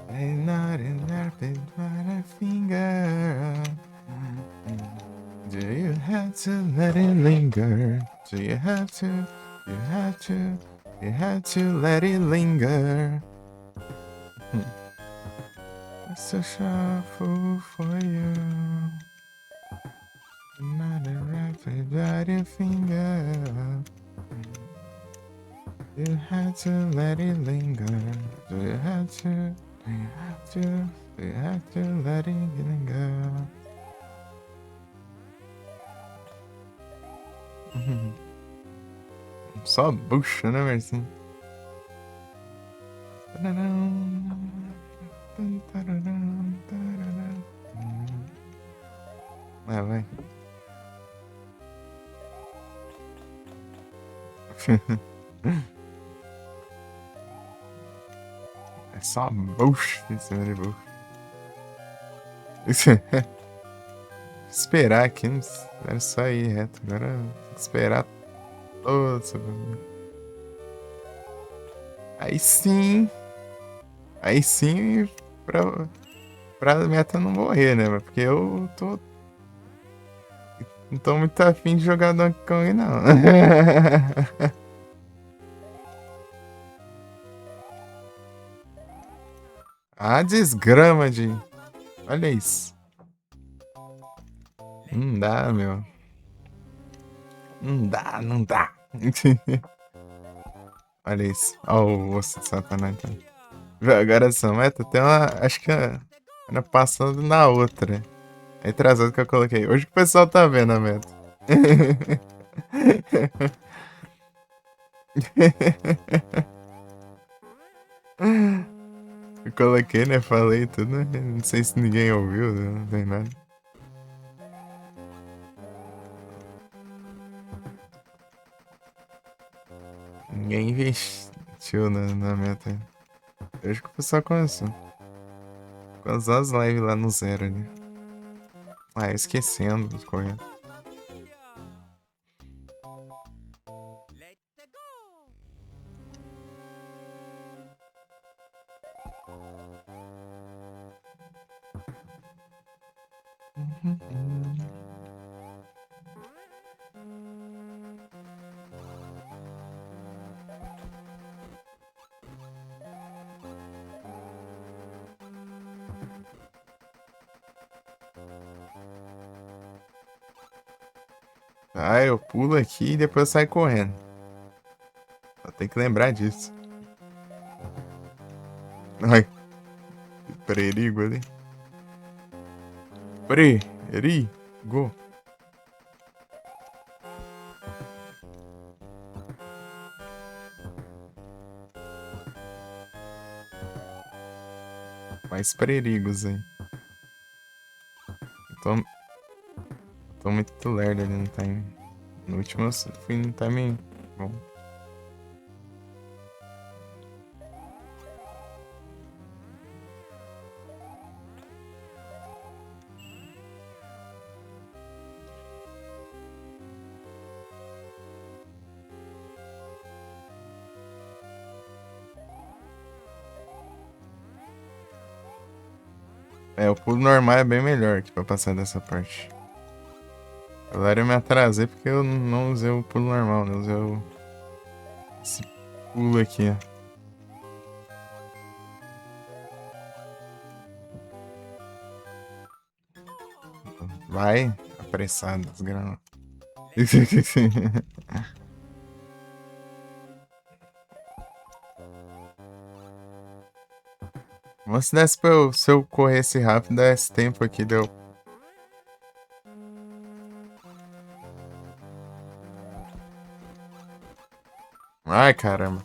And not an rapid by a finger. Do you have to let it linger? Do you have to? You have to. You have to let it linger. It's a shuffle for you. Not a rapid by a finger. You have to let it linger. Do you have to? Do you have to? Do you have to let it linger? Só bucha, né, Marcinho? Ah, vai. É só bucha em cima de bucha. Esperar aqui, não era só ir reto. Agora tem que esperar todo. Aí sim. Aí sim, pra meta não morrer, né? Porque eu tô. Não tô muito afim de jogar Donkey Kong, não. Ah, desgrama de. Olha isso. Não dá, meu. Não dá, não dá. Olha isso. Olha o osso de Satanás. Então. Agora essa meta tem uma. Acho que era passando na outra. É atrasado que eu coloquei. Hoje que o pessoal tá vendo a meta. Eu coloquei, né? Falei tudo, né? Não sei se ninguém ouviu, né? Não tem nada. Ninguém investiu na meta. Eu acho que o pessoal começou. Com as lives lá no zero ali. Ah, esquecendo de correr. Ah, eu pulo aqui e depois eu saio correndo. Só tem que lembrar disso. Ai, que perigo ali. Perigo. Mais perigos aí. Tô muito lerdo ali no time. No último eu fui no time bom. É, o pulo normal é bem melhor aqui pra passar dessa parte. Agora eu me atrasei porque eu não usei o pulo normal, né? Eu usei esse pulo aqui, ó. Vai apressado, desgrama. Mas se desse se eu corresse rápido, desse tempo aqui, deu. Ai, caramba.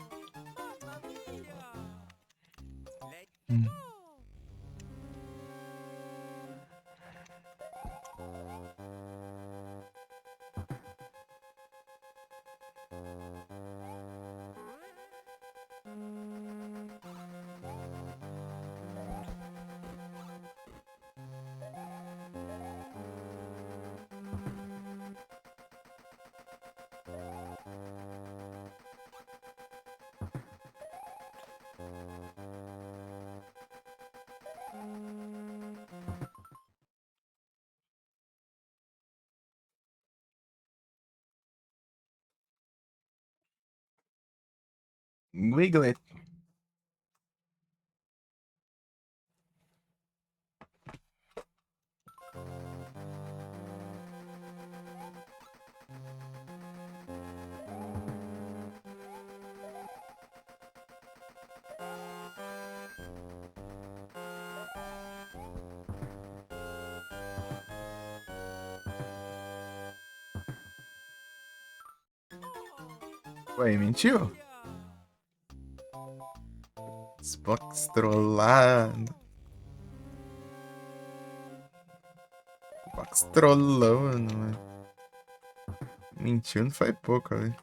Wiglet. Ué, mentiu? Xbox trollado. Xbox trollando, mano. Mentiu não foi pouco, velho.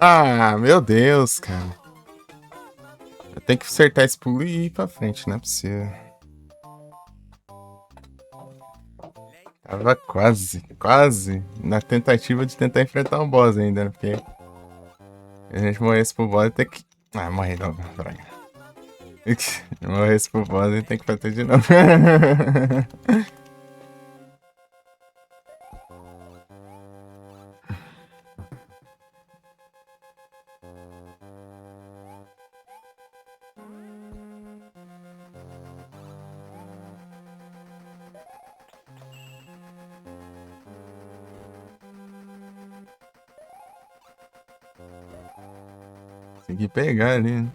Ah, meu Deus, cara. Eu tenho que acertar esse pulo e ir pra frente, não é possível. Tava quase, quase na tentativa de tentar enfrentar um boss ainda, né? Porque se a gente morresse pro boss, tem que. Ah, morri não, droga. Morresse pro boss, a gente tem que fazer de novo. Consegui pegar ali, né?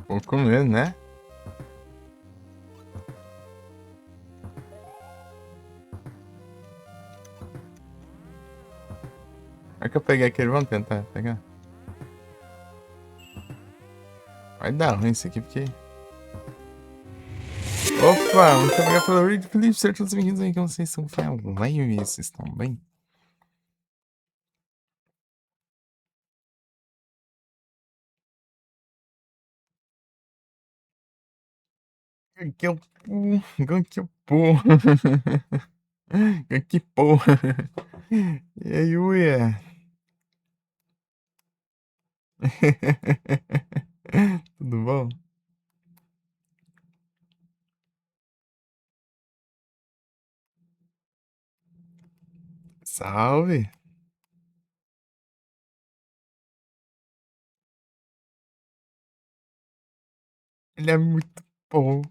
Pouco mesmo, né? É que eu peguei aquele, vamos tentar pegar. Vai dar ruim isso aqui, porque... Opa, muito obrigado pelo vídeo, Felipe. Sejam todos bem-vindos aí, como vocês estão? Foi a live, vocês estão bem? Que eu... Que eu... Que porra. E aí, uia? Tudo bom? Salve. Ele é muito bom.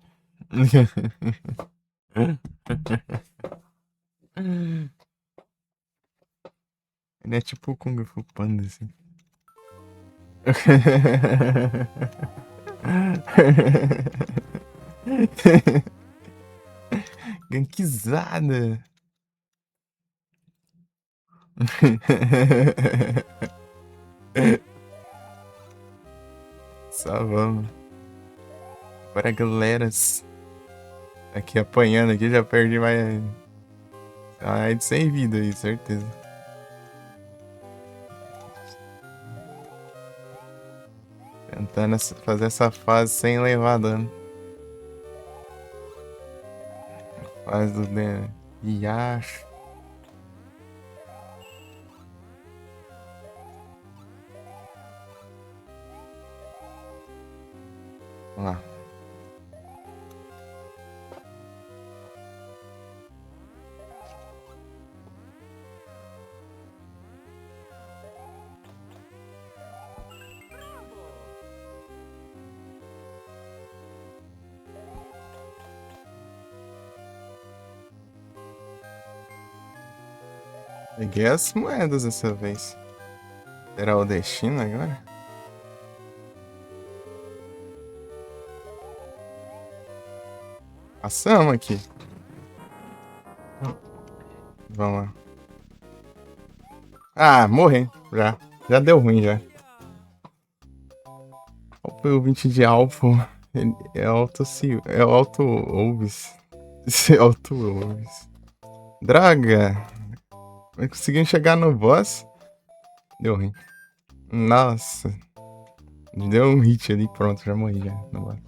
Ele é tipo o Kung Fu Panda, assim. Gankizada. Só vamos. Bora, galeras. Aqui apanhando aqui, já perdi mais. Ai, de 100 vida aí, certeza. Tentando fazer essa fase sem levar dano. Fase do Yasha. Vamos lá. Peguei as moedas dessa vez. Será o destino agora? Passamos aqui. Vamos lá. Ah, morri. Já. Já deu ruim já. Qual foi o 20 de Alpha? Ele é auto é auto Ovis. Esse é auto Ovis. Droga! Mas conseguimos chegar no boss. Deu ruim. Nossa. Deu um hit ali, pronto, já morri já no boss.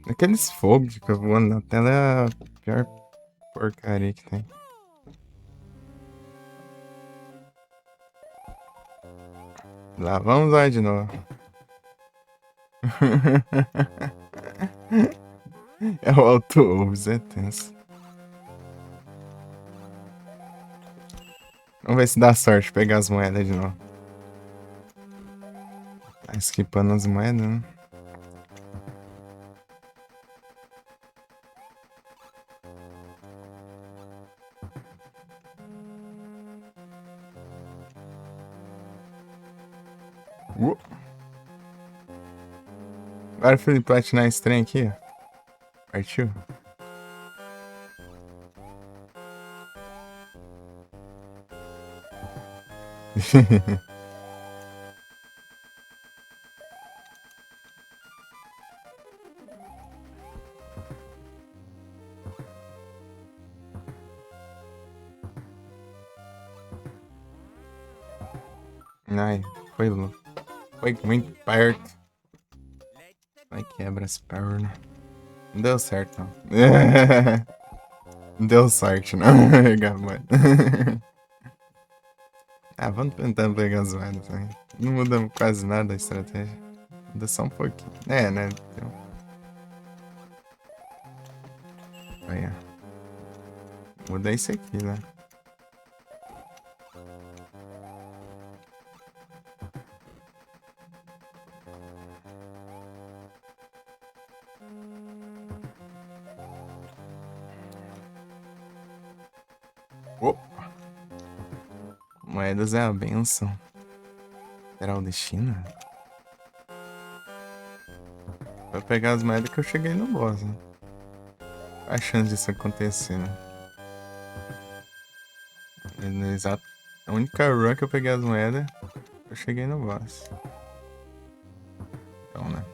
Aqueles fogos que fica voando na tela é a pior porcaria que tem. Lá vamos lá de novo. É o Auto Ovis, é tenso. Vamos ver se dá sorte pegar as moedas de novo. Tá esquipando as moedas, né? Agora eu fui platinar esse trem aqui, ó. Partiu? Ai, foi muito perto. Vai quebra as pernas. Não deu certo, não. Não deu sorte, não. Gabão. Ah, vamos tentar pegar as moedas também. Não muda quase nada a estratégia. Muda só um pouquinho. É, né? Então... Aí, ó. Muda isso aqui, né? Opa! Moedas é a benção. Será o destino? Vai pegar as moedas que eu cheguei no boss, né? Qual a chance disso acontecer, né? No exato... A única run que eu peguei as moedas, eu cheguei no boss. Então, né?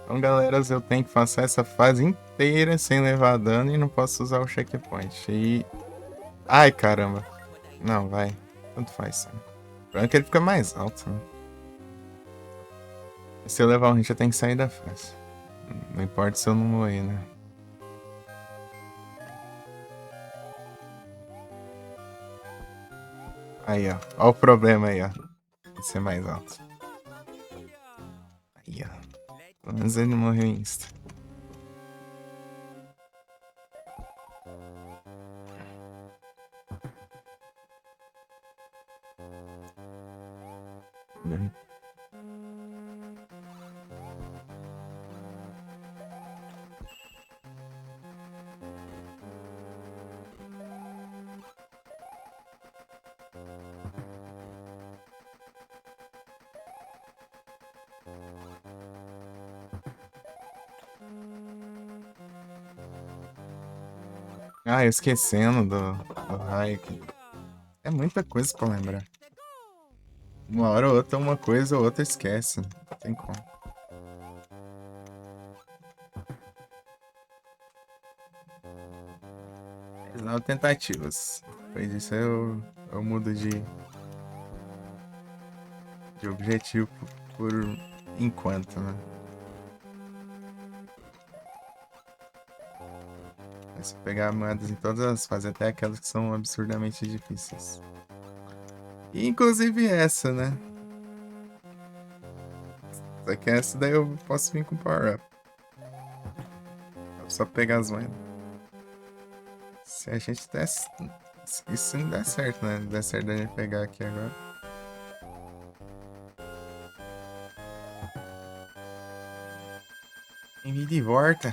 Então, galera, eu tenho que passar essa fase inteira sem levar dano e não posso usar o checkpoint. E... Ai, caramba. Não, vai. Tanto faz. Né? O problema é que ele fica mais alto, né? Se eu levar um hit, eu tenho que sair da fase. Não importa se eu não morrer, né? Aí, ó. Ó o problema aí, ó. De ser mais alto. Aí, ó. Pelo menos ele morreu insta. Ah, eu esquecendo do raio aqui. É muita coisa pra lembrar. Uma hora ou outra uma coisa, ou outra esquece. Não tem como. 9 tentativas. Depois disso eu mudo de objetivo por enquanto, né? É só pegar moedas em todas as fases, até aquelas que são absurdamente difíceis. E inclusive essa, né? Só que essa daí eu posso vir com power up. É só pegar as moedas. Se a gente der... Isso não der certo, né? Não der certo da gente pegar aqui agora. Vem de volta.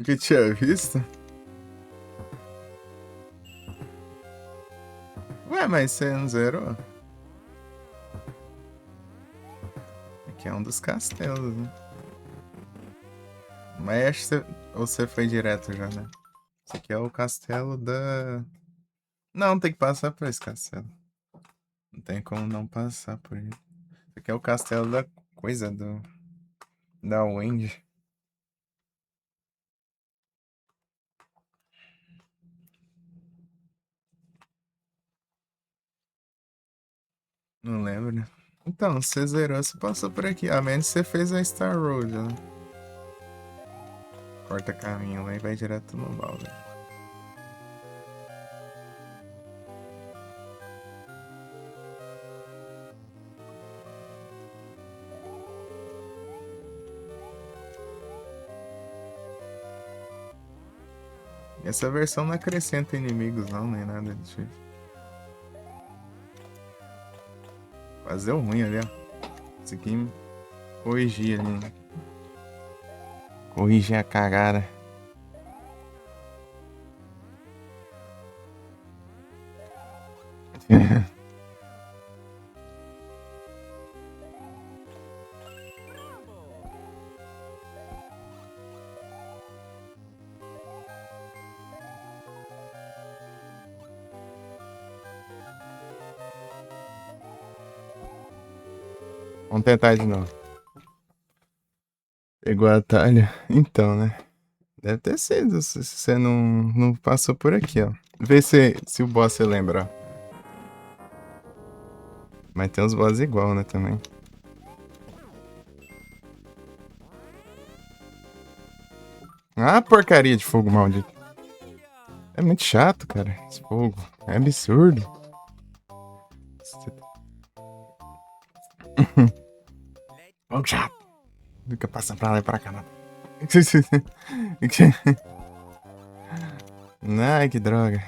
Que tinha visto? Ué, mas você não zerou? Aqui é um dos castelos, né? Mas acho que você... Ou você foi direto já, né? Esse aqui é o castelo da... Não, tem que passar por esse castelo. Não tem como não passar por ele. Esse aqui é o castelo da coisa, da Wendy. Não lembro, né? Então, você zerou, você passou por aqui. A menos que você fez a Star Road, né? Corta caminho lá e vai direto no balde. Essa versão não acrescenta inimigos não, nem nada do tipo. Fazer o ruim ali, ó. Isso aqui corrigir ali, né? Corrigir a cagada. Vamos tentar de novo. Pegou a atalho? Então, né? Deve ter sido, se você não passou por aqui, ó. Vê se o boss você lembra, ó. Mas tem uns boss igual, né, também. Ah, porcaria de fogo maldito. É muito chato, cara. Esse fogo. É absurdo. Fogo chato. Fica passando pra lá e pra cá. Não. Ai, que droga.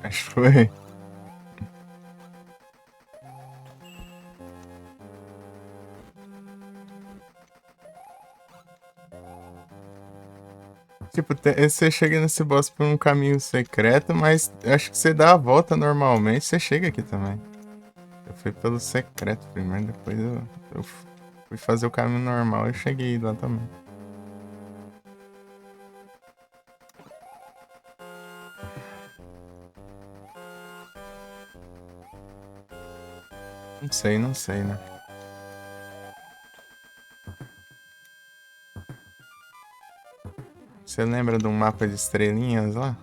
Acho que foi. Tipo, você chega nesse boss por um caminho secreto, mas acho que você dá a volta normalmente, você chega aqui também. Eu fui pelo secreto primeiro, depois eu fui fazer o caminho normal e cheguei lá também. Não sei, né? Você lembra de um mapa de estrelinhas lá?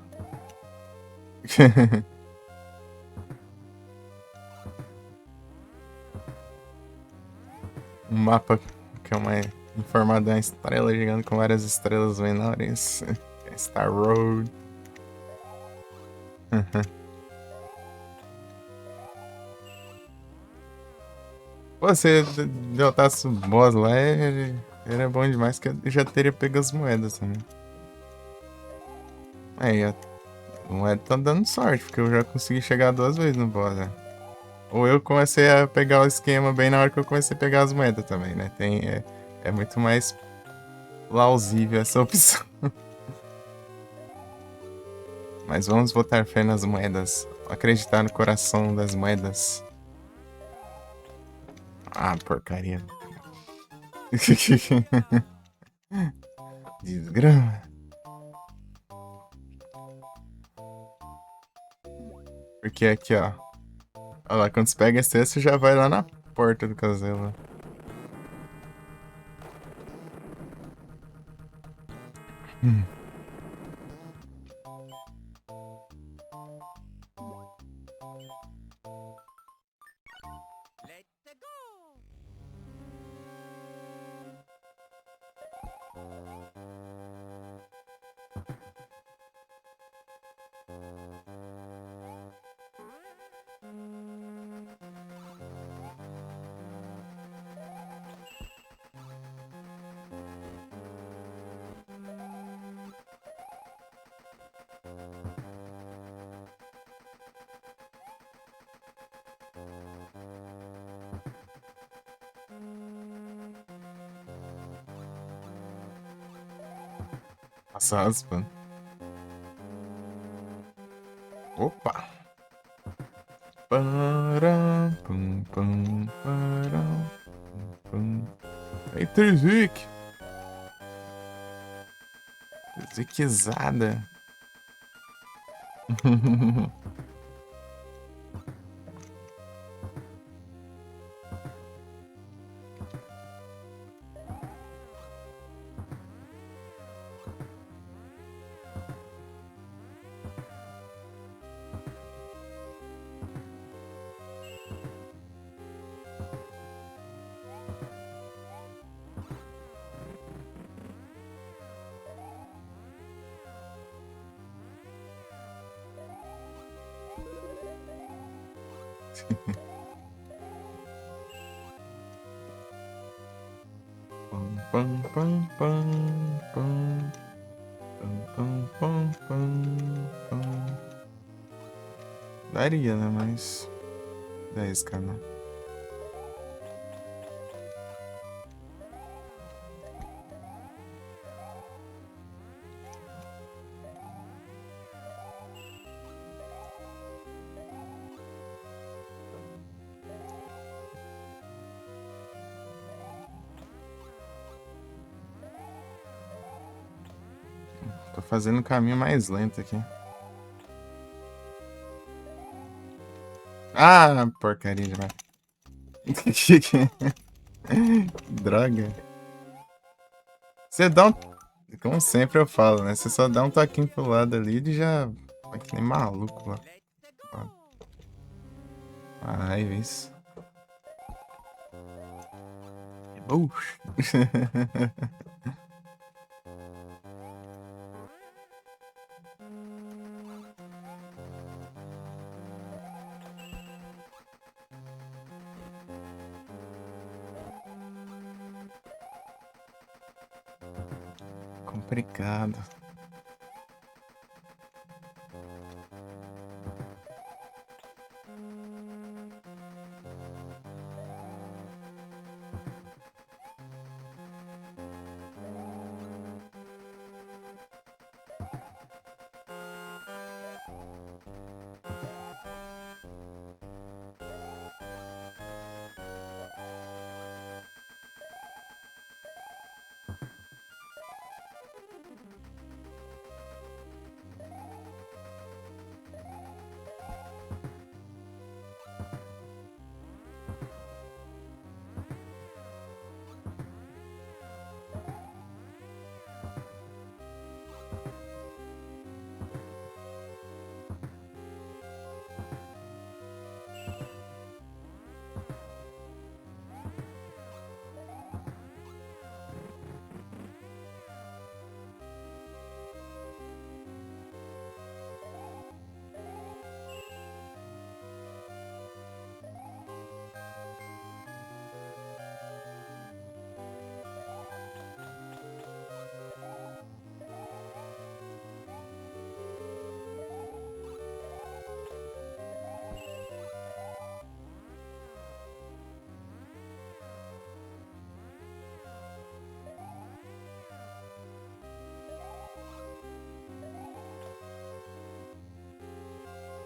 Um mapa que é em forma de uma estrela gigante com várias estrelas menores. Star Road. Pô, você derrotasse o boss lá, era bom demais que eu já teria pego as moedas também. Aí, a moeda tá dando sorte, porque eu já consegui chegar 2 vezes no boss, né? Ou eu comecei a pegar o esquema bem na hora que eu comecei a pegar as moedas também, né? É muito mais plausível essa opção. Mas vamos botar fé nas moedas. Acreditar no coração das moedas. Ah, porcaria. Desgrama. Porque aqui, ó. Olha lá, quando você pega esse, você já vai lá na porta do castelo. Hum. Passa raspando. Opa! Param, pum, pum, param, pum, pum. Ei, Trizik! Trizikizada. Pam, pam, pam, pam, pam. Pam, pam, pam, pam, pam. Daria, né? Mas 10k não. Tô fazendo o caminho mais lento aqui. Ah, porcaria de vai. Droga. Você dá um. Como sempre eu falo, né? Você só dá um toquinho pro lado ali e já. Vai que nem maluco lá. Ai, isso. Complicado.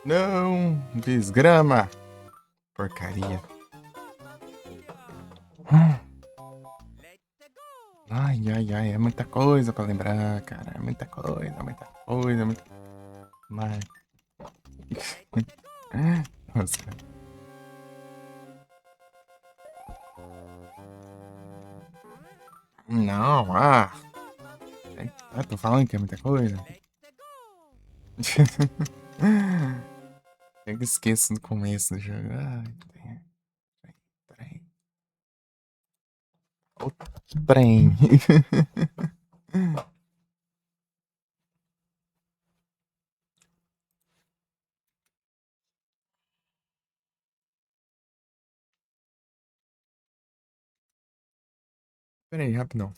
Não, desgrama. Porcaria. Ai, ai, ai, é muita coisa pra lembrar, cara. É muita coisa, muita coisa, muita... Mas... Nossa. Não, tô falando que é muita coisa. Eu que esqueço no começo do jogo. Ai, trem. O trem. Pera aí, rapidão.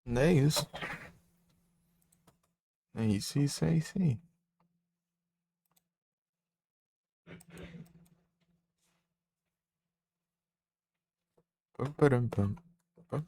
Não é isso. É isso, é isso aí. Pam, param, pam, pam.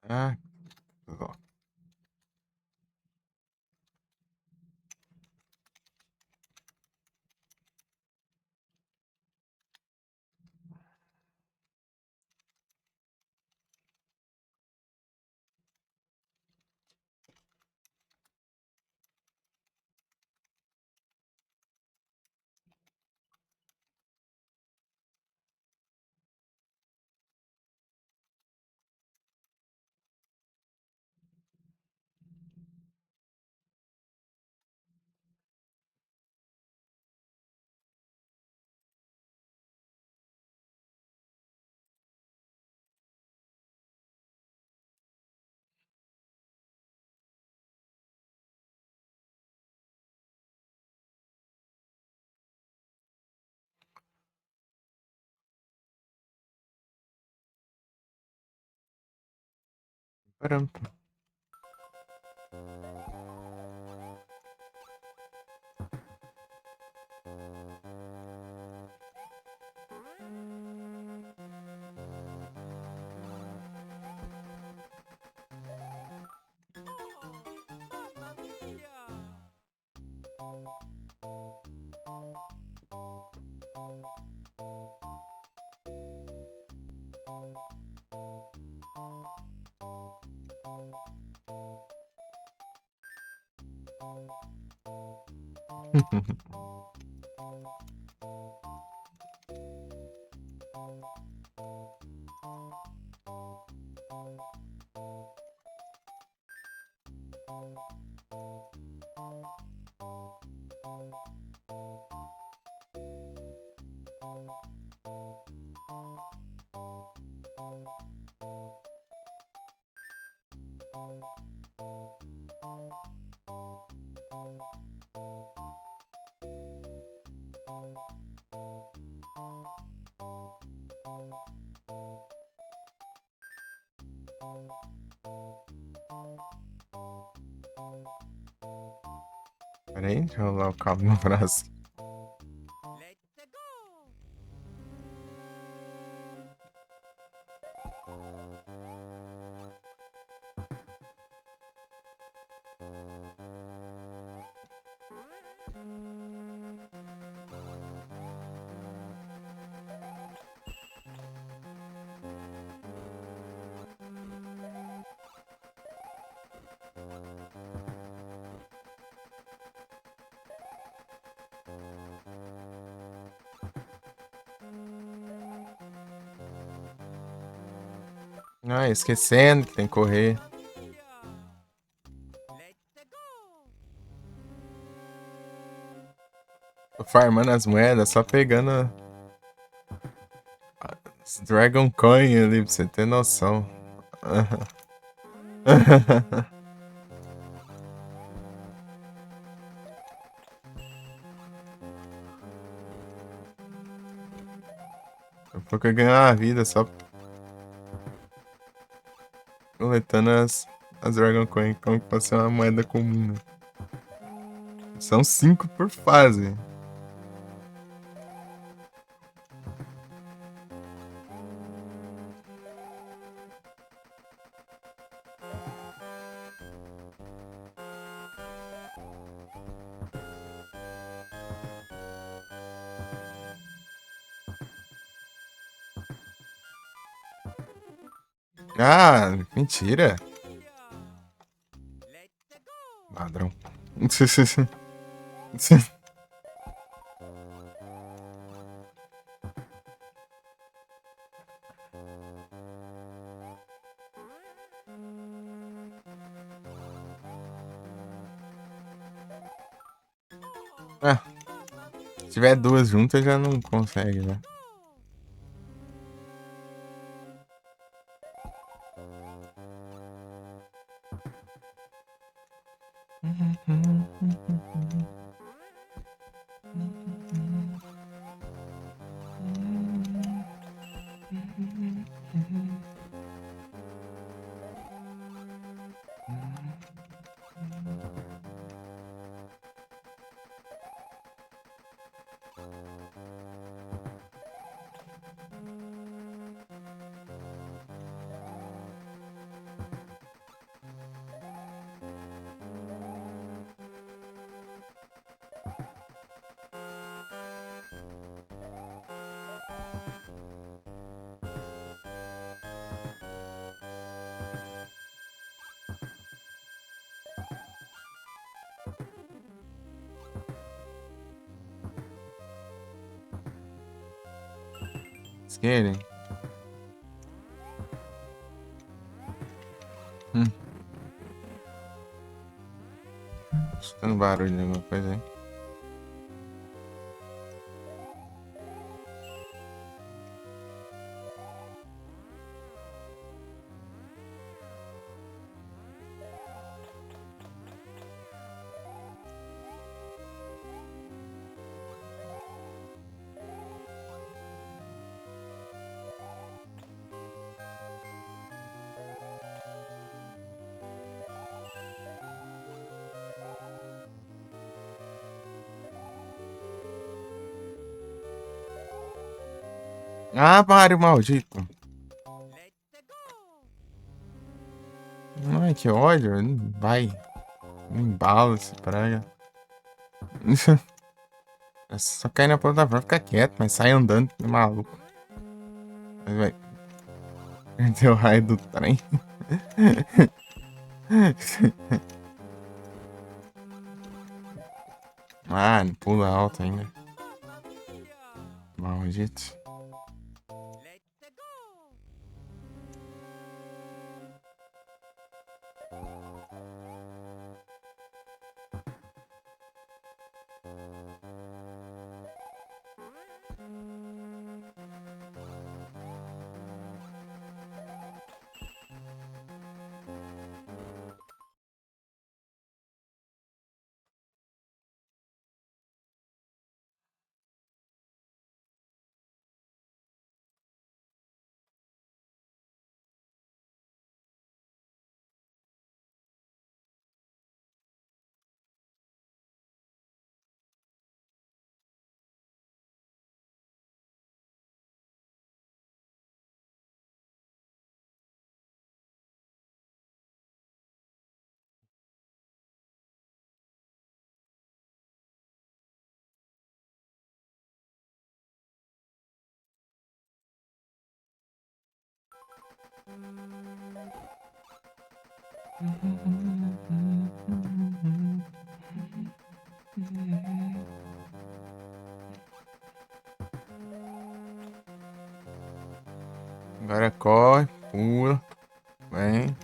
Ah, ó. Param, pam. Pera aí, deixa eu rolar o cabo no braço. Ah, esquecendo que tem que correr. Tô farmando as moedas, só pegando as Dragon Coin ali, pra você ter noção. Daqui a pouco eu ganho uma vida só. coletando as Dragon Coin como se fosse uma moeda comum, né? São 5 por fase. Ah, mentira. Ladrão. Ah, se tiver duas juntas já não consegue, né? Vocês querem? Escutando barulho de alguma coisa aí. Ah, Mario maldito. Ai, que ódio. Vai. Me embala esse praga. É só cair na plataforma, ficar quieto, mas sai andando, que maluco. Mas vai. Perdeu o raio do trem. Mano, pula alto ainda. Maldito. Agora corre, pula, vem.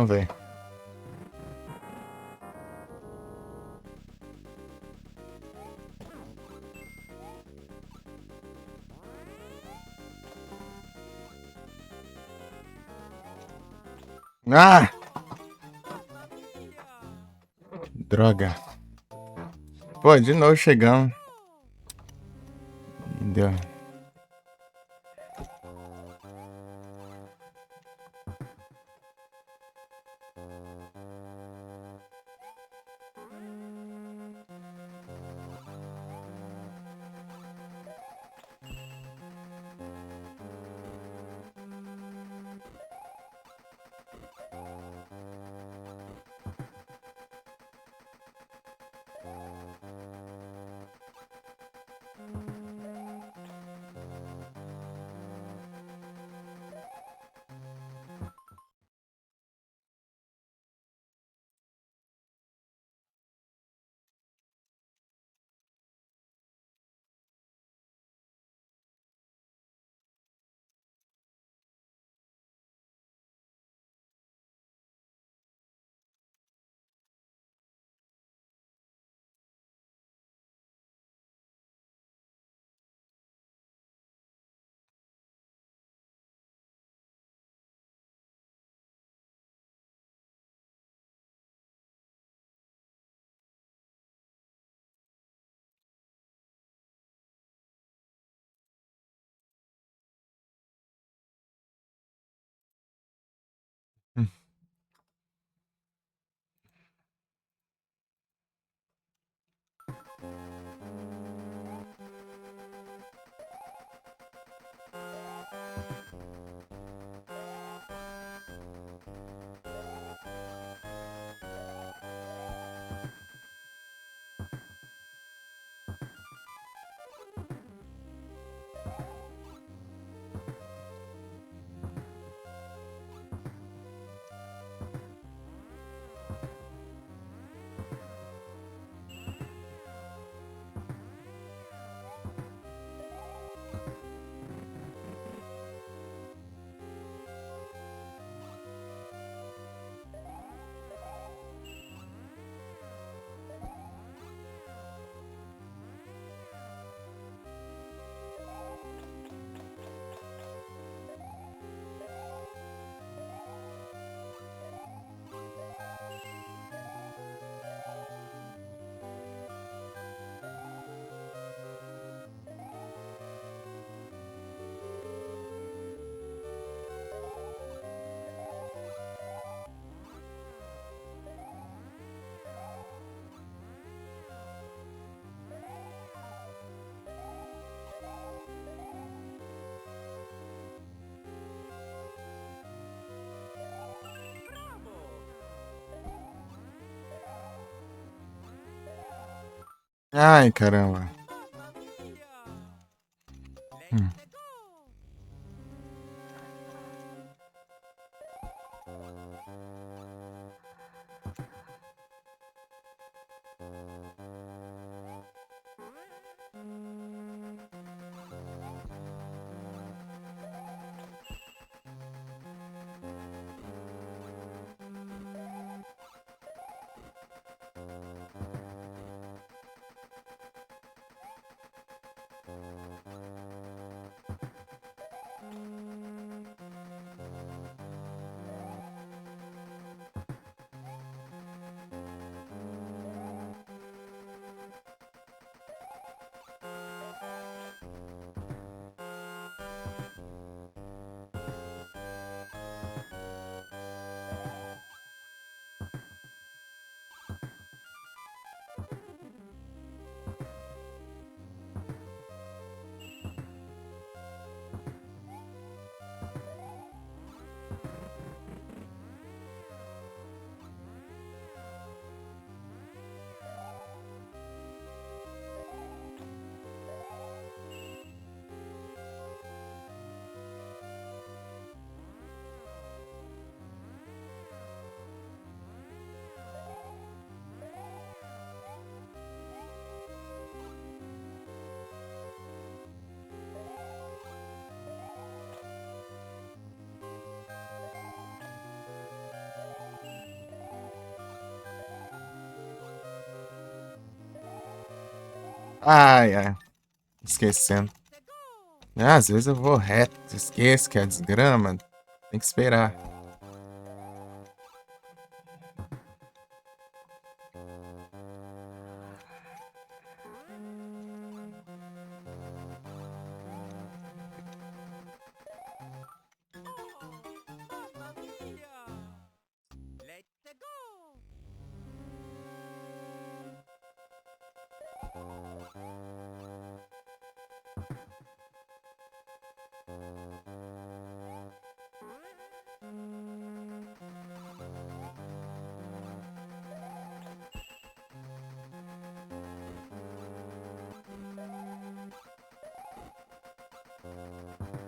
Vamos ver. Ah! Droga. Pô, de novo chegamos. Deu. Ai, caramba. Hum. Ai, ai. Esquecendo. Às vezes eu vou reto, esqueço que é desgrama. Tem que esperar.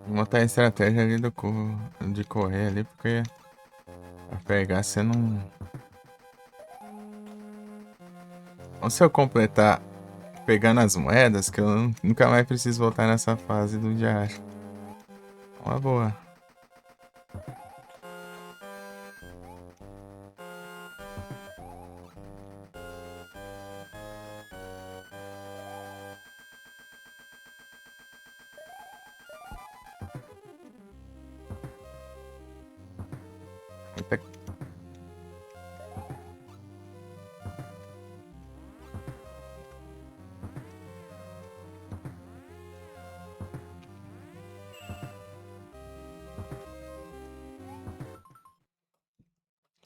Vou montar a estratégia ali de correr ali, porque pra pegar você não. Ou se eu completar pegando as moedas, que eu nunca mais preciso voltar nessa fase do diacho. Uma boa. Muita-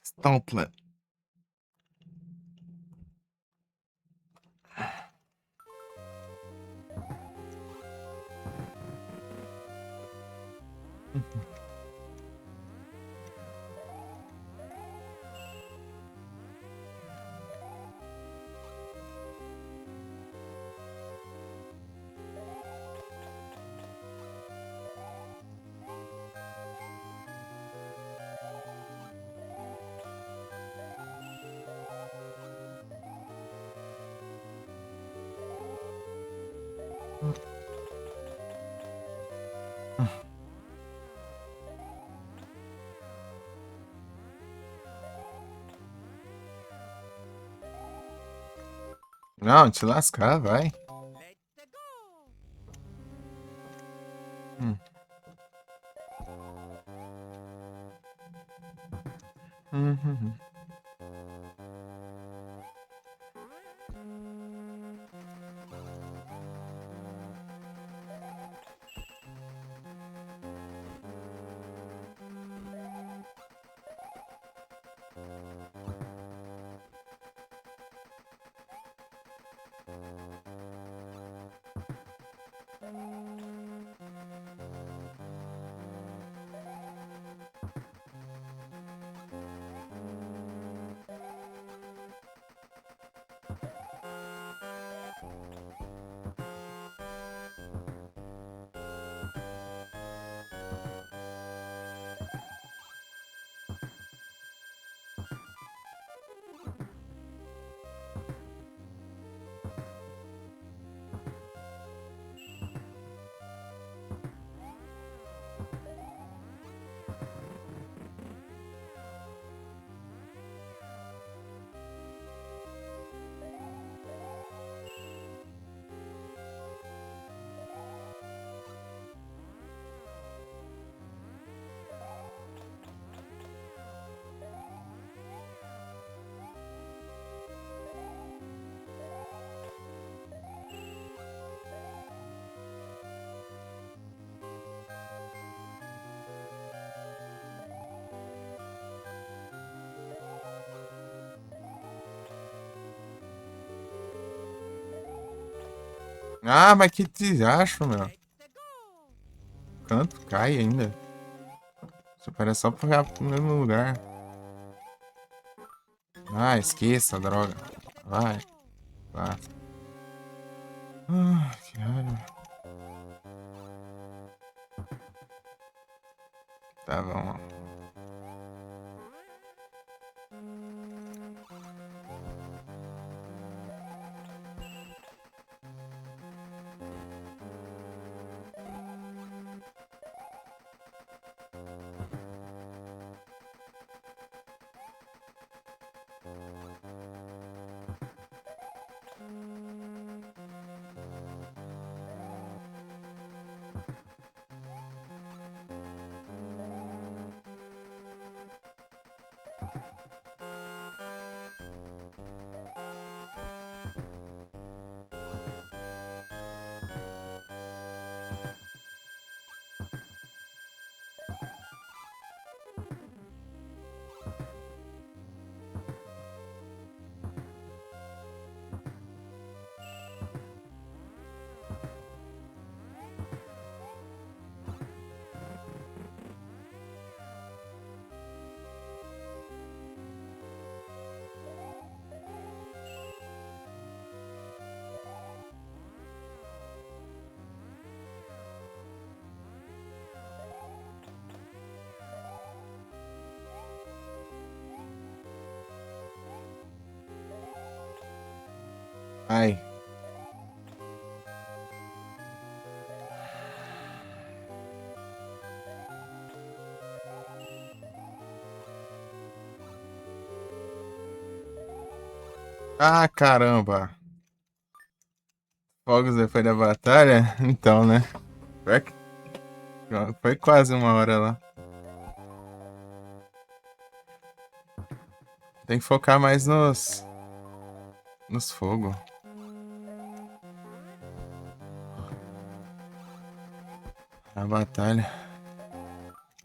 Stomplet. Não, te lascar, vai. Hum. Uhum. Ah, mas que desastre, meu. Canto cai ainda. Isso parece só pra pro mesmo lugar. Ah, esqueça, droga. Vai. Tá. Ah, que raiva. Tá bom. Ai. Ah, caramba. Fogos depois da batalha? Então, né? Pior que- Foi quase uma hora lá. Tem que focar mais nos fogos. A batalha.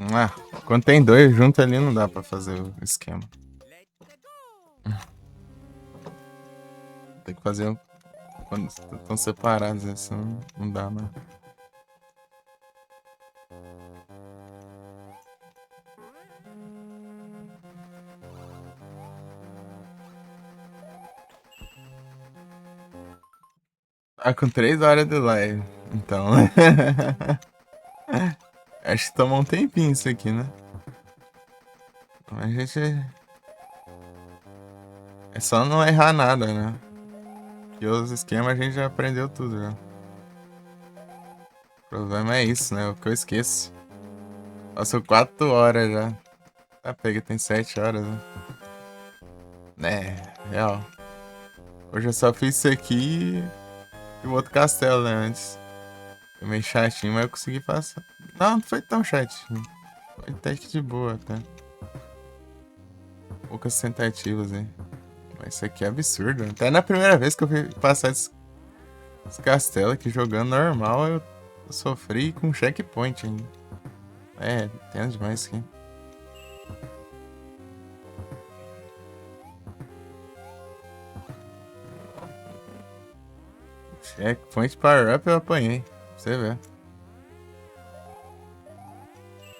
Ah, quando tem dois juntos ali não dá pra fazer o esquema. Tem que fazer quando estão separados, assim, não dá, né? Ah, com 3 horas de live. Então. Acho que tomou um tempinho isso aqui, né? Mas a gente. É só não errar nada, né? E os esquemas a gente já aprendeu tudo já. O problema é isso, né? O que eu esqueço. Passou 4 horas já. Ah, peguei, tem 7 horas, né? É, real. Hoje eu só fiz isso aqui e o outro castelo, né? Antes. Foi meio chatinho, mas eu consegui passar. Não, não foi tão chatinho. Foi até que de boa, até. Poucas tentativas, hein? Mas isso aqui é absurdo. Até na primeira vez que eu fui passar esse castelo aqui jogando normal, eu sofri com checkpoint ainda. É, entendo demais isso aqui. Checkpoint power up eu apanhei. Pra você ver.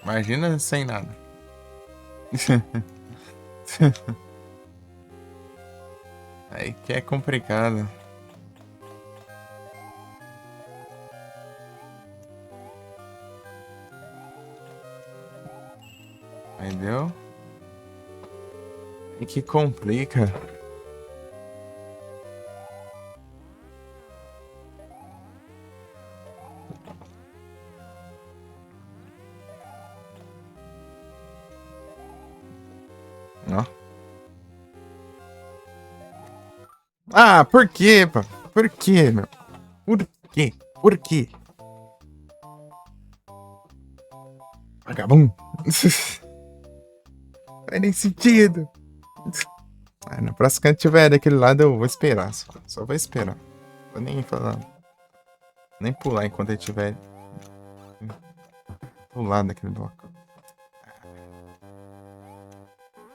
Imagina sem nada. Aí que é complicado. Entendeu? E que complica. Ó. Ah, por quê, pá? Por quê, meu? Por quê? Por quê? Vagabundo. Faz nem sentido. Ah, na próxima que tiver daquele lado eu vou esperar. Só vou esperar. Vou nem falar. Nem pular enquanto ele tiver do lado daquele bloco.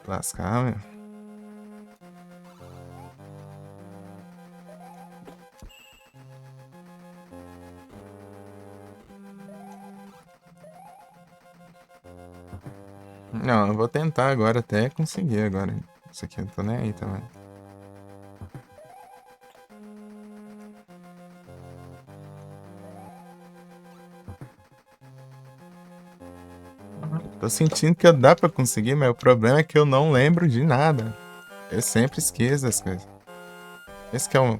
Lascar, meu. Não, eu vou tentar agora até conseguir agora. Isso aqui eu não tô nem aí também. Tô sentindo que dá pra conseguir, mas o problema é que eu não lembro de nada. Eu sempre esqueço das coisas. Esse que é um.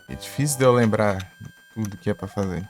É difícil de eu lembrar tudo que é pra fazer.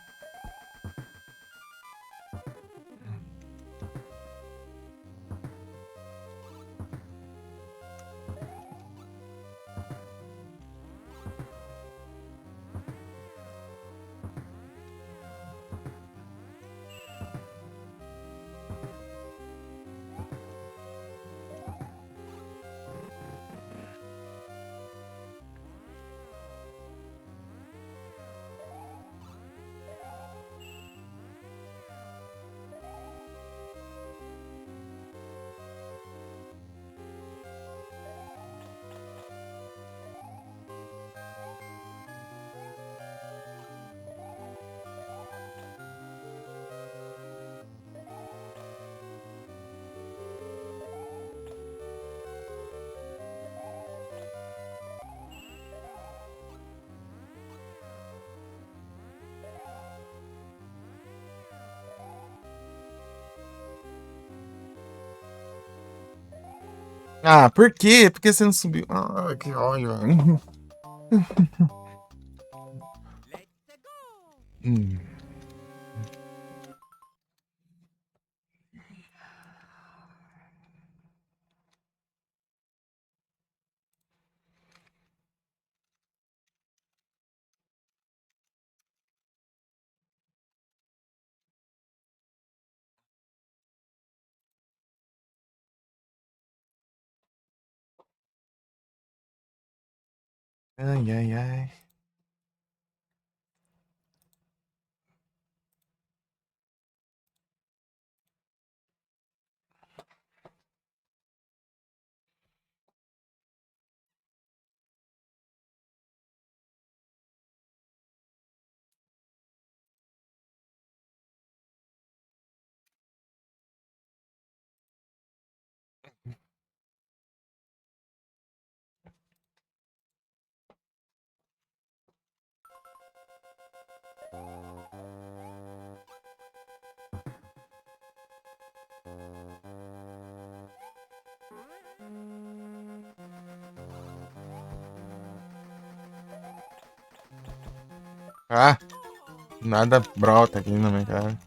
Ah, por quê? Por que você não subiu? Ah, que ódio. Hum. Ai, ai, ai. Ah, nada brota aqui na minha cara.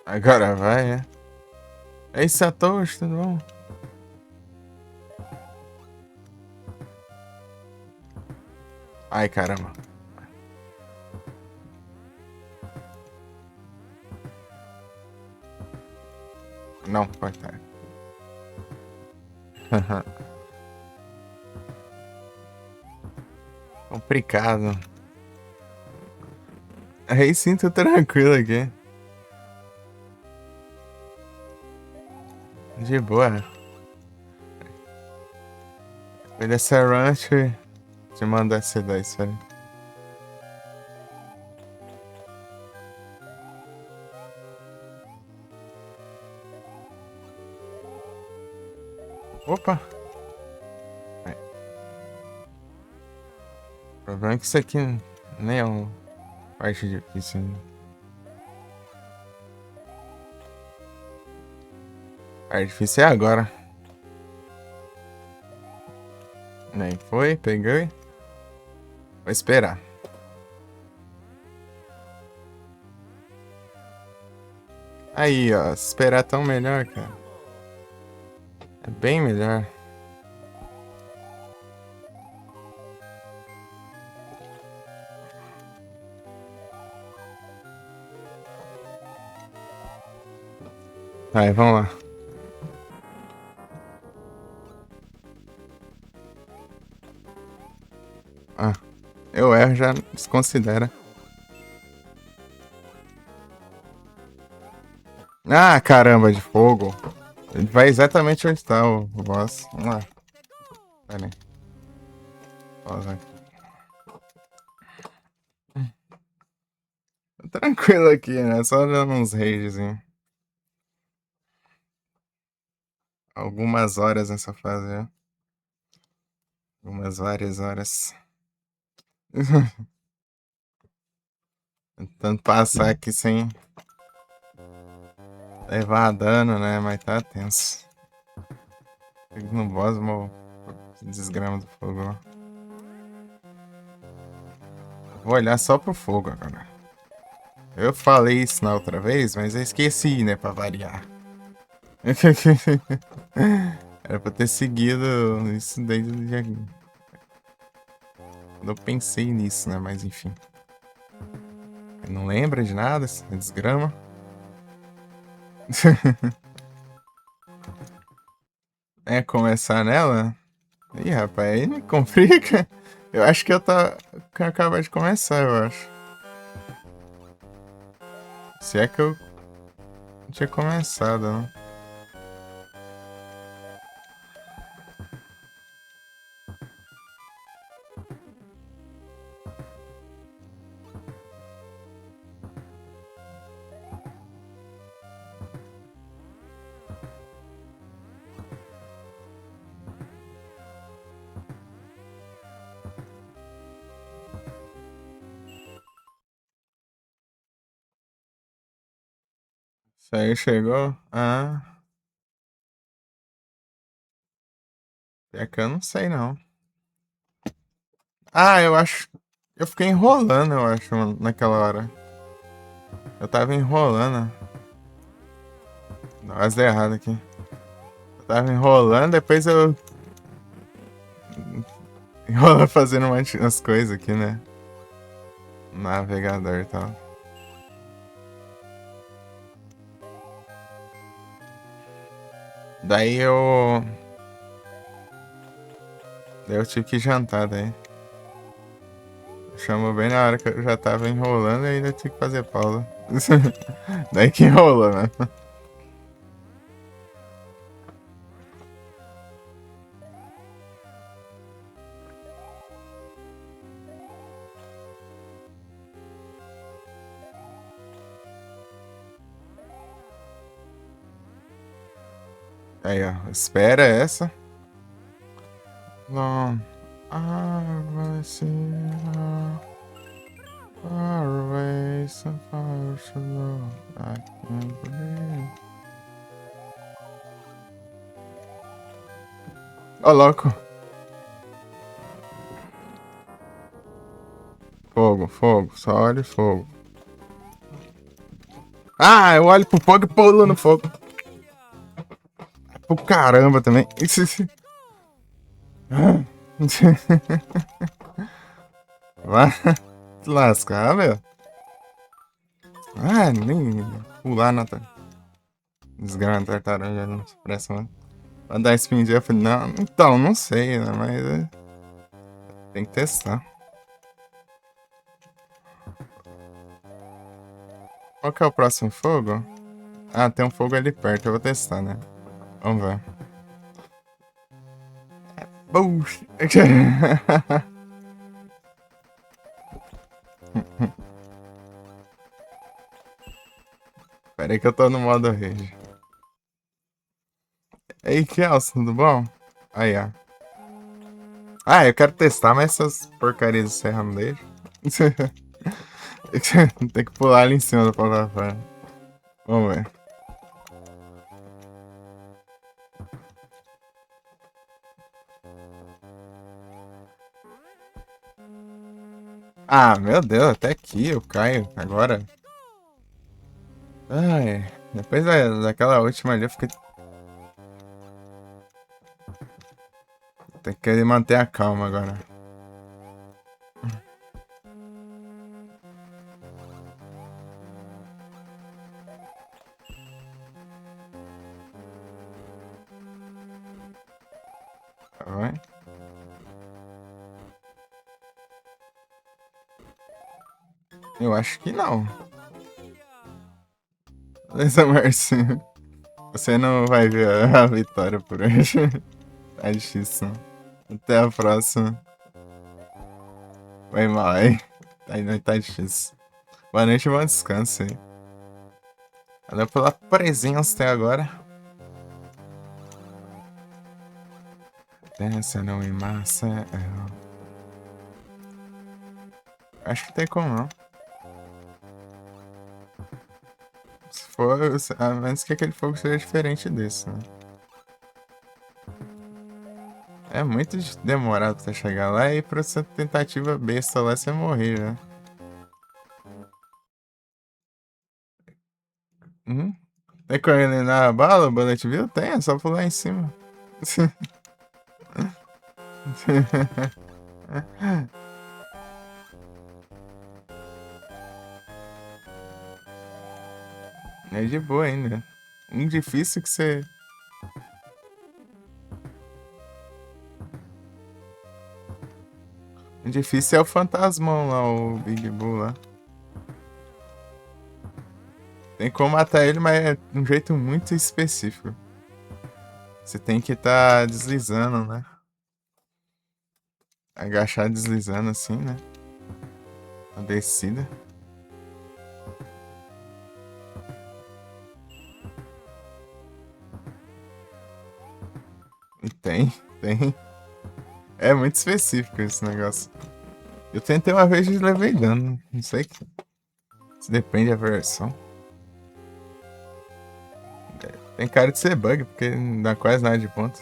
Agora vai, é? Ei, Satoshi, tudo bom? Ai, caramba. Não, pode estar. Complicado. Aí sim, tô tranquilo aqui. De boa. Foi dessa run, te mandar esse daí, sério. Opa! É. O problema é que isso aqui nem é uma parte difícil ainda. A parte difícil é agora. Nem foi, peguei. Vou esperar. Aí, ó, se esperar é tão melhor, cara. É bem melhor. Vai, vamos lá. Ah, eu erro, já desconsidera. Ah, caramba, de fogo. Ele vai exatamente onde está o boss. Vamos lá. Pera aí. Pausa aqui. Tranquilo aqui, né? Só dando uns ragezinho. Algumas horas nessa fase, já. Algumas várias horas. Tentando passar aqui sem levar dano, né? Mas tá tenso. Chego no boss, mo... desgrama do fogo, ó. Vou olhar só pro fogo agora. Eu falei isso na outra vez, mas eu esqueci, né? Pra variar. Era pra ter seguido isso desde o dia. Eu pensei nisso, né? Mas enfim. Não lembra de nada, essa desgrama. É, começar nela? Ih, rapaz, aí me complica. Eu acho que eu tá. Que acabar de começar, eu acho. Se é que eu tinha começado, né? Isso aí chegou? Ah, é que eu não sei não. Ah, eu acho. Eu fiquei enrolando, eu acho, naquela hora. Eu tava enrolando. Quase dei errado aqui. Eu tava enrolando, depois eu. Enrolando fazendo umas coisas aqui, né? Navegador e tal. Daí eu. Daí eu tive que jantar daí. Chamou bem na hora que eu já tava enrolando e ainda tive que fazer pausa. Daí que enrolou, né? Aí, ó. Espera essa. Não. Vai ser. Far away, so far so low. I can't believe. Ó, louco. Fogo, fogo. Só olha o fogo. Ah, eu olho pro fogo e pulo no fogo. Pro caramba também. Vai te lascar, meu. Ah, nem pular na desgrama tartaruga não se pressa, mano. Vai dar spin de eu falei, não, então, não sei, né? Mas tem que testar. Qual que é o próximo fogo? Ah, tem um fogo ali perto, eu vou testar, né? Vamos ver. Bullshit. Pera aí que eu tô no modo rage. Ei, Kelson, tudo bom? Aí, ó. Ah, eu quero testar, mas essas porcarias de serra não deixam. Tem que pular ali em cima da plataforma. Vamos ver. Ah, meu Deus, até aqui eu caio agora. Ai, depois daquela última ali eu fiquei. Tem que manter a calma agora. Vai. Eu acho que não. Beleza, Marcinho. Você não vai ver a vitória por hoje. Tá difícil. Até a próxima. Vai mal aí. Tá difícil. Boa noite e bom descanso aí. Valeu pela presença até agora. Essa não em massa. Acho que tem como não. Se for, a menos que aquele fogo seja diferente desse, né? É muito demorado pra chegar lá e pra essa tentativa besta lá você morrer, né? Tem como eliminar a bala, o bullet bill? Tem, é só pular em cima. É de boa ainda. Um difícil que você. O difícil é o fantasmão lá, o Big Bull lá. Tem como matar ele, mas é de um jeito muito específico. Você tem que estar deslizando, né? Agachar deslizando assim, né? A descida. E tem. É muito específico esse negócio. Eu tentei uma vez e levei dano. Não sei se depende da versão. Tem cara de ser bug, porque não dá quase nada de ponto.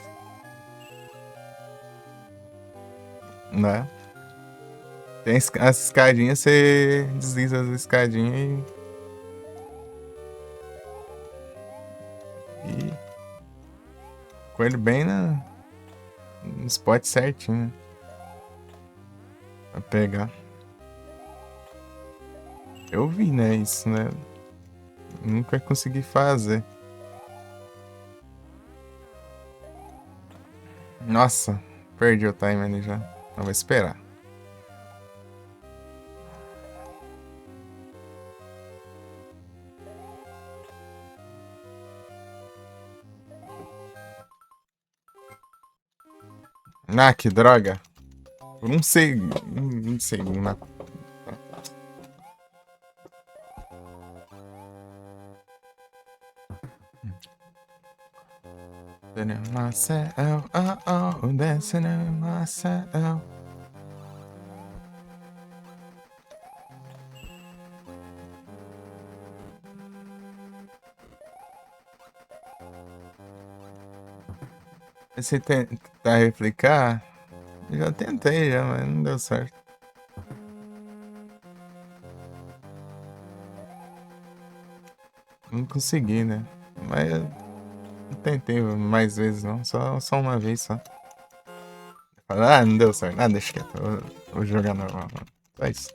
Né? Tem as escadinhas, você desliza as escadinhas e com ele bem no spot certinho, né? Pra pegar. Eu vi, né? Isso, né? Nunca consegui fazer. Nossa, perdi o time ali já. Não vou esperar. Ah, que droga. Por um segundo. Um segundo. Dancing in myself, dancing in myself. Você tentar replicar? Eu já tentei, já, mas não deu certo. Não consegui, né? Mas eu não tentei mais vezes, não. Só uma vez só. Ah, não deu certo. Ah, deixa quieto. Vou jogar normal. Só isso.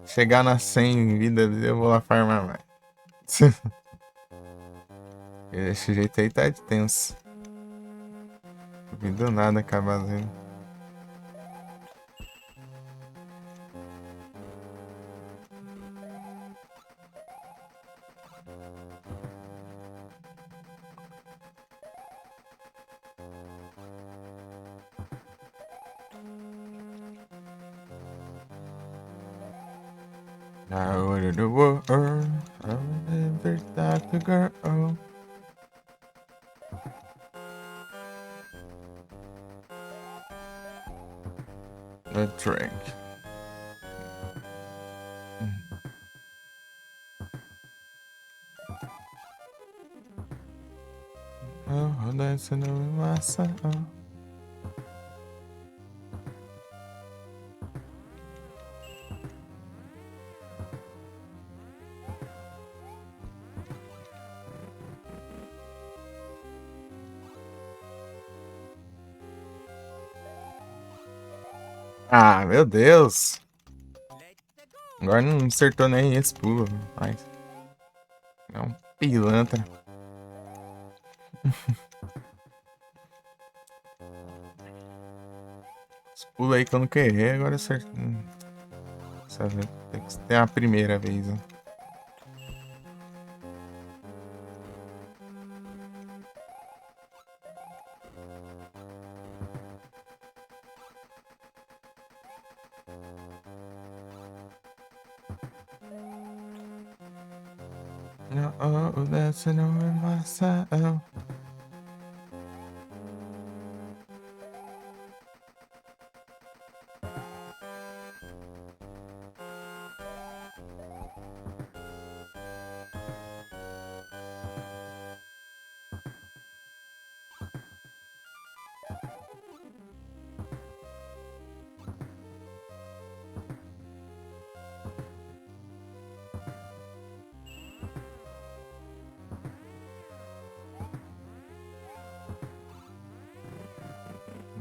Chegar na 100 vida, eu vou lá farmar mais. Desse jeito aí tá tenso. Do nada acabar vendo. I ordered the world, I never thought the girl. The drink. Oh, dancing in myself. Ah, meu Deus. Agora não acertou nem esse pulo. Mas é um pilantra. Esse pulo aí que eu não queria, agora acertou. Tem que ter a primeira vez, né? Oh, that's in myself.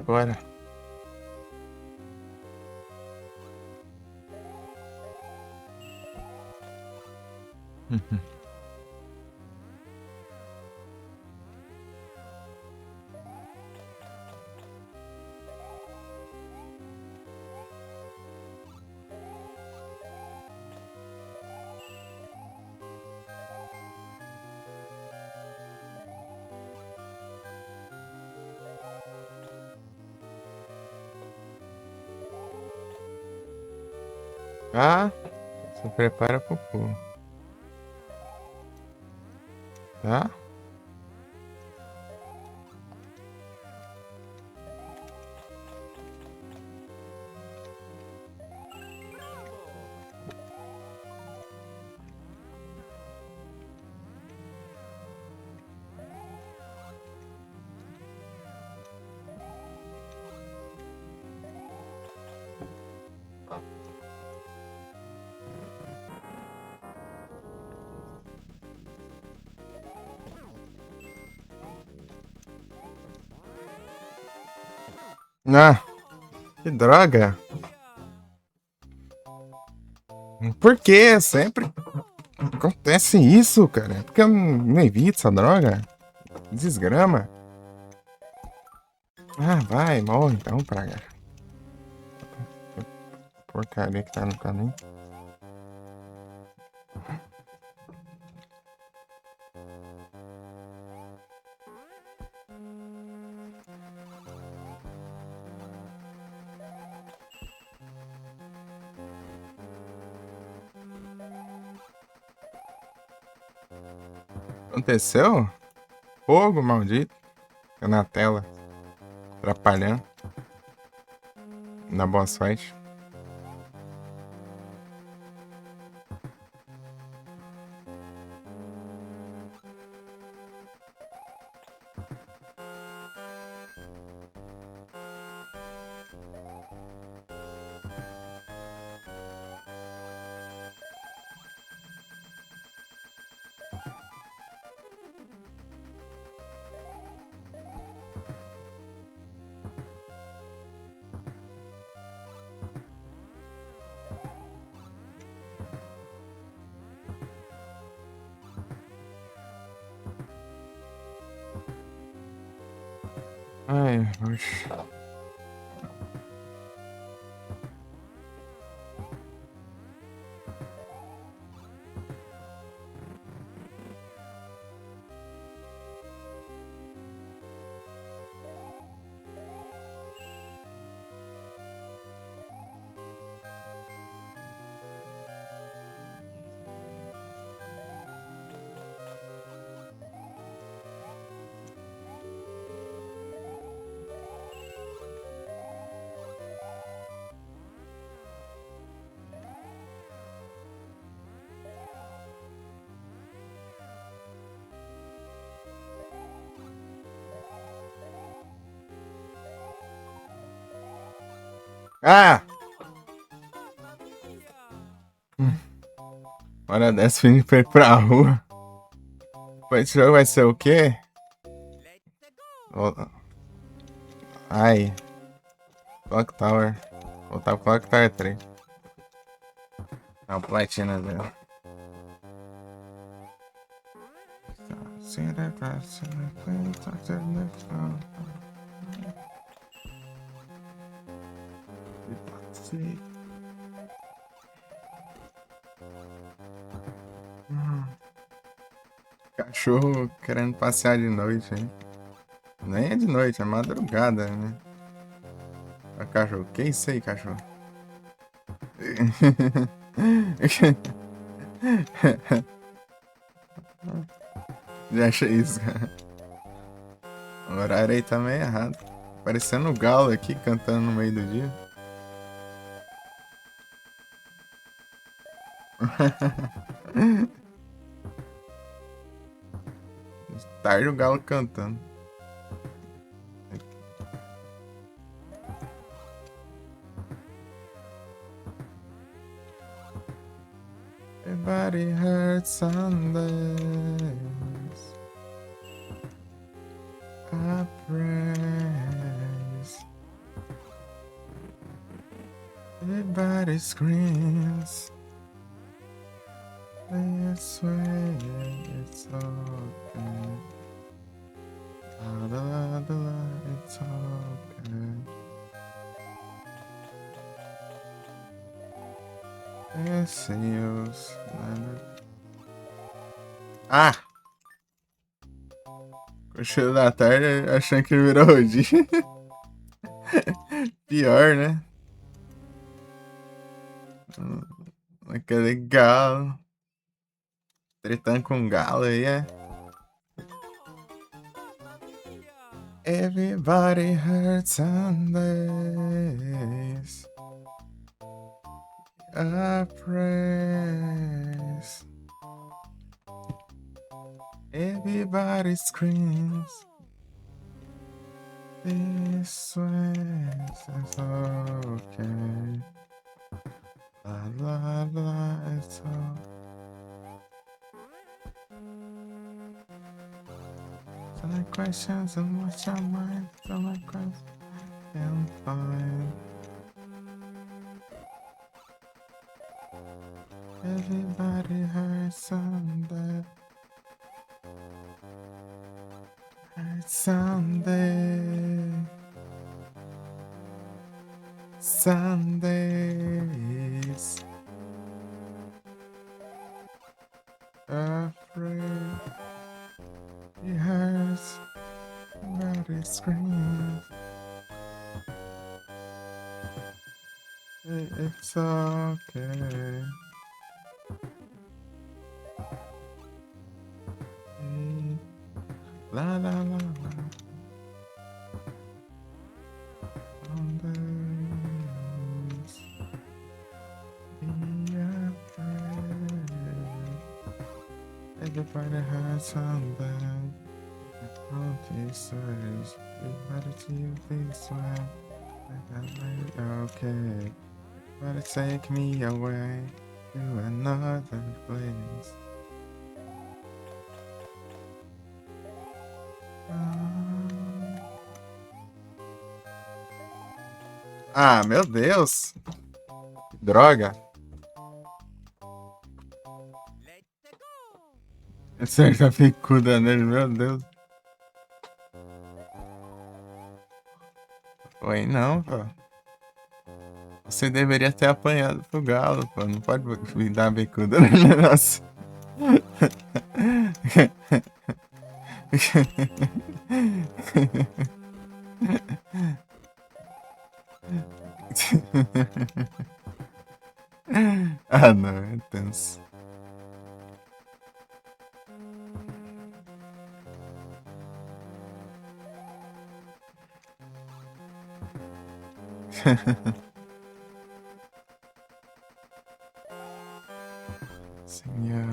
Bora. Ah, se prepara pro pulo. Tá? Ah, que droga. Por que sempre acontece isso, cara? Por que eu não evito essa droga? Desgrama. Ah, vai, morre então, praga. Porcaria que tá no caminho. Aconteceu? Fogo maldito. Fica na tela. Atrapalhando. Na boss fight. Ai, oxe. Ah! Hora dessa, Felipe foi pra rua. Esse jogo vai ser o quê? Ai. Clock Tower. Voltar pro Clock Tower 3. Não, platina dela. Cachorro querendo passear de noite, hein? Nem é de noite, é madrugada, né? O cachorro, que isso aí, cachorro? Já achei isso, cara. O horário aí tá meio errado. Parecendo o galo aqui cantando no meio do dia. Tarde o galo cantando. Everybody hurts Sundays. I praise. Everybody screams. This way, it's okay. La la la la la, it's okay. Receus. Ah! Cochilo da tarde achando que virou rodinho. Pior, né? Aquele galo. Tretando com galo aí, é. Everybody hurts Sundays. I praise. Everybody screams. This way is okay. La la la, it's okay. So many questions, so much on mine, so many questions. I'm fine. Everybody hurts someday. Hurts someday. Sundays. Afraid. It hurts. But it screams. It's okay. La la la la. Sundays. Be afraid. Everybody has something. Don't deserve. Everybody to you this way. Okay. But take me away to another place. Ah, meu Deus! Que droga! Acerta a picuda nele, meu Deus! Foi não, pô. Você deveria ter apanhado pro galo, pô. Não pode me dar bicuda no negócio. Ah, não, é tenso. Senhor.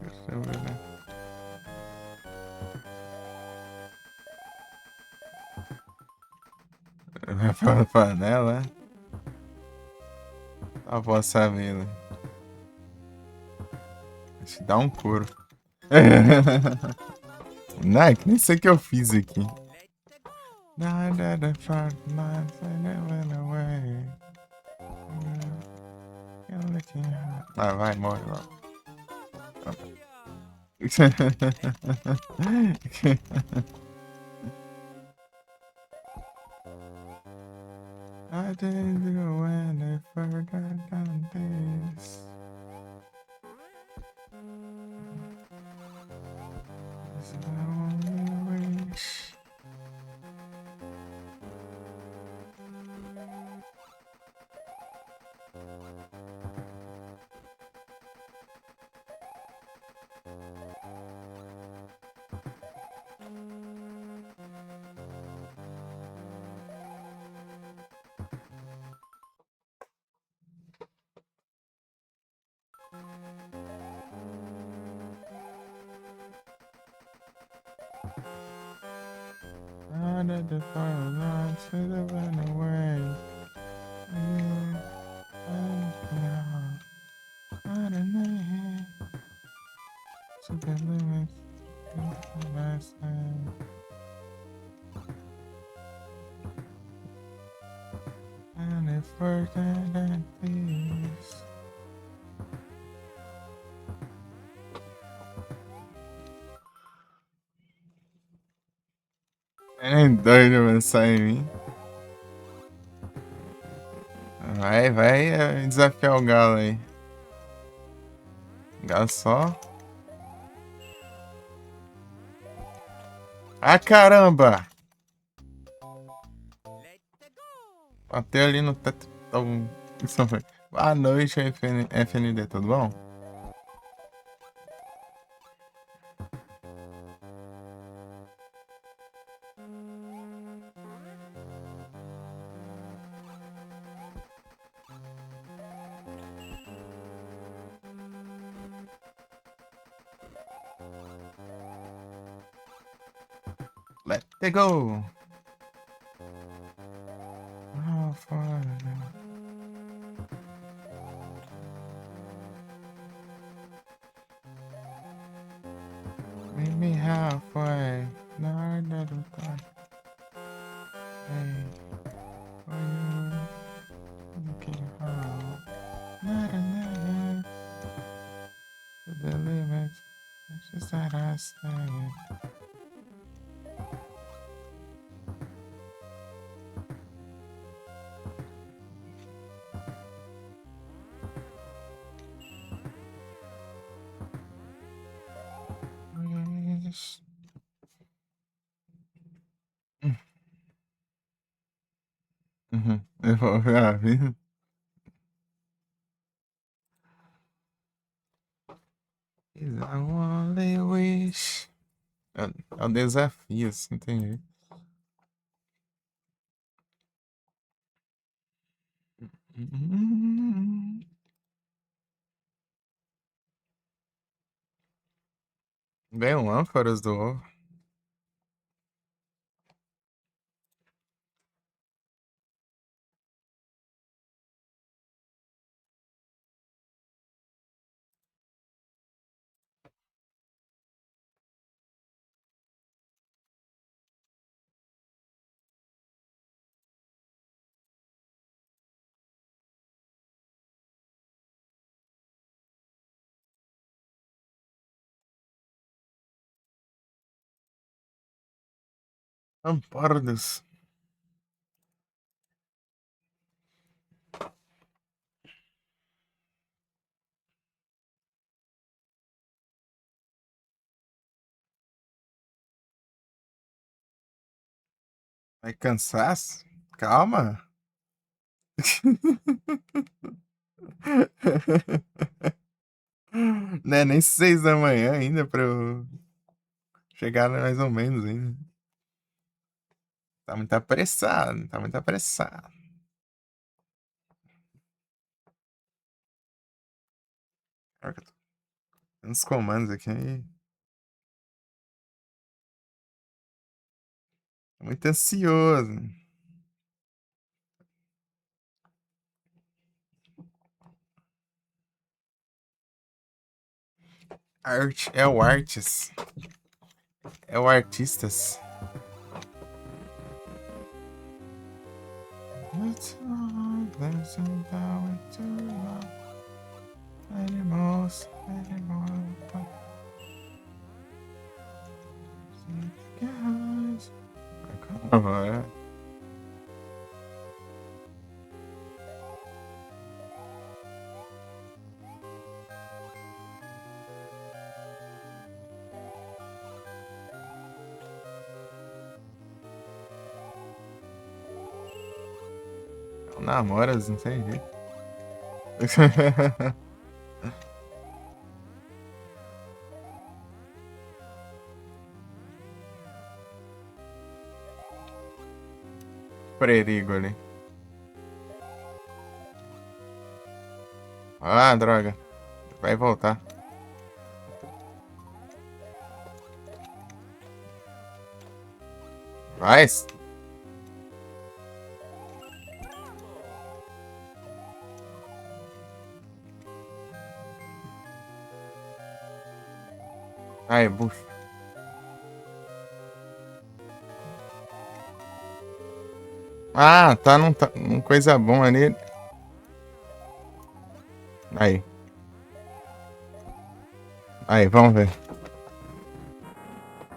Deixa eu ver, né? Vai pra panela, né? A vossa vida. Deixa eu dar um couro. Não, é que nem sei o que eu fiz aqui. Ah, vai, morre logo. I didn't go any further than this. It's my only wish. I did the fire line, should have run away. I don't know. So the limits, last time. And it's further than this. Ai, doido, mano, sai em mim. Vai desafiar o galo aí. Galo só. Ah, caramba! Bateu ali no teto. Isso foi. Boa noite, FND, tudo bom? Let it go! Oh, fuck. Meet me halfway. No, I never thought. Hey, for you, looking home. Not to the limit. It's just that I stay. Eu vou ver a vida. Is I only wish. É o desafio, assim, tem jeito. Bem, ânforas do ovo. Ampardos. Vai cansaço? Calma. Não é nem 6 da manhã ainda pra eu chegar mais ou menos ainda. Tá muito apressado, tá muito apressado. Olha que eu tô dando uns comandos aqui. Tô muito ansioso. Arte é o artes. É o artistas. Calma, namoras, não tem jeito. Perigo ali. Ah, droga. Vai voltar. Vai. Ai, bucho. Ah, tá num coisa bom ali. Aí. Aí, vamos ver.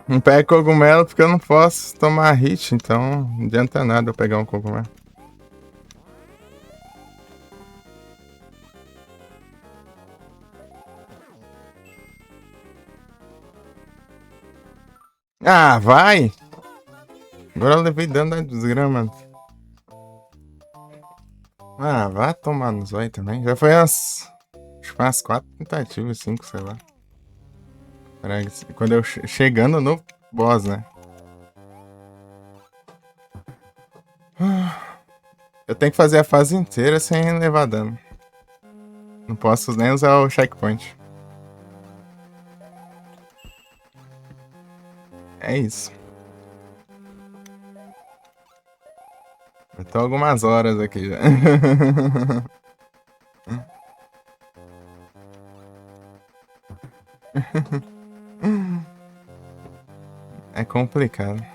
Não pego cogumelo porque eu não posso tomar hit, então não adianta nada eu pegar um cogumelo. Ah, vai! Agora eu levei dano da desgrama. Ah, vai tomar nos olhos também. Já foi umas. Acho que foi umas 4 tentativas, 5, sei lá. Quando eu chegando no boss, né? Eu tenho que fazer a fase inteira sem levar dano. Não posso nem usar o checkpoint. É isso. Eu tô algumas horas aqui já. É complicado.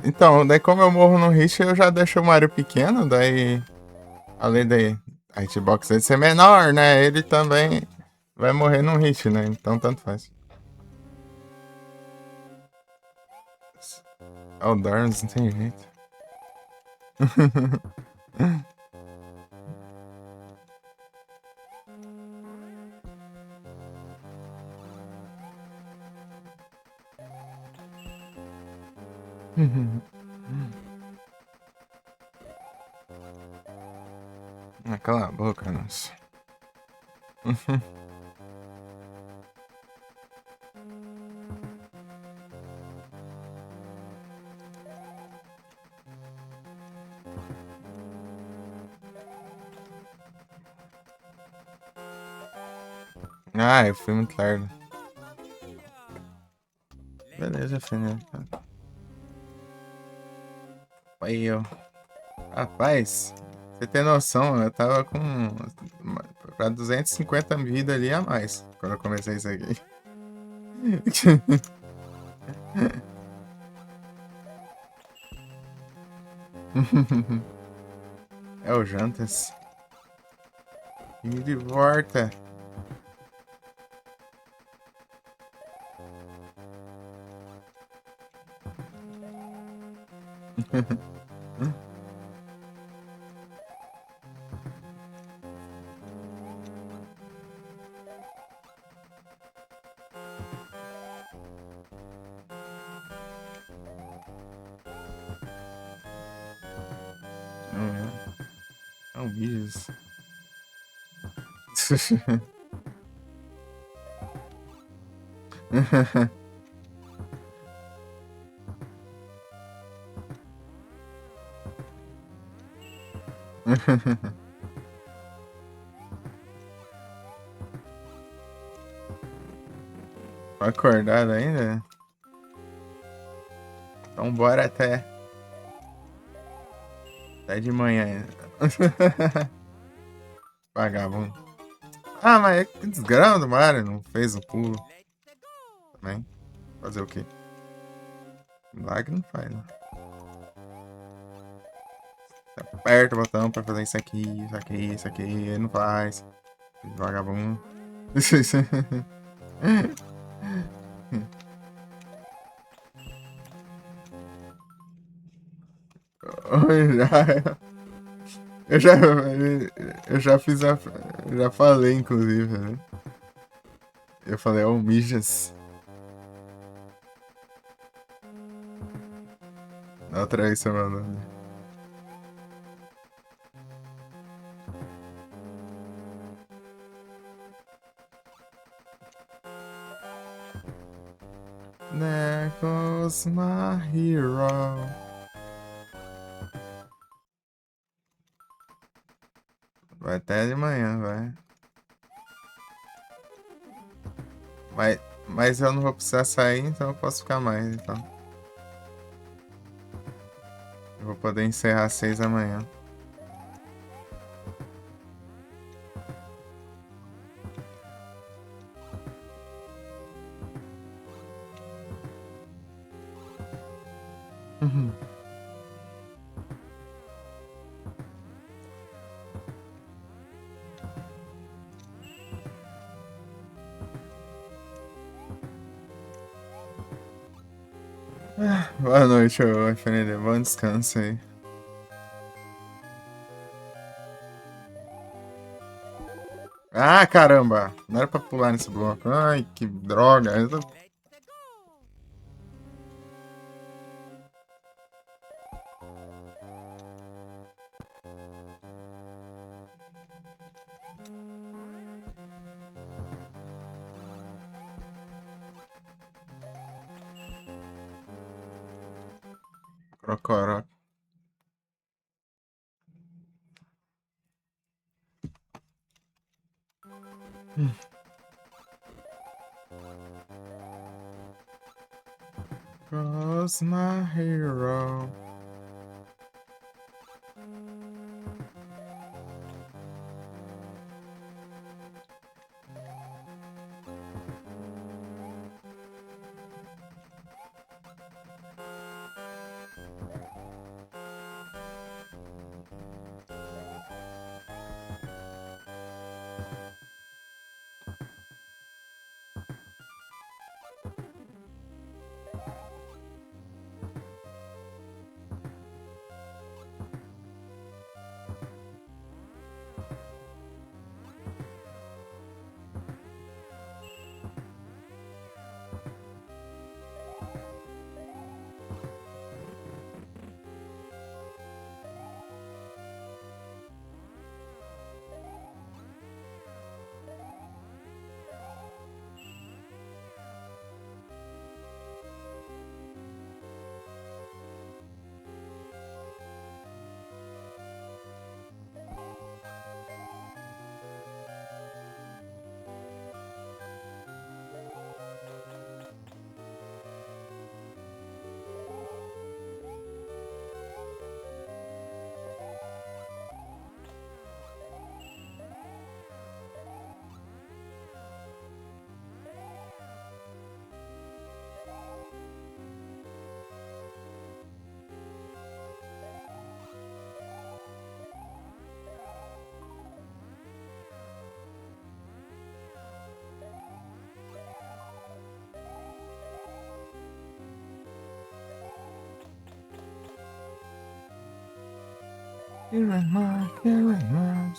Então, daí como eu morro no hit, eu já deixo o Mario pequeno, daí. Além da hitbox dele ser menor, né? Ele também vai morrer num hit, né? Então tanto faz. O Darns não tem jeito. Ah, cala a boca, nossa. Ah, eu fui muito tarde. Beleza, Fernando. Aí eu. Rapaz, você tem noção, eu tava com pra 250 vida ali a mais quando eu comecei isso aqui. É o Jantas. E de volta. É um bicho. Acordado ainda? Então bora até de manhã ainda. Vagabundo. Ah, mas é que desgrama do Mario, não fez o pulo. Também. Fazer o quê? Lag não faz, né? Você aperta o botão pra fazer isso aqui, isso aqui, isso aqui, ele não faz. Vagabundo. Eu já, eu já fiz a. Já falei, inclusive, né? Eu falei, ó, mijas. Na outra vez você mandou. There goes my hero. Vai até de manhã, vai. Mas eu não vou precisar sair, então eu posso ficar mais, então. Eu vou poder encerrar às 6 da manhã. Boa noite, ô FND. Bom descanso aí. Ah, caramba! Não era pra pular nesse bloco. Ai, que droga. Crocoró. Cause my hero.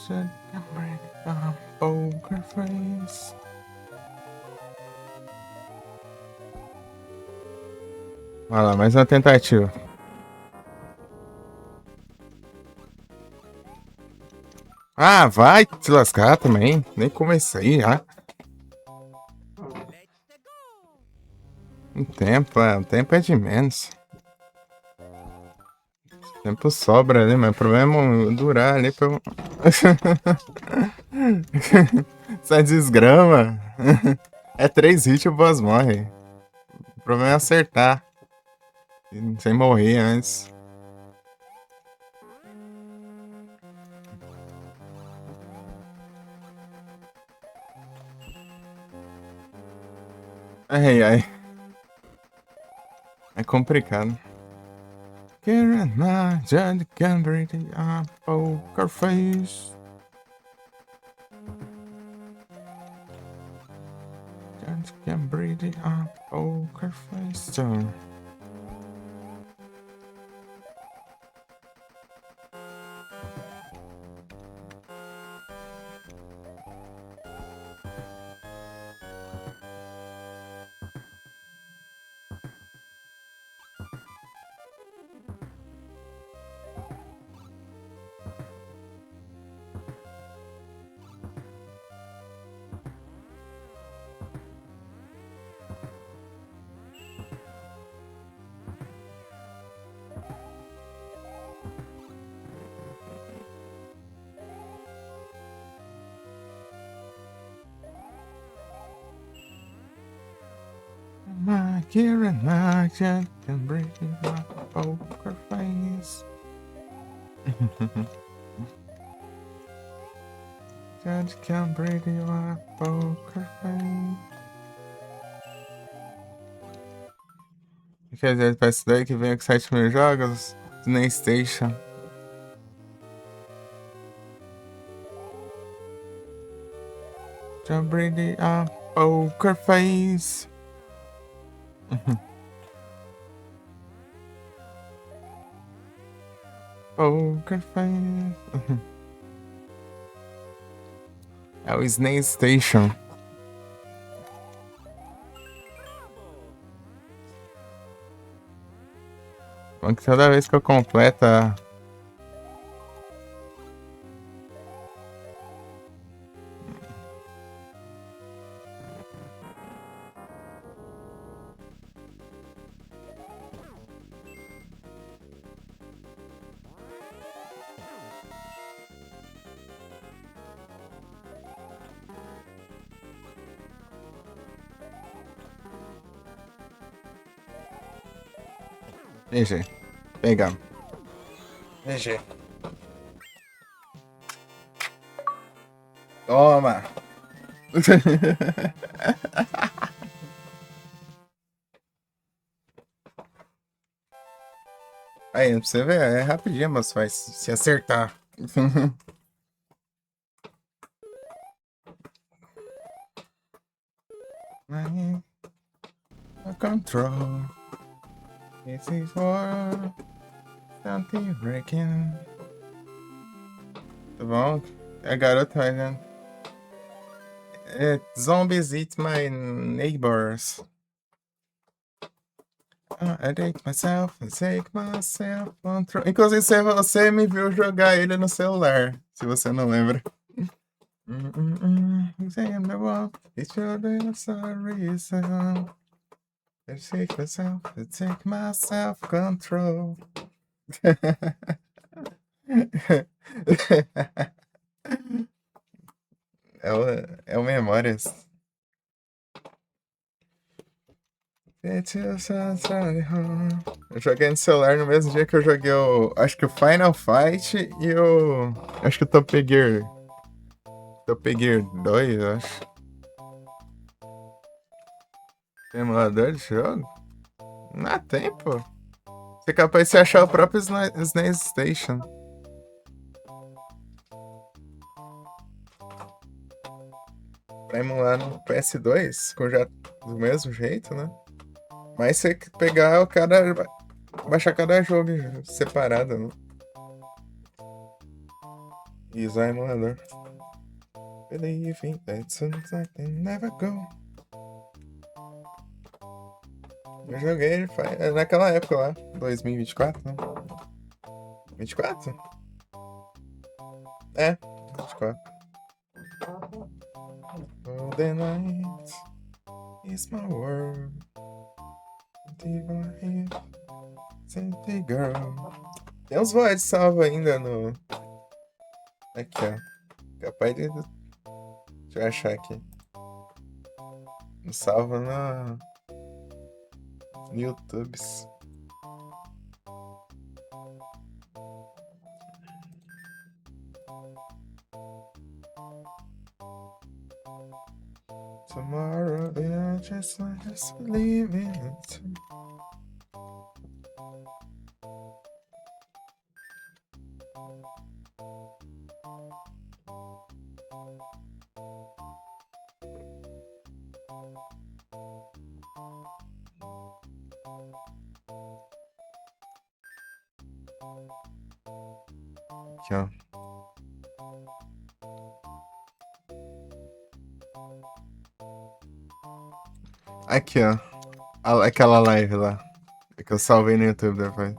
Said poker face. Vai lá, mais uma tentativa. Ah, vai se lascar também. Nem comecei já. O tempo é de menos. O tempo sobra ali, mas o problema é durar ali pra eu... Essa desgrama. É 3 hits e o boss morre. O problema é acertar. Sem morrer antes. Ai, ai. É complicado. Karen, my judge can breathe a poker face. Judge can breathe a poker face. So. My Karen, my judge can breathe a poker face. Judge can breathe a poker face. Quer dizer, parece daí que vem com 7.000 jogos do PlayStation. Judge breathe a poker face. Poker Face. É o Snail Station. Bom que toda vez que eu completo GG. Pegamos. GG. Toma. Aí, pra você ver, é rapidinho, mas vai se acertar. Control. This is for something breaking. Tá bom? A garota vai vendo. Zombies eat my neighbors. I take myself control. Inclusive, você me viu jogar ele no celular, se você não lembra. Saying the wall, it's your reason. I take myself control. É o Memórias. Eu joguei no celular no mesmo dia que eu joguei acho que o Final Fight e acho que o Top Gear 2, eu acho. Emulador de jogo? Não tem, pô. Você é capaz de se achar o próprio Snail Station. Pra emular no PS2, do mesmo jeito, né? Mas você pegar baixar cada jogo separado, né? E usar o emulador. Believing that sometimes they never go. Eu joguei ele naquela época lá, 2024, né? 24? É, 24. Oh, the night is my world. Divine, City Girl. Tem uns voids salvo ainda no. Aqui, ó. Capaz de. Deixa eu achar aqui. Salvo no YouTube. Tomorrow, I just believe in it. Aqui, ó. Aqui, ó. Aquela live lá. Que eu salvei no YouTube depois.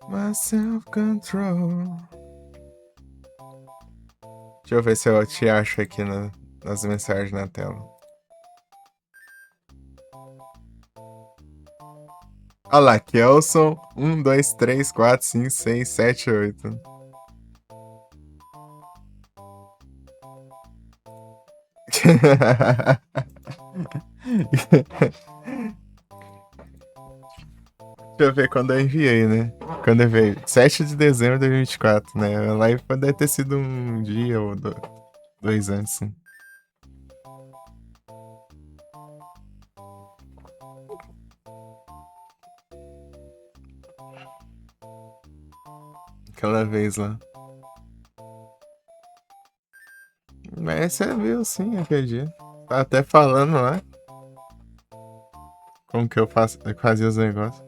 My self-control. Deixa eu ver se eu te acho aqui nas mensagens na tela. Olha lá, Kelson. 1, 2, 3, 4, 5, 6, 7, 8. Deixa eu ver quando eu enviei, né? Quando eu enviei. 7 de dezembro de 2024, né? A live deve ter sido um dia ou 2 antes. Né? Aquela vez lá. Mas você viu sim aquele dia. Tá até falando lá. Como que eu fazia os negócios.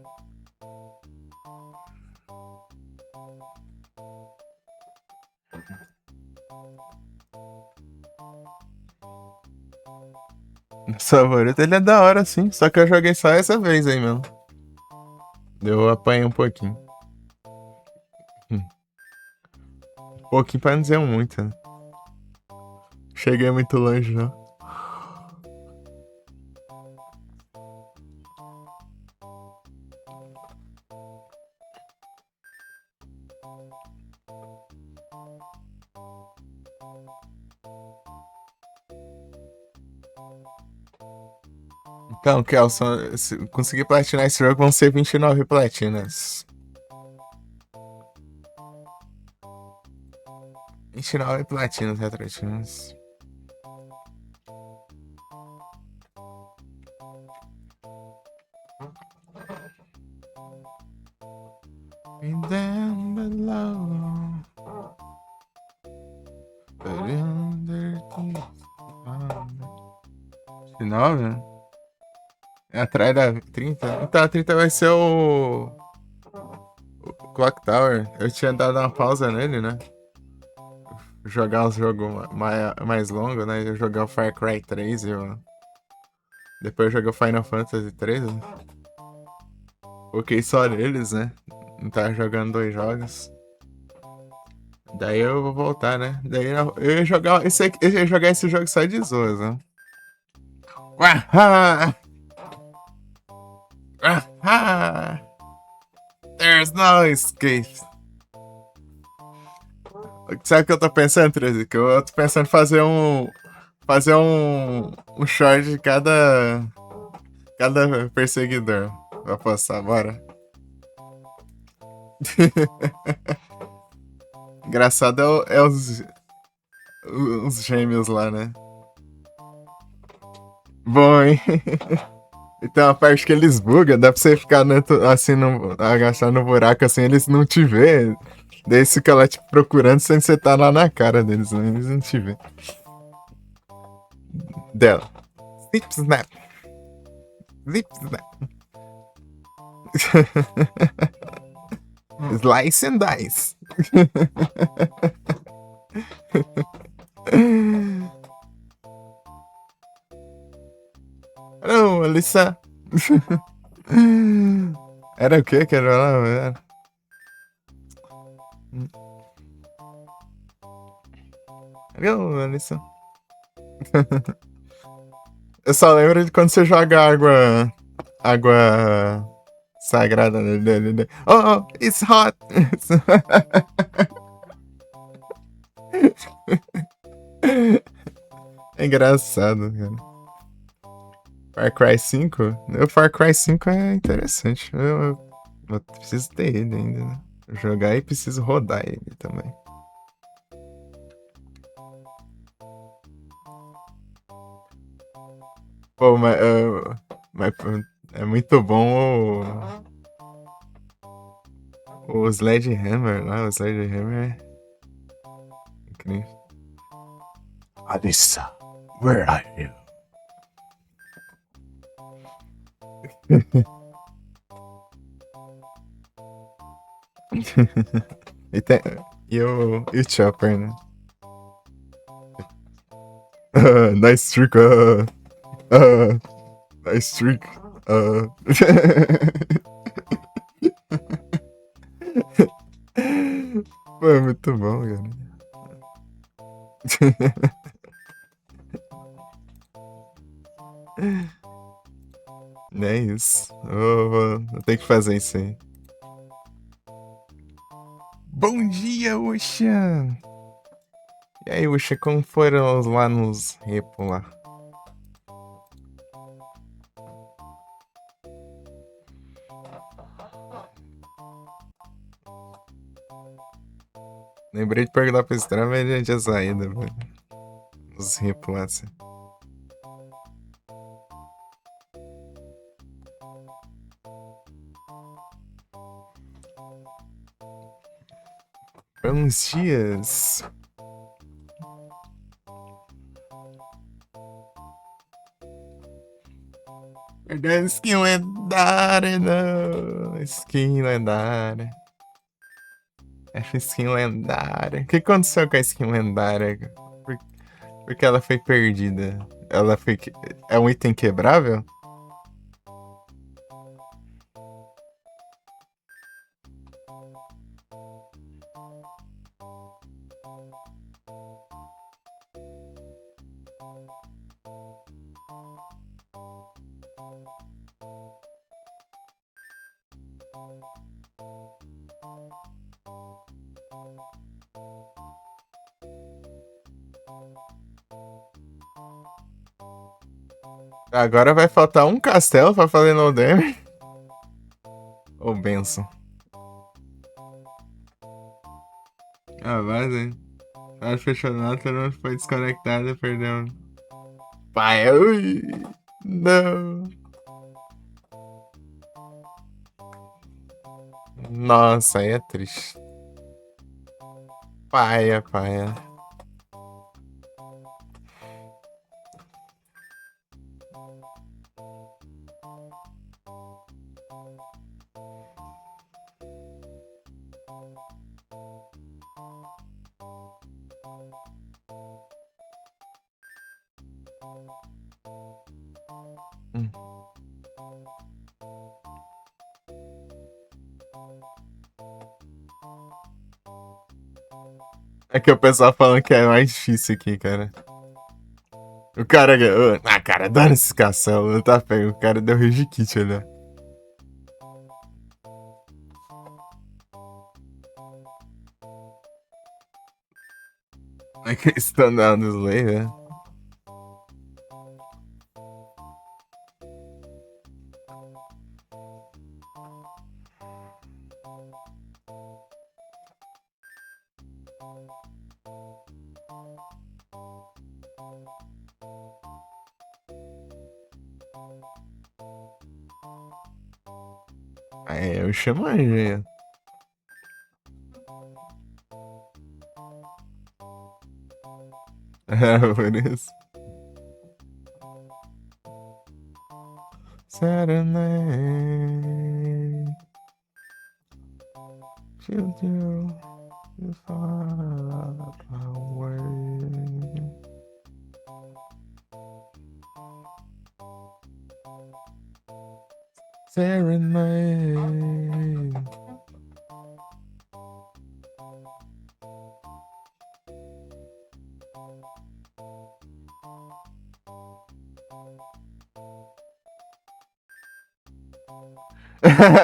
favorito, ele é da hora, sim. Só que eu joguei só essa vez aí mesmo. Eu apanhei um pouquinho. Um pouquinho pra não dizer muito, né? Cheguei muito longe, não. Então, Kelson, se conseguir platinar esse jogo, vão ser 29 platinas. 29 platinas retroatinas. And then below. 29? É atrás da 30? Então a 30 vai ser o Clock Tower. Eu tinha dado uma pausa nele, né? Jogar os jogos mais longos, né? Eu jogar o Far Cry 3 e depois eu joguei o Final Fantasy 3. Né? Foquei só neles, né? Não tava jogando 2 jogos. Daí eu vou voltar, né? Daí eu ia jogar esse jogo só de zoas, né? There's no escape. Sabe o que eu tô pensando, 13? Que eu tô pensando em fazer um short de cada perseguidor. Vai passar, bora. Engraçado é os gêmeos lá, né? Bom, hein? E tem uma parte que eles bugam, dá pra você ficar assim, agachar no buraco, assim, eles não te vê. Daí você fica lá, tipo, procurando, sem você tá lá na cara deles, né? Eles não te vê. Dela. Zip snap. Zip snap. Slice and dice. Não, Alissa. Era o que que era lá? Era... Não, Alissa. Eu só lembro de quando você joga água sagrada dele. Oh, it's hot. É engraçado, cara. Far Cry 5? O Far Cry 5 é interessante. Eu preciso ter ele ainda, né? Jogar e preciso rodar ele também. Pô, mas é muito bom o Sledgehammer lá. O Sledgehammer é incrível. Alissa, where are you? e o Chopper, né? Nice trick, nice trick, Pô, é muito bom, cara. É isso. Vou ter que fazer isso aí. Bom dia, Uxa! E aí, Uxa, como foram lá nos repo lá? Lembrei de perguntar pra esse trama, mas ele tinha saído, velho. Os repo lá, assim. Bons dias. Perdeu a skin lendária, não. Skin lendária. Essa skin lendária. O que aconteceu com a skin lendária? Porque ela foi perdida. Ela foi. É um item quebrável? Agora vai faltar um castelo pra fazer no damage. Ô, benção. Ah, vai, hein? A fechonata não foi desconectada, perdeu. Pai, ui, não. Nossa, aí é triste. Paia, paia. Hum. É que o pessoal falando que é mais difícil aqui, cara. O cara ganhou. Ah, cara, dane esse castelo. Não tá pego. O cara deu rage kit, olha. É que estão dando Slay, né? É, eu chamo a G. É, por isso. Serenade. Children, you far away. Serenade.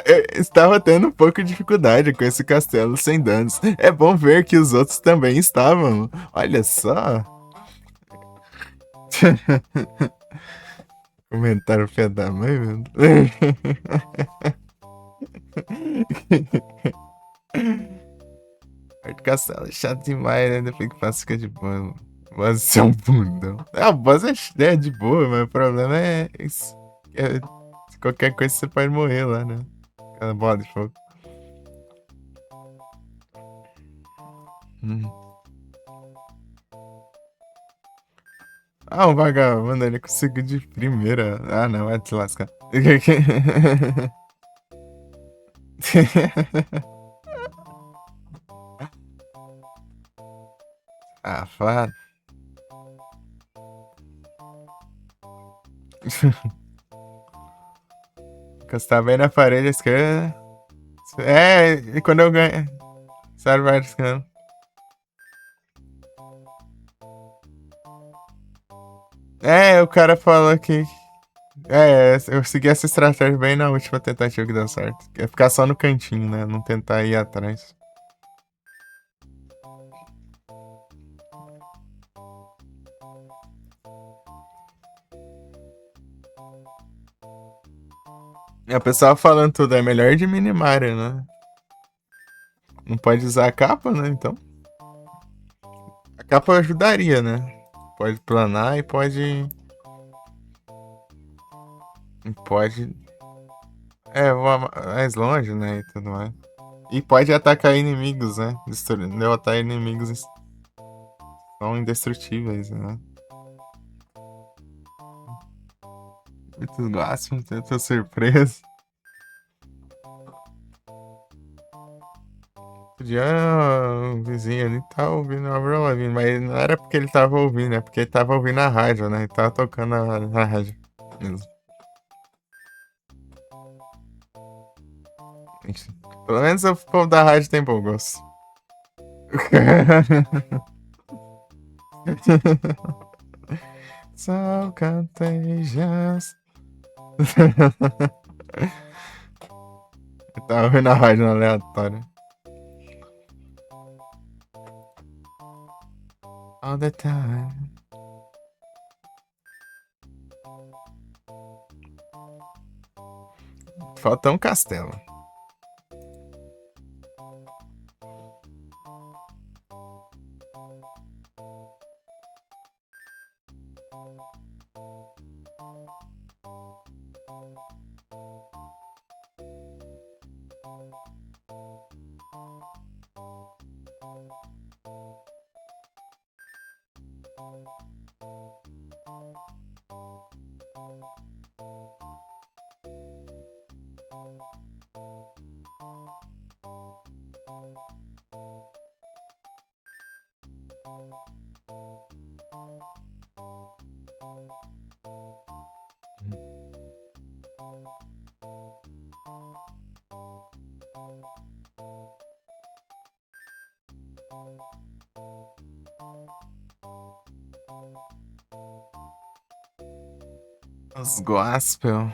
Eu estava tendo um pouco de dificuldade com esse castelo sem danos. É bom ver que os outros também estavam. Olha só. Comentário fé da mãe, meu. Arte castelo é chato demais, né? Depois que passa fica de boa. Boss é um bundão. Ah, o boss é de boa, mas o problema é isso. Qualquer coisa você pode morrer lá, né? Aquela bola de fogo. Hum. Ah, um vagabundo, ele conseguiu de primeira. Ah, não, vai te lascar. Ah, fala. Encostar bem na parede esquerda. É, e quando eu ganho. Sério, vai riscando. É, o cara falou que. É, eu segui essa estratégia bem na última tentativa que deu certo. É ficar só no cantinho, né? Não tentar ir atrás. E o pessoal falando tudo, é melhor de minimária, né? Não pode usar a capa, né? Então. A capa ajudaria, né? Pode planar e pode. Pode. É, voar mais longe, né? E tudo mais. E pode atacar inimigos, né? Derrotar inimigos são indestrutíveis, né? Muitos gostam, eu tô surpreso. Podia o vizinho ali tá ouvindo a Avril Lavigne, mas não era porque ele tava ouvindo, é porque ele tava ouvindo a rádio, né? Ele tava tocando na rádio. Mesmo. Enfim, pelo menos o povo da rádio tem bom gosto. So contagious. Eu tava ouvindo a rádio no aleatório. All the time. Falta um castelo. Os gospel.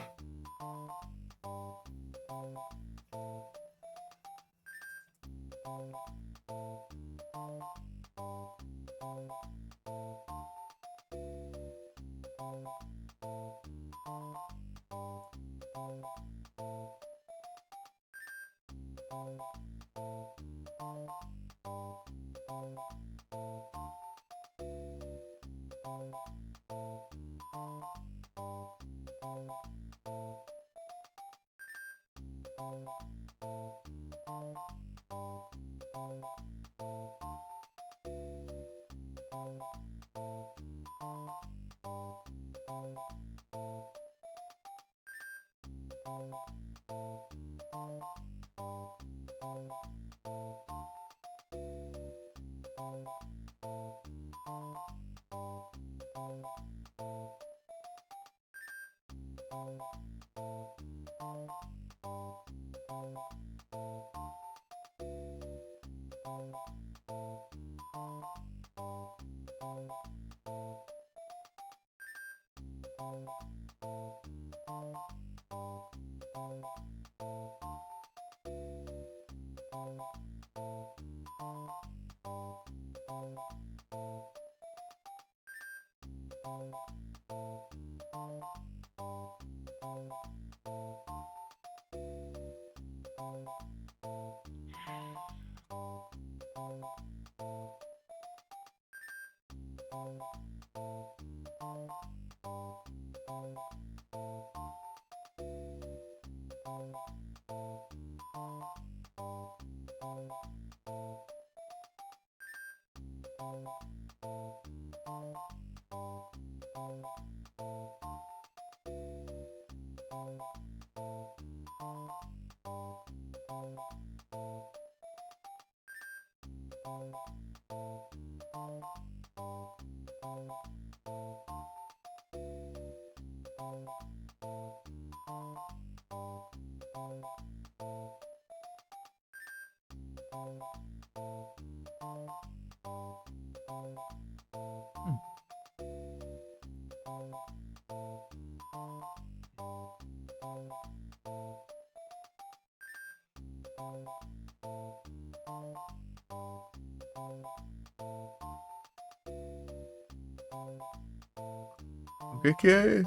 O que que é?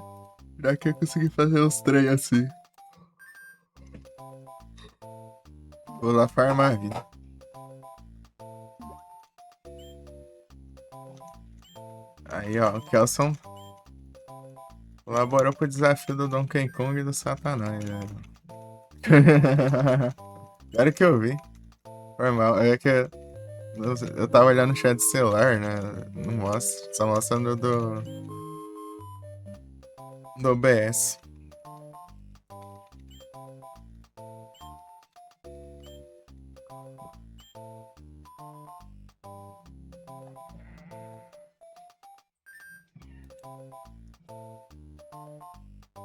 Será que eu consegui fazer os trem assim? Vou lá farmar a vida. Aí, ó, o Kelson colaborou pro desafio do Donkey Kong e do Satanás, velho. Agora que eu vi. Normal, é que eu tava olhando no chat do celular, né? Não mostra, só mostra no do OBS.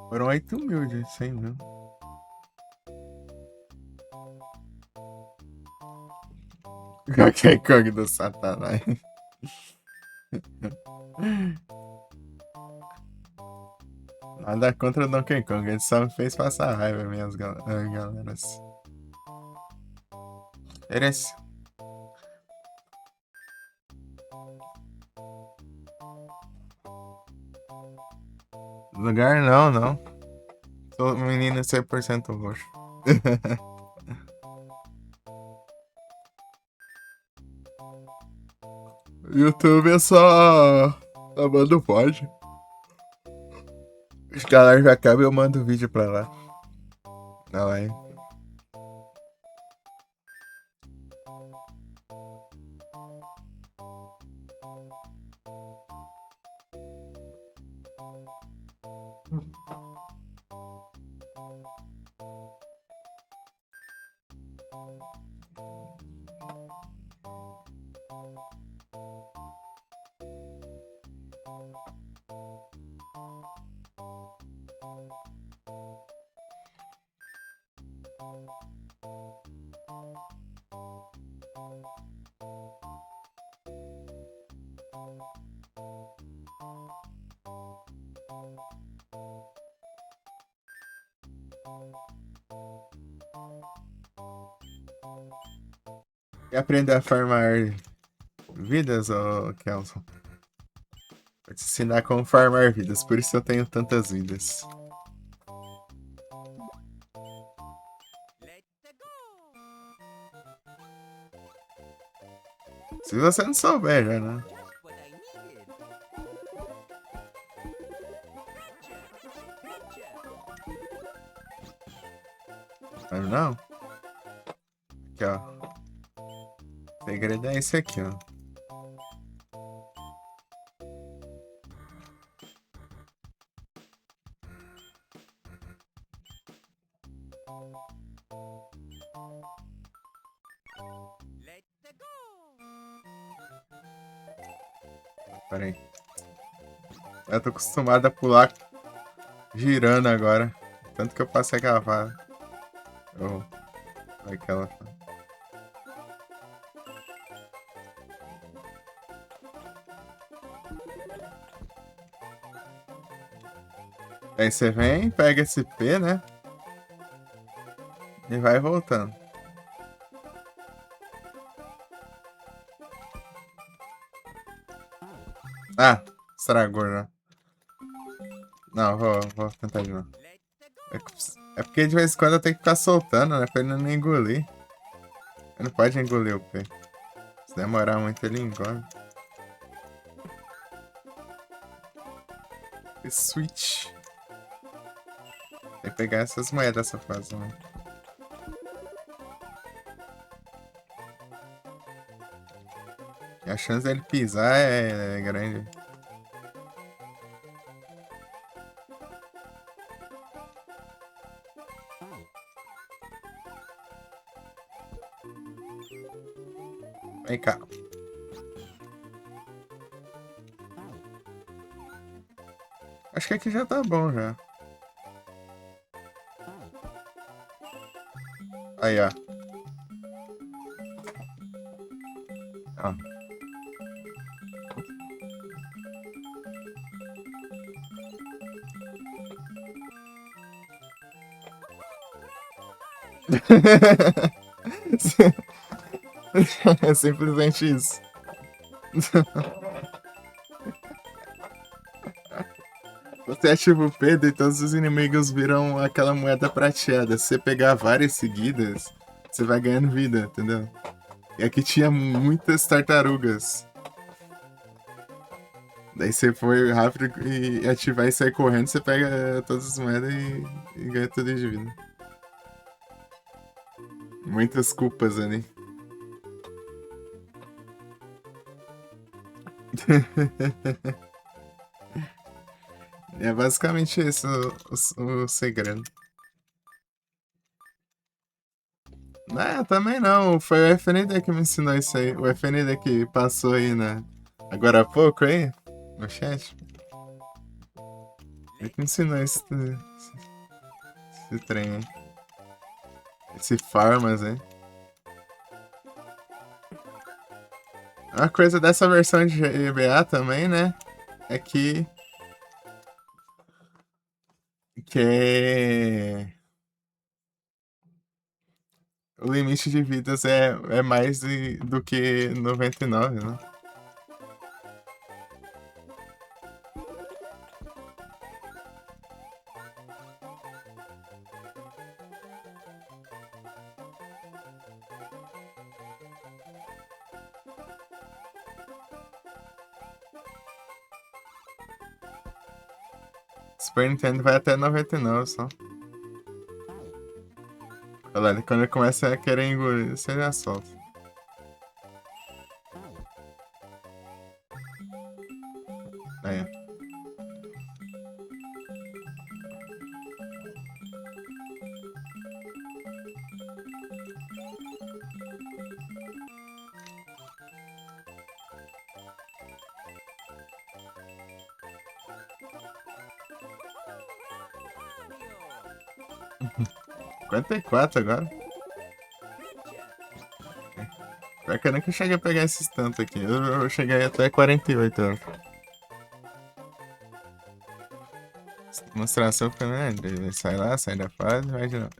Foram 8 mil de 100 mil. Qualquer coisa do Satanás. Nada contra o Donkey Kong, ele só me fez passar raiva, minhas galeras. Interesse. Lugar não, não. Sou menino 100% roxo. YouTube é só. Eu mando pode. Os galera já acabam e eu mando vídeo pra lá. Na live. E aprender a farmar vidas, ô Kelson? Vou te ensinar como farmar vidas, por isso eu tenho tantas vidas. Se você não souber já, né? Sabe não? Aqui, ó. O segredo é esse aqui, ó. Pera aí. Eu tô acostumado a pular girando agora. Tanto que eu passei aquela fase. Oh, aquela fase. Aí você vem, pega esse P, né? E vai voltando. Ah, estragou já. Não, vou tentar de novo. É porque de vez em quando eu tenho que ficar soltando, né? Pra ele não engolir. Ele não pode engolir o P. Se demorar muito, ele engole. Switch. Tem que pegar essas moedas dessa fase, né? E a chance dele pisar é grande. Vem cá. Acho que aqui já tá bom já. Aí, ó. Ó. É simplesmente isso. Você ativa o Pedro e todos os inimigos viram aquela moeda prateada. Se você pegar várias seguidas, você vai ganhando vida, entendeu? E aqui tinha muitas tartarugas. Daí você foi rápido e ativar e sair correndo, você pega todas as moedas e ganha tudo de vida. Muitas culpas ali. É basicamente esse o segredo. Não, também não. Foi o FND que me ensinou isso aí. O FND que passou aí agora há pouco aí, no chat. Ele que ensinou esse trem aí. Esse Farmas aí. Uma coisa dessa versão de GBA também, né? É que o limite de vidas é mais do que 99, né? Super Nintendo vai até 99 só. Olha lá, quando ele começa a querer engolir, você já solta. Aí. 54 agora. Pior que eu nunca cheguei a pegar esses tantos aqui. Eu cheguei até 48, eu acho. Demonstração foi, né? Ele sai lá, sai da fase, vai de novo.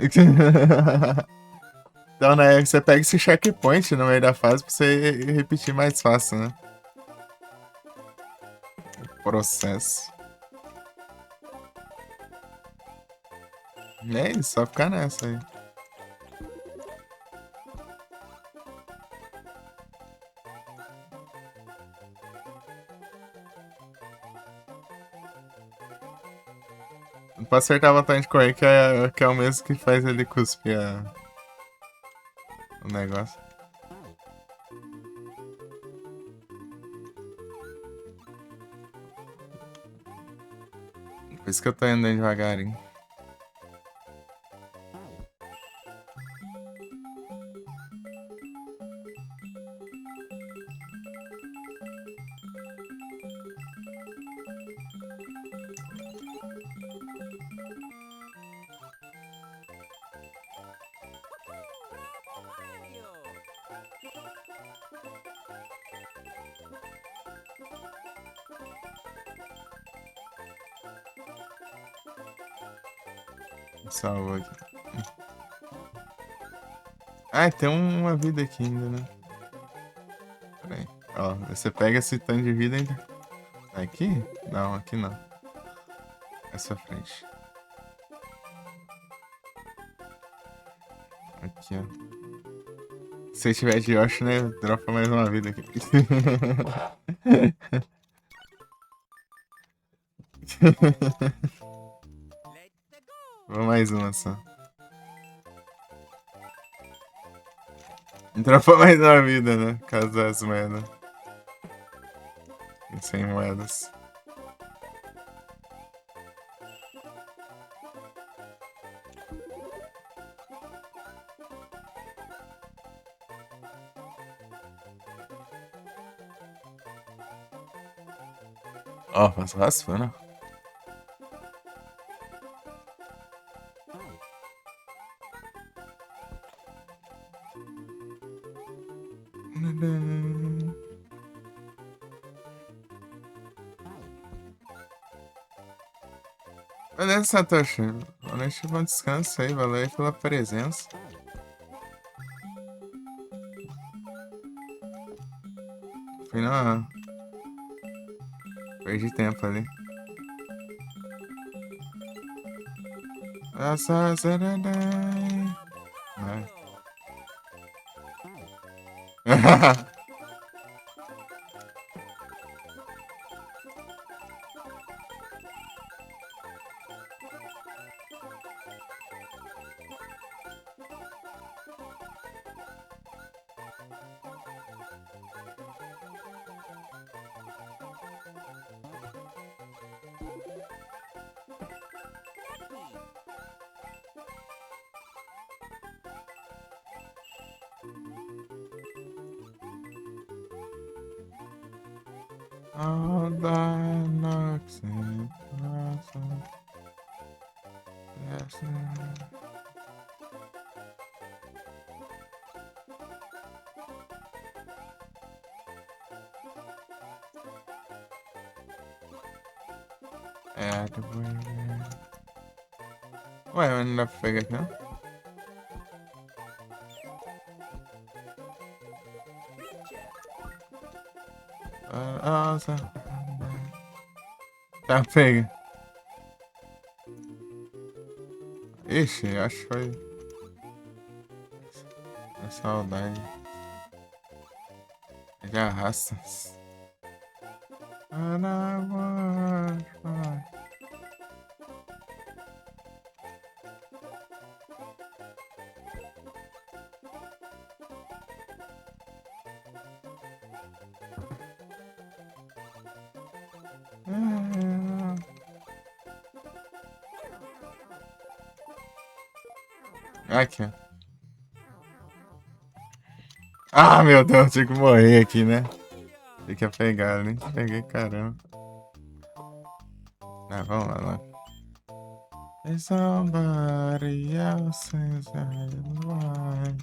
Então, né? Você pega esse checkpoint no meio da fase pra você repetir mais fácil, né? O processo. E é isso, só ficar nessa aí. Pra acertar a botão de correr, que é o mesmo que faz ele cuspir o negócio. Por isso que eu tô andando devagarinho. Salvou aqui. Ah, tem uma vida aqui ainda, né? Pera aí. Ó, você pega esse tanto de vida ainda. Aqui? Não, aqui não. Essa frente. Aqui, ó. Se tiver de Yoshi, né? Dropa mais uma vida aqui. Vou mais uma só. Dropa mais uma vida, né? Caso das moedas. E sem moedas. Ó, mas raspando. Beleza, Satoshi. Honeste, bom descanso aí. Valeu aí pela presença. Fui na... Perdi tempo ali. Vai. All the knocks and É, depois. Ué, mas não dá pra pegar aqui, não? Nossa. Tá, pega. Ixi, acho que foi. É saudade. Já arrasta. Aqui, ó. Ah, meu Deus, tinha que morrer aqui, né? Tem que pegar, nem peguei, caramba. Ah, vamos lá, lá. There's somebody else inside. Why?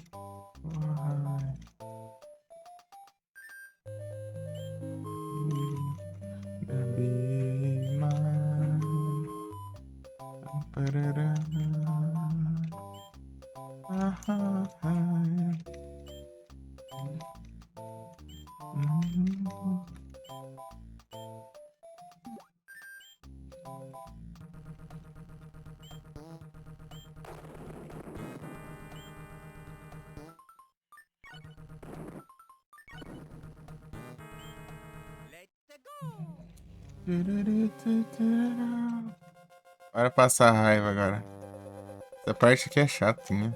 Why? Be mine. Ba-da-da. Bora passar raiva agora. Essa parte aqui é chatinha.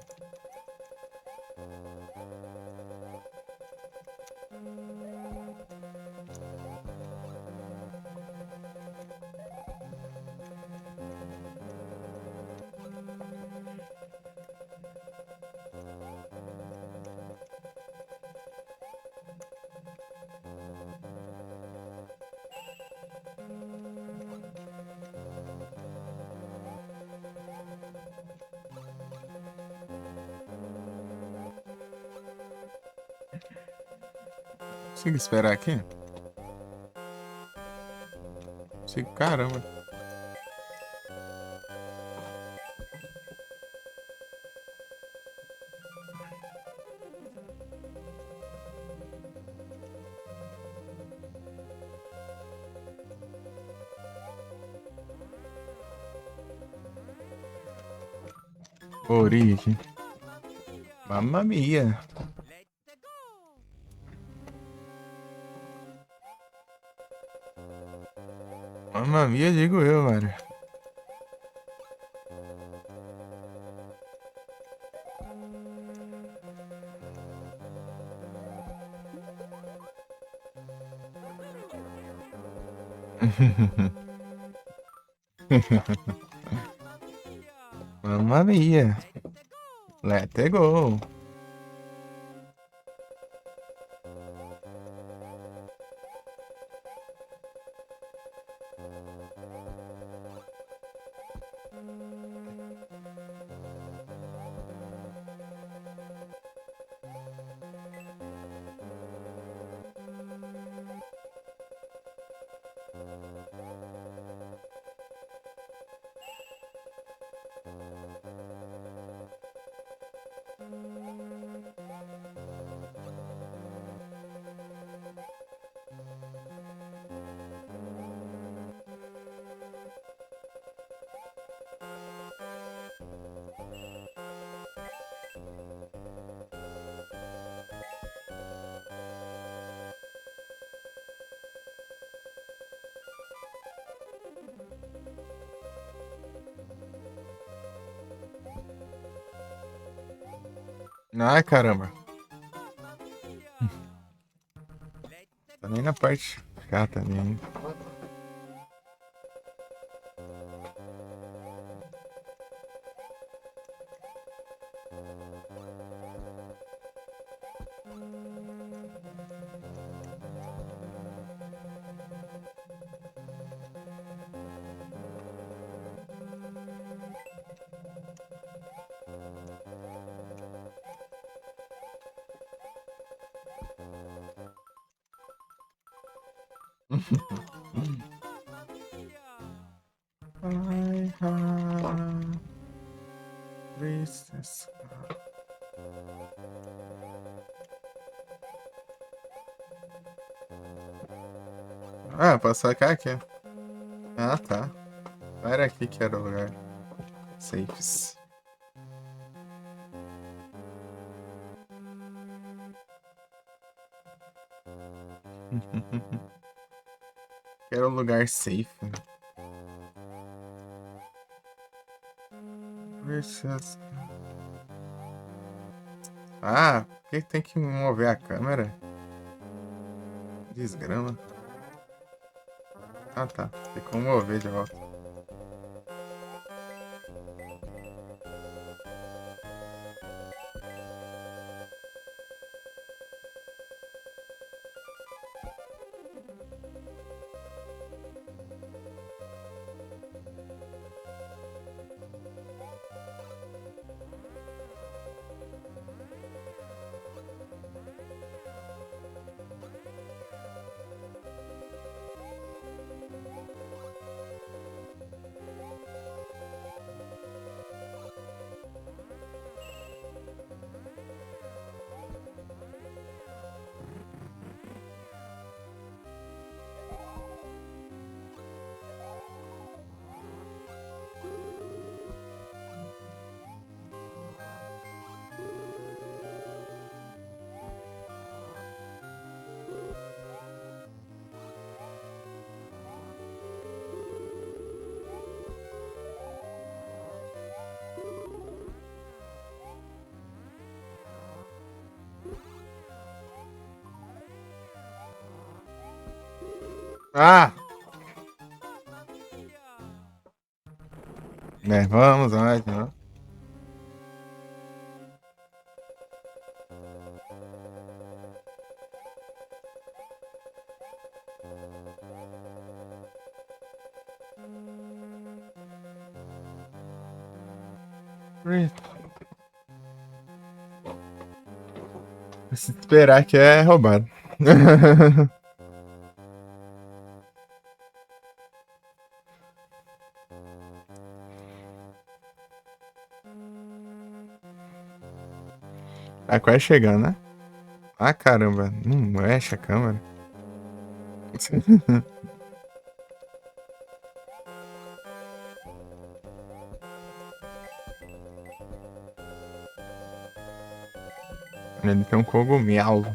Consigo esperar aqui? Consigo, caramba. Ori aqui. Mamma mia. Mamma mia, digo eu, mano. Mamma mia. Let it go. Ai, caramba. Tá nem na parte chata nem. I have this. Ah, posso sacar aqui. Ah, tá. Era aqui que era o lugar. Safes. Era o lugar safe. Precious. Ah, por que tem que mover a câmera? Desgrama. Ah, tá. Tem como mover de volta. Ah! Né, vamos, vamos. Se esperar que é roubado. Tá quase chegando, né? Ah, caramba. Não mexe a câmera. Ele tem um cogumelo.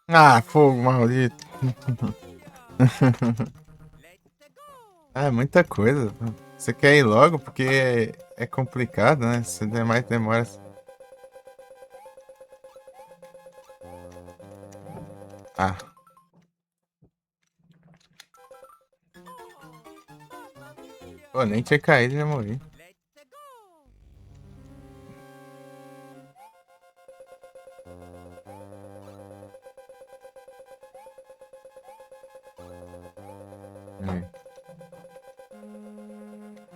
Ah, fogo maldito. Ah, é muita coisa. Você quer ir logo porque é complicado, né? Se der mais demora. Ah. Pô, nem tinha caído e já morri.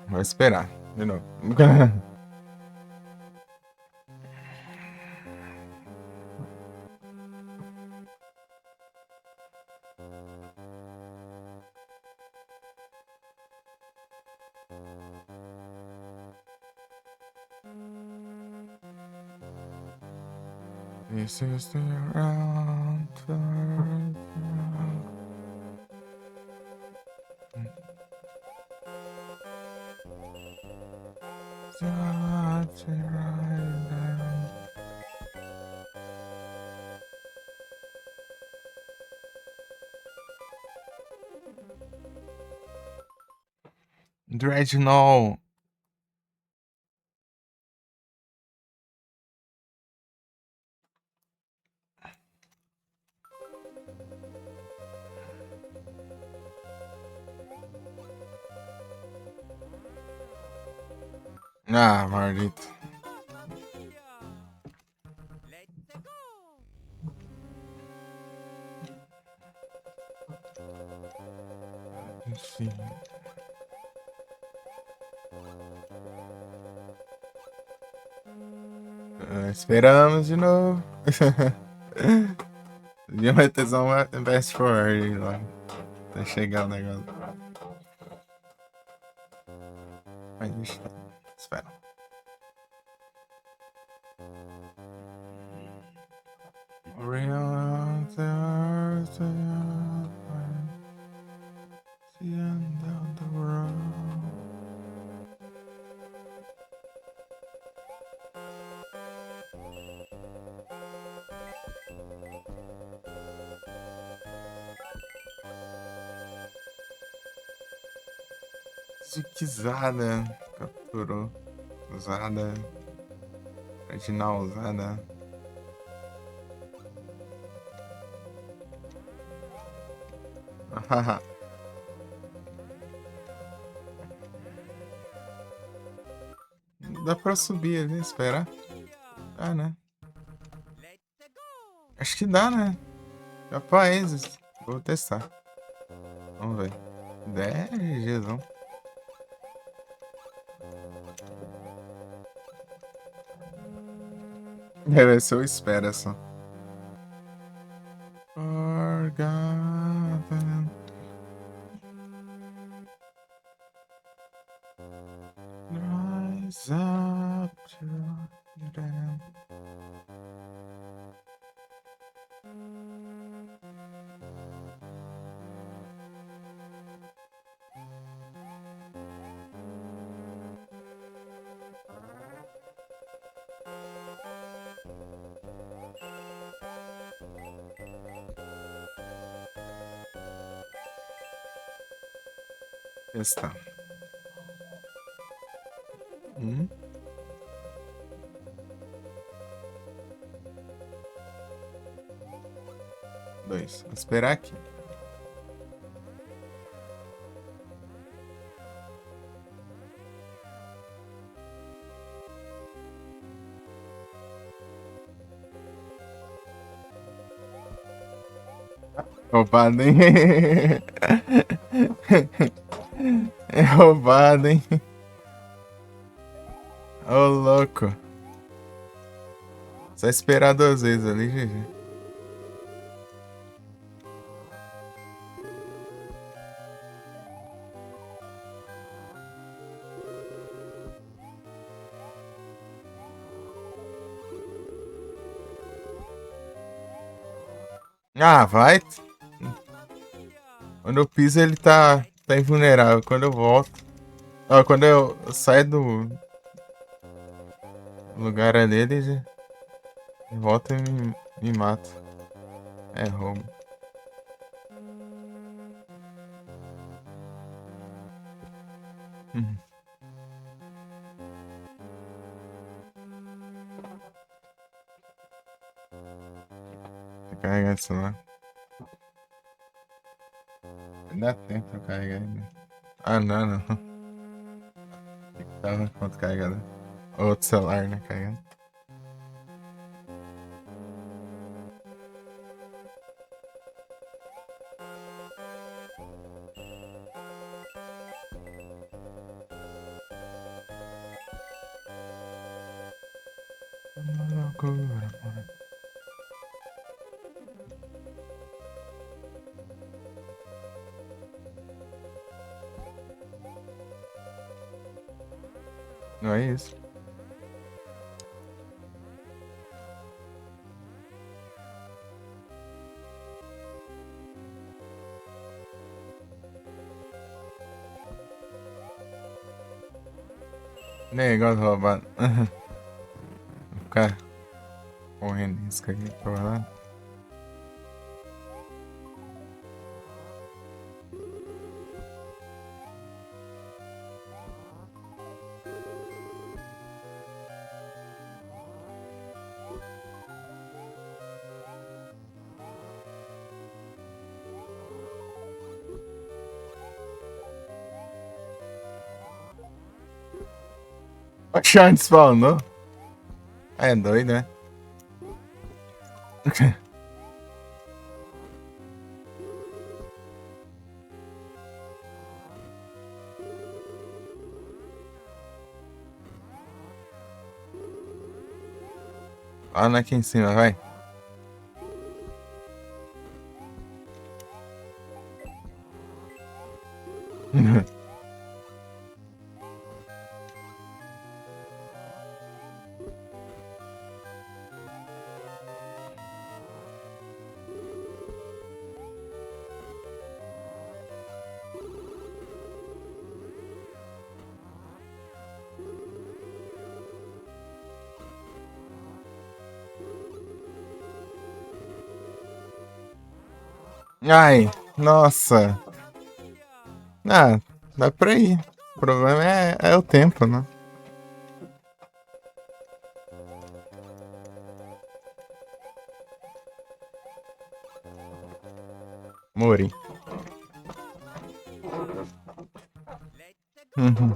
Vou esperar. De novo. This is the round. Dreadnought. Ah, maldito. Enfim. Esperamos de novo. Devia meter só uma Best Forward lá. Até chegar o negócio. Mas deixa. Espera. Real the earth, the end of the world. Ziquezada. Capturou. Usada. Original usada. Haha. Dá pra subir ali, esperar. Dá, né? Acho que dá, né? Capaz. Vou testar. Vamos ver. 10 Gzão. Deve ser o espera só. Forgotten. Rise up to them. Está. 2. Vou esperar aqui. Roubado, hein? É roubado, hein? Ô, louco. Só esperar 2 vezes ali, GG. Ah, vai. Quando eu piso, ele tá invulnerável. Quando eu volto. Ó, quando eu saio do lugar ali, ele já volta e me mata. É roubo. Uhum. Vou carregar isso lá. Dá tempo pra carregar ainda. Ah, não. Tava quanto carregado? Outro celular, né? Carregando. Uma loucura, mano. Não é isso. Negócio roubado. Vou ficar correndo risco aqui pra lá. Sean spawnou. É doido, né? Olha aqui em cima, vai. Ai, nossa. Ah, dá pra ir. O problema é o tempo, né? Mori. Uhum.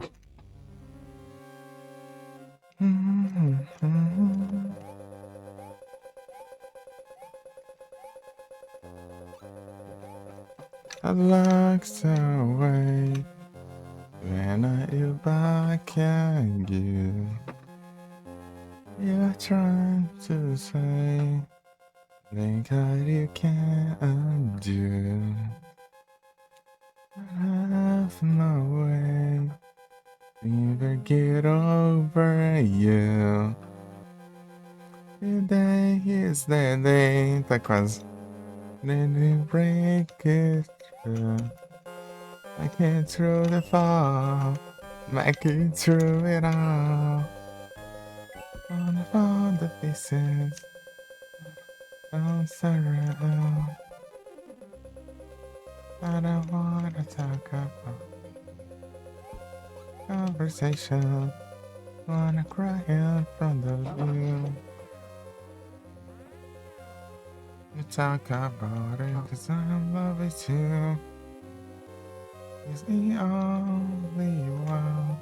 I locked away when I back at you. You're trying to say think that you can't undo. I have no way to ever get over you. Today is the day. Tá quase. Then we break it through. I can't through the fall. Make it through it all. On all the pieces. Don't surround. I don't wanna talk about conversation. Wanna cry in front of you. You talk about it, 'cause I'm in love with you. It's the only one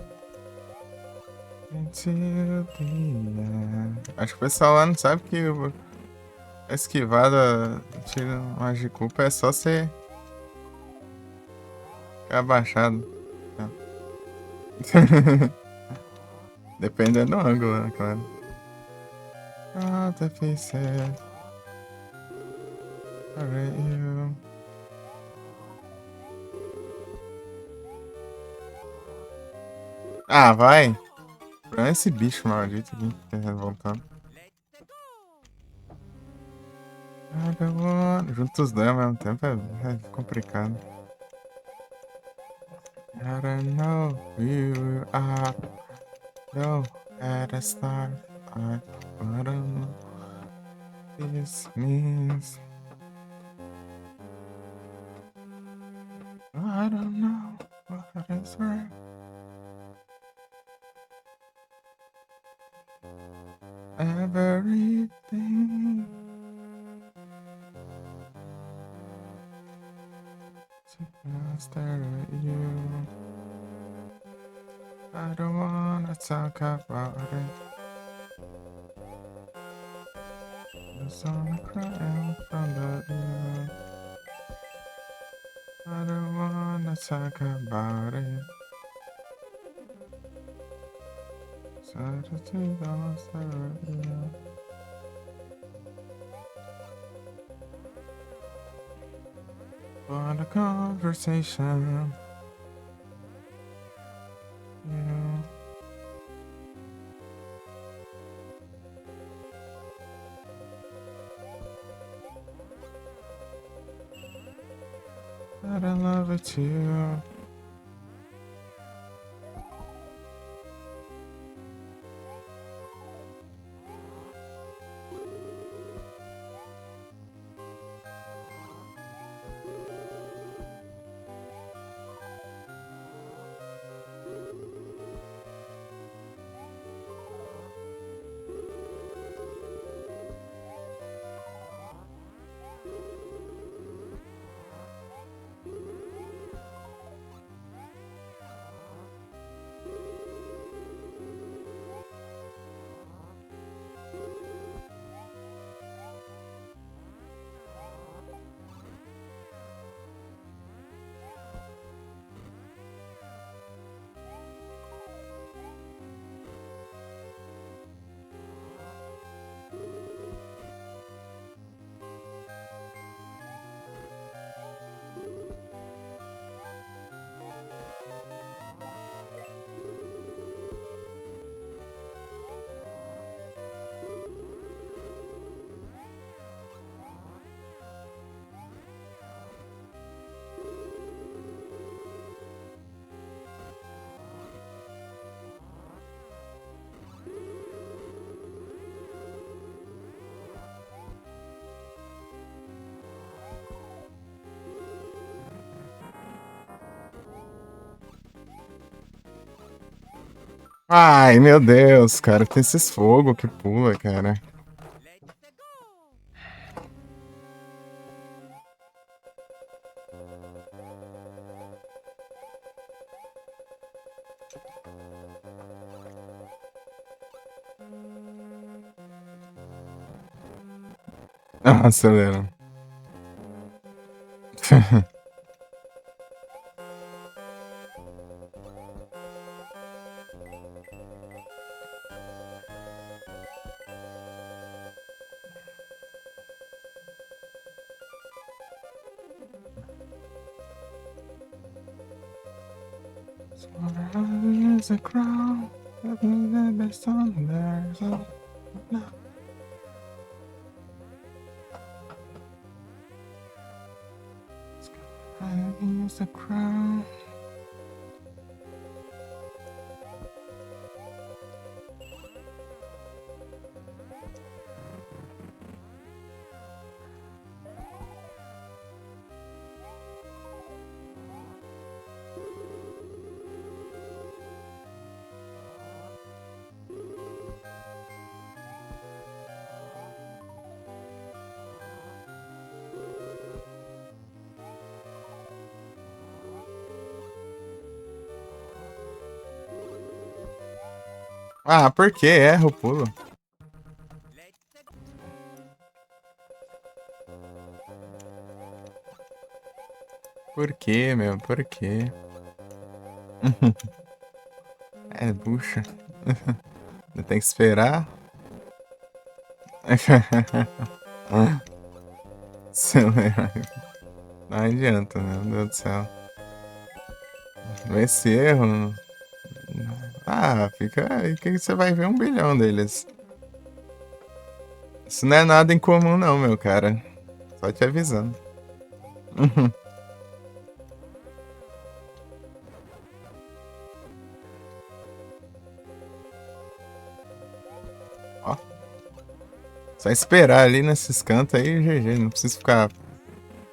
until the end. Acho que o pessoal lá não sabe que a esquivada tira mais de culpa é só você ficar abaixado. Dependendo do ângulo, né, claro. All the pieces are you. Ah, vai! É esse bicho maldito aqui que tá revoltando. Juntos os dois ao mesmo tempo é complicado. I don't know who you are. No, at a start, I don't know this means. I don't know what is right. Everything to stare at you. I don't wanna talk about it. Just wanna cry in front of you. I don't wanna talk about it. So just don't stare at you. Want a conversation. Yeah. But I love it too. Ai, meu Deus, cara. Tem esses fogos que pula, cara. Ah, acelera. There's a crown, the best on there, so no. Here's the crown. Ah, por que erra o pulo? Por que, meu? Por quê? É, puxa. Tem que esperar. Acelera. Não adianta, meu Deus do céu. Esse erro. Ah, fica aí que você vai ver 1 bilhão deles. Isso não é nada incomum, não, meu cara. Só te avisando. Ó. Só esperar ali nesses cantos aí, GG. Não precisa ficar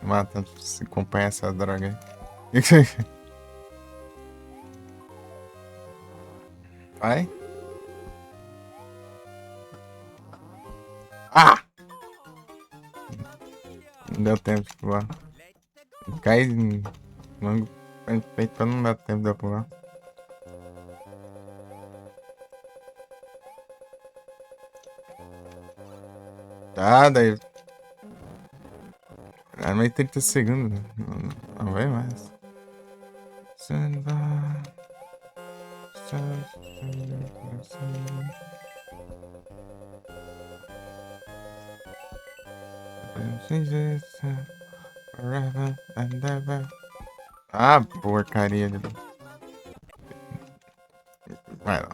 matando se acompanhar essa droga aí. Vai. Ah! Não deu tempo de pular. Cai logo peito pra não dar tempo de eu pular. Tá, daí. Ah, mais 30 segundos. Não vai mais. Forever and ever. Ah, porcaria. Vai lá.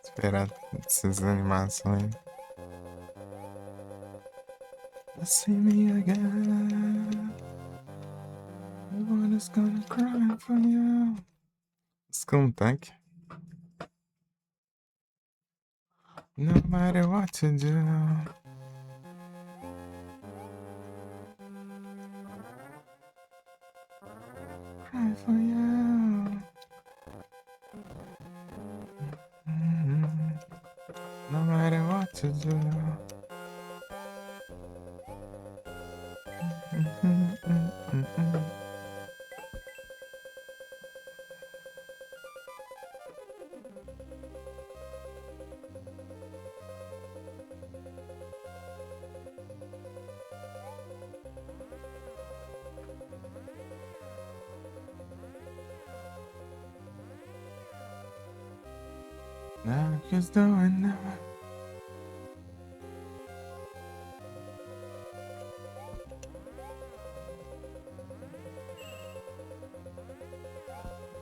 Esperar essas animações. See me again. Everyone is gonna cry for you. Isso com um tanque. No matter what to do. Cry for you. No matter what to do. Now just doing never.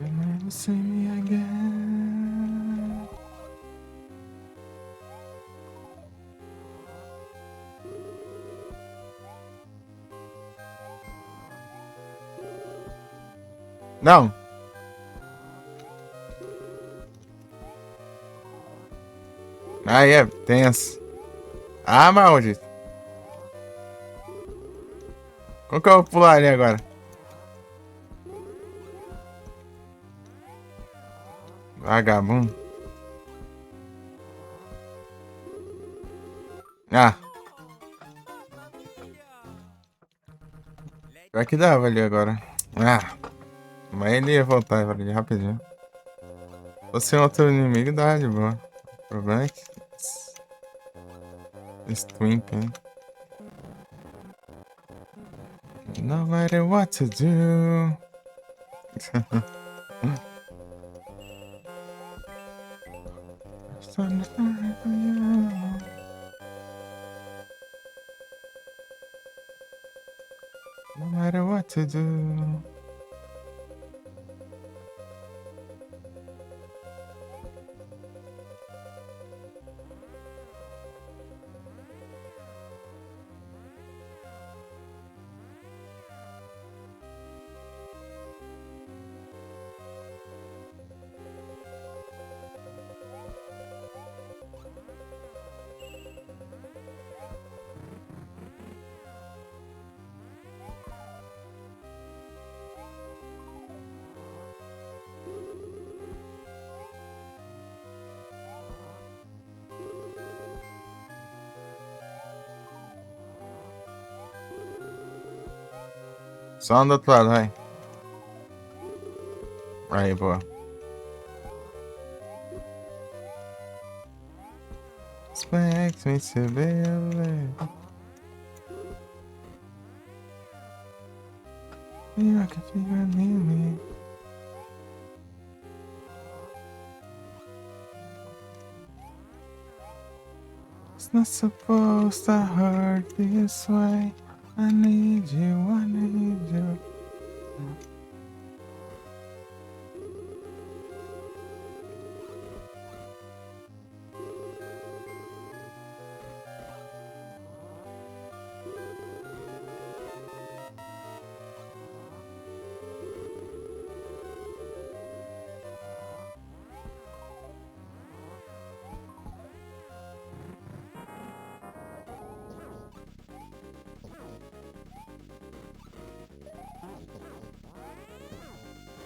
You'll never see me again. Não. Ah, é, tenso. Ah, maldito. Como que eu vou pular ali agora? Vagabundo. Ah. Pior que dava ali agora. Ah. Mas ele ia voltar ali rapidinho. Se fosse outro inimigo, dá de boa. O problema é que... Esse Twimp, hein? No matter what to do. No matter what to do. Só anda do outro lado, vai. Aí, boa. Expect me to believe. I can feel you near me. It's not supposed to hurt this way. I need you, I need you.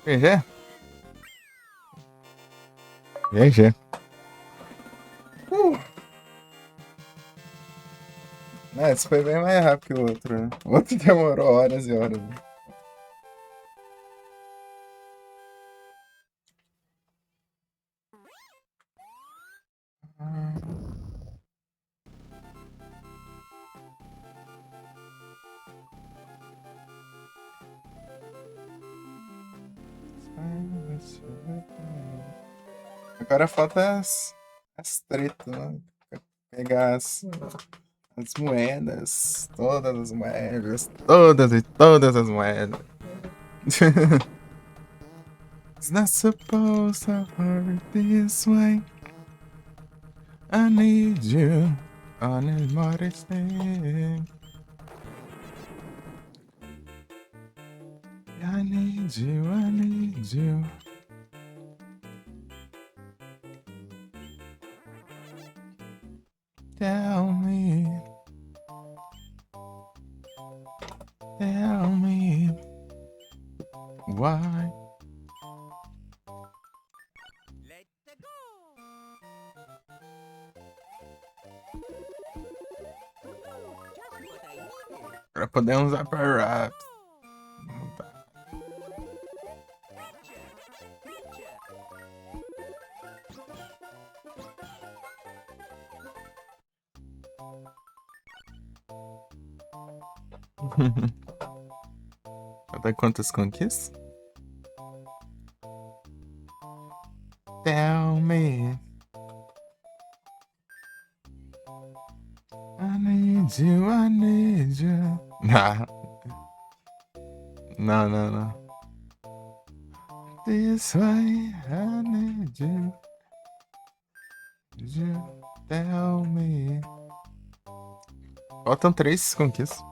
GG? GG. Esse foi bem mais rápido que o outro, né? O outro demorou horas e horas. Né? Agora falta as tretas, né? Pegar as moedas, todas as moedas, todas e todas as moedas. It's not supposed to hurt this way. I need you on a modest thing. I need you, I need you. Tell me why. Agora podemos usar para rap. Até quantas conquistas? Tell me. I need you, I need you. Não, não, não. This way, I need you. You tell me. Faltam 3 conquistas.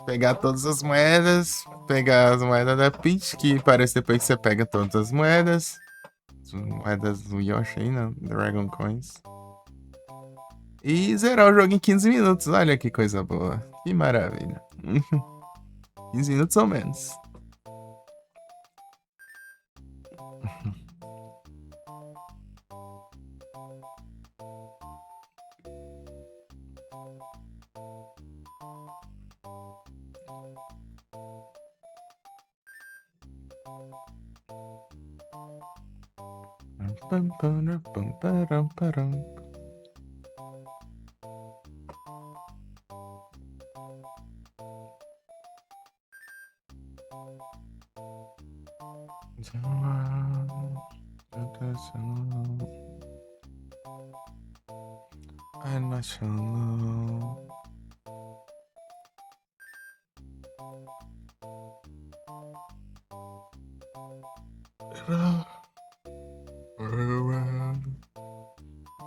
Pegar todas as moedas. Pegar as moedas da Peach, que parece depois que você pega todas as moedas. As moedas do Yoshi aí, não? Dragon Coins. E zerar o jogo em 15 minutos. Olha que coisa boa. Que maravilha. 15 minutos ou menos. I'm not sure.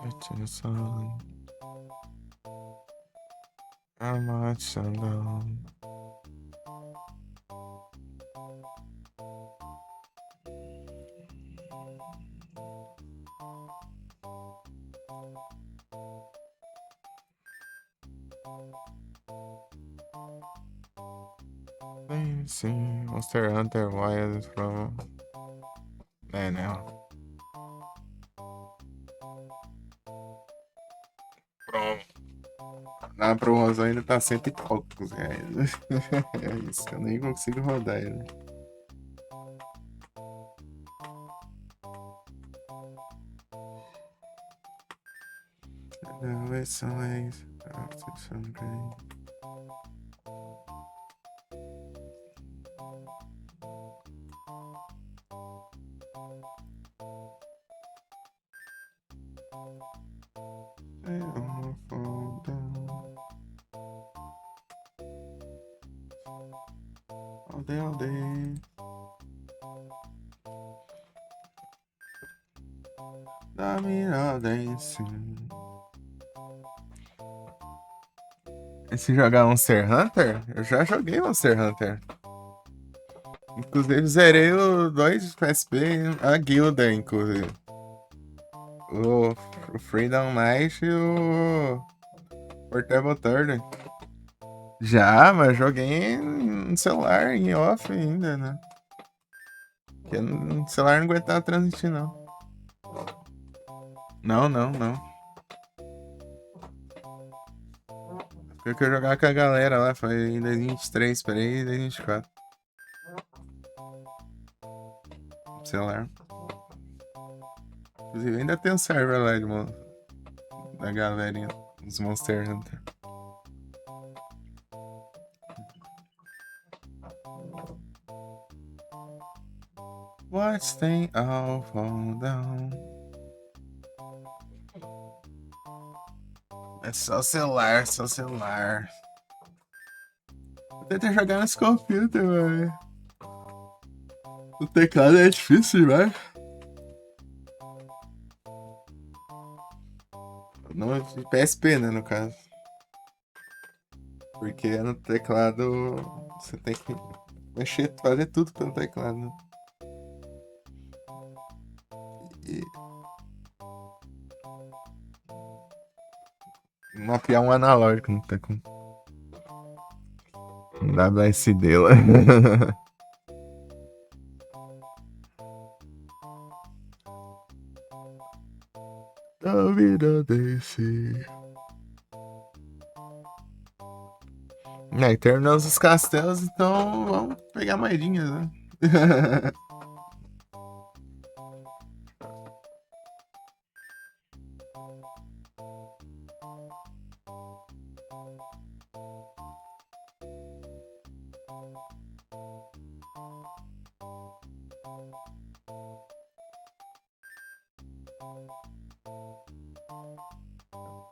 It's in the sun. I'm not alone. Let me see. Monster Hunter Wild from. É, não. Pronto. Na promoção ainda tá cento e poucos reais. É isso, eu nem consigo rodar ele. It's always after some pain. I all fall down. All day. Da mirada em cima. Esse jogar Monster Hunter? Eu já joguei Monster Hunter. Inclusive zerei o 2 PSP, a guilda, inclusive. O Freedom Knight e o Portable Third. Já, mas joguei no celular, em off ainda, né? Porque no celular não aguentava transmitir, não. Não. Foi que eu jogava com a galera lá, foi em 2023, esperei 2024. Celular. Inclusive ainda tem um server lá da galerinha, dos Monster Hunter. Watch them all fall down. É só celular, só celular. Vou tentar jogar nos computers, velho. O teclado é difícil, velho. No PSP, né, no caso. Porque no teclado você tem que mexer, fazer tudo pelo teclado, né? E mapear um analógico, não tem como. WSD lá. A vida desse. Aí terminamos os castelos, então vamos pegar moedinhas, né?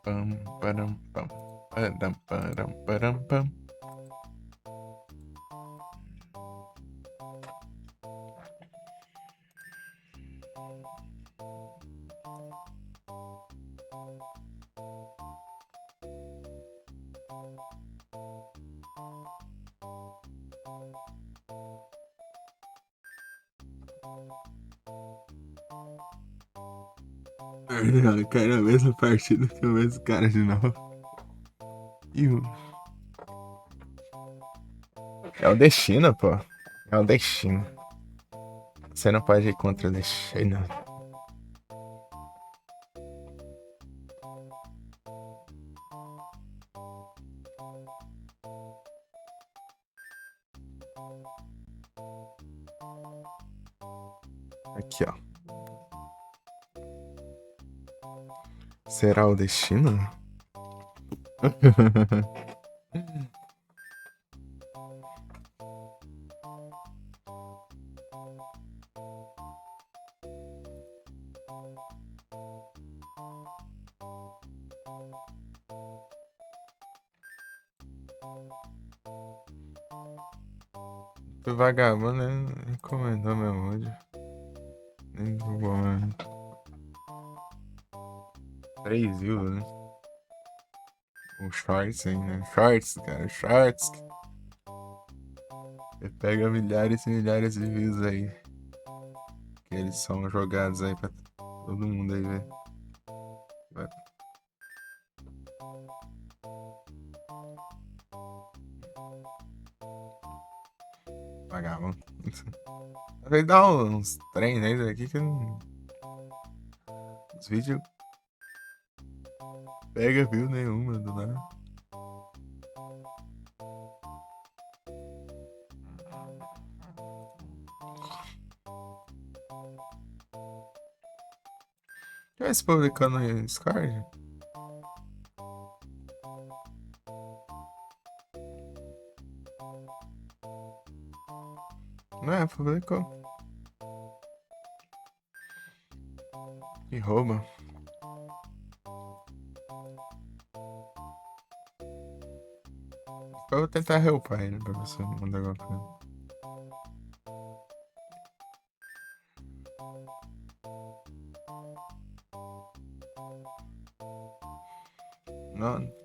Pam, param, pam, param, pam. Eu quero a mesma partida que o mesmo cara de novo. É o destino, pô. É o destino. Você não pode ir contra o destino. Aqui, ó. Será o destino? O vagabundo né? Recomendou meu áudio. Nem bom, né? 3 views, né? O shorts aí, né? Shorts, cara, shorts. Você pega milhares e milhares de views aí. Que eles são jogados aí pra todo mundo aí ver. Vai. Vagabundo. Vai dar uns treinos aí aqui que não. Os vídeos. Pega view nenhuma do nada. Já se publicando no Discord? Não é, publicou. Que rouba. Eu vou tentar reupar ele pra você mandar alguma coisa. Não.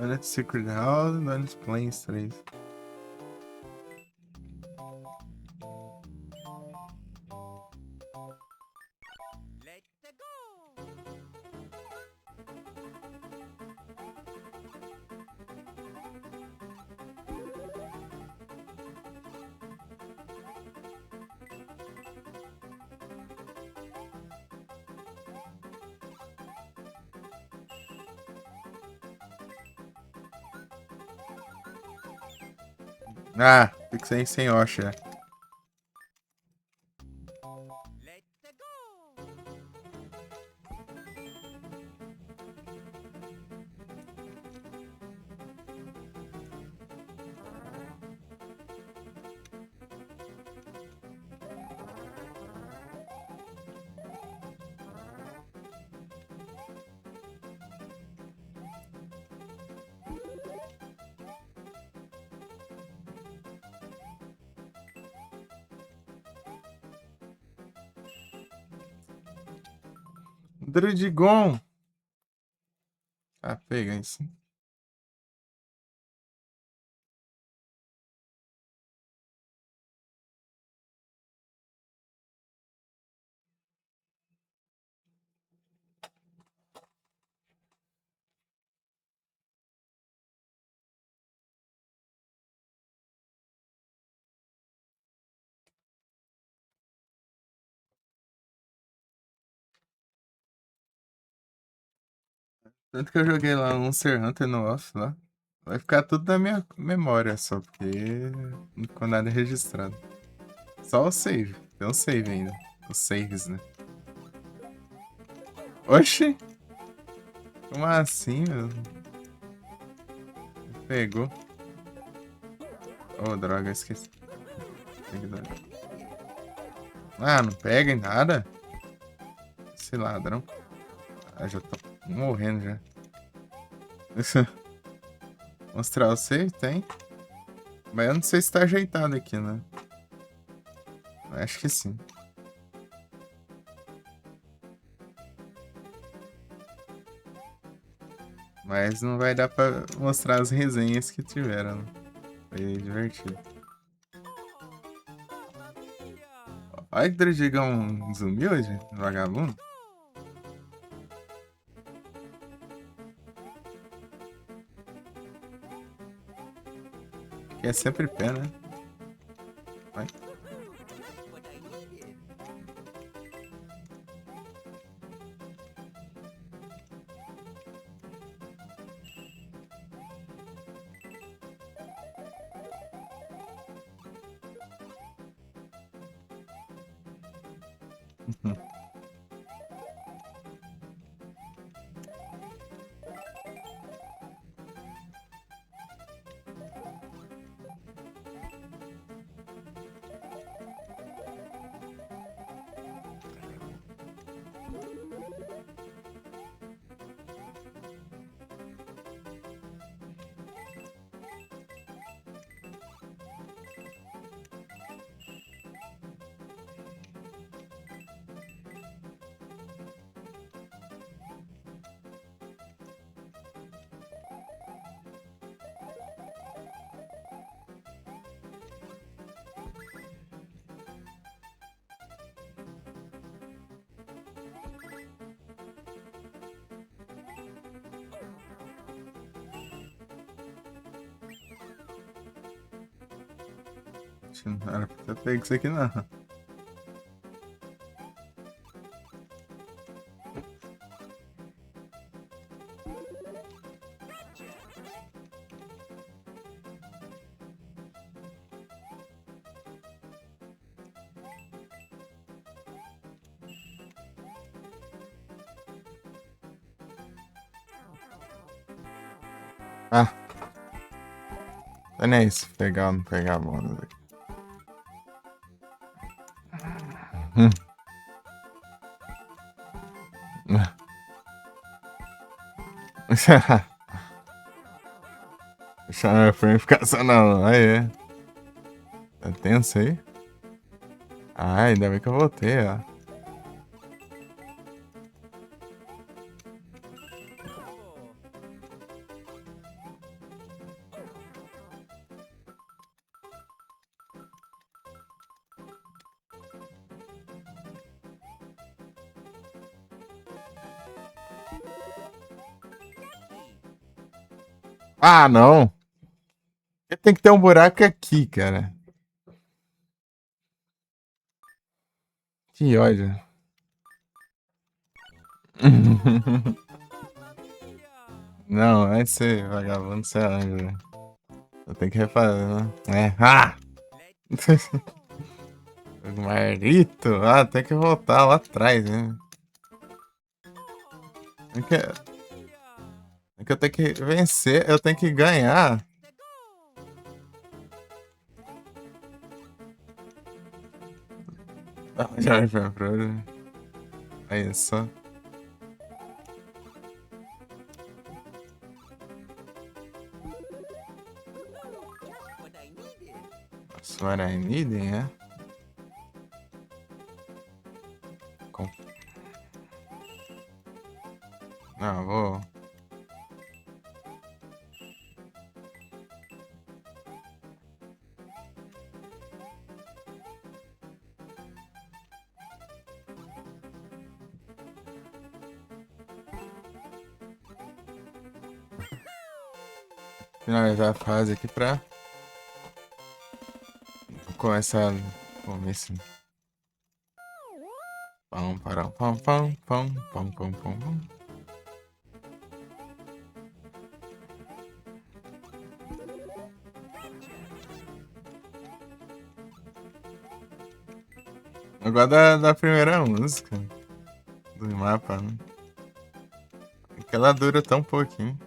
Olha Secret House e Dungeons Plains 3. Ah, fiquei sem Yoshi, né? Drudigon! Ah, pega isso. Tanto que eu joguei lá um Monster Hunter no off lá. Vai ficar tudo na minha memória só, porque não ficou nada registrado. Só o save. Tem um save ainda. Os saves, né? Oxi! Como assim, meu? Pegou. Oh, droga, esqueci. Tem que dar. Ah, não pega em nada? Esse ladrão. Ah, já tô morrendo já. Mostrar o save? Tem. Mas eu não sei se tá ajeitado aqui, né? Acho que sim. Mas não vai dar pra mostrar as resenhas que tiveram, né? Foi divertido. Olha que Dragão desumilde, vagabundo. Que é sempre pé, né? Vai. Não era pra ter pego isso aqui, não. Ah. Não é isso. Pegar ou não pegar a bola daqui. Deixa a frame ficar só não. Aí, é. Tá tenso aí? Ah, ainda bem que eu voltei, ó. Ah, não. Tem que ter um buraco aqui, cara. Que ódio. Não, vai ser vagabundo, você é anjo, velho. Eu tenho que refazer, né? É. Ah! Marito? Ah, tem que voltar lá atrás, né? É que eu tenho que vencer, eu tenho que ganhar. Ah, já foi pra hoje. Aí, só. That's what I need, é? Não, vou. Finalizar a fase aqui pra começar o começo. Pam, param, pam, pam, pam, pam, pam, pam, pam. Eu gosto da primeira música do mapa, né? Porque ela dura tão pouquinho.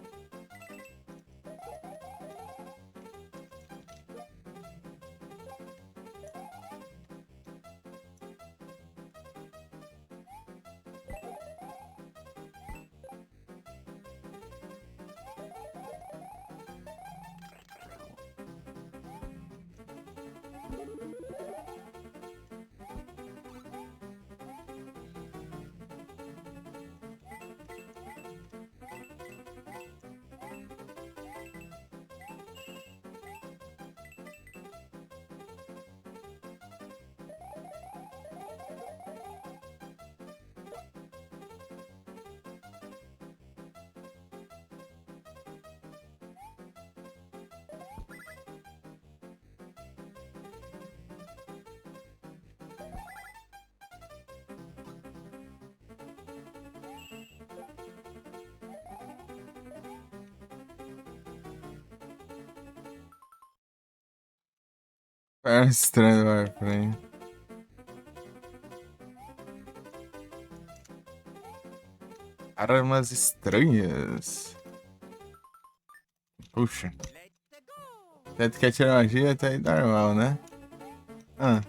É estranho, vai, pra mim. Armas estranhas. Puxa. Tanto que atirar magia tá aí normal, né? Ah.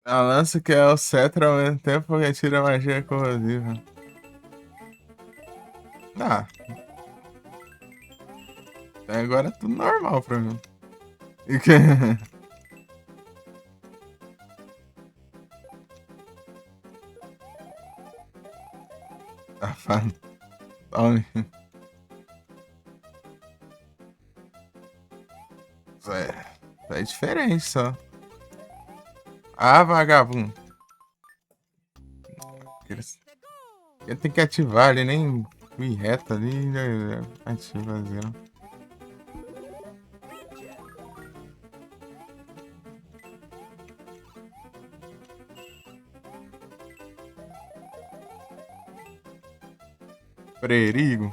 A lança que é o cetro ao mesmo tempo que atira magia corrosiva. Ah. Até agora é tudo normal pra mim. E que... Safado. Tome. Isso é diferente só. Ah, vagabundo. Ele tem que ativar, ele nem ir reto ali. Ativa zero. Perigo.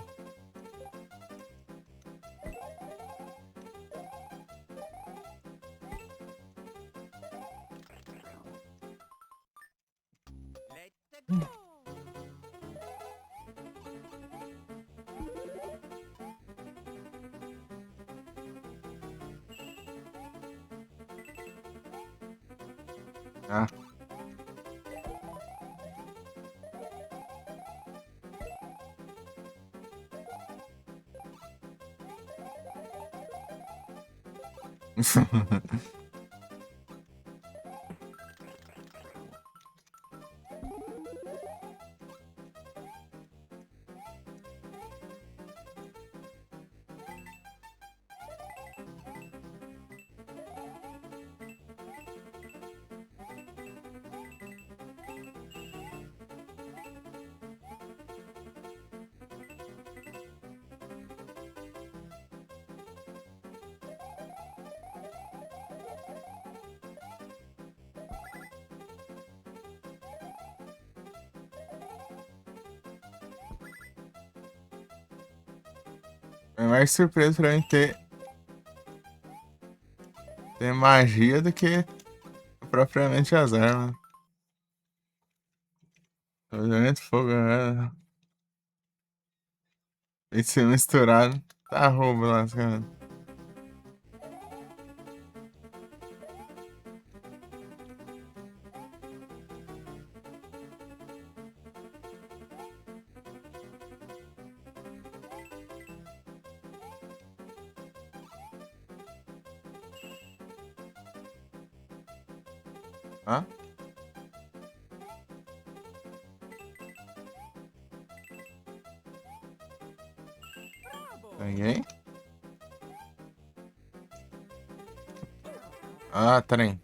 Ah. É mais surpresa pra mim ter magia do que propriamente as armas. Elemento fogo, né? E se misturado, tá roubo lá, cara. Hã? Peguei. Ah, trem.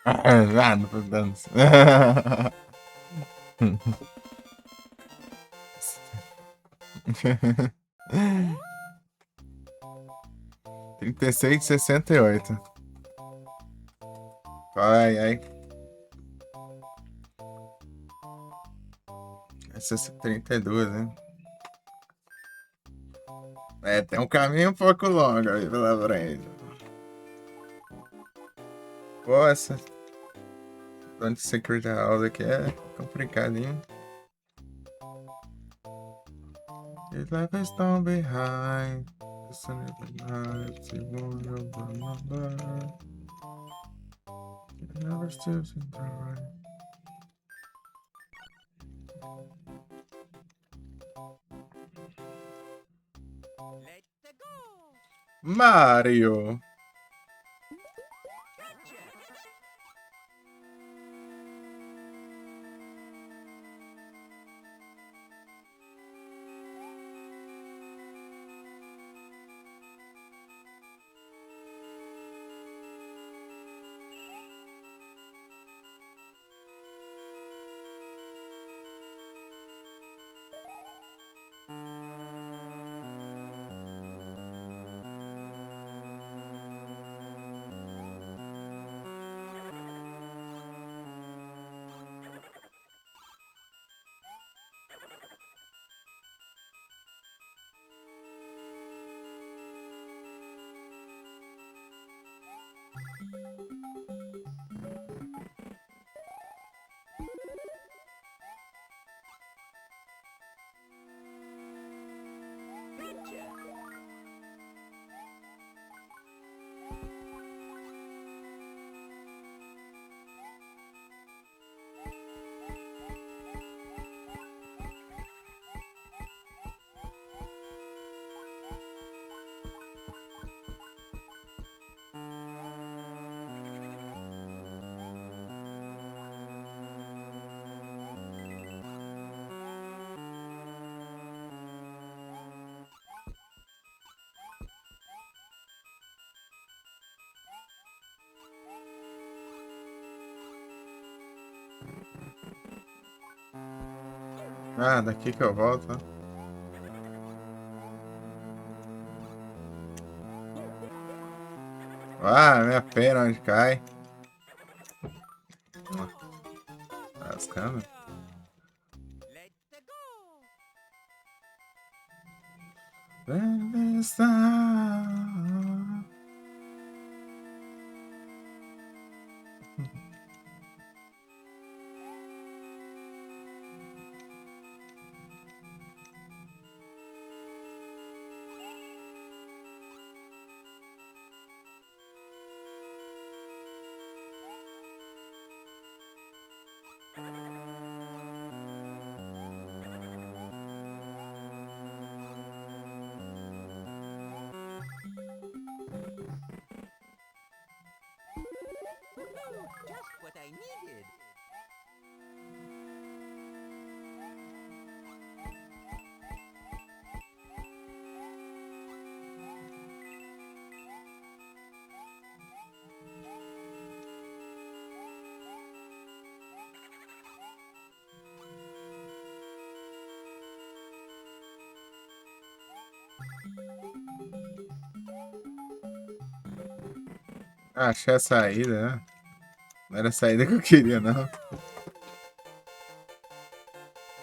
Ah, não tô dando. 36,68. Ai, ai. Essa é 32, né? É, tem um caminho um pouco longo aí pela frente. Pô, essa Don't Secret House aqui é complicadinho. His life is down behind. The sun is behind. She won't open my bar. It never steals in the right. Mario. Ah, daqui que eu volto, né? Ah, minha pena onde cai. As câmeras. Just what I needed. Ah, achei a saída, né? Não era a saída que eu queria, não.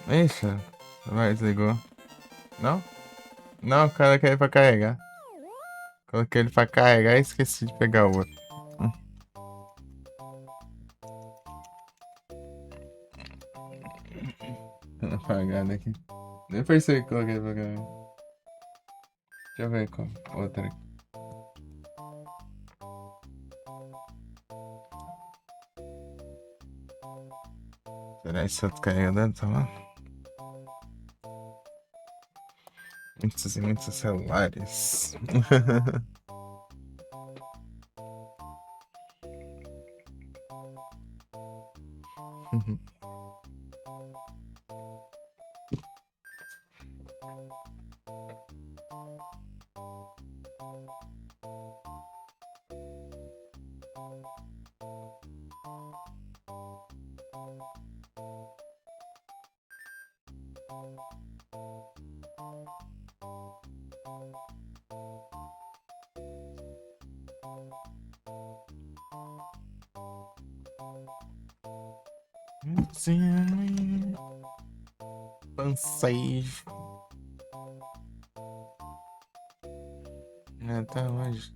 Ixi, vai, desligou. Não? Não, o cara quer ir pra carregar. Coloquei ele pra carregar e esqueci de pegar o outro. Tá apagado aqui. Nem percebi que coloquei pra carregar. Deixa eu ver qual outra aqui. Será esse outro carregador? Tá lá? Muitos e muitos celulares. Pansage. Tá longe.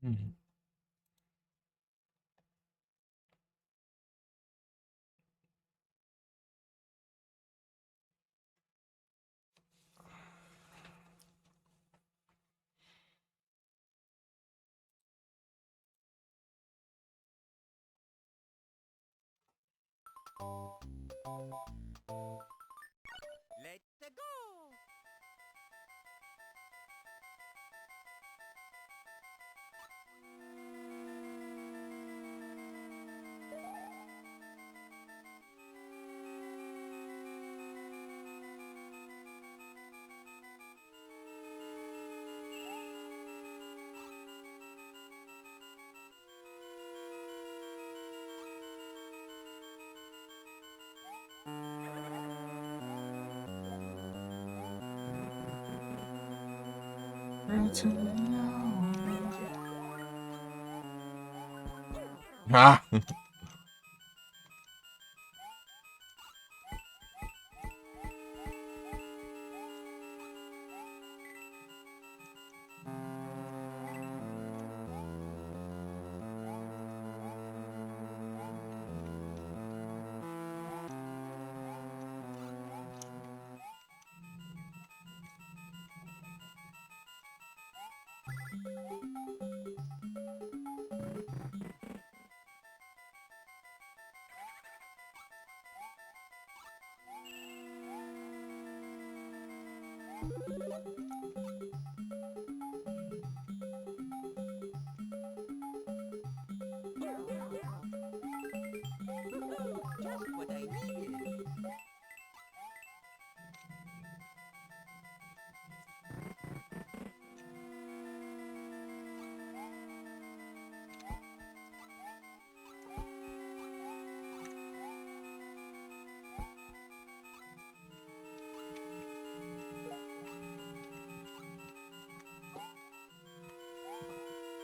Uhum. Let's go. Ah! Just what I needed.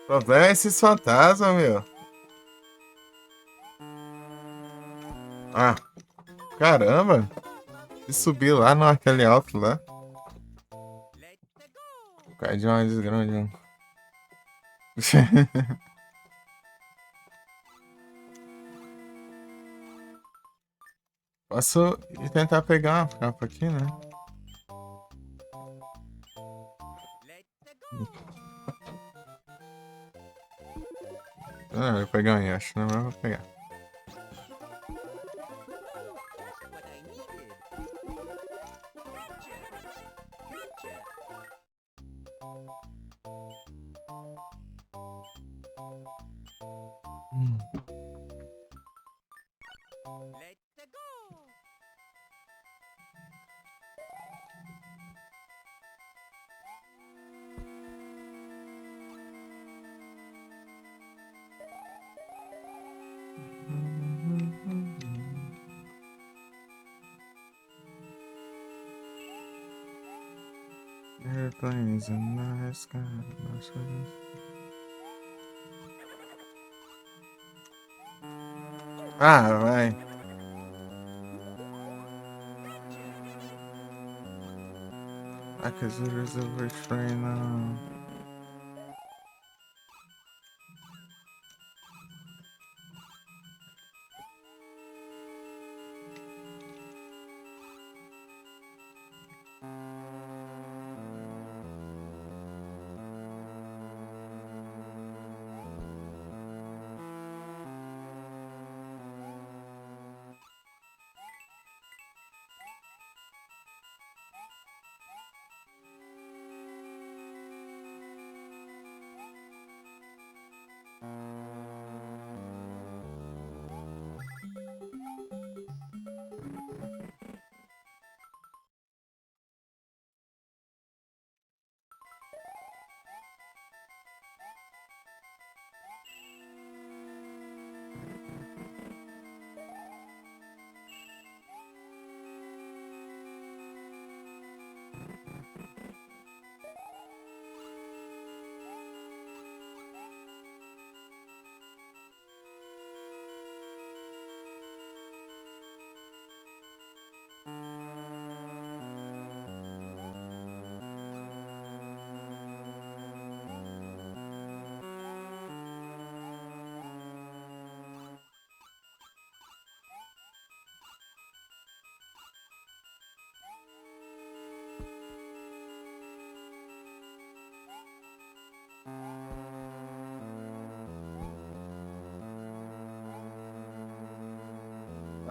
O problema é esses fantasmas, meu. Ah, caramba. Se subir lá no aquele alto lá. Let's go. Cai de uma desgrande. Posso ir tentar pegar uma capa aqui, né? Let's go. Ah, eu vou pegar um acho, não, mas eu vou pegar. Just what I needed. Gotcha. Gotcha. Let's go. Airplanes in the sky. Ah, vai. Ah, cause there's a rich train now.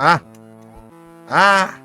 Ah! Ah!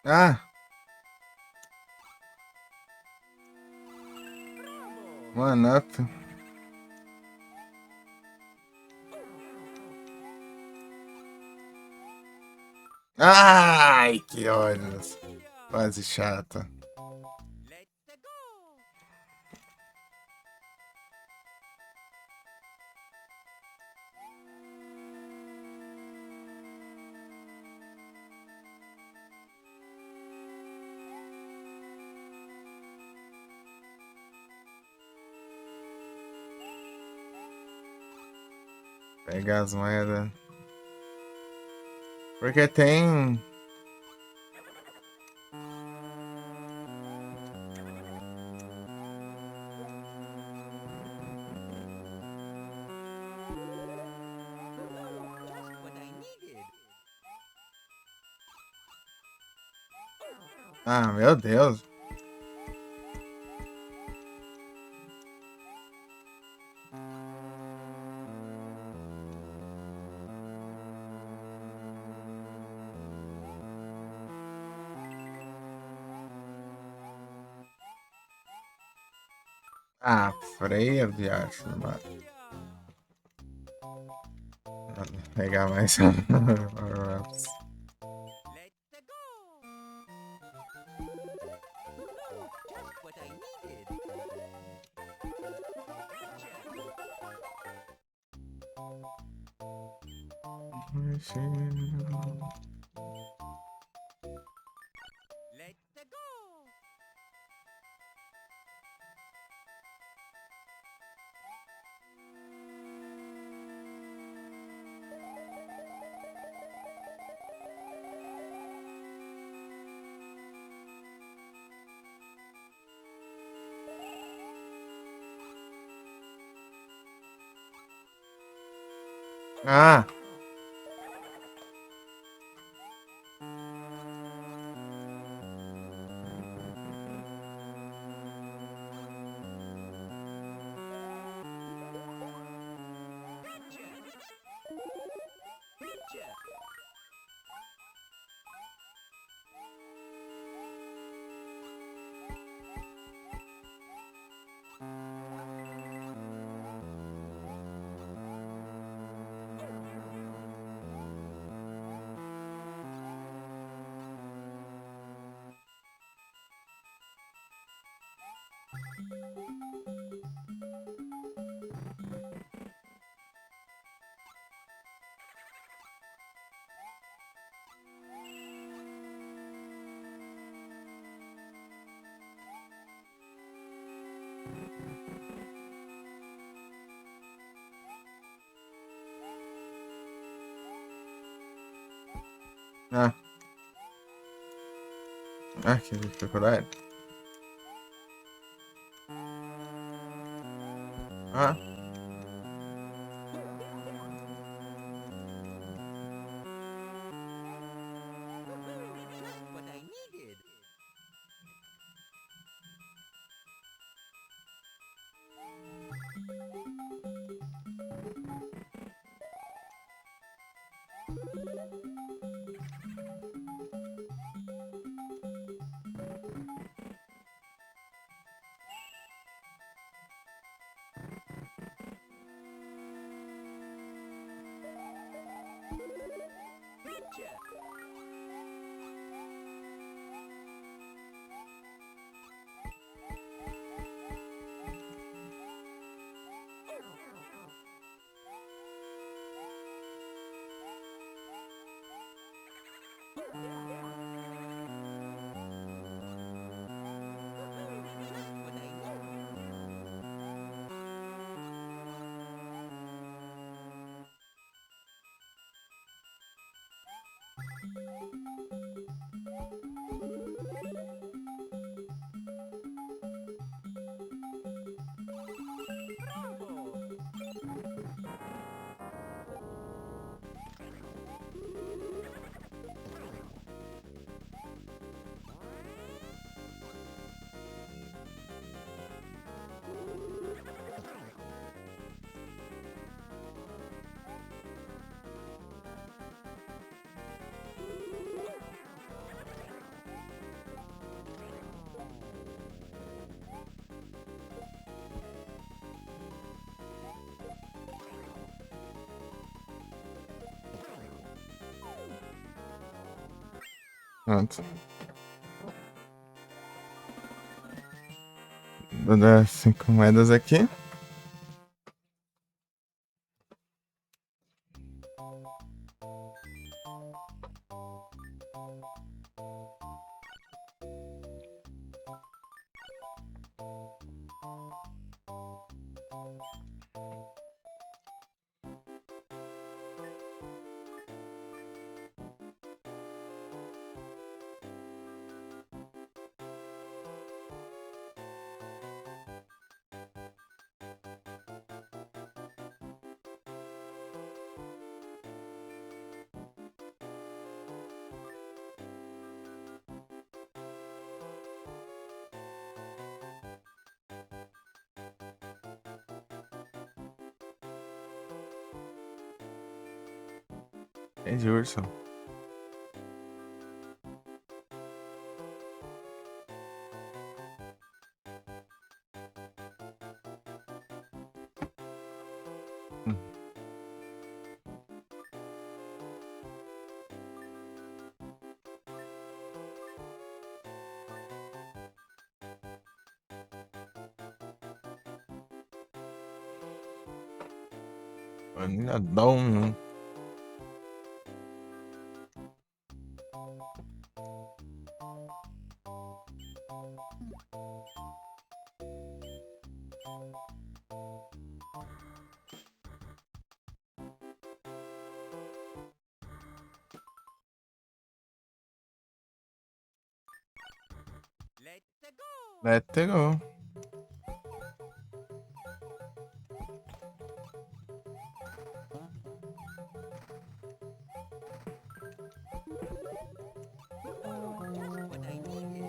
Ah, one up. Ai, que ódio. Quase chata. Let's go. Pegar as moedas. Porque tem. Just what I needed. Ah, meu Deus. Ah, freia, viagem, mano. Vou pegar mais. Let's go. Just what I needed. Let's go. Ah! Ah. Ah, que dificuldade. Ah. Just what I needed. Pronto. Vou dar 5 moedas aqui. É de urso. Anilhadão. Let's go. Let's go. Just what I needed.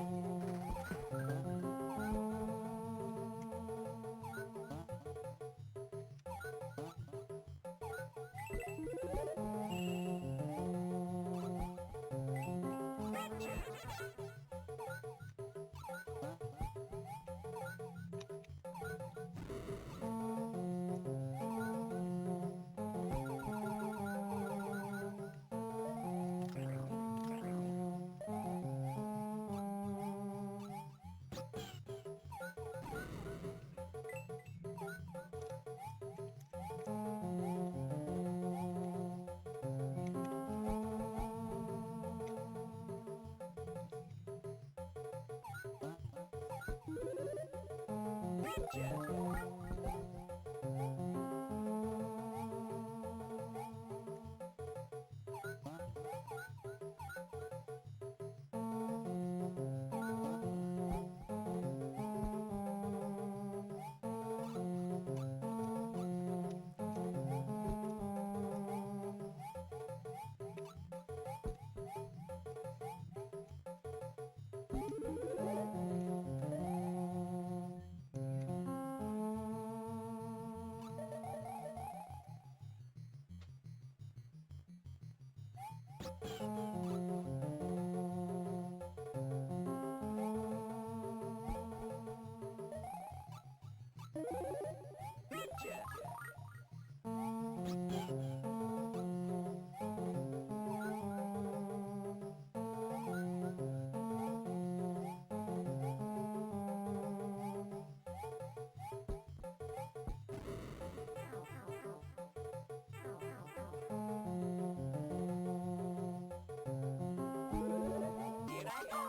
Here I go.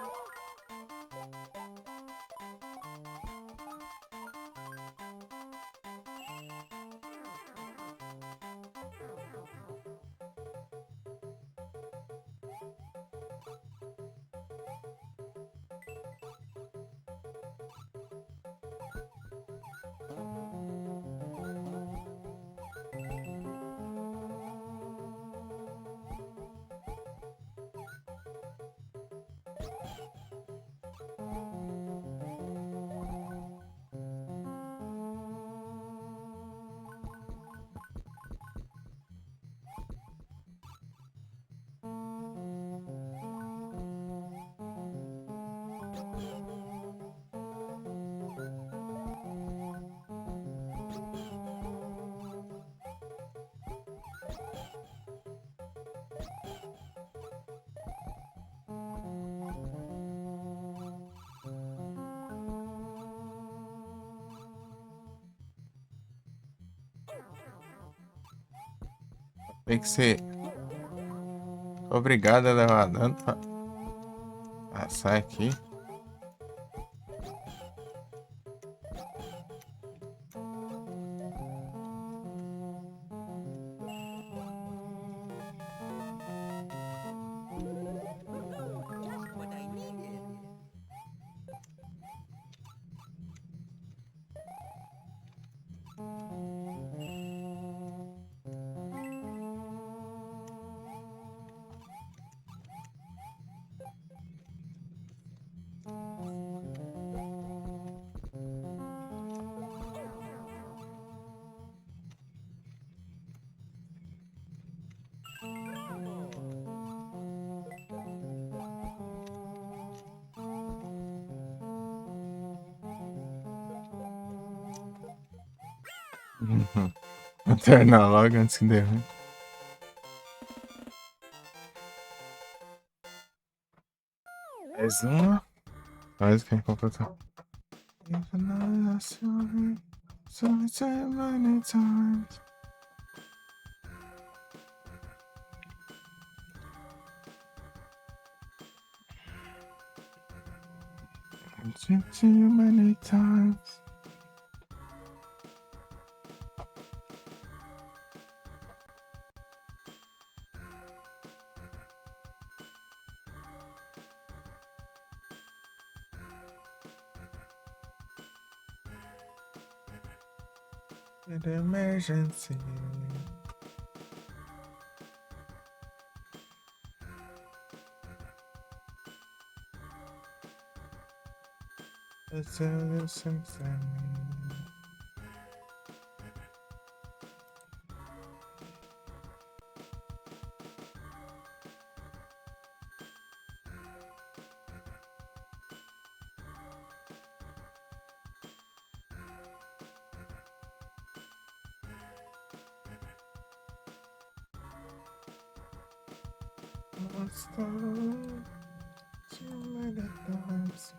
Tem que ser obrigado a levar dano pra passar aqui. Just what I needed. Vou terminar logo antes que dê ruim. Mais uma. Mais quem completar. So many times. Too many times. An emergency. It's a little something. Too many times.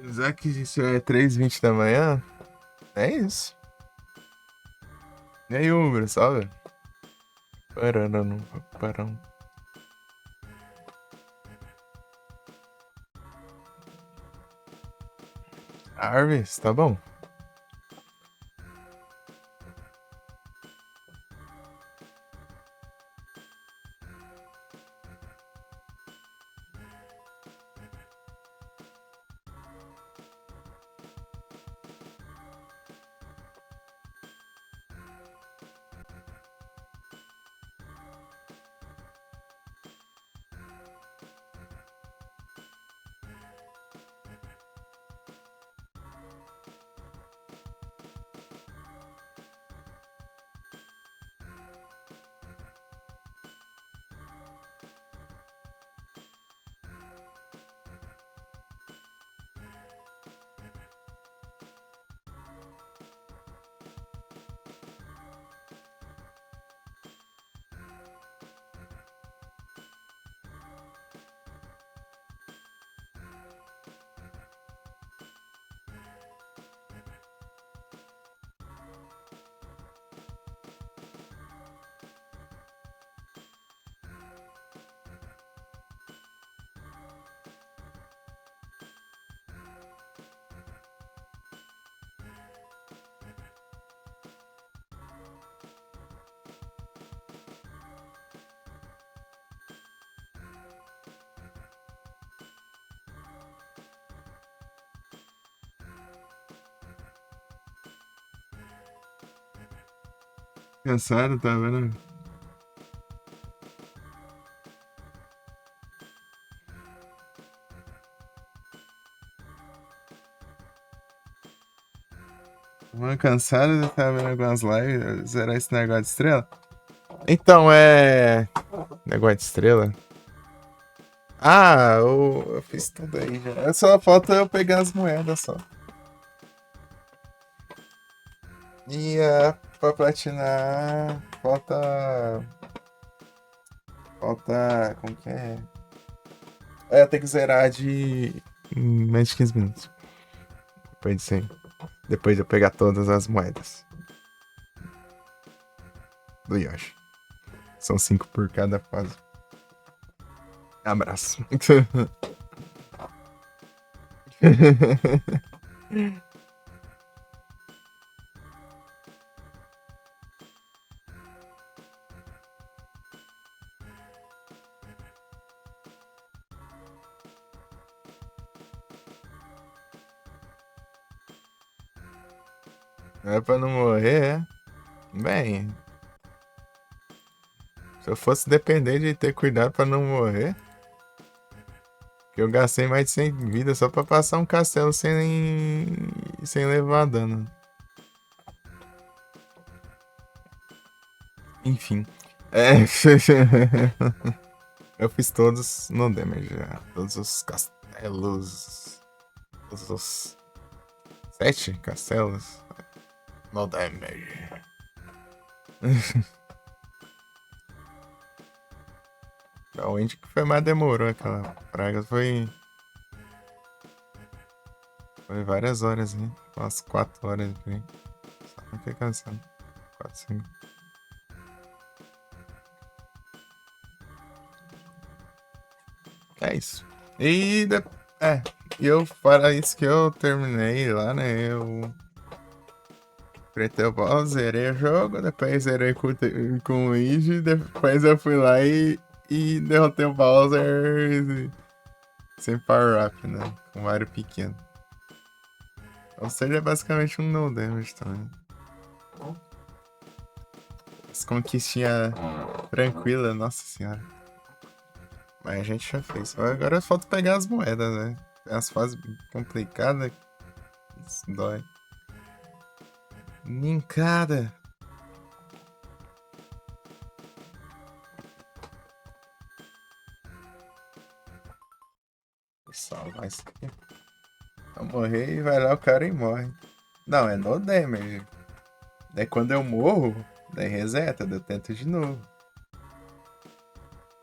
Já que isso é 3h20 da manhã, é isso. E aí, Uber, sabe? Parando, parão. Arves, tá bom. Cansado, tá vendo? Uma cansado, tá vendo algumas lives, zerar esse negócio de estrela? Então, negócio de estrela? Ah, eu fiz tudo aí já. Só falta eu pegar as moedas só. E pra platinar, falta. Falta. Como que é? Eu tenho que zerar de menos de 15 minutos. Depois disso aí. Depois de eu pegar todas as moedas do Yoshi. São 5 por cada fase. Abraço. É pra não morrer, é? Bem, se eu fosse depender de ter cuidado pra não morrer, que eu gastei mais de 100 vidas só pra passar um castelo sem levar dano. Enfim. Eu fiz todos no damage já. Todos os castelos. Todos os 7 castelos. No damage. Onde que foi mais demorou aquela praga? Foi várias horas, né? Umas 4 horas por aí. Só não fiquei cansado. 4, 5. É isso. E para isso que eu terminei lá, né? Eu enfrentei o boss, zerei o jogo, depois zerei com o Luigi, depois eu fui lá e derrotei o Bowser sem power-up, né? Com Mario pequeno. Ou seja, é basicamente um no damage também. As conquistinha tranquila, nossa senhora. Mas a gente já fez. Agora falta pegar as moedas, né? Tem as fases complicadas. Isso dói. Nincada. Vou salvar isso aqui. Eu morrer e vai lá o cara e morre. Não, é no damage. Daí quando eu morro, daí reseta, daí eu tento de novo.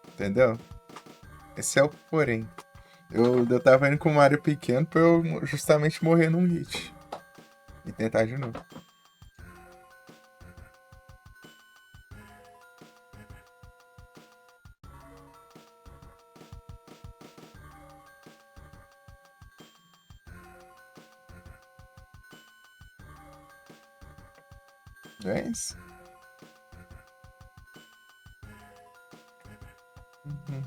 Entendeu? Esse é o porém. Eu tava indo com uma área pequena pra eu justamente morrer num hit. E tentar de novo. É isso. Uhum.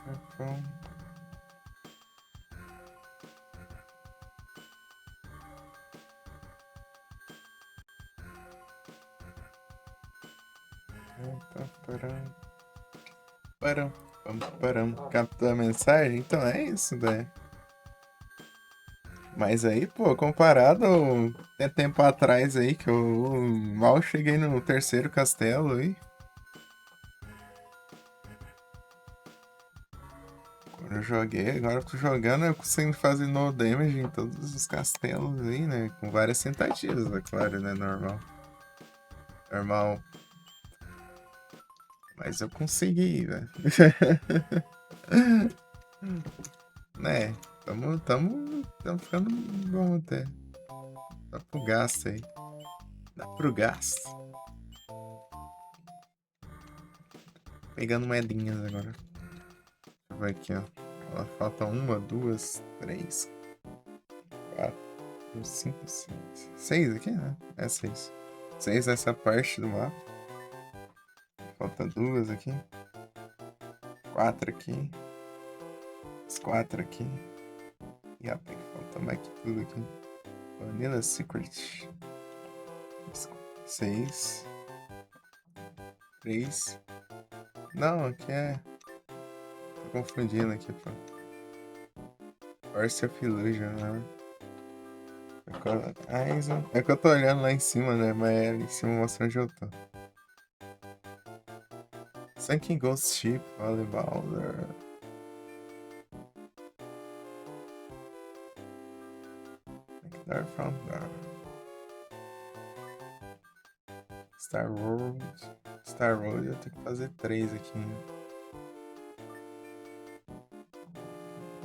Tá bom. Param, captou a mensagem? Então é isso, velho. Mas aí, pô, comparado até tempo atrás aí, que eu mal cheguei no terceiro castelo aí. Quando eu joguei, agora eu tô jogando, eu consigo fazer no damage em todos os castelos aí, né? Com várias tentativas, é claro, né? Normal. Mas eu consegui, velho. Né? Tamo ficando bom até. Dá pro gasto aí. Dá pro gasto. Pegando moedinhas agora. Deixa eu ver aqui, ó. Ó, falta uma, duas, três, quatro, cinco, seis. Seis aqui, né? É seis. Seis nessa parte do mapa. Falta duas aqui. Quatro aqui. As quatro aqui. E a que falta mais que tudo aqui. Vanilla Secret. Seis. Três. Não, aqui é. Tô confundindo aqui, pô. Force of Illusion, né? É que eu tô olhando lá em cima, né? Mas é ali em cima mostra onde eu tô. Sunken Ghost Ship, Volleyball. Nectar from Dar. Star Road. Star Road eu tenho que fazer 3 aqui.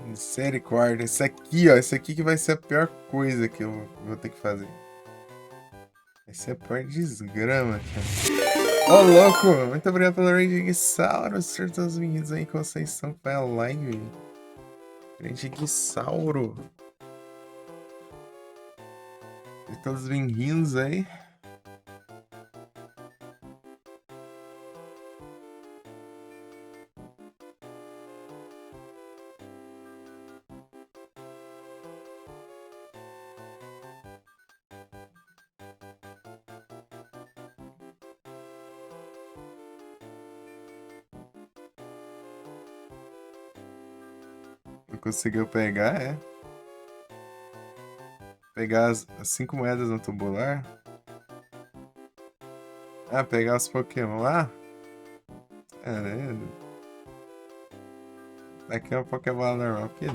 Misericórdia. Esse aqui, ó. Esse aqui que vai ser a pior coisa que eu vou ter que fazer. Esse é a pior desgrama, cara. Ô, louco! Muito obrigado pelo raid, Guissauro. Sejam todos bem-vindos aí com vocês estão para a live. Grande Guissauro. Sejam todos bem-vindos aí. Não conseguiu pegar, é? Pegar as 5 moedas no tubular? Ah, pegar os Pokémon lá? É, né? Aqui é um Pokémon normal, que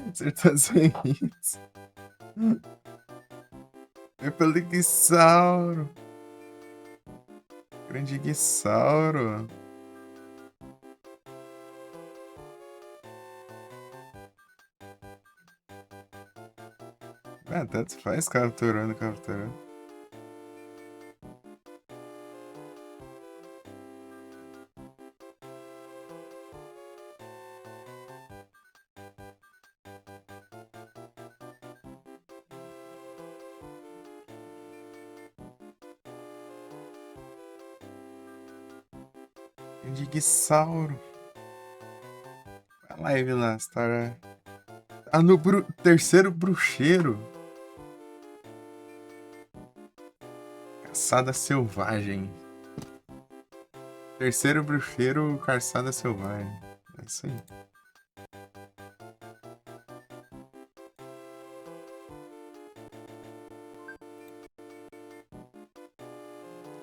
acertou as isso. Foi pelo Guissauro. Grande Guissauro. Ah, tanto faz capturando. Dinossauro. A live lá, está. Ah, no terceiro bruxeiro. Caçada selvagem. Terceiro bruxeiro, caçada selvagem. É isso aí.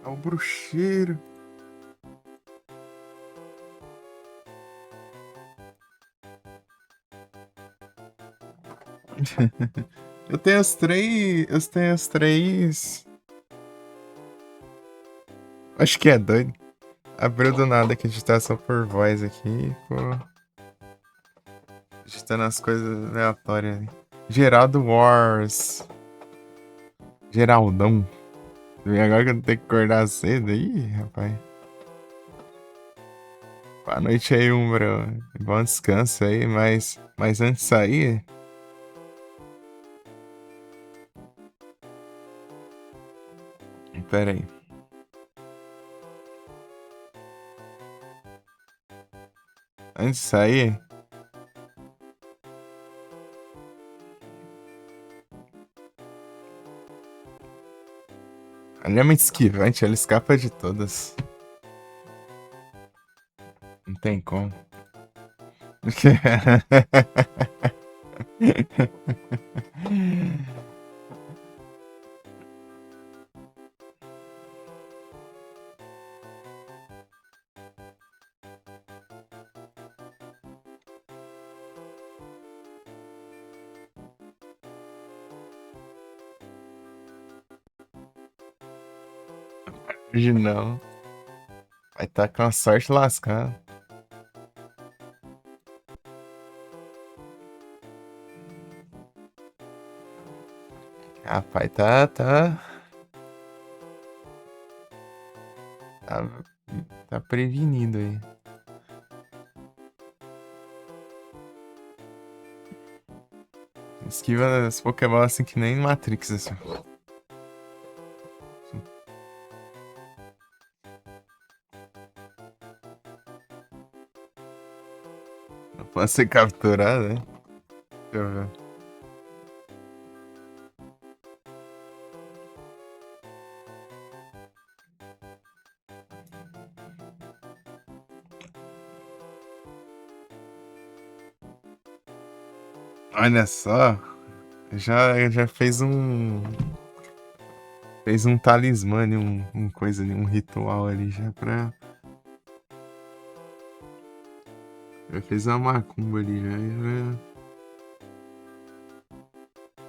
É o bruxeiro. Eu tenho as três. Eu tenho as três. Acho que é doido. Abriu do nada aqui, digitação por voz aqui, pô. Digitando as coisas aleatórias ali. Geraldo Wars. Geraldão. E agora que eu tenho que acordar cedo aí, rapaz. Boa noite aí, Umbra. Bom descanso aí, mas antes de sair. Pera aí. Antes de sair. Ela é muito esquivante, ela escapa de todas. Não tem como. Hoje não. Vai tá com a sorte lascada. Rapaz, tá, tá prevenido aí. Esquiva os Pokémon assim que nem Matrix, assim. Não pode ser capturado, né? Deixa eu ver. Olha só. Já fez um. Fez um talismã ali, um coisa ali, um ritual ali já pra. Já fez uma macumba ali já.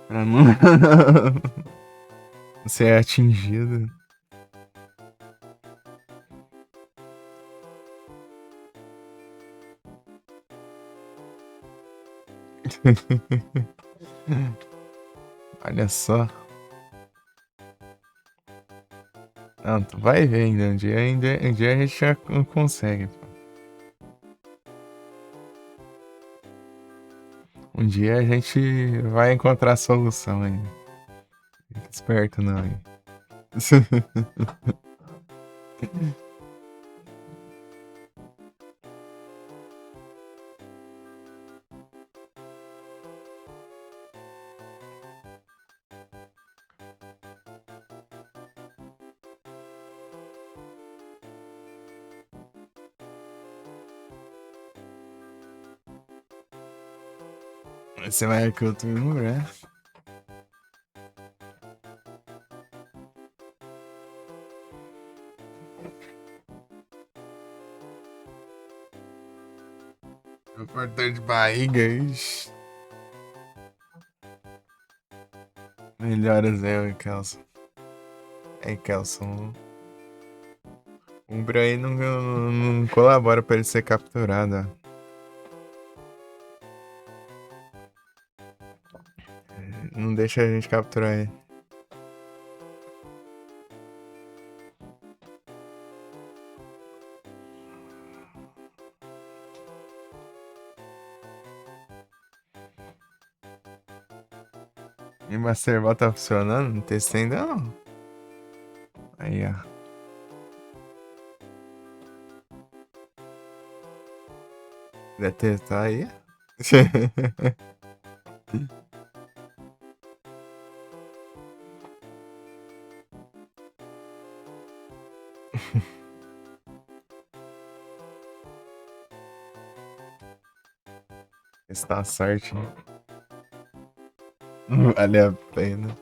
Pra não. Ser atingido. Olha só. Não, tu vai ver ainda. Um dia a gente já consegue. Um dia a gente vai encontrar a solução ainda. Fica esperto não, hein? Você vai que eu tô né? Meu dor de barriga, ixi. Melhoras eu, Kelson. É, Kelson. O Umbra aí não colabora pra ele ser capturado. Ó. Não deixa a gente capturar ele. E Master Ball tá funcionando? Não testei ainda não. Aí, ó. Deve testar aí. Está sorte, hein? Vale a pena.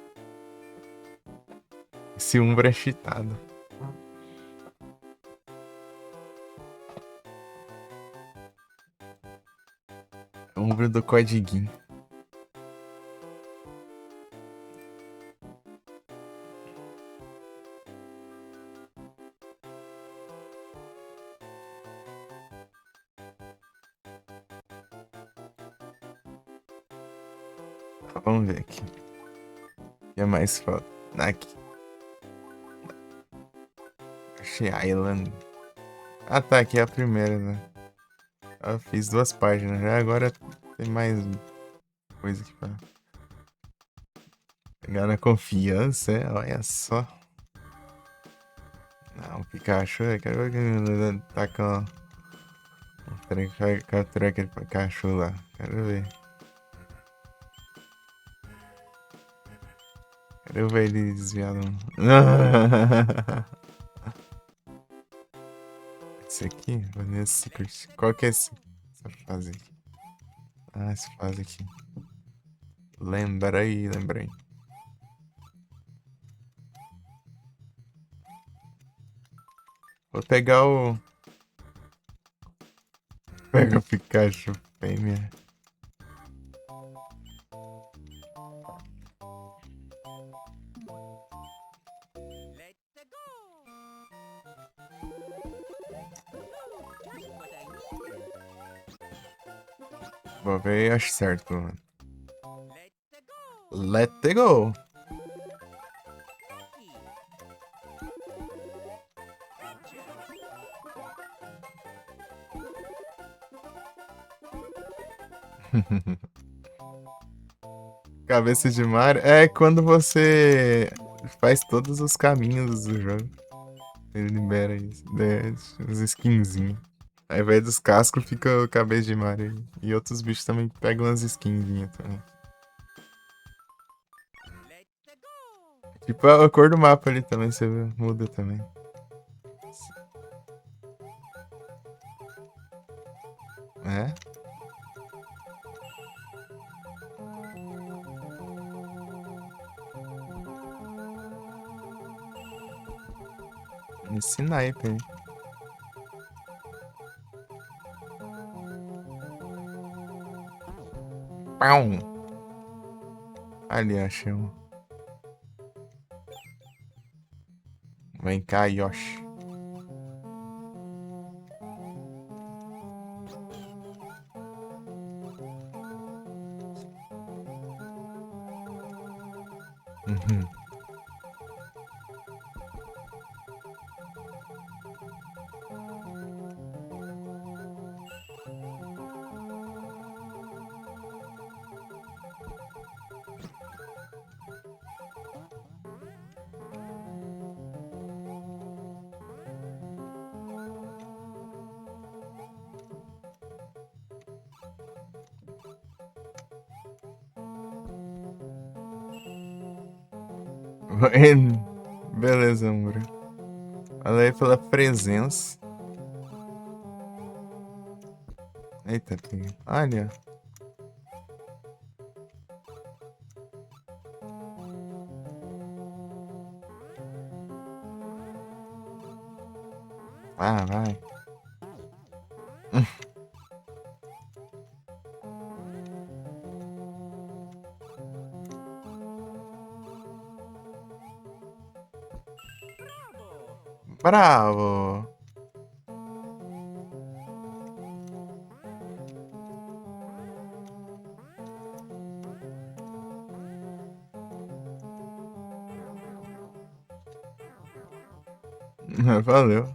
Esse Umbra é cheatado. Umbra do codiguinho. Vamos ver aqui. O que é mais foda? Aqui. Achei Island. Ah, tá. Aqui é a primeira, né? Eu fiz 2 páginas já. Agora tem mais coisa aqui pra pegar na confiança, é? Olha só. Não, o Pikachu, eu quero ver que ele tá com... Peraí que vai capturar aquele Pikachu lá. Quero ver. Quero ver ele desviado. Esse aqui? Vanessa Secret. Qual que é essa fase aqui? Ah, essa fase aqui. Lembrei. Vou pegar o... Pega o Pikachu fêmea. Let's go. What I needed. Vou ver e acho certo, mano. Let's go. Let go! Lucky. Cabeça de Mario é quando você faz todos os caminhos do jogo. Ele libera isso, né, os skinzinhos. Ao invés dos cascos fica o cabeça de Mario. E outros bichos também pegam umas skinzinhas também. Let's go. Tipo a cor do mapa ali também, você vê, muda também. É? Esse naipe aí. Pau! Ali, achei um. Vem cá, Yoshi. Uhum. Beleza, amor. Valeu aí pela presença. Eita, filho. Olha. Ah, vai. Bravo. Valeu.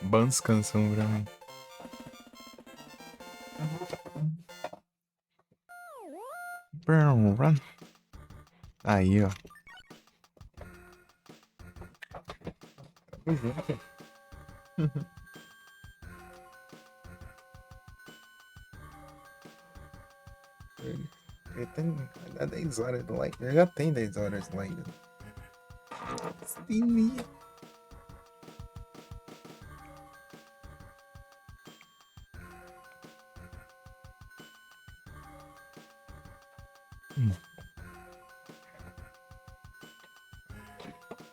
Bom descansão pra mim. Aí, ó. Ele tem 10 horas do like. Ele já tem 10 horas do like. Sim.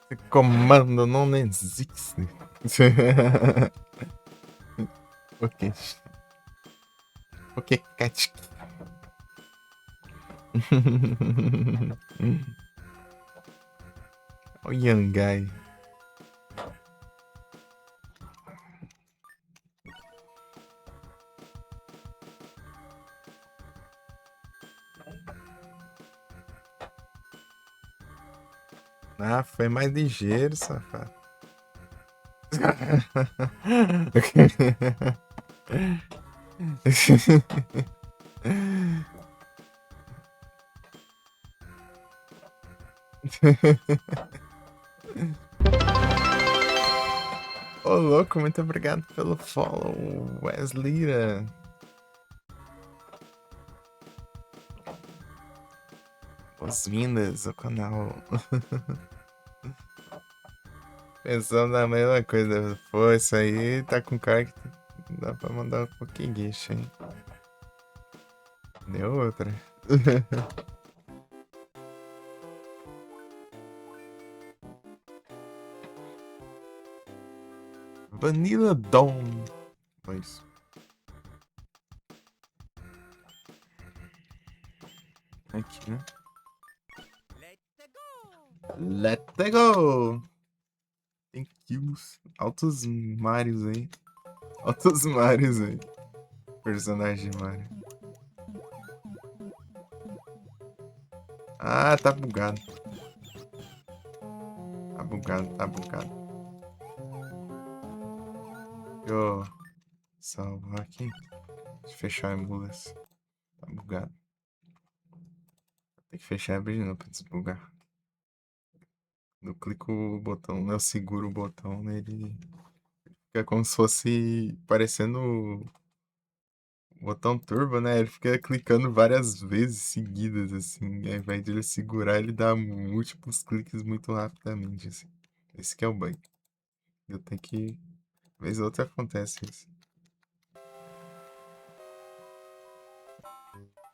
Esse comando não existe. Ok. Ok, cat. O Yangai. Ah, foi mais ligeiro, safado. Ô, louco, muito obrigado pelo follow, Wesleyra. Boas-vindas ao canal. Pensando na mesma coisa. Pô, isso aí tá com cara que dá pra mandar um pouquinho guicho, hein? Deu outra. Vanilla Dawn. Mas aqui, né? Let's go. Let's go! Thank yous. Altos Marios aí. Altos Marios aí. Personagem Mario. Ah, tá bugado. Tá bugado, tá bugado. Deixa eu salvar aqui. Deixa eu fechar a emulação. Tá bugado. Tem que fechar e abrir de novo pra desbugar. Eu clico o botão, né? Eu seguro o botão nele. Fica como se fosse parecendo o botão turbo, né? Ele fica clicando várias vezes seguidas, assim. Ao invés de ele segurar, ele dá múltiplos cliques muito rapidamente, assim. Esse que é o bug. Eu tenho que. Vez ou outra acontece isso.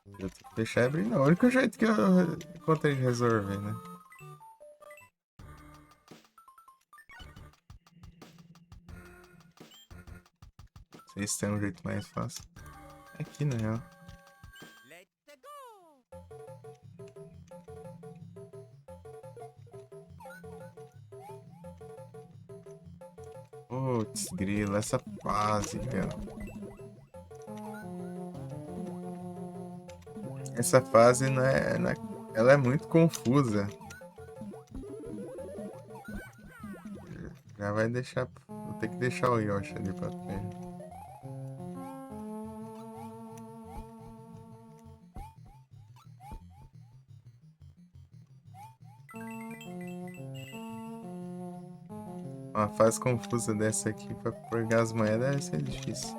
Eu tenho que fechar e abrir. Não, é o único jeito que eu encontrei de resolver, né? Não sei se tem um jeito mais fácil. Aqui, na real. Let's go. Putz, grilo, essa fase, cara. Essa fase ela é muito confusa. Já vai deixar. Vou ter que deixar o Yoshi ali pra trás. Uma fase confusa dessa aqui pra pegar as moedas vai ser difícil.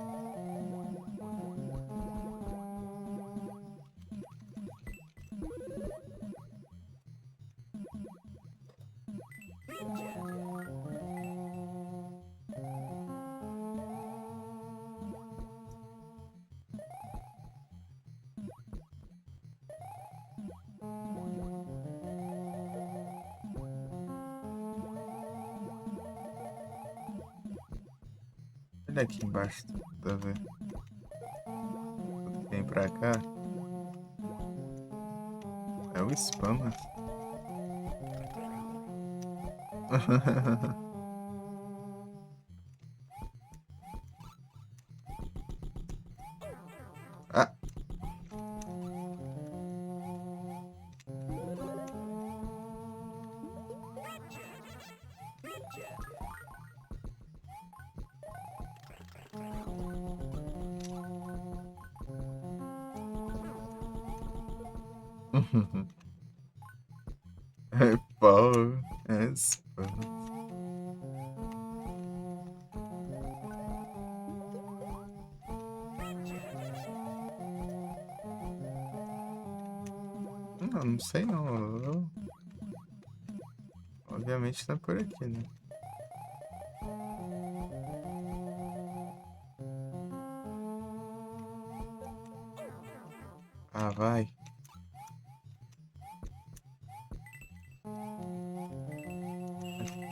Olha aqui embaixo pra ver. Tudo que tem pra cá. É o spam, né? Ah! É pau, é spam. Não sei não. Obviamente tá por aqui, né? Ah, vai.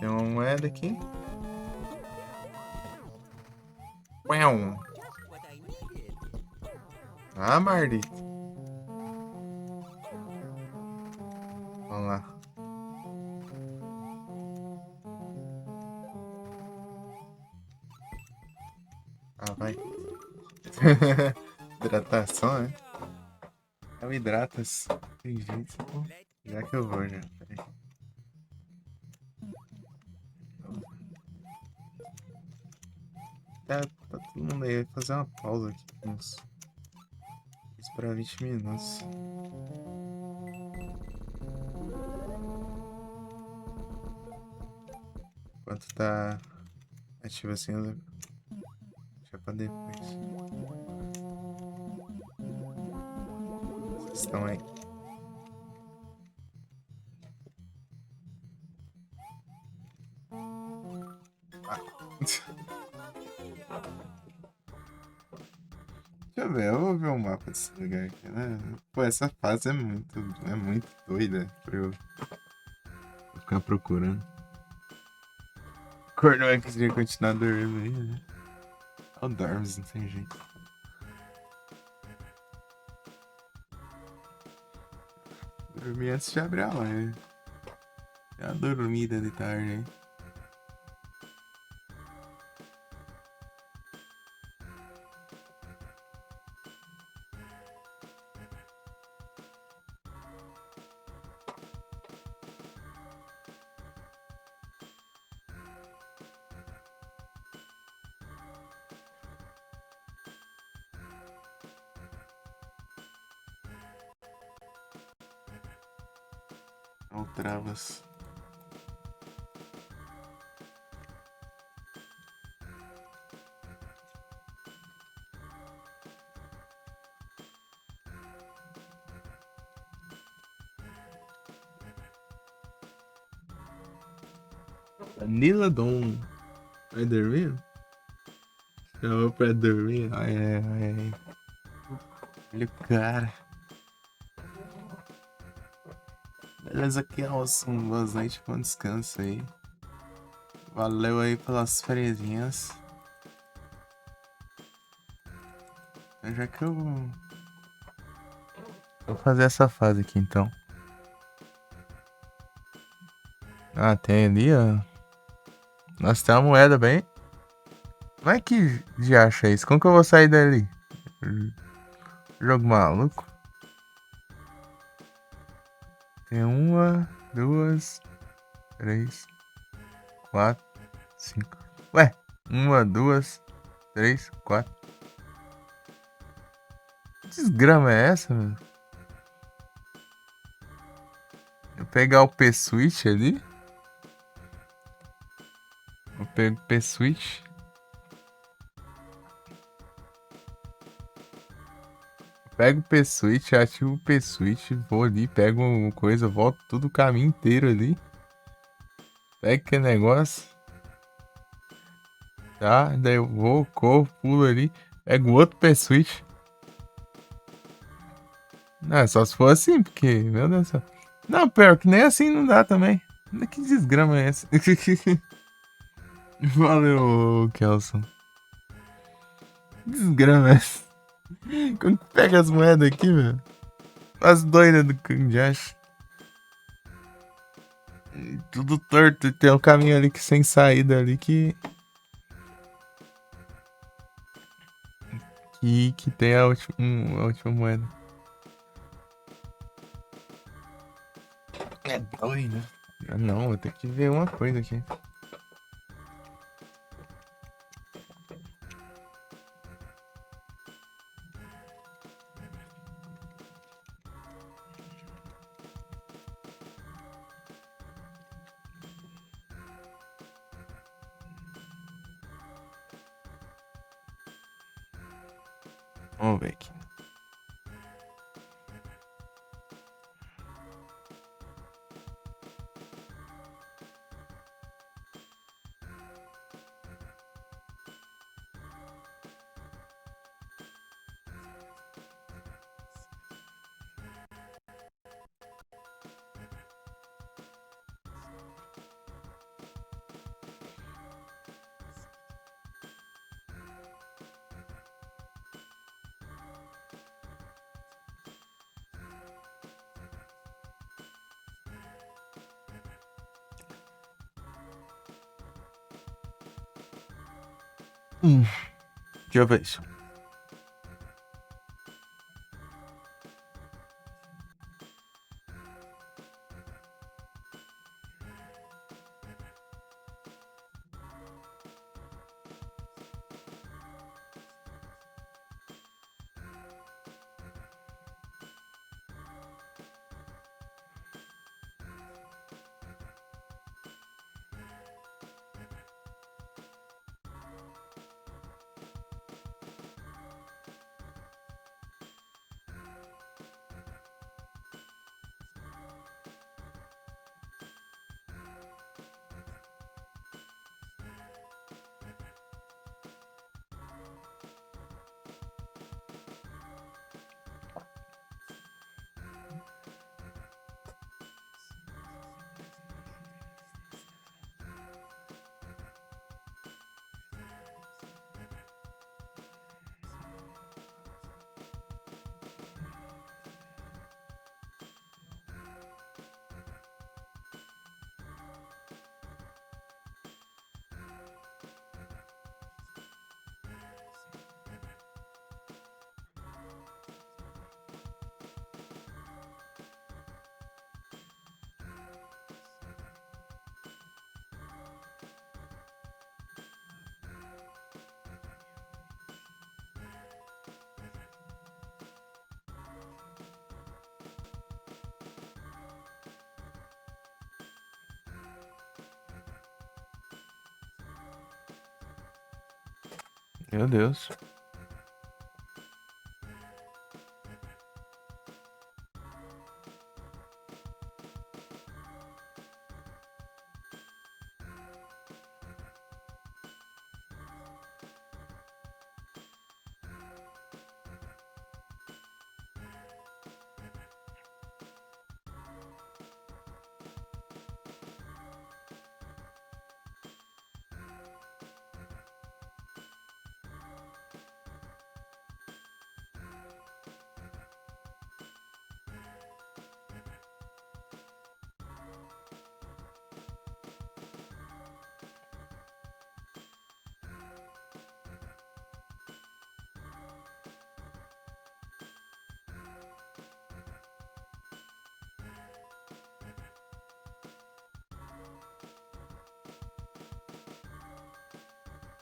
Tem uma moeda aqui. Uau. Just what I needed. Ah, Mardito. Vamos lá. Ah, vai. Hidratação, né? É o hidratas. Tem jeito, pô. Let's Já que eu vou, já. Peraí. Todo mundo aí vai fazer uma pausa aqui. Uns... Esperar 20 minutos. Enquanto tá ativo assim, eu deixa pra depois. Vocês estão aí. Ah. Deixa eu ver, eu vou ver o mapa desse lugar aqui, né? Pô, essa fase é muito doida pra eu ficar procurando. Corno é que queria continuar dormindo aí, né? Eu dormo, não tem jeito. Dormi antes de abrir a live. É a dormida de tarde, hein? Não travas. Vanilla Dawn. Vai dormir? Chamou pra dormir? Ai. Olha o cara. Beleza, aqui é um boas noites, bom descanso aí. Valeu aí pelas frezinhas. Já que eu vou fazer essa fase aqui então. Ah, tem ali, ó. Nossa, tem uma moeda bem. Como é que de acha isso? Como que eu vou sair dali? Jogo maluco. Tem uma, duas, três, quatro, cinco. Ué, uma, duas, três, quatro. Que desgrama é essa, meu? Eu pegar o P-Switch ali. Eu pego o P-Switch. Pego o P-Switch, ativo o P-Switch, vou ali, pego uma coisa, volto todo o caminho inteiro ali. Pego aquele negócio. Tá? Daí eu vou, corro, pulo ali. Pego outro P-Switch. Não, só se for assim, porque, meu Deus do céu. Não, pior que nem assim não dá também. Que desgrama é essa? Valeu, Kelson. Que desgrama é essa? Como que pega as moedas aqui, velho? As doidas do Kanjash. Tudo torto. Tem um caminho ali que sem saída ali que tem a última moeda. É doido. Ah, não, vou ter que ver uma coisa aqui. Vamos ver aqui. Deixa eu ver isso. Meu Deus.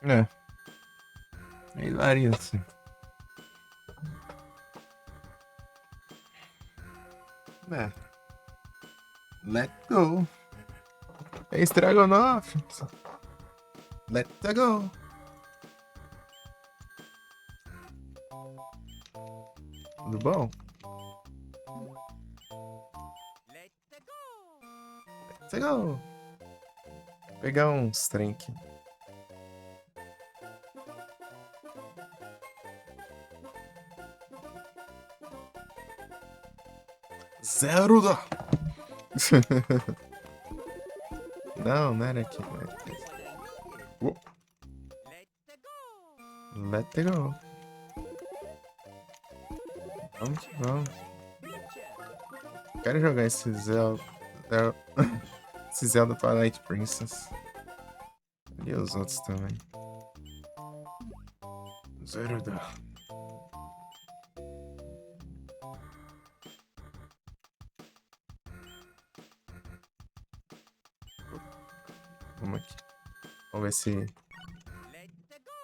É. É hilário, assim. É. Let go. É estrogonofe. Let go. Tudo bom? Let go. Let go. Vou pegar uns trem aqui. Zero da... Não, não era aqui. Não era aqui. Uou. Let go. Let go. Vamos que vamos. Quero jogar esse Zelda. Esse Zelda Twilight Princess. E os outros também. Zelda. Vamos aqui. Vamos ver se. Let go.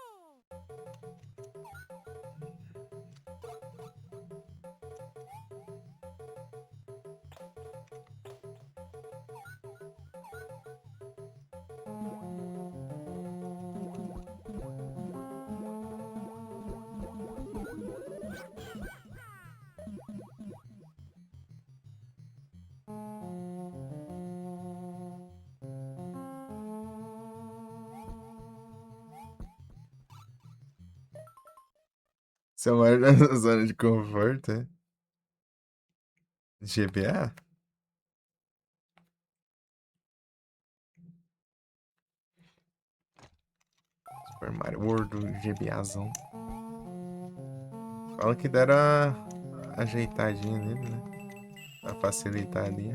Se eu moro na zona de conforto, é? GBA? Super Mario World, GBAzão. Fala que deram uma ajeitadinha nele, né? Pra facilitar ali.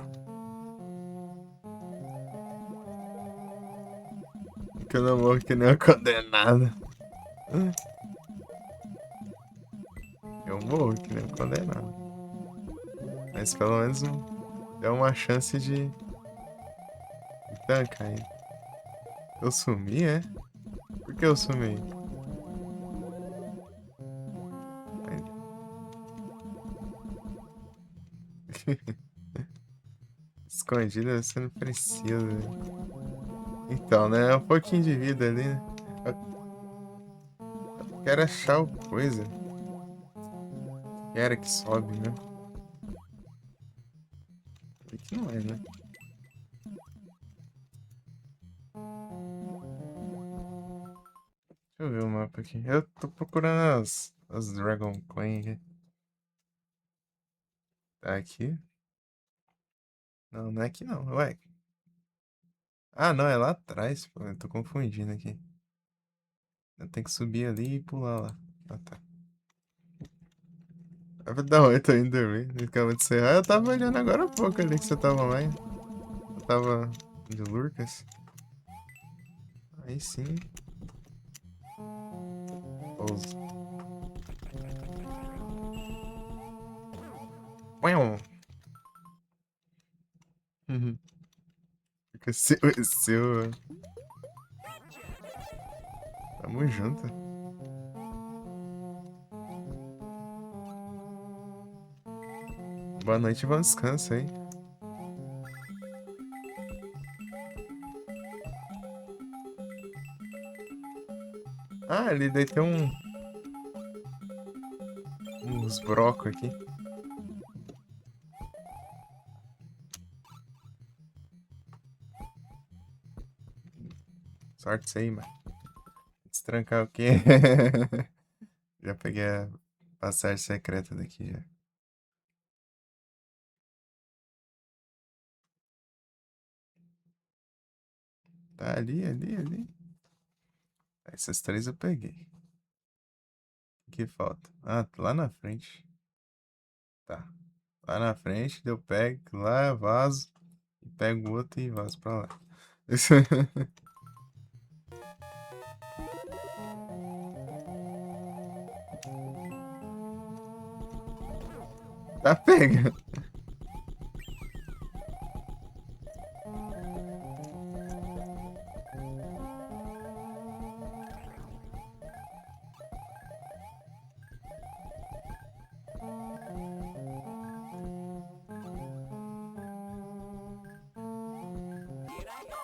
Que eu não morro que nem uma condenada. Eu morro que nem um condenado. Mas pelo menos deu uma chance de tancar ele. Eu sumi, é? Por que eu sumi? Escondida você não precisa. Então, né? Um pouquinho de vida ali, né? Eu quero achar o coisa. Quero que sobe, né? Aqui não é, né? Deixa eu ver o mapa aqui. Eu tô procurando as Dragon Queen aqui. Tá aqui? Não, não é aqui não. Ué. Ah, não, é lá atrás, pô. Eu tô confundindo aqui. Eu tenho que subir ali e pular lá. Ah, tá. Da onde eu tô indo dormir? Acaba de encerrar. Eu tava olhando agora há pouco ali que você tava online. Eu tava de Lucas. Aí sim. Pouso. Uau. Uhum. Fica seu. Tamo junto. Boa noite e bom descanso aí. Ah, Ah, ali daí tem uns brocos aqui. Sorte isso aí, mano. Destrancar o quê? Já peguei a passagem secreta daqui já. Tá ali, ali, ali. Essas três eu peguei. O que falta? Ah, tá lá na frente. Tá. Lá na frente, eu pego lá, vazo. E pego o outro e vazo pra lá. Tá pega. Here I go.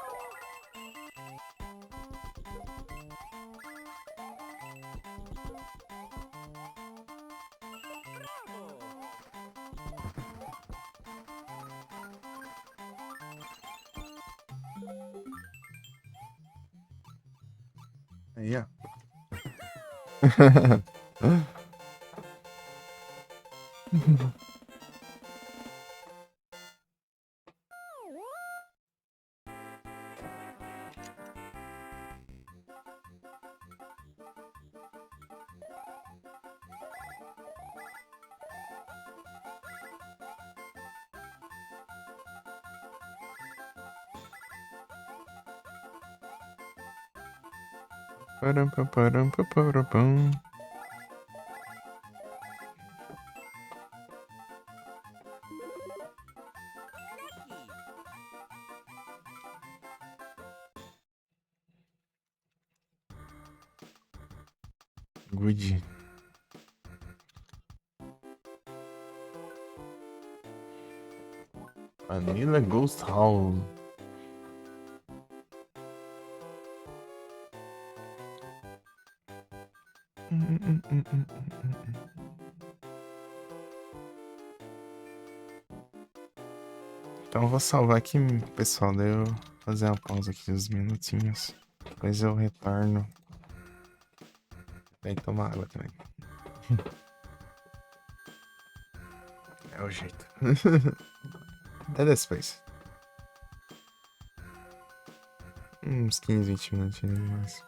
Bravo. Aí, ó. Param, pam, param, pam, param, pam. Good. Vanilla Ghost House. Então eu vou salvar aqui, pessoal. Daí eu vou fazer uma pausa aqui uns minutinhos. Depois eu retorno. Tem que tomar água também. É o jeito. Até depois. Uns 15, 20 minutinhos mais.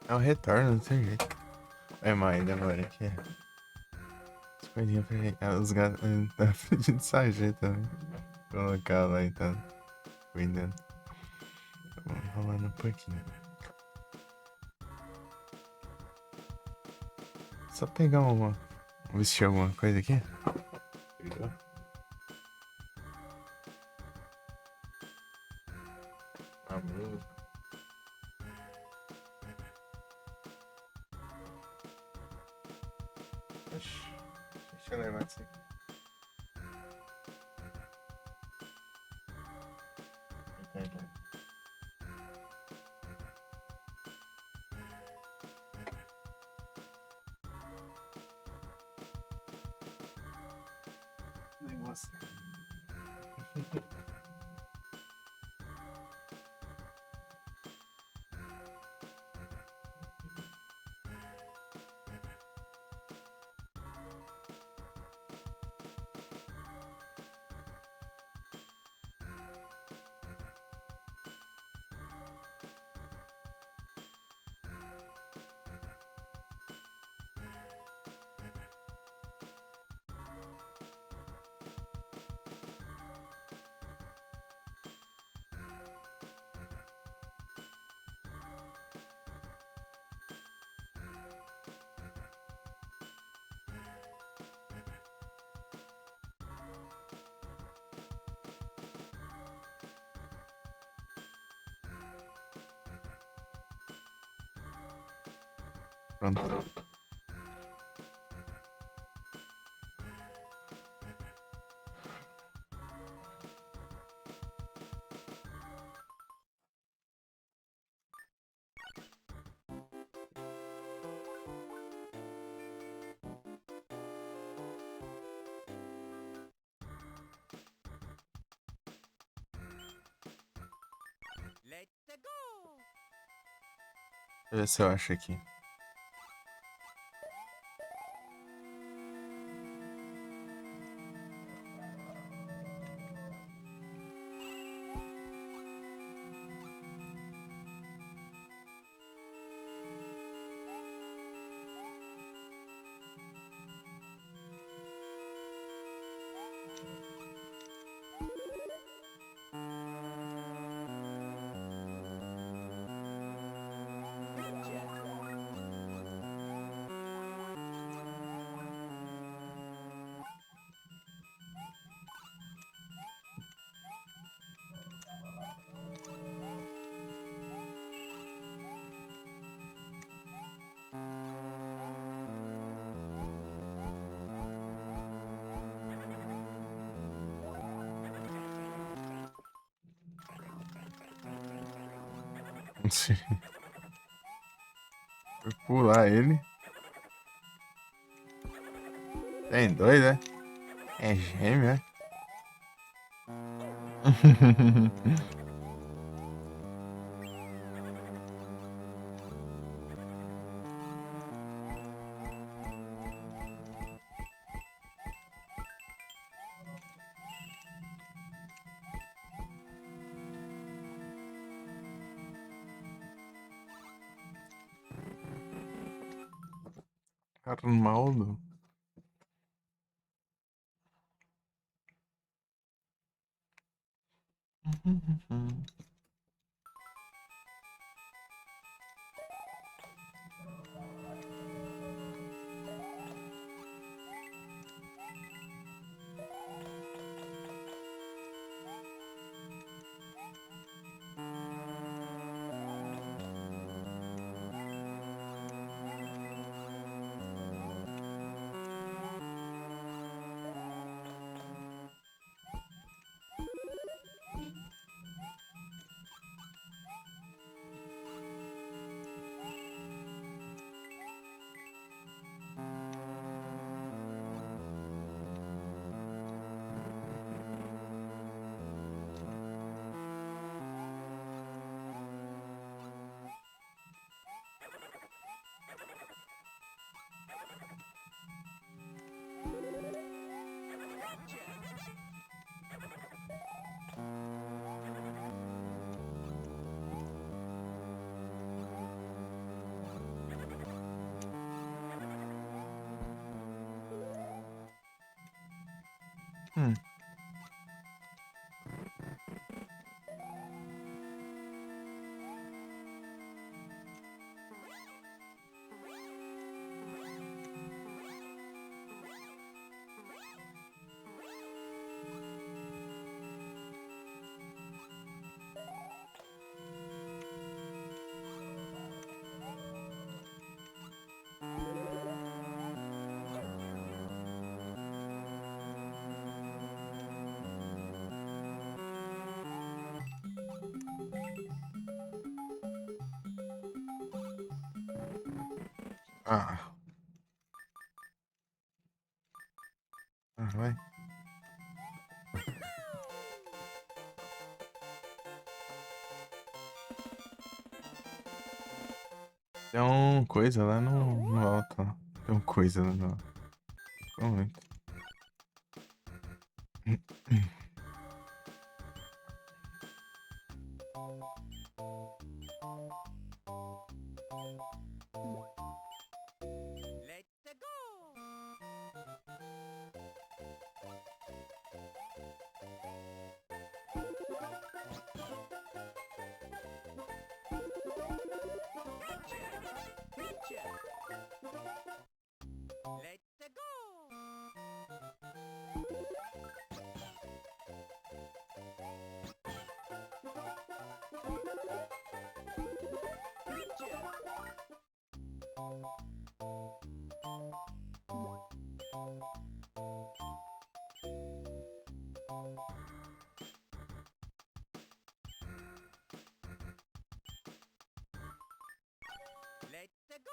É o retorno, não tem jeito. É mais agora aqui. As coisinhas pra gente. Os gatos. Tá pedindo sarjeta também. Colocar lá e tá cuidando. Vamos enrolando um pouquinho. Só pegar uma. Vestir alguma coisa aqui. Pegou? Amor. Deixa eu levar isso aqui. Negócio. Pronto. Let's go! Deixa eu ver se eu acho aqui. Fui pular ele. Tem dois, né? É gêmeo, é? Arnaldo. Hum. Ah. Ah, vai. Tem um coisa lá no alto, ó. Tem um coisa lá no alto. Vamos ver. Let's go! Let's go! Let's go!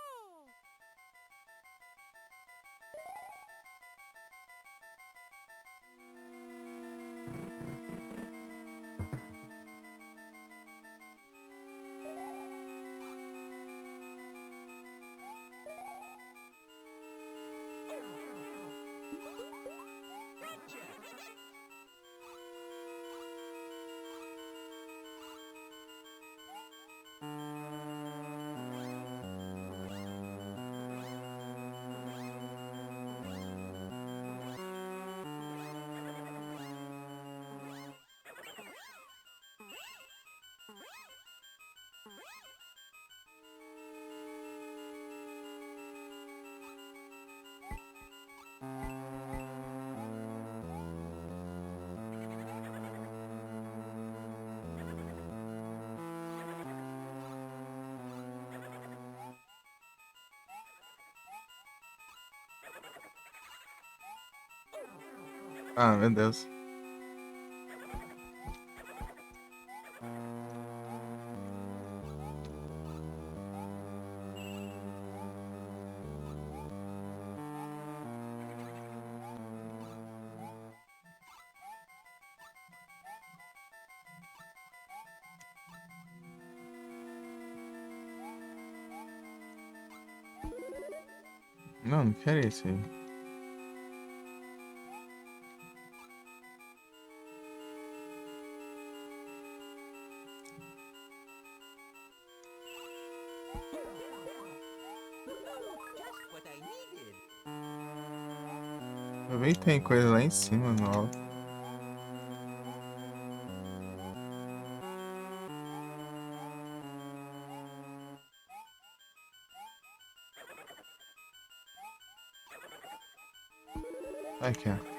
Ah, meu Deus. Não, não quero isso aí. Just what I needed. Eu vi que tem coisa lá em cima no alto. Aqui, ó.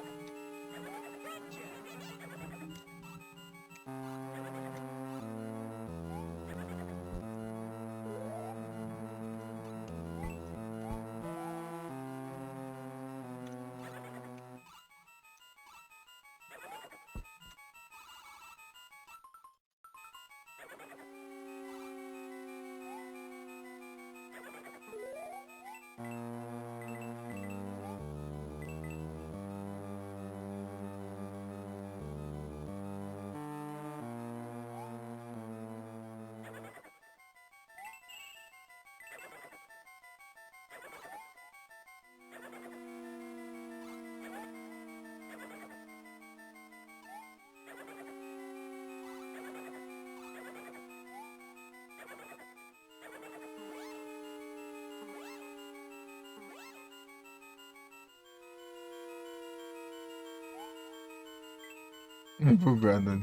Bugado.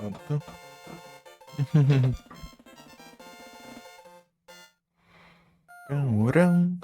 Pronto. Camurão.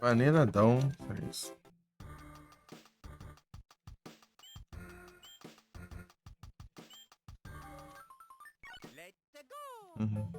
Vanilla Dawn, é isso. Let's go. Uhum.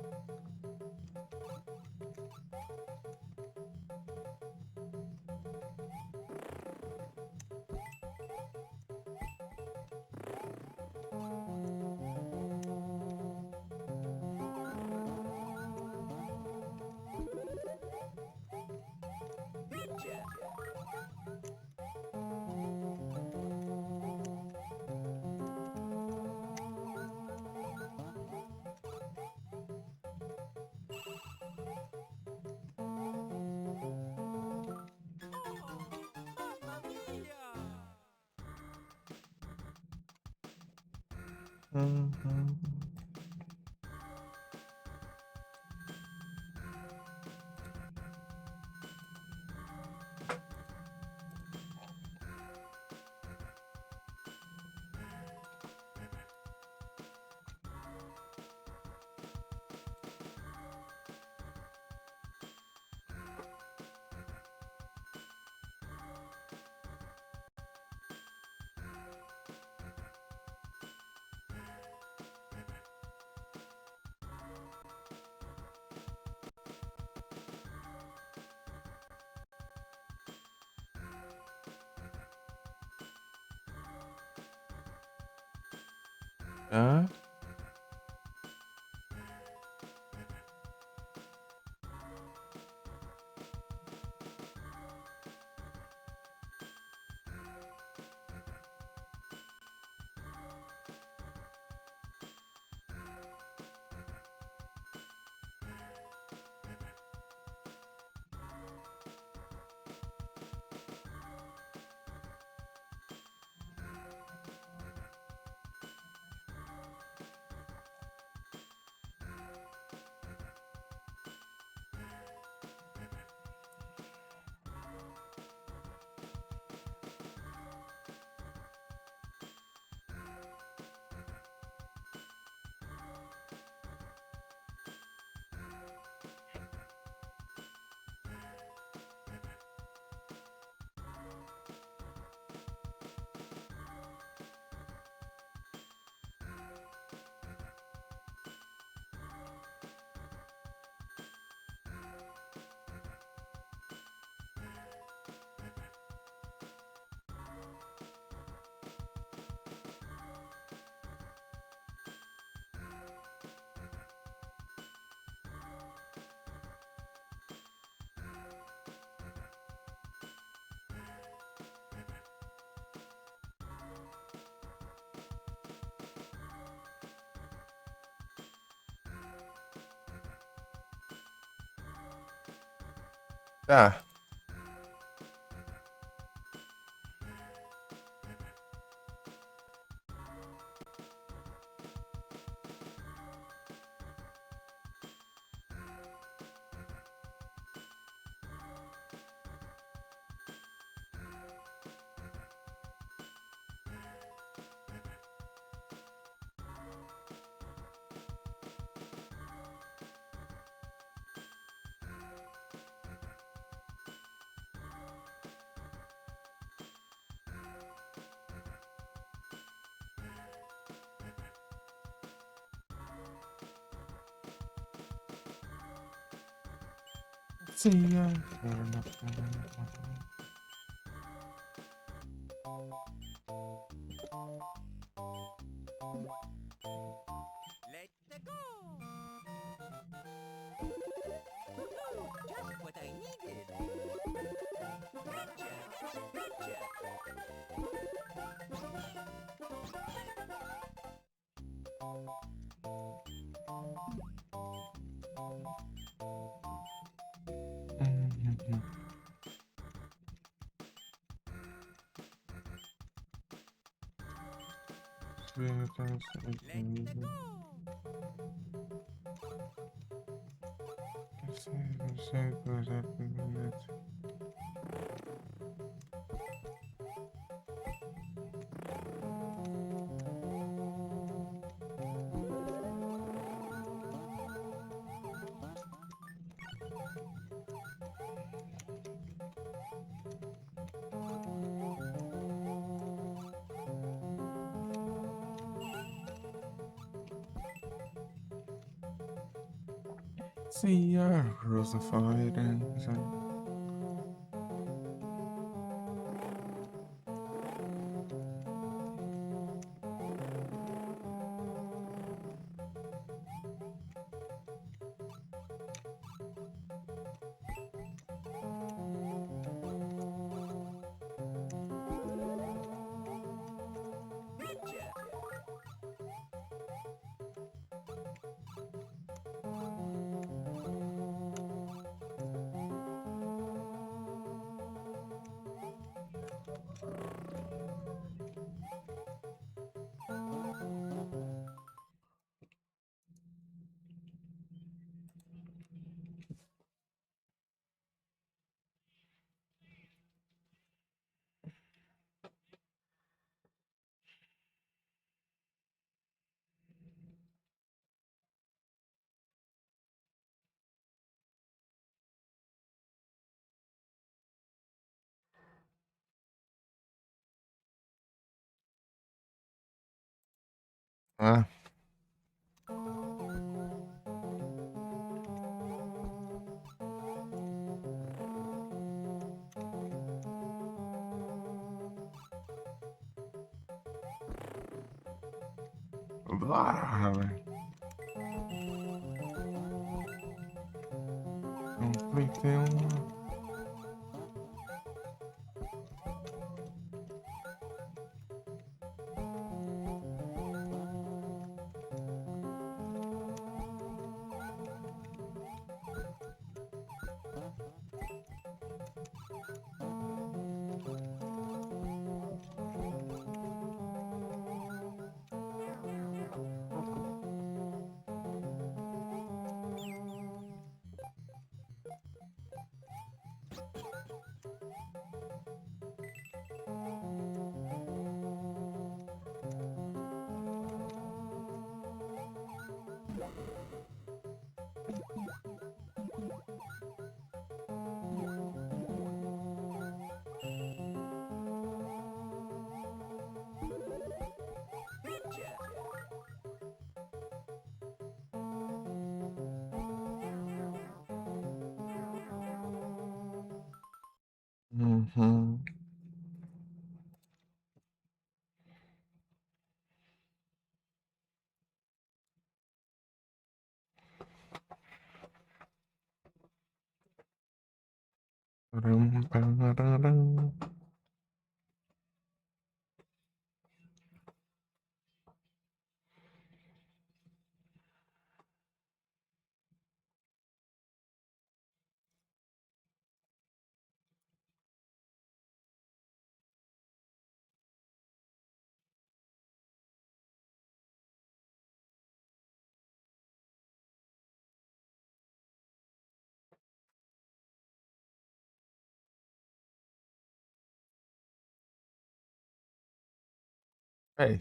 Mamma mia. Uhum. Tá. Tá. Sim, Let's go. Oh, just what I needed. Gotcha. Gotcha. Let's go. See ya, Rosified and Gotcha. ah, bora, velho. Completei uma. Gotcha. Uhum. Param, pararam. Ei,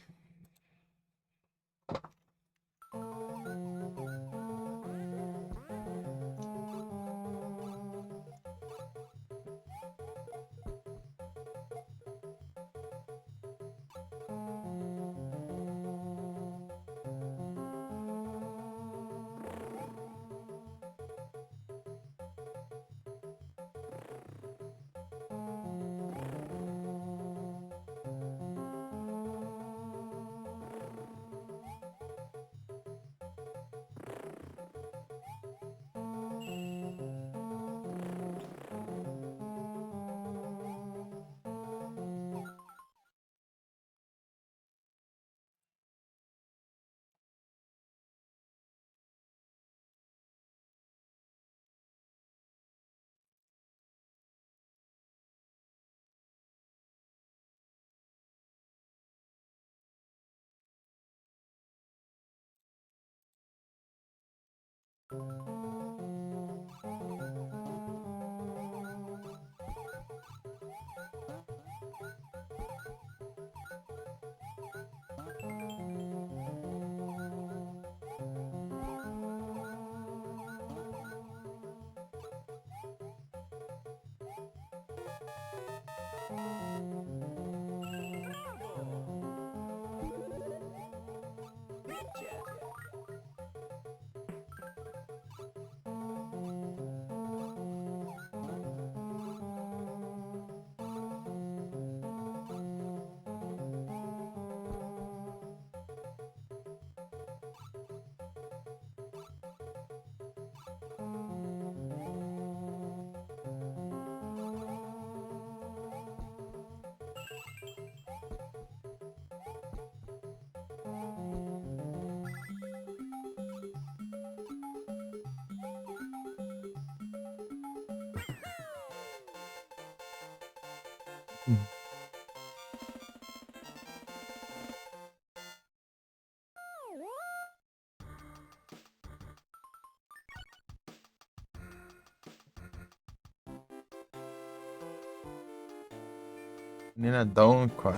Menina Donko.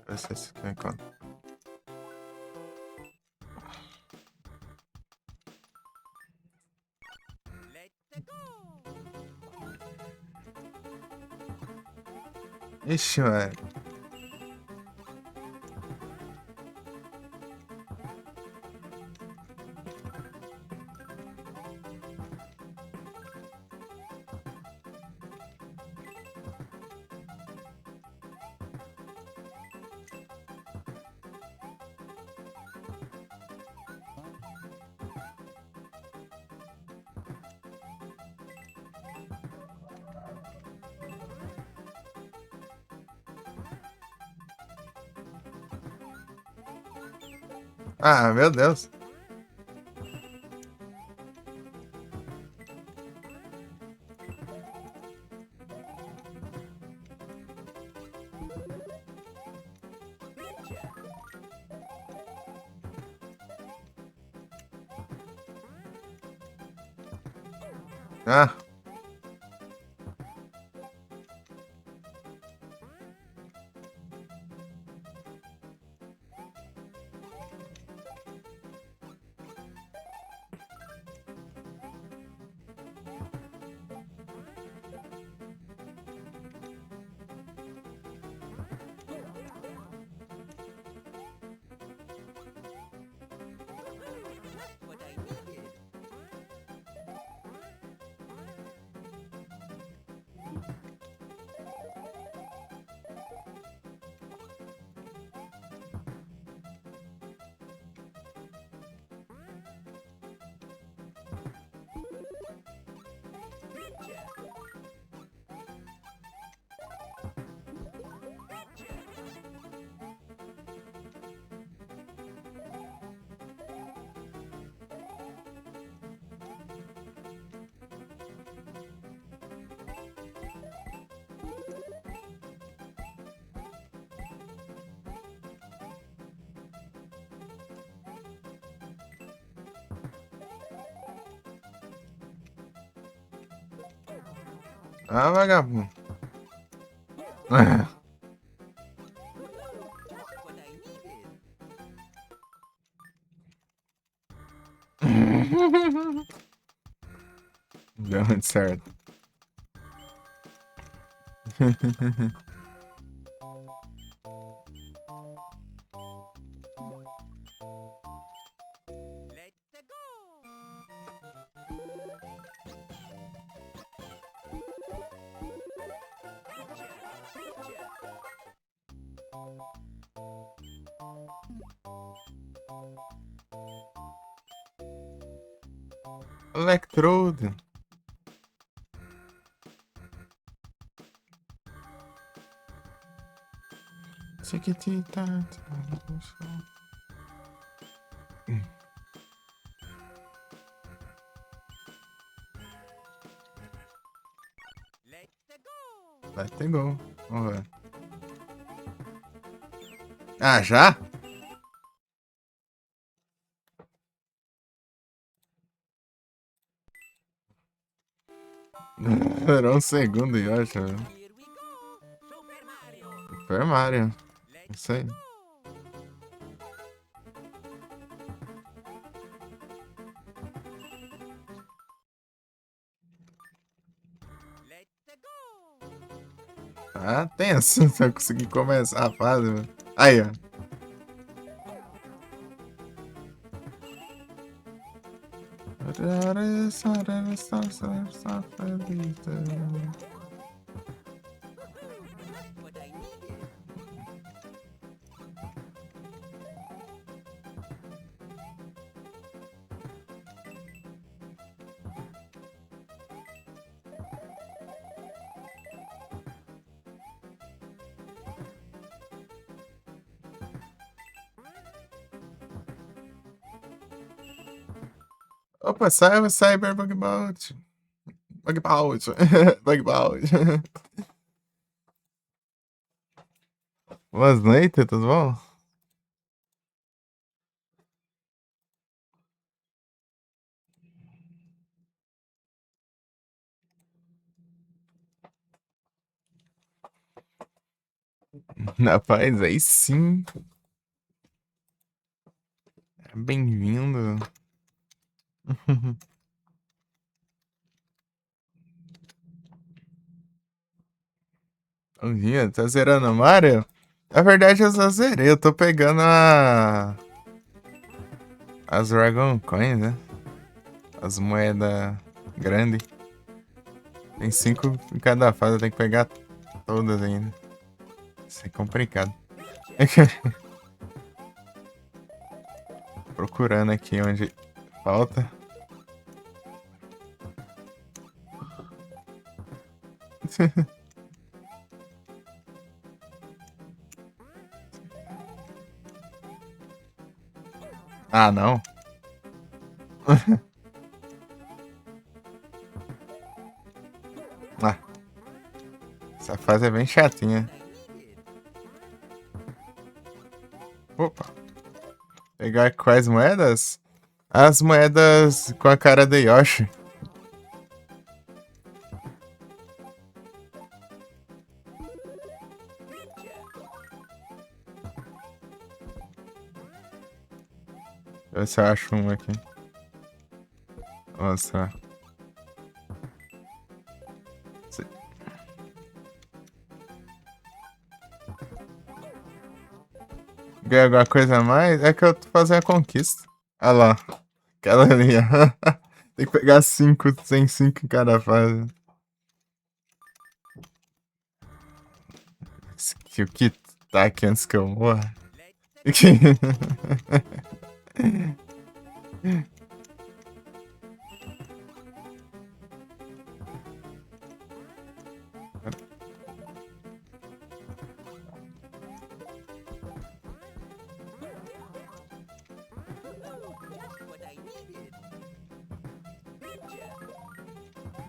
Vai ser isso que eu encontro. Let's go! Ixi, mano. Ah, meu Deus. Ah. Just what I needed. Ah, vagabundo. Just what I needed. Deu muito certo. Let's go! Electrode. Chiquitita. Let's go! Vai ter gol. Vamos ver. Ah, já? Era um segundo, eu acho. Here we go. Super Mario. Super Mario. Let's Isso aí. go. Let's go. Tá tenso se eu conseguir começar a fase, mano. Aí, ó. What I needed. Opa, Cyber Bug Bout. Bug Bout. Bug Bout. Boas noites, tudo bom? Rapaz, aí sim. Bem-vindo. Bom dia, tá zerando o Mario? Na verdade, eu só zerei. Eu tô pegando as Dragon Coins, né? As moedas grandes. Tem 5 em cada fase, eu tenho que pegar todas ainda. Isso é complicado. Procurando aqui onde falta. Ah, não. Ah, essa fase é bem chatinha. Opa. Pegar quais moedas? As moedas com a cara do Yoshi. Deixa eu ver se eu acho uma aqui. Vou mostrar. Ganhar alguma coisa a mais? É que eu tô fazendo a conquista. Olha lá. Aquela ali, ó. Tem que pegar 5, tem 5 em cada fase. O que tá aqui antes que eu morra? What I needed.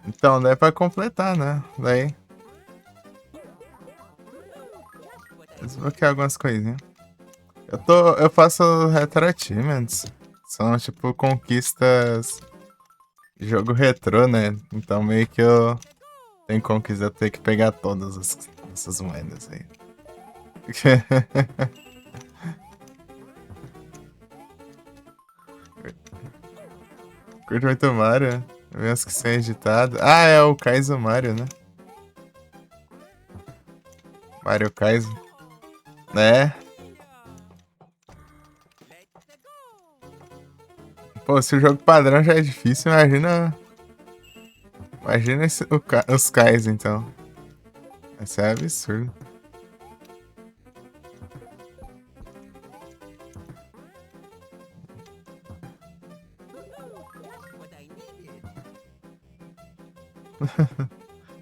Então, daí é pra completar, né? Daí. Desbloquear algumas coisinhas. Eu faço retro achievements. São tipo conquistas. Jogo retrô, né? Então meio que eu tenho conquista, eu tenho que pegar todas essas moedas aí. Curto muito Mario. Vemos que são editados. Ah, é o Kaizo Mario, né? Mario Kaizo. Né? Let's go. Pô, se o jogo padrão já é difícil, imagina. Imagina os Kais, então. Isso é absurdo. What I needed.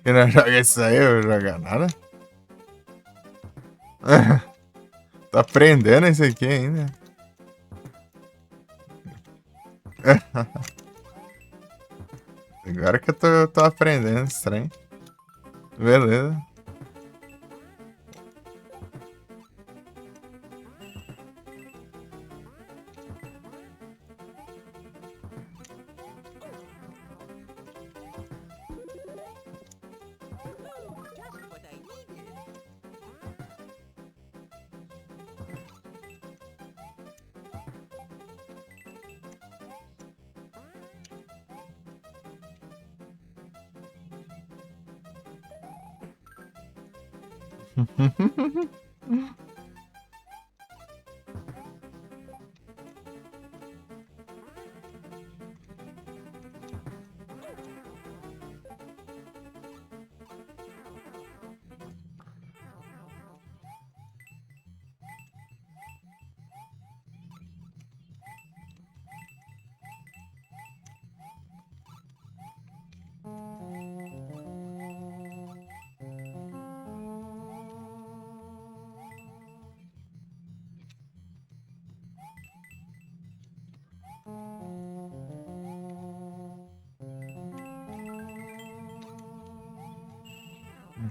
E não joga isso aí, eu não jogo nada. Tô aprendendo isso aqui ainda. Agora que eu tô aprendendo esse trem. Beleza.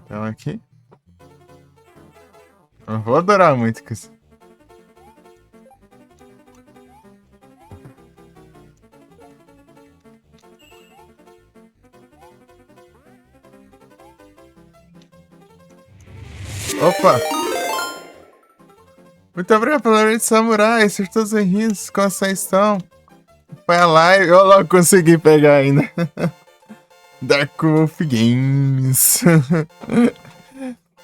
Então aqui. Não vou adorar muito com isso. Opa! Muito obrigado pela rede Samurai, acertou os errinhos, como vocês estão? Foi a live, eu logo consegui pegar ainda. Dark Wolf Games.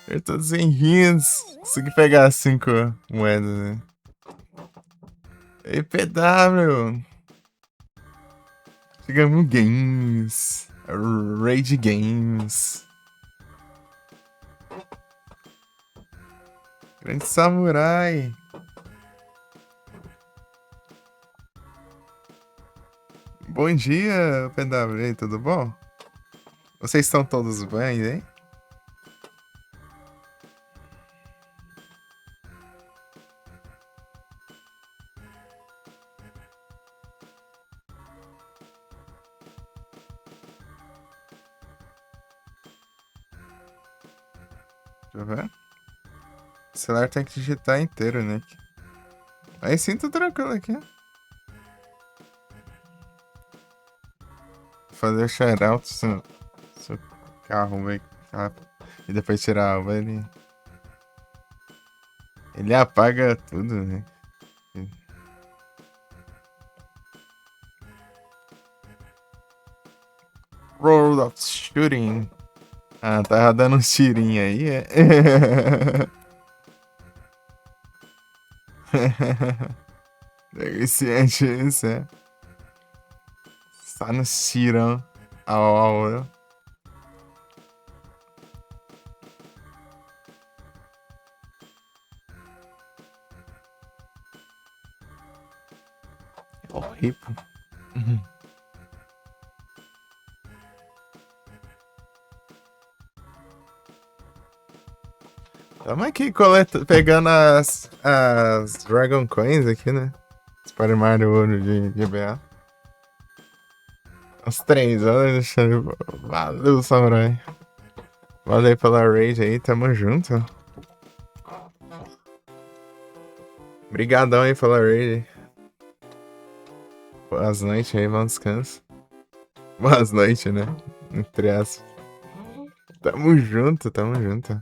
Acertou os errinhos, consegui pegar 5 moedas, né? Ei, PW! Chegamos Games. Raid Games. Grande Samurai. Bom dia, PW. E aí, tudo bom? Vocês estão todos bem, hein? Deixa eu ver. O celular tem que digitar inteiro, né? Aí sim, tô tranquilo aqui. Fazer o shoutout seu carro, velho. E depois tirar a alma, ele apaga tudo, né? Roll of Shooting. Ah, tava dando uns tirinhos aí, é? Deliciante isso, é? Só no tirão. Au. Horrível. Tamo aqui pegando as Dragon Coins aqui, né? Sparimar o ouro de BA. Os 3, olha. Valeu, Samurai. Valeu pela raid aí, tamo junto. Obrigadão aí pela raid. Boas noites aí, bom descanso. Boas noites, né? Entre aspas. Tamo junto, tamo junto.